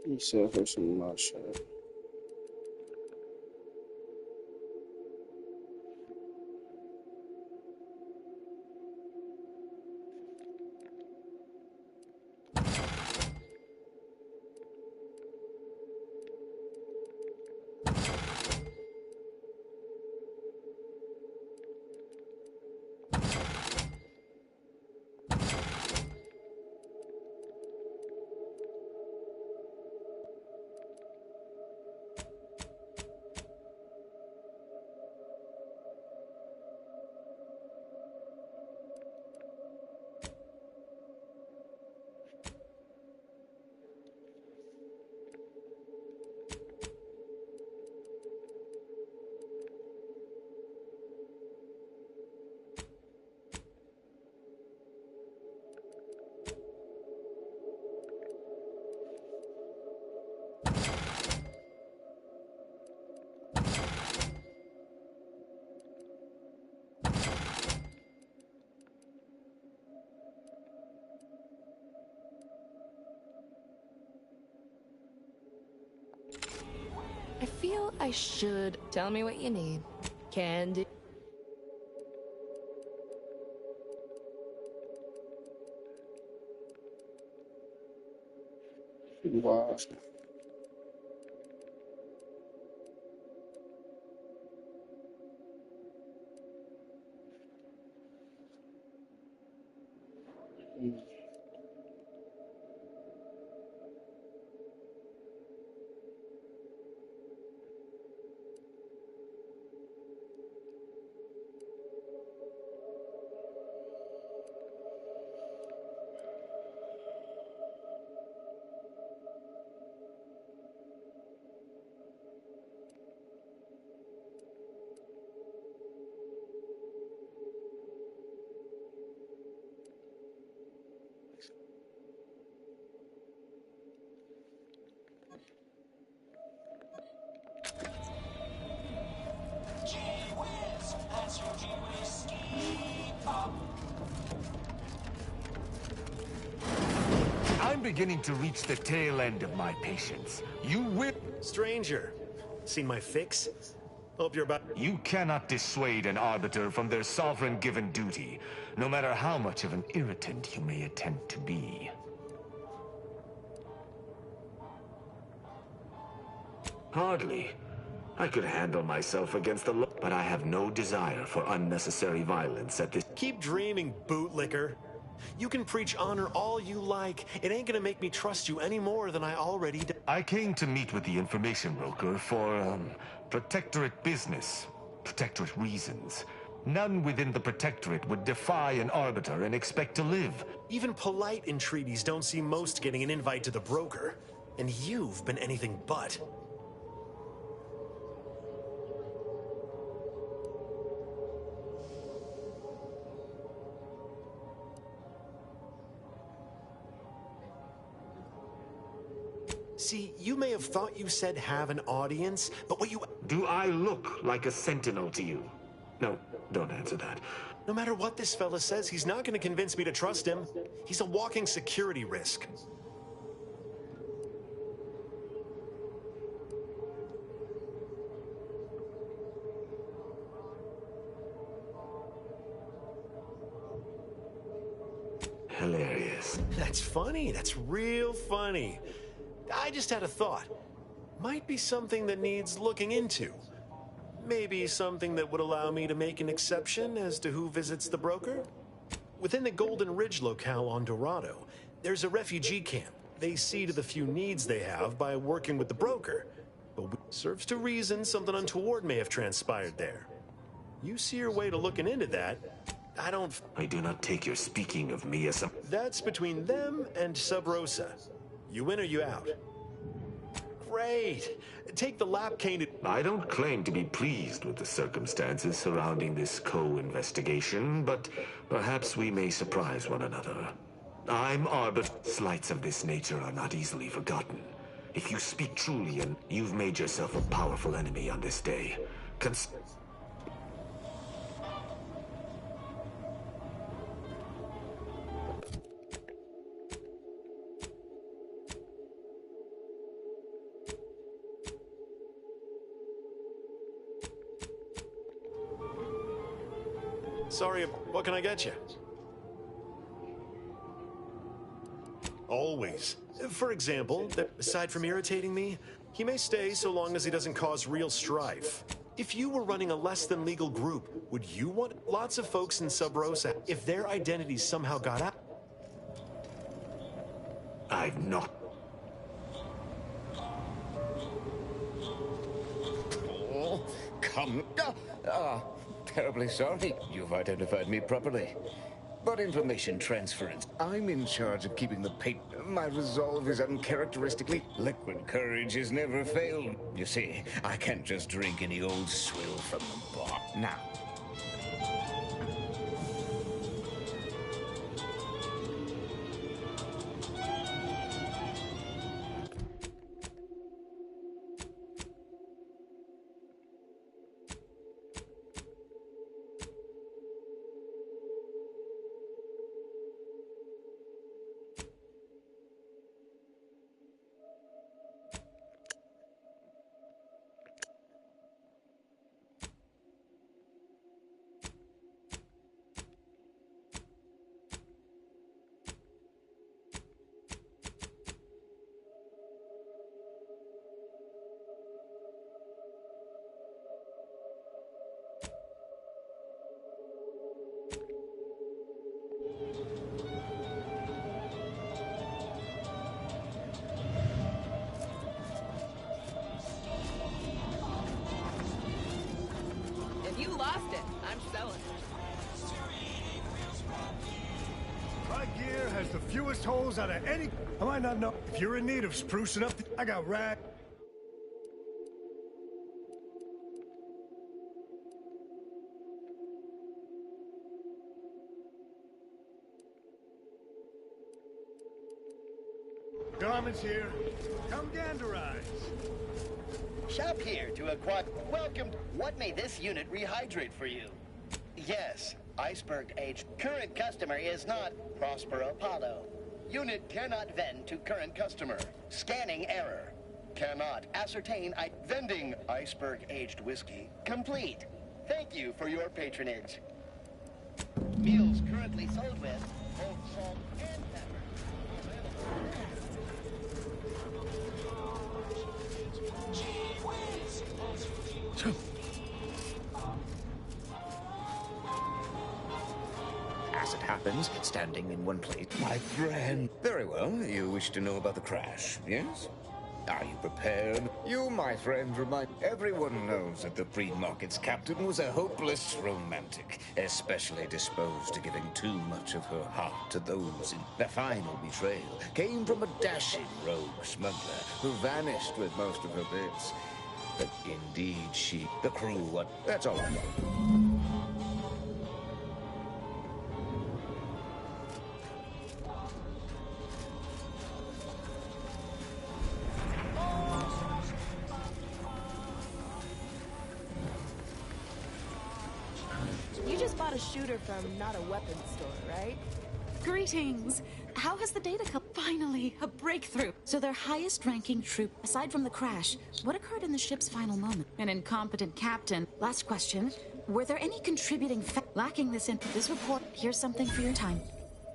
Let me sell her some of my shit. I feel I should. Tell me what you need. Can do. Wow. I'm beginning to reach the tail end of my patience. You will... Stranger, seen my fix? Hope you're about... You cannot dissuade an arbiter from their sovereign-given duty, no matter how much of an irritant you may attempt to be. Hardly. I could handle myself against the law, but I have no desire for unnecessary violence at this... Keep dreaming, bootlicker. You can preach honor all you like. It ain't gonna make me trust you any more than I already do. I came to meet with the information broker for, Protectorate business. Protectorate reasons. None within the Protectorate would defy an arbiter and expect to live. Even polite entreaties don't see most getting an invite to the broker. And you've been anything but. See, you may have thought you said have an audience, but what you... Do I look like a sentinel to you? No, don't answer that. No matter what this fella says, he's not going to convince me to trust him. He's a walking security risk. Hilarious. That's funny. That's real funny. I just had a thought. Might be something that needs looking into. Maybe something that would allow me to make an exception as to who visits the broker? Within the Golden Ridge locale on Dorado, there's a refugee camp. They see to the few needs they have by working with the broker. But serves to reason something untoward may have transpired there. You see your way to looking into that. I do not take your speaking of me as a... That's between them and Sub Rosa. You in or you out? Great. Take the lap cane. I don't claim to be pleased with the circumstances surrounding this co-investigation, but perhaps we may surprise one another. I'm arbiter. Slights of this nature are not easily forgotten. If you speak truly, and you've made yourself a powerful enemy on this day. Sorry, what can I get you? Always. For example, aside from irritating me, he may stay so long as he doesn't cause real strife. If you were running a less-than-legal group, would you want lots of folks in Sub Rosa if their identities somehow got out? I've not. Oh, come. Terribly sorry. You've identified me properly. But information transference. I'm in charge of keeping the paper. My resolve is uncharacteristically. Liquid courage has never failed. You see, I can't just drink any old swill from the bar. Now. Holes out of any... I might not know. If you're in need of sprucing up, I got rag. Garments here. Come ganderize. Shop here to acquire... Welcome. What may this unit rehydrate for you? Yes, iceberg age. Current customer is not Prosper Apollo. Unit cannot vend to current customer. Scanning error. Cannot ascertain vending iceberg-aged whiskey. Complete. Thank you for your patronage. Meals currently sold with both salt and pepper. As it happens, standing in one place. My friend. Very well. You wish to know about the crash, yes? Are you prepared? You, my friend, remind everyone knows that the free market's captain was a hopeless romantic, especially disposed to giving too much of her heart to those in the final betrayal came from a dashing rogue smuggler who vanished with most of her bits. But indeed the crew, that's all I know. You just bought a shooter from not a weapons store, right? Greetings! How has the data come? Finally, a breakthrough! So their highest-ranking troop, aside from the crash, what occurred in the ship's final moment? An incompetent captain. Last question. Were there any contributing lacking this report? Here's something for your time.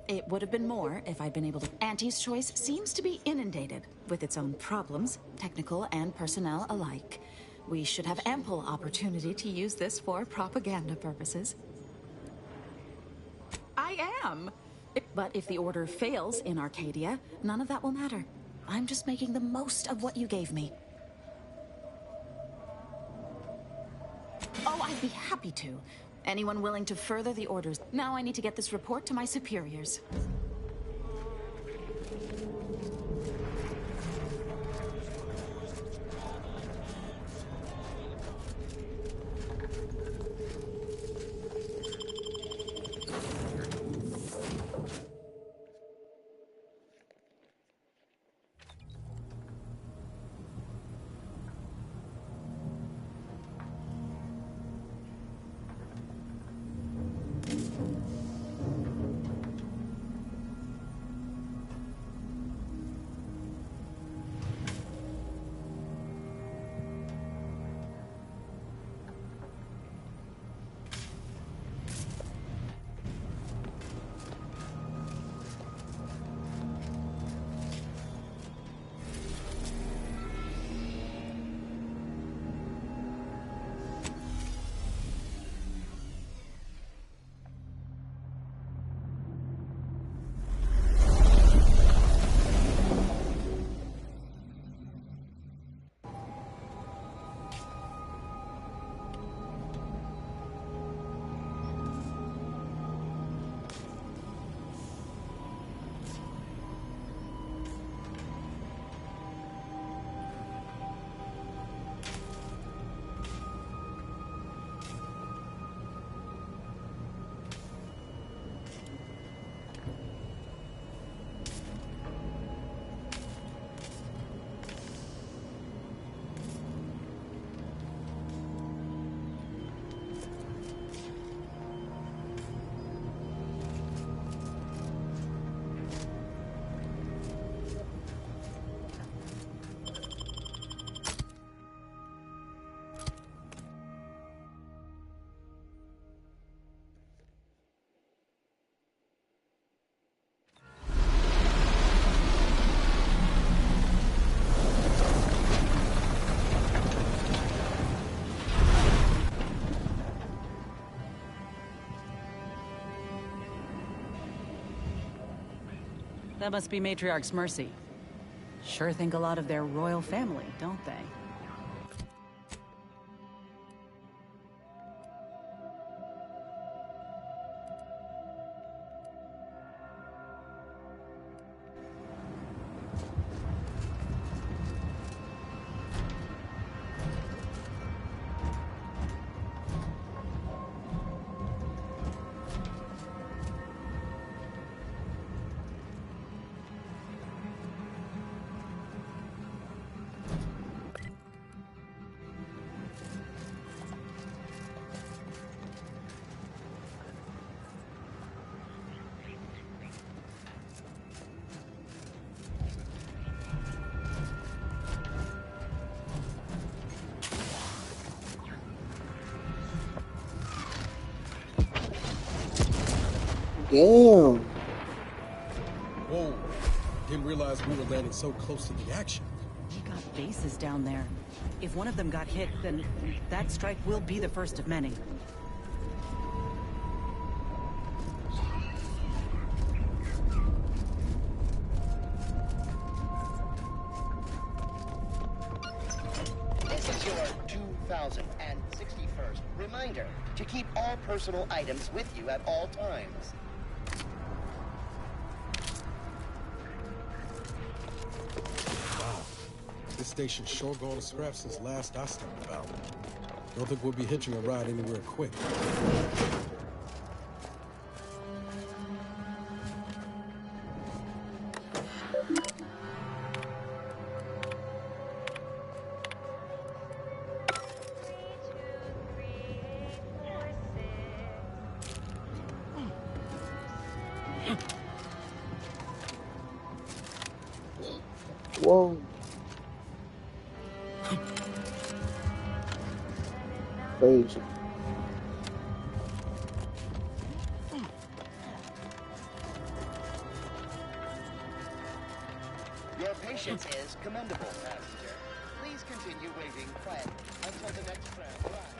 It would have been more if I'd been able to. Auntie's choice seems to be inundated with its own problems, technical and personnel alike. We should have ample opportunity to use this for propaganda purposes. I am! But if the order fails in Arcadia, none of that will matter. I'm just making the most of what you gave me. Oh, I'd be happy to. Anyone willing to further the orders? Now I need to get this report to my superiors. That must be Matriarch's Mercy. Sure think a lot of their royal family, don't they? Damn. Whoa. Didn't realize we were landing so close to the action. We got bases down there. If one of them got hit, then that strike will be the first of many. This is your 2061st reminder to keep all personal items with you at all times. Wow. This station's sure gone to scrap since last I stepped about. Don't think we'll be hitching a ride anywhere quick. Whoa. Crazy. Your patience is commendable, passenger. Please continue waiting quietly until the next tram arrives.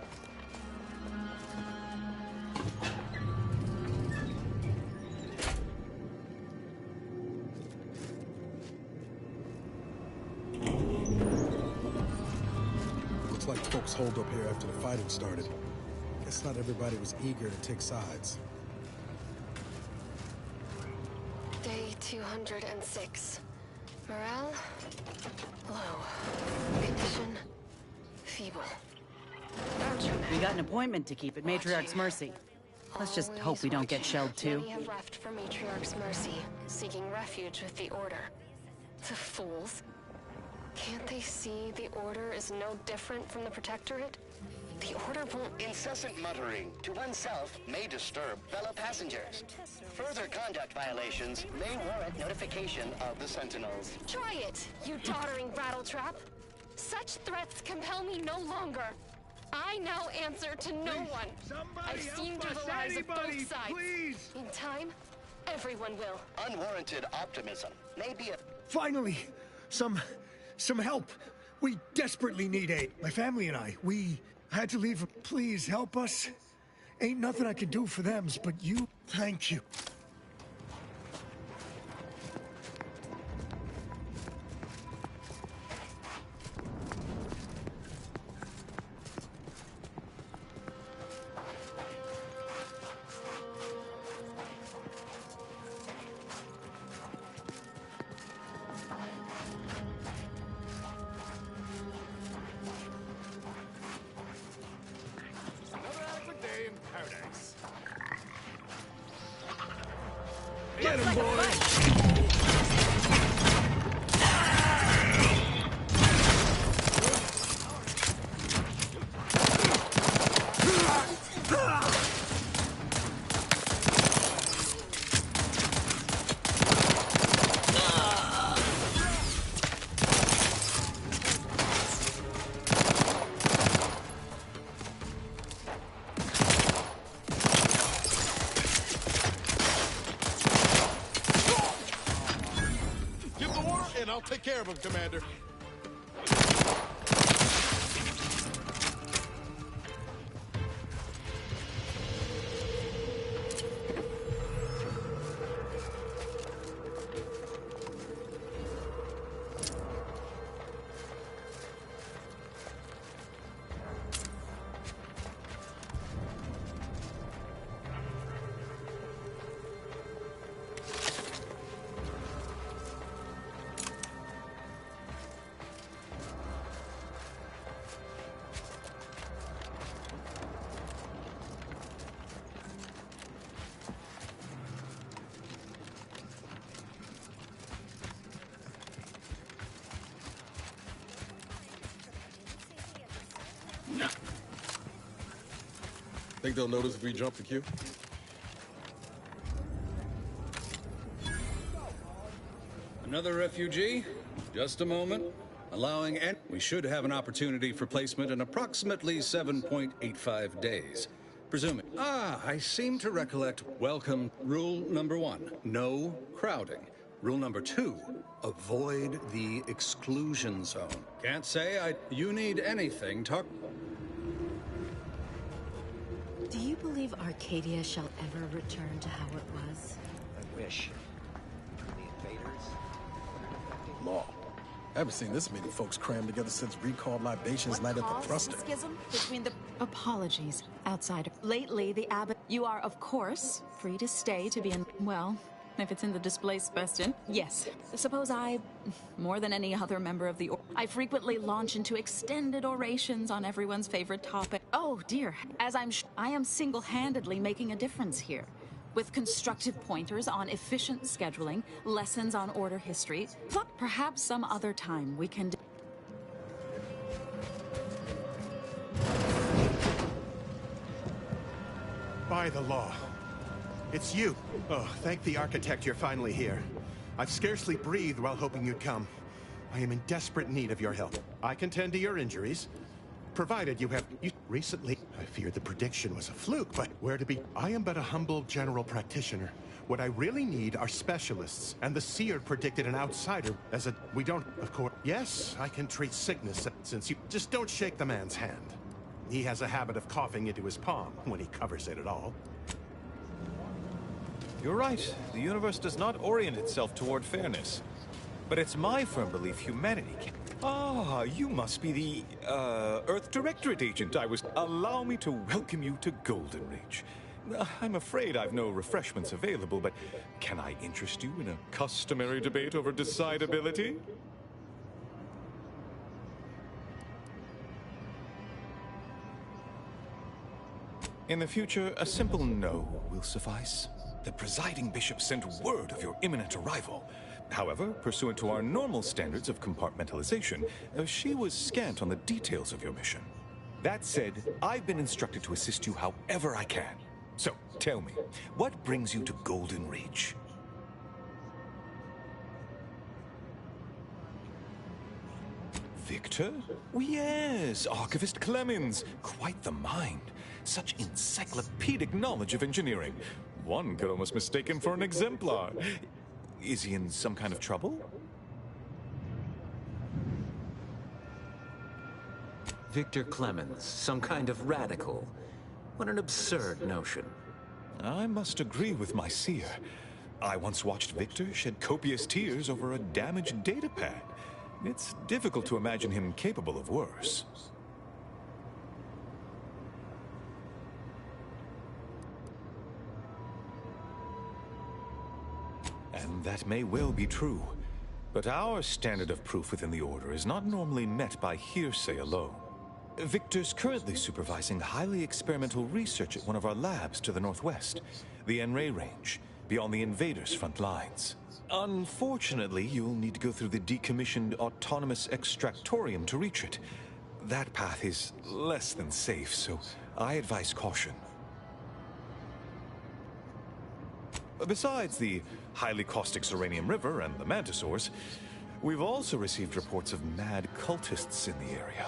Looks like folks holed up here after the fighting started. Guess not everybody was eager to take sides. Day 206. Morale? Low. Condition? Feeble. Don't you We got an appointment to keep at Matriarch's Mercy. Let's just hope we don't get shelled too. Many have left for Matriarch's Mercy, seeking refuge with the Order. The fools. Can't they see the Order is no different from the Protectorate? The Order won't... Incessant muttering to oneself may disturb fellow passengers. Further conduct violations may warrant notification of the Sentinels. Try it, you doddering rattletrap. Such threats compel me no longer. I now answer to no one. I've seen through the lies of both sides. Please. In time, everyone will. Unwarranted optimism may be a... Finally, some help. We desperately need aid. My family and I, we had to leave. Please help us. Ain't nothing I can do for them, but you, thank you. Another adequate day in paradise. Get him, boy! Give the order, and I'll take care of him, Commander. Think they'll notice if we jump the queue? Another refugee? Just a moment. Allowing we should have an opportunity for placement in approximately 7.85 days. Presuming. Ah, I seem to recollect. Welcome. Rule number 1, no crowding. Rule number 2, avoid the exclusion zone. Can't say you need anything. Talk. Do you believe Arcadia shall ever return to how it was? I wish. The invaders? Law. I haven't seen this many folks crammed together since Recalled Libations Night at the Thruster. Schism between the apologies, outsider. Lately, the abbot. You are, of course, free to stay to be in. Well, if it's in the displaced best in. Yes. Suppose I, more than any other member of the. I frequently launch into extended orations on everyone's favorite topic. Oh dear, as I am single-handedly making a difference here. With constructive pointers on efficient scheduling, lessons on order history, but perhaps some other time we can. By the law. It's you. Oh, thank the architect you're finally here. I've scarcely breathed while hoping you'd come. I am in desperate need of your help. I can tend to your injuries, provided you have... Recently, I feared the prediction was a fluke, but where to be? I am but a humble general practitioner. What I really need are specialists, and the seer predicted an outsider as a... We don't, of course... Yes, I can treat sickness, since you... Just don't shake the man's hand. He has a habit of coughing into his palm when he covers it at all. You're right. The universe does not orient itself toward fairness. But it's my firm belief humanity can... Ah, you must be the, Earth Directorate agent I was... Allow me to welcome you to Golden Reach. I'm afraid I've no refreshments available, but can I interest you in a customary debate over decidability? In the future, a simple no will suffice. The presiding bishop sent word of your imminent arrival. However, pursuant to our normal standards of compartmentalization, she was scant on the details of your mission. That said, I've been instructed to assist you however I can. So, tell me, what brings you to Golden Reach? Victor? Oh, yes, Archivist Clemens. Quite the mind. Such encyclopedic knowledge of engineering. One could almost mistake him for an exemplar. Is he in some kind of trouble? Victor Clemens, some kind of radical. What an absurd notion. I must agree with my seer. I once watched Victor shed copious tears over a damaged datapad. It's difficult to imagine him capable of worse. And that may well be true. But our standard of proof within the Order is not normally met by hearsay alone. Victor's currently supervising highly experimental research at one of our labs to the northwest, the Enray Range, beyond the invaders' front lines. Unfortunately, you'll need to go through the decommissioned autonomous extractorium to reach it. That path is less than safe, so I advise caution. Besides the highly caustic Serenium River and the Mantisaurs, we've also received reports of mad cultists in the area.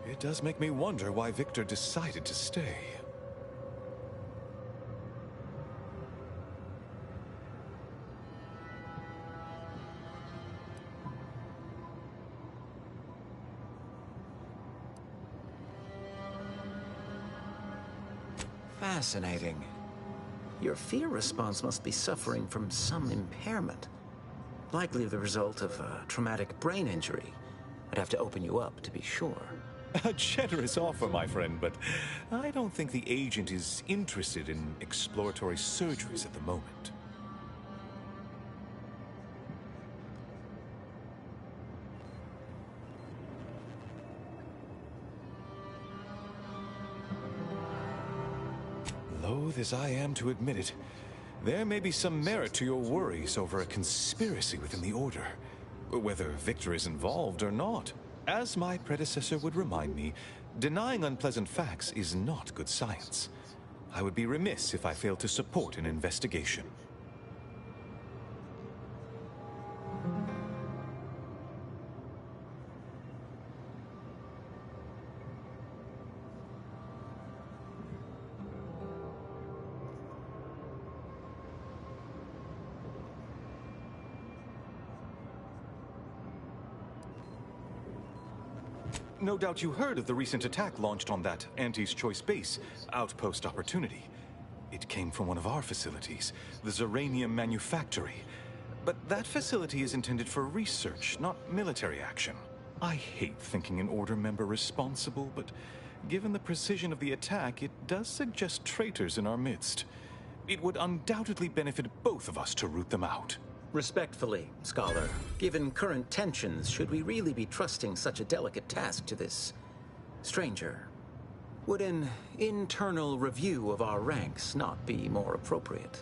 It does make me wonder why Victor decided to stay. Fascinating. Your fear response must be suffering from some impairment. Likely the result of a traumatic brain injury. I'd have to open you up to be sure. A generous offer, my friend, but I don't think the agent is interested in exploratory surgeries at the moment. Loath as I am to admit it, there may be some merit to your worries over a conspiracy within the Order, whether Victor is involved or not. As my predecessor would remind me, denying unpleasant facts is not good science. I would be remiss if I failed to support an investigation. No doubt you heard of the recent attack launched on that Anti's Choice base, Outpost Opportunity. It came from one of our facilities, the Zeranium Manufactory. But that facility is intended for research, not military action. I hate thinking an Order member responsible, but given the precision of the attack, it does suggest traitors in our midst. It would undoubtedly benefit both of us to root them out. Respectfully, Scholar, given current tensions, should we really be trusting such a delicate task to this stranger? Would an internal review of our ranks not be more appropriate?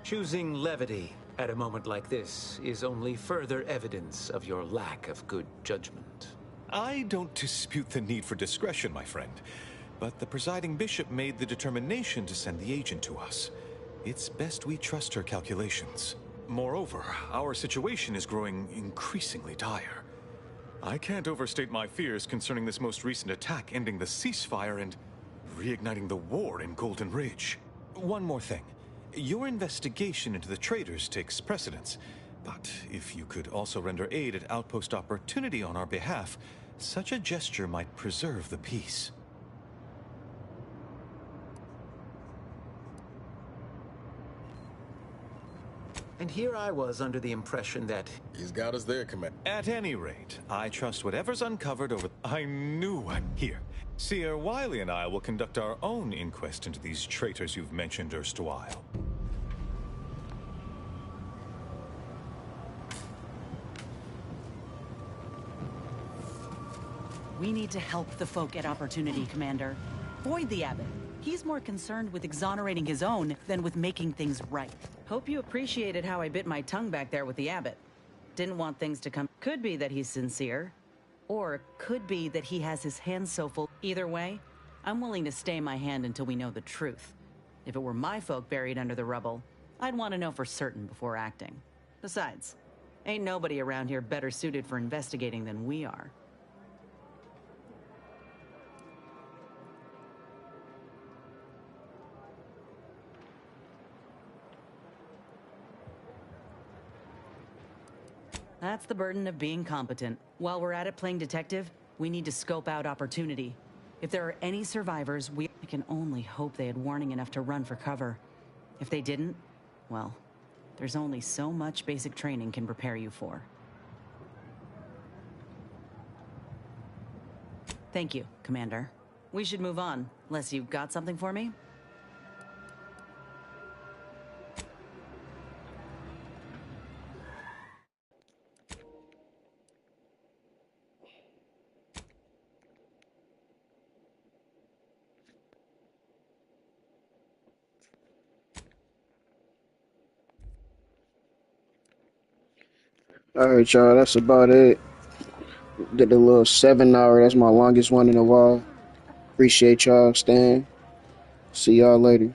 Choosing levity at a moment like this is only further evidence of your lack of good judgment. I don't dispute the need for discretion, my friend. But the presiding bishop made the determination to send the agent to us. It's best we trust her calculations. Moreover, our situation is growing increasingly dire. I can't overstate my fears concerning this most recent attack ending the ceasefire and reigniting the war in Golden Ridge. One more thing. Your investigation into the traitors takes precedence, but if you could also render aid at Outpost Opportunity on our behalf, such a gesture might preserve the peace. And here I was under the impression that... He's got us there, Commander. At any rate, I trust whatever's uncovered over... I knew I'm here. Seer Wiley and I will conduct our own inquest into these traitors you've mentioned erstwhile. We need to help the folk at Opportunity, Commander. Void the Abbot. He's more concerned with exonerating his own than with making things right. Hope you appreciated how I bit my tongue back there with the Abbot. Didn't want things to come... Could be that he's sincere. Or could be that he has his hands so full. Either way, I'm willing to stay my hand until we know the truth. If it were my folk buried under the rubble, I'd want to know for certain before acting. Besides, ain't nobody around here better suited for investigating than we are. That's the burden of being competent. While we're at it playing detective, we need to scope out Opportunity. If there are any survivors, we can only hope they had warning enough to run for cover. If they didn't, well, there's only so much basic training can prepare you for. Thank you, Commander. We should move on, unless you've got something for me? Alright, y'all, that's about it. Did a little 7-hour, that's my longest one in a while. Appreciate y'all staying. See y'all later.